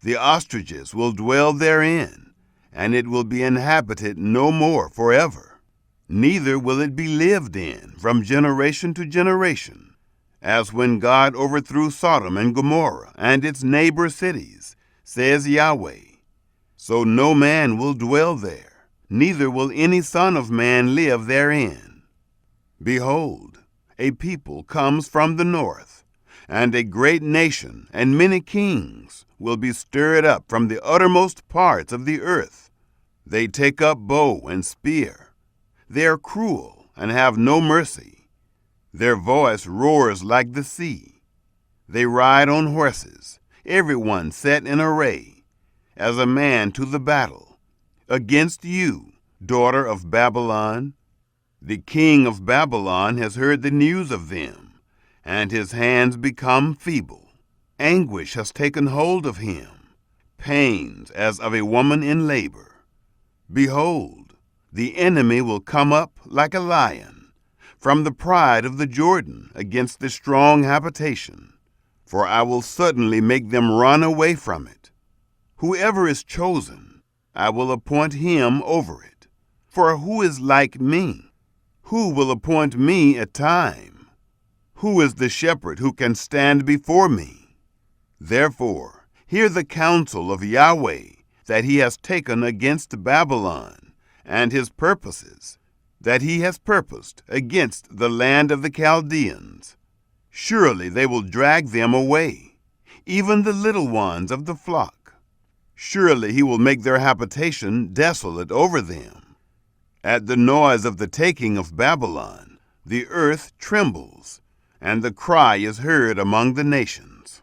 The ostriches will dwell therein, and it will be inhabited no more forever. Neither will it be lived in from generation to generation, as when God overthrew Sodom and Gomorrah and its neighbor cities, says Yahweh. So no man will dwell there, neither will any son of man live therein. Behold, a people comes from the north, and a great nation and many kings will be stirred up from the uttermost parts of the earth. They take up bow and spear. They are cruel and have no mercy. Their voice roars like the sea. They ride on horses, everyone set in array, as a man to the battle. Against you, daughter of Babylon, the king of Babylon has heard the news of them, and his hands become feeble. Anguish has taken hold of him, pains as of a woman in labor. Behold, the enemy will come up like a lion, from the pride of the Jordan against the strong habitation, for I will suddenly make them run away from it. Whoever is chosen, I will appoint him over it. For who is like me? Who will appoint me a time? Who is the shepherd who can stand before me? Therefore, hear the counsel of Yahweh that he has taken against Babylon, and his purposes that he has purposed against the land of the Chaldeans. Surely they will drag them away, even the little ones of the flock. Surely he will make their habitation desolate over them. At the noise of the taking of Babylon, the earth trembles, and the cry is heard among the nations.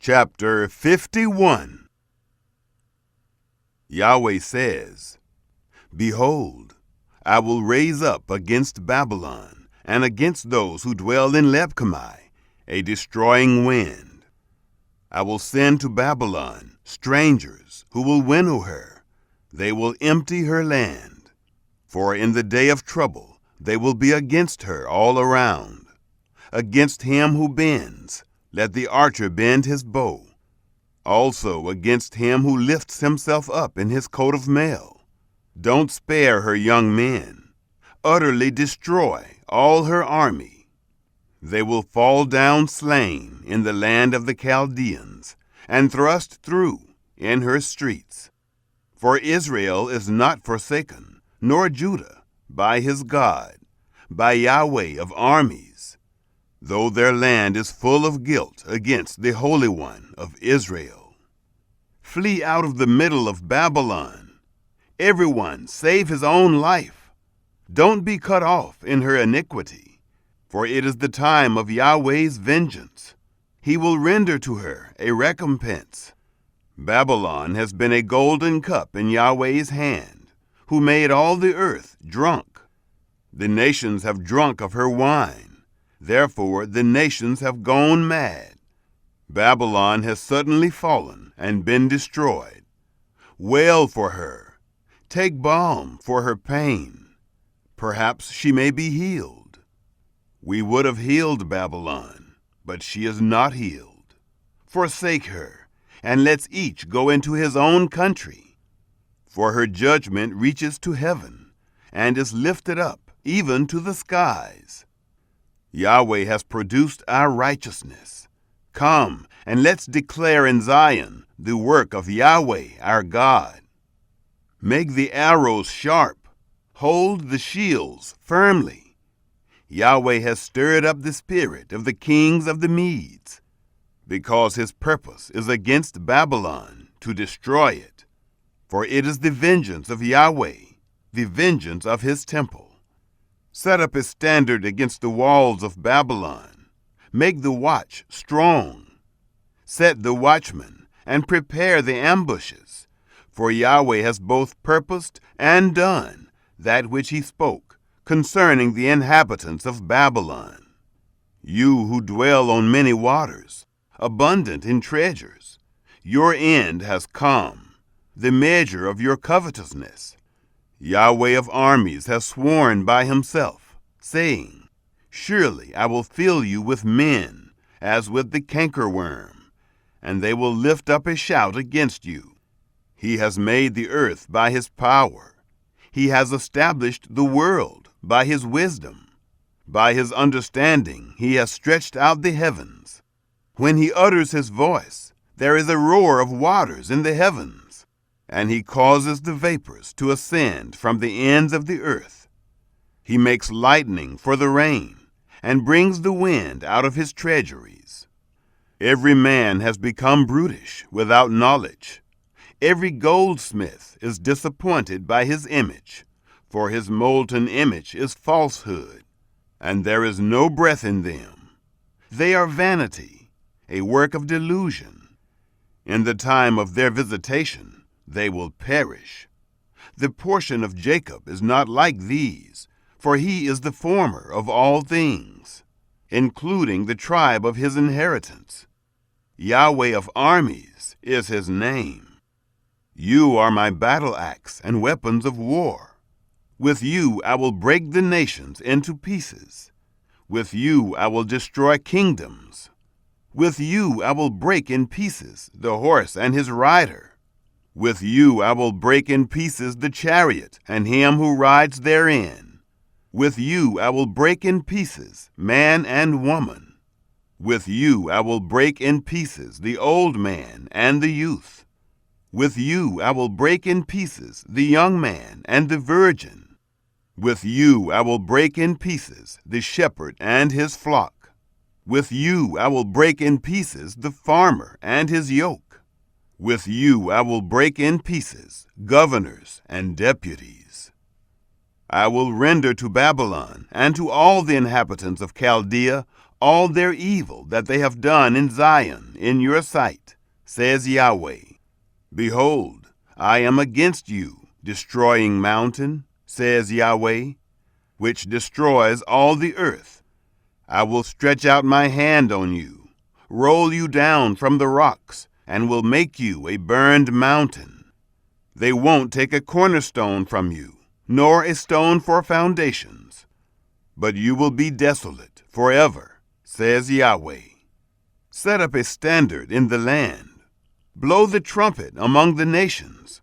Chapter 51. Yahweh says, Behold, I will raise up against Babylon and against those who dwell in Lebkamai a destroying wind. I will send to Babylon strangers who will winnow her. They will empty her land, for in the day of trouble they will be against her all around. Against him who bends, let the archer bend his bow. Also against him who lifts himself up in his coat of mail. Don't spare her young men. Utterly destroy all her army. They will fall down slain in the land of the Chaldeans, and thrust through in her streets. For Israel is not forsaken, nor Judah, by his God, by Yahweh of armies, though their land is full of guilt against the Holy One of Israel. Flee out of the middle of Babylon. Everyone save his own life. Don't be cut off in her iniquity, for it is the time of Yahweh's vengeance. He will render to her a recompense. Babylon has been a golden cup in Yahweh's hand, who made all the earth drunk. The nations have drunk of her wine. Therefore the nations have gone mad. Babylon has suddenly fallen and been destroyed. Wail for her. Take balm for her pain. Perhaps she may be healed. We would have healed Babylon, but she is not healed. Forsake her, and let's each go into his own country. For her judgment reaches to heaven, and is lifted up even to the skies. Yahweh has produced our righteousness. Come, and let's declare in Zion the work of Yahweh our God. Make the arrows sharp. Hold the shields firmly. Yahweh has stirred up the spirit of the kings of the Medes, because his purpose is against Babylon, to destroy it. For it is the vengeance of Yahweh, the vengeance of his temple. Set up a standard against the walls of Babylon. Make the watch strong. Set the watchmen, and prepare the ambushes. For Yahweh has both purposed and done that which he spoke concerning the inhabitants of Babylon. You who dwell on many waters, abundant in treasures, your end has come, the measure of your covetousness. Yahweh of armies has sworn by himself, saying, Surely I will fill you with men, as with the cankerworm, and they will lift up a shout against you. He has made the earth by his power. He has established the world by his wisdom. By his understanding he has stretched out the heavens. When he utters his voice, there is a roar of waters in the heavens, and he causes the vapors to ascend from the ends of the earth. He makes lightning for the rain, and brings the wind out of his treasuries. Every man has become brutish without knowledge. Every goldsmith is disappointed by his image, for his molten image is falsehood, and there is no breath in them. They are vanity, a work of delusion. In the time of their visitation, they will perish. The portion of Jacob is not like these, for he is the former of all things, including the tribe of his inheritance. Yahweh of armies is his name. You are my battle axe and weapons of war. With you I will break the nations into pieces. With you I will destroy kingdoms. With you I will break in pieces the horse and his rider. With you I will break in pieces the chariot and him who rides therein. With you I will break in pieces man and woman. With you I will break in pieces the old man and the youth. With you I will break in pieces the young man and the virgin. With you I will break in pieces the shepherd and his flock. With you I will break in pieces the farmer and his yoke. With you I will break in pieces governors and deputies. I will render to Babylon and to all the inhabitants of Chaldea all their evil that they have done in Zion in your sight, says Yahweh. Behold, I am against you, destroying mountain, says Yahweh, which destroys all the earth. I will stretch out my hand on you, roll you down from the rocks, and will make you a burned mountain. They won't take a cornerstone from you, nor a stone for foundations, but you will be desolate forever, says Yahweh. Set up a standard in the land. Blow the trumpet among the nations.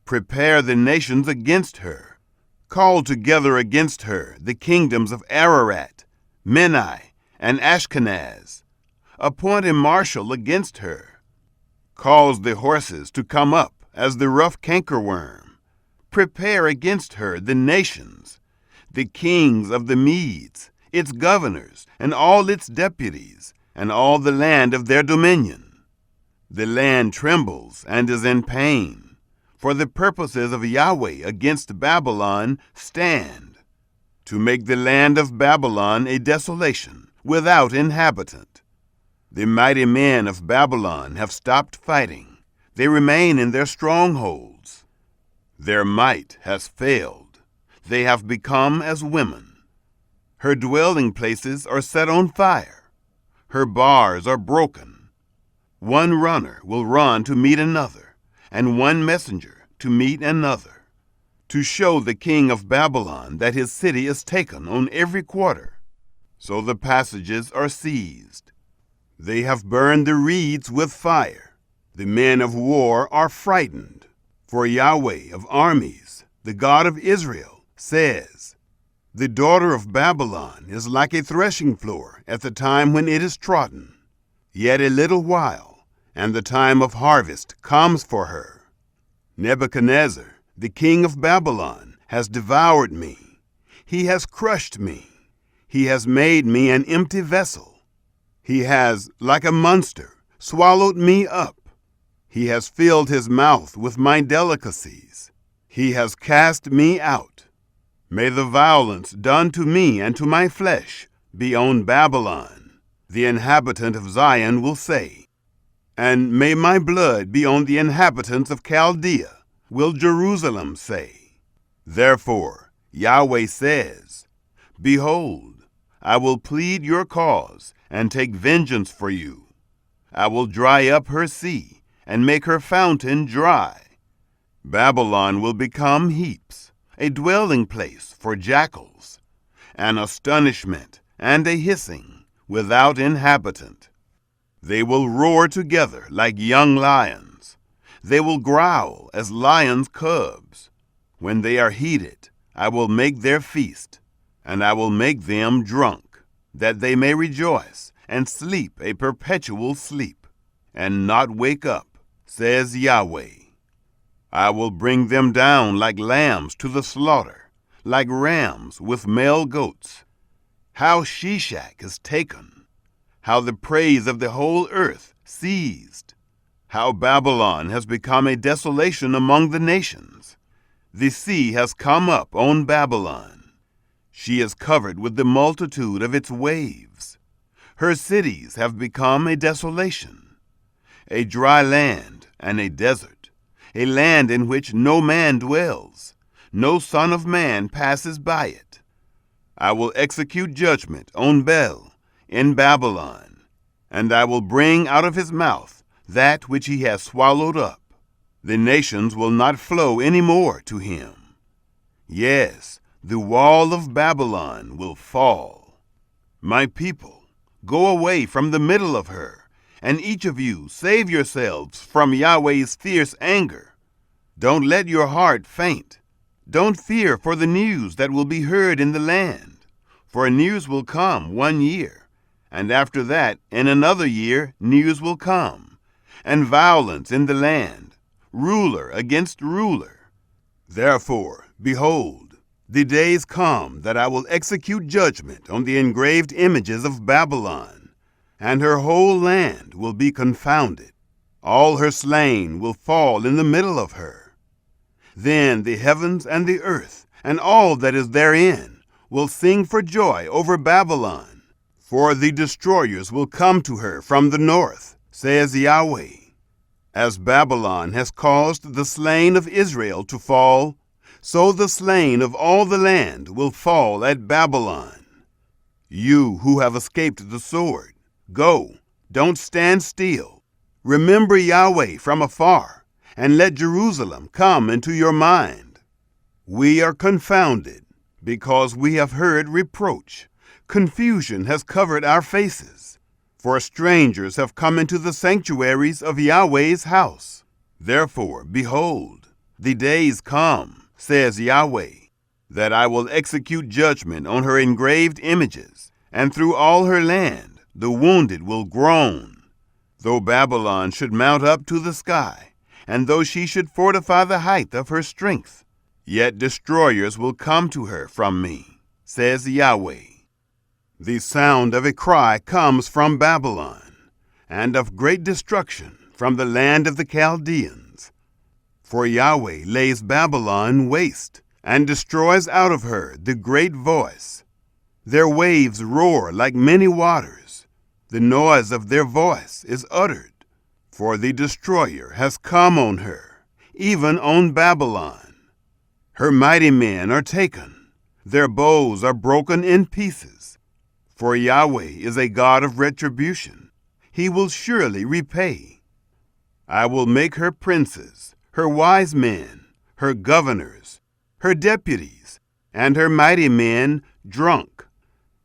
Prepare the nations against her. Call together against her the kingdoms of Ararat, Menai, and Ashkenaz. Appoint a marshal against her. Cause the horses to come up as the rough cankerworm. Prepare against her the nations, the kings of the Medes, its governors, and all its deputies, and all the land of their dominion. The land trembles and is in pain, for the purposes of Yahweh against Babylon stand, to make the land of Babylon a desolation, without inhabitant. The mighty men of Babylon have stopped fighting. They remain in their strongholds. Their might has failed. They have become as women. Her dwelling places are set on fire. Her bars are broken. One runner will run to meet another, and one messenger to meet another, to show the king of Babylon that his city is taken on every quarter. So the passages are seized. They have burned the reeds with fire. The men of war are frightened. For Yahweh of armies, the God of Israel, says, "The daughter of Babylon is like a threshing floor at the time when it is trodden. Yet a little while, and the time of harvest comes for her. Nebuchadnezzar, the king of Babylon, has devoured me. He has crushed me. He has made me an empty vessel. He has, like a monster, swallowed me up. He has filled his mouth with my delicacies. He has cast me out. May the violence done to me and to my flesh be on Babylon, the inhabitant of Zion will say. And may my blood be on the inhabitants of Chaldea, will Jerusalem say. Therefore Yahweh says, Behold, I will plead your cause and take vengeance for you. I will dry up her sea and make her fountain dry. Babylon will become heaps, a dwelling place for jackals, an astonishment and a hissing without inhabitant. They will roar together like young lions. They will growl as lions' cubs. When they are heated, I will make their feast, and I will make them drunk, that they may rejoice and sleep a perpetual sleep, and not wake up, says Yahweh. I will bring them down like lambs to the slaughter, like rams with male goats. How Shishak is taken, how the praise of the whole earth seized, how Babylon has become a desolation among the nations. The sea has come up on Babylon. She is covered with the multitude of its waves. Her cities have become a desolation, a dry land and a desert, a land in which no man dwells, no son of man passes by it. I will execute judgment on Bel in Babylon, and I will bring out of his mouth that which he has swallowed up. The nations will not flow any more to him. Yes, the wall of Babylon will fall. My people, go away from the middle of her, and each of you save yourselves from Yahweh's fierce anger. Don't let your heart faint. Don't fear for the news that will be heard in the land. For news will come 1 year, and after that, in another year, news will come, and violence in the land, ruler against ruler. Therefore, behold, the days come that I will execute judgment on the engraved images of Babylon, and her whole land will be confounded. All her slain will fall in the middle of her. Then the heavens and the earth, and all that is therein, will sing for joy over Babylon. For the destroyers will come to her from the north, says Yahweh. As Babylon has caused the slain of Israel to fall, so the slain of all the land will fall at Babylon. You who have escaped the sword, go, don't stand still. Remember Yahweh from afar, and let Jerusalem come into your mind. We are confounded, because we have heard reproach. Confusion has covered our faces. For strangers have come into the sanctuaries of Yahweh's house. Therefore, behold, the days come, says Yahweh, that I will execute judgment on her engraved images, and through all her land the wounded will groan. Though Babylon should mount up to the sky, and though she should fortify the height of her strength, yet destroyers will come to her from me, says Yahweh. The sound of a cry comes from Babylon, and of great destruction from the land of the Chaldeans. For Yahweh lays Babylon waste, and destroys out of her the great voice. Their waves roar like many waters. The noise of their voice is uttered. For the destroyer has come on her, even on Babylon. Her mighty men are taken. Their bows are broken in pieces. For Yahweh is a God of retribution. He will surely repay. I will make her princes, her wise men, her governors, her deputies, and her mighty men drunk.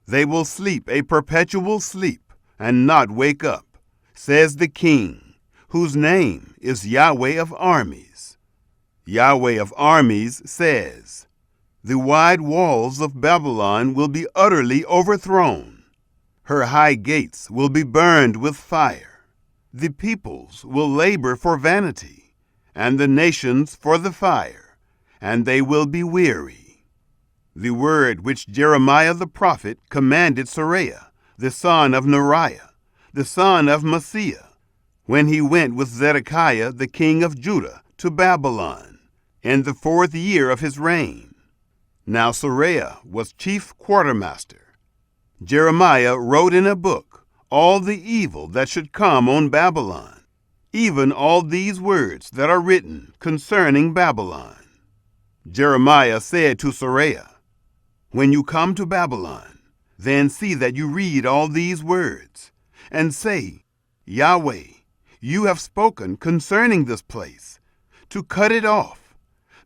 They will sleep a perpetual sleep and not wake up, says the King, whose name is Yahweh of armies. Yahweh of armies says, the wide walls of Babylon will be utterly overthrown. Her high gates will be burned with fire. The peoples will labor for vanity, and the nations for the fire, and they will be weary. The word which Jeremiah the prophet commanded Seraiah, the son of Neriah, the son of Maaseiah, when he went with Zedekiah the king of Judah to Babylon, in the 4th year of his reign. Now Seraiah was chief quartermaster. Jeremiah wrote in a book all the evil that should come on Babylon, even all these words that are written concerning Babylon. Jeremiah said to Seraiah, when you come to Babylon, then see that you read all these words, and say, Yahweh, you have spoken concerning this place, to cut it off,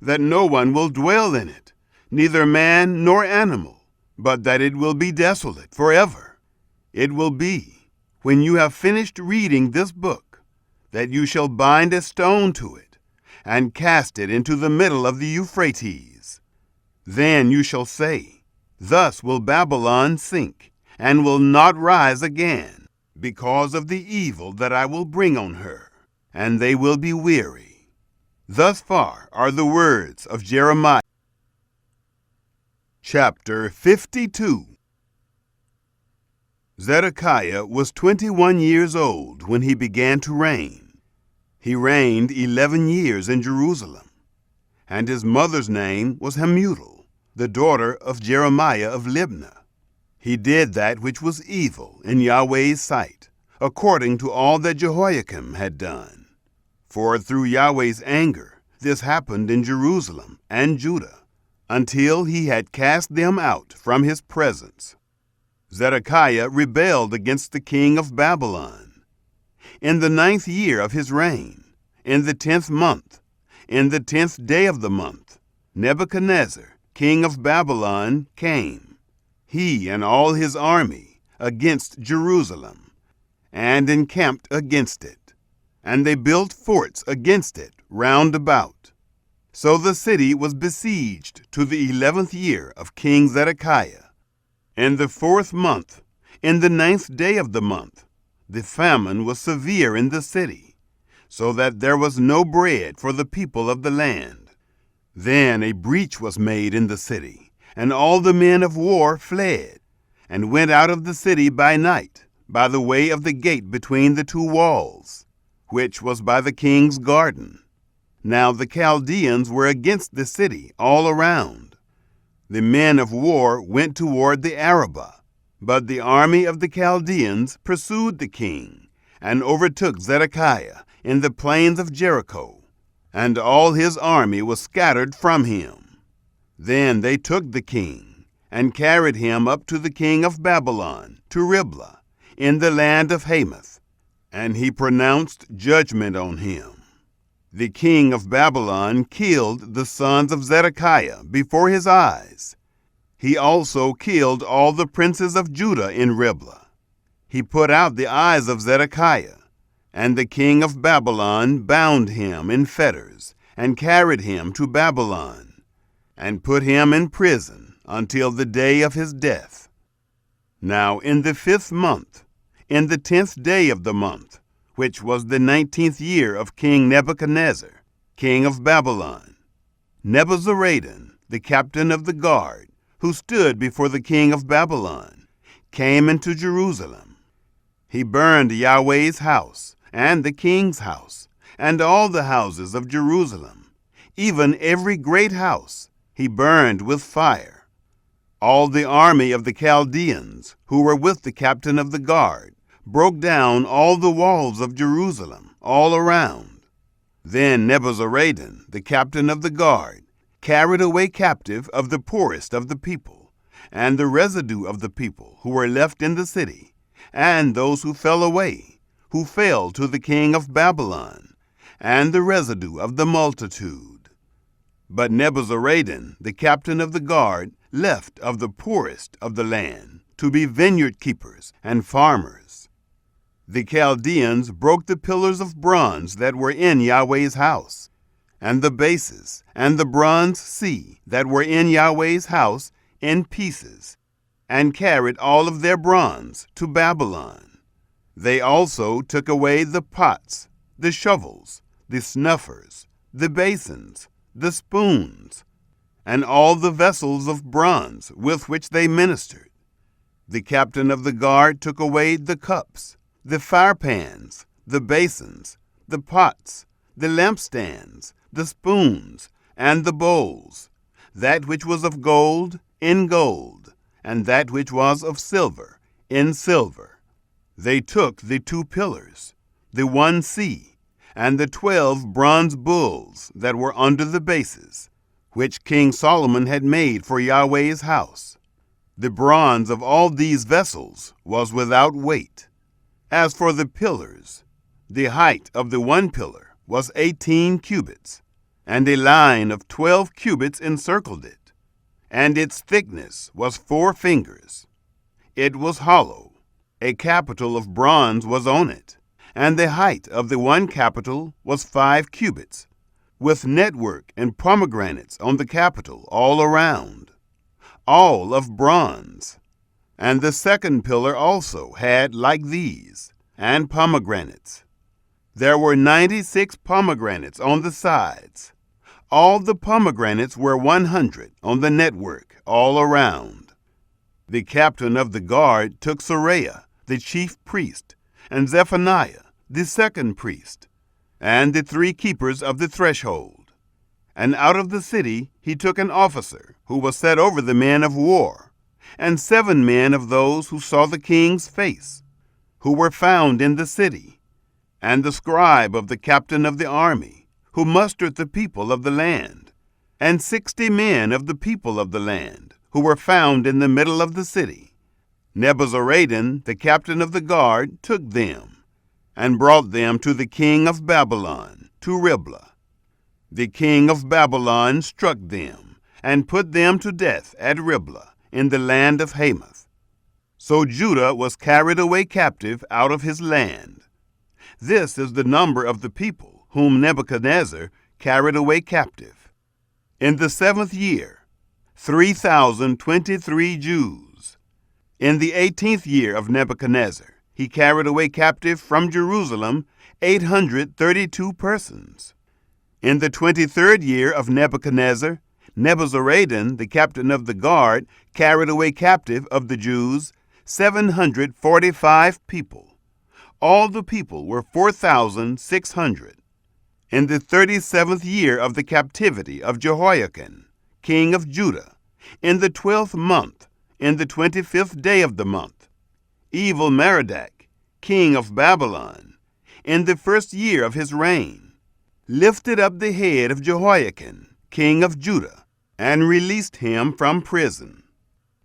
that no one will dwell in it, neither man nor animal, but that it will be desolate forever. It will be, when you have finished reading this book, that you shall bind a stone to it, and cast it into the middle of the Euphrates. Then you shall say, thus will Babylon sink, and will not rise again, because of the evil that I will bring on her, and they will be weary. Thus far are the words of Jeremiah. Chapter 52. Zedekiah was 21 years old when he began to reign. He reigned 11 years in Jerusalem, and his mother's name was Hamutal, the daughter of Jeremiah of Libnah. He did that which was evil in Yahweh's sight, according to all that Jehoiakim had done. For through Yahweh's anger this happened in Jerusalem and Judah, until he had cast them out from his presence. Zedekiah rebelled against the king of Babylon. In the 9th year of his reign, in the 10th month, in the 10th day of the month, Nebuchadnezzar, king of Babylon, came, he and all his army, against Jerusalem, and encamped against it. And they built forts against it round about. So the city was besieged to the 11th year of King Zedekiah. In the 4th month, in the 9th day of the month, the famine was severe in the city, so that there was no bread for the people of the land. Then a breach was made in the city, and all the men of war fled, and went out of the city by night, by the way of the gate between the 2 walls, which was by the king's garden. Now the Chaldeans were against the city all around. The men of war went toward the Arabah, but the army of the Chaldeans pursued the king, and overtook Zedekiah in the plains of Jericho, and all his army was scattered from him. Then they took the king, and carried him up to the king of Babylon, to Riblah, in the land of Hamath, and he pronounced judgment on him. The king of Babylon killed the sons of Zedekiah before his eyes. He also killed all the princes of Judah in Riblah. he put out the eyes of Zedekiah, and the king of Babylon bound him in fetters, and carried him to Babylon, and put him in prison until the day of his death. Now in the 5th month, in the 10th day of the month, which was the 19th year of King Nebuchadnezzar, king of Babylon, Nebuzaradan, the captain of the guard, who stood before the king of Babylon, came into Jerusalem. He burned Yahweh's house, and the king's house, and all the houses of Jerusalem, even every great house he burned with fire. All the army of the Chaldeans, who were with the captain of the guard, broke down all the walls of Jerusalem all around. Then Nebuzaradan, the captain of the guard, carried away captive of the poorest of the people, and the residue of the people who were left in the city, and those who fell away, who fell to the king of Babylon, and the residue of the multitude. But Nebuzaradan, the captain of the guard, left of the poorest of the land to be vineyard keepers and farmers. The Chaldeans broke the pillars of bronze that were in Yahweh's house, and the bases, and the bronze sea that were in Yahweh's house in pieces, and carried all of their bronze to Babylon. They also took away the pots, the shovels, the snuffers, the basins, the spoons, and all the vessels of bronze with which they ministered. The captain of the guard took away the cups, the firepans, the basins, the pots, the lampstands, the spoons, and the bowls, that which was of gold in gold, and that which was of silver in silver. They took the 2 pillars, the 1 sea, and the 12 bronze bulls that were under the bases, which King Solomon had made for Yahweh's house. The bronze of all these vessels was without weight. As for the pillars, the height of the 1 pillar was 18 cubits, and a line of 12 cubits encircled it, and its thickness was 4 fingers. It was hollow. A capital of bronze was on it, and the height of the 1 capital was 5 cubits, with network and pomegranates on the capital all around, all of bronze. And the 2nd pillar also had like these, and pomegranates. There were 96 pomegranates on the sides. All the pomegranates were 100 on the network all around. The captain of the guard took Seraiah, the chief priest, and Zephaniah, the 2nd priest, and the 3 keepers of the threshold. And out of the city he took an officer who was set over the men of war, and 7 men of those who saw the king's face, who were found in the city, and the scribe of the captain of the army, who mustered the people of the land, and 60 men of the people of the land, who were found in the middle of the city. Nebuzaradan, the captain of the guard, took them, and brought them to the king of Babylon, to Riblah. The king of Babylon struck them, and put them to death at Riblah, in the land of Hamath. So Judah was carried away captive out of his land. This is the number of the people whom Nebuchadnezzar carried away captive. In the 7th year, 3,023 Jews. In the 18th year of Nebuchadnezzar, he carried away captive from Jerusalem 832 persons. In the 23rd year of Nebuchadnezzar, Nebuzaradan, the captain of the guard, carried away captive of the Jews 745 people. All the people were 4,600. In the 37th year of the captivity of Jehoiakim, king of Judah, in the 12th month, in the 25th day of the month, Evil-Merodach, king of Babylon, in the 1st year of his reign, lifted up the head of Jehoiakim, king of Judah, and released him from prison.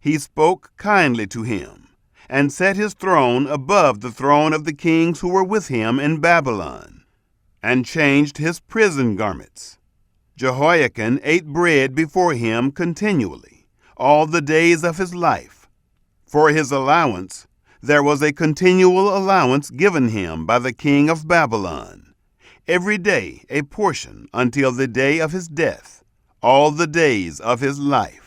He spoke kindly to him, and set his throne above the throne of the kings who were with him in Babylon, and changed his prison garments. Jehoiakim ate bread before him continually, all the days of his life. For his allowance, There was a continual allowance given him by the king of Babylon, every day a portion until the day of his death, all the days of his life.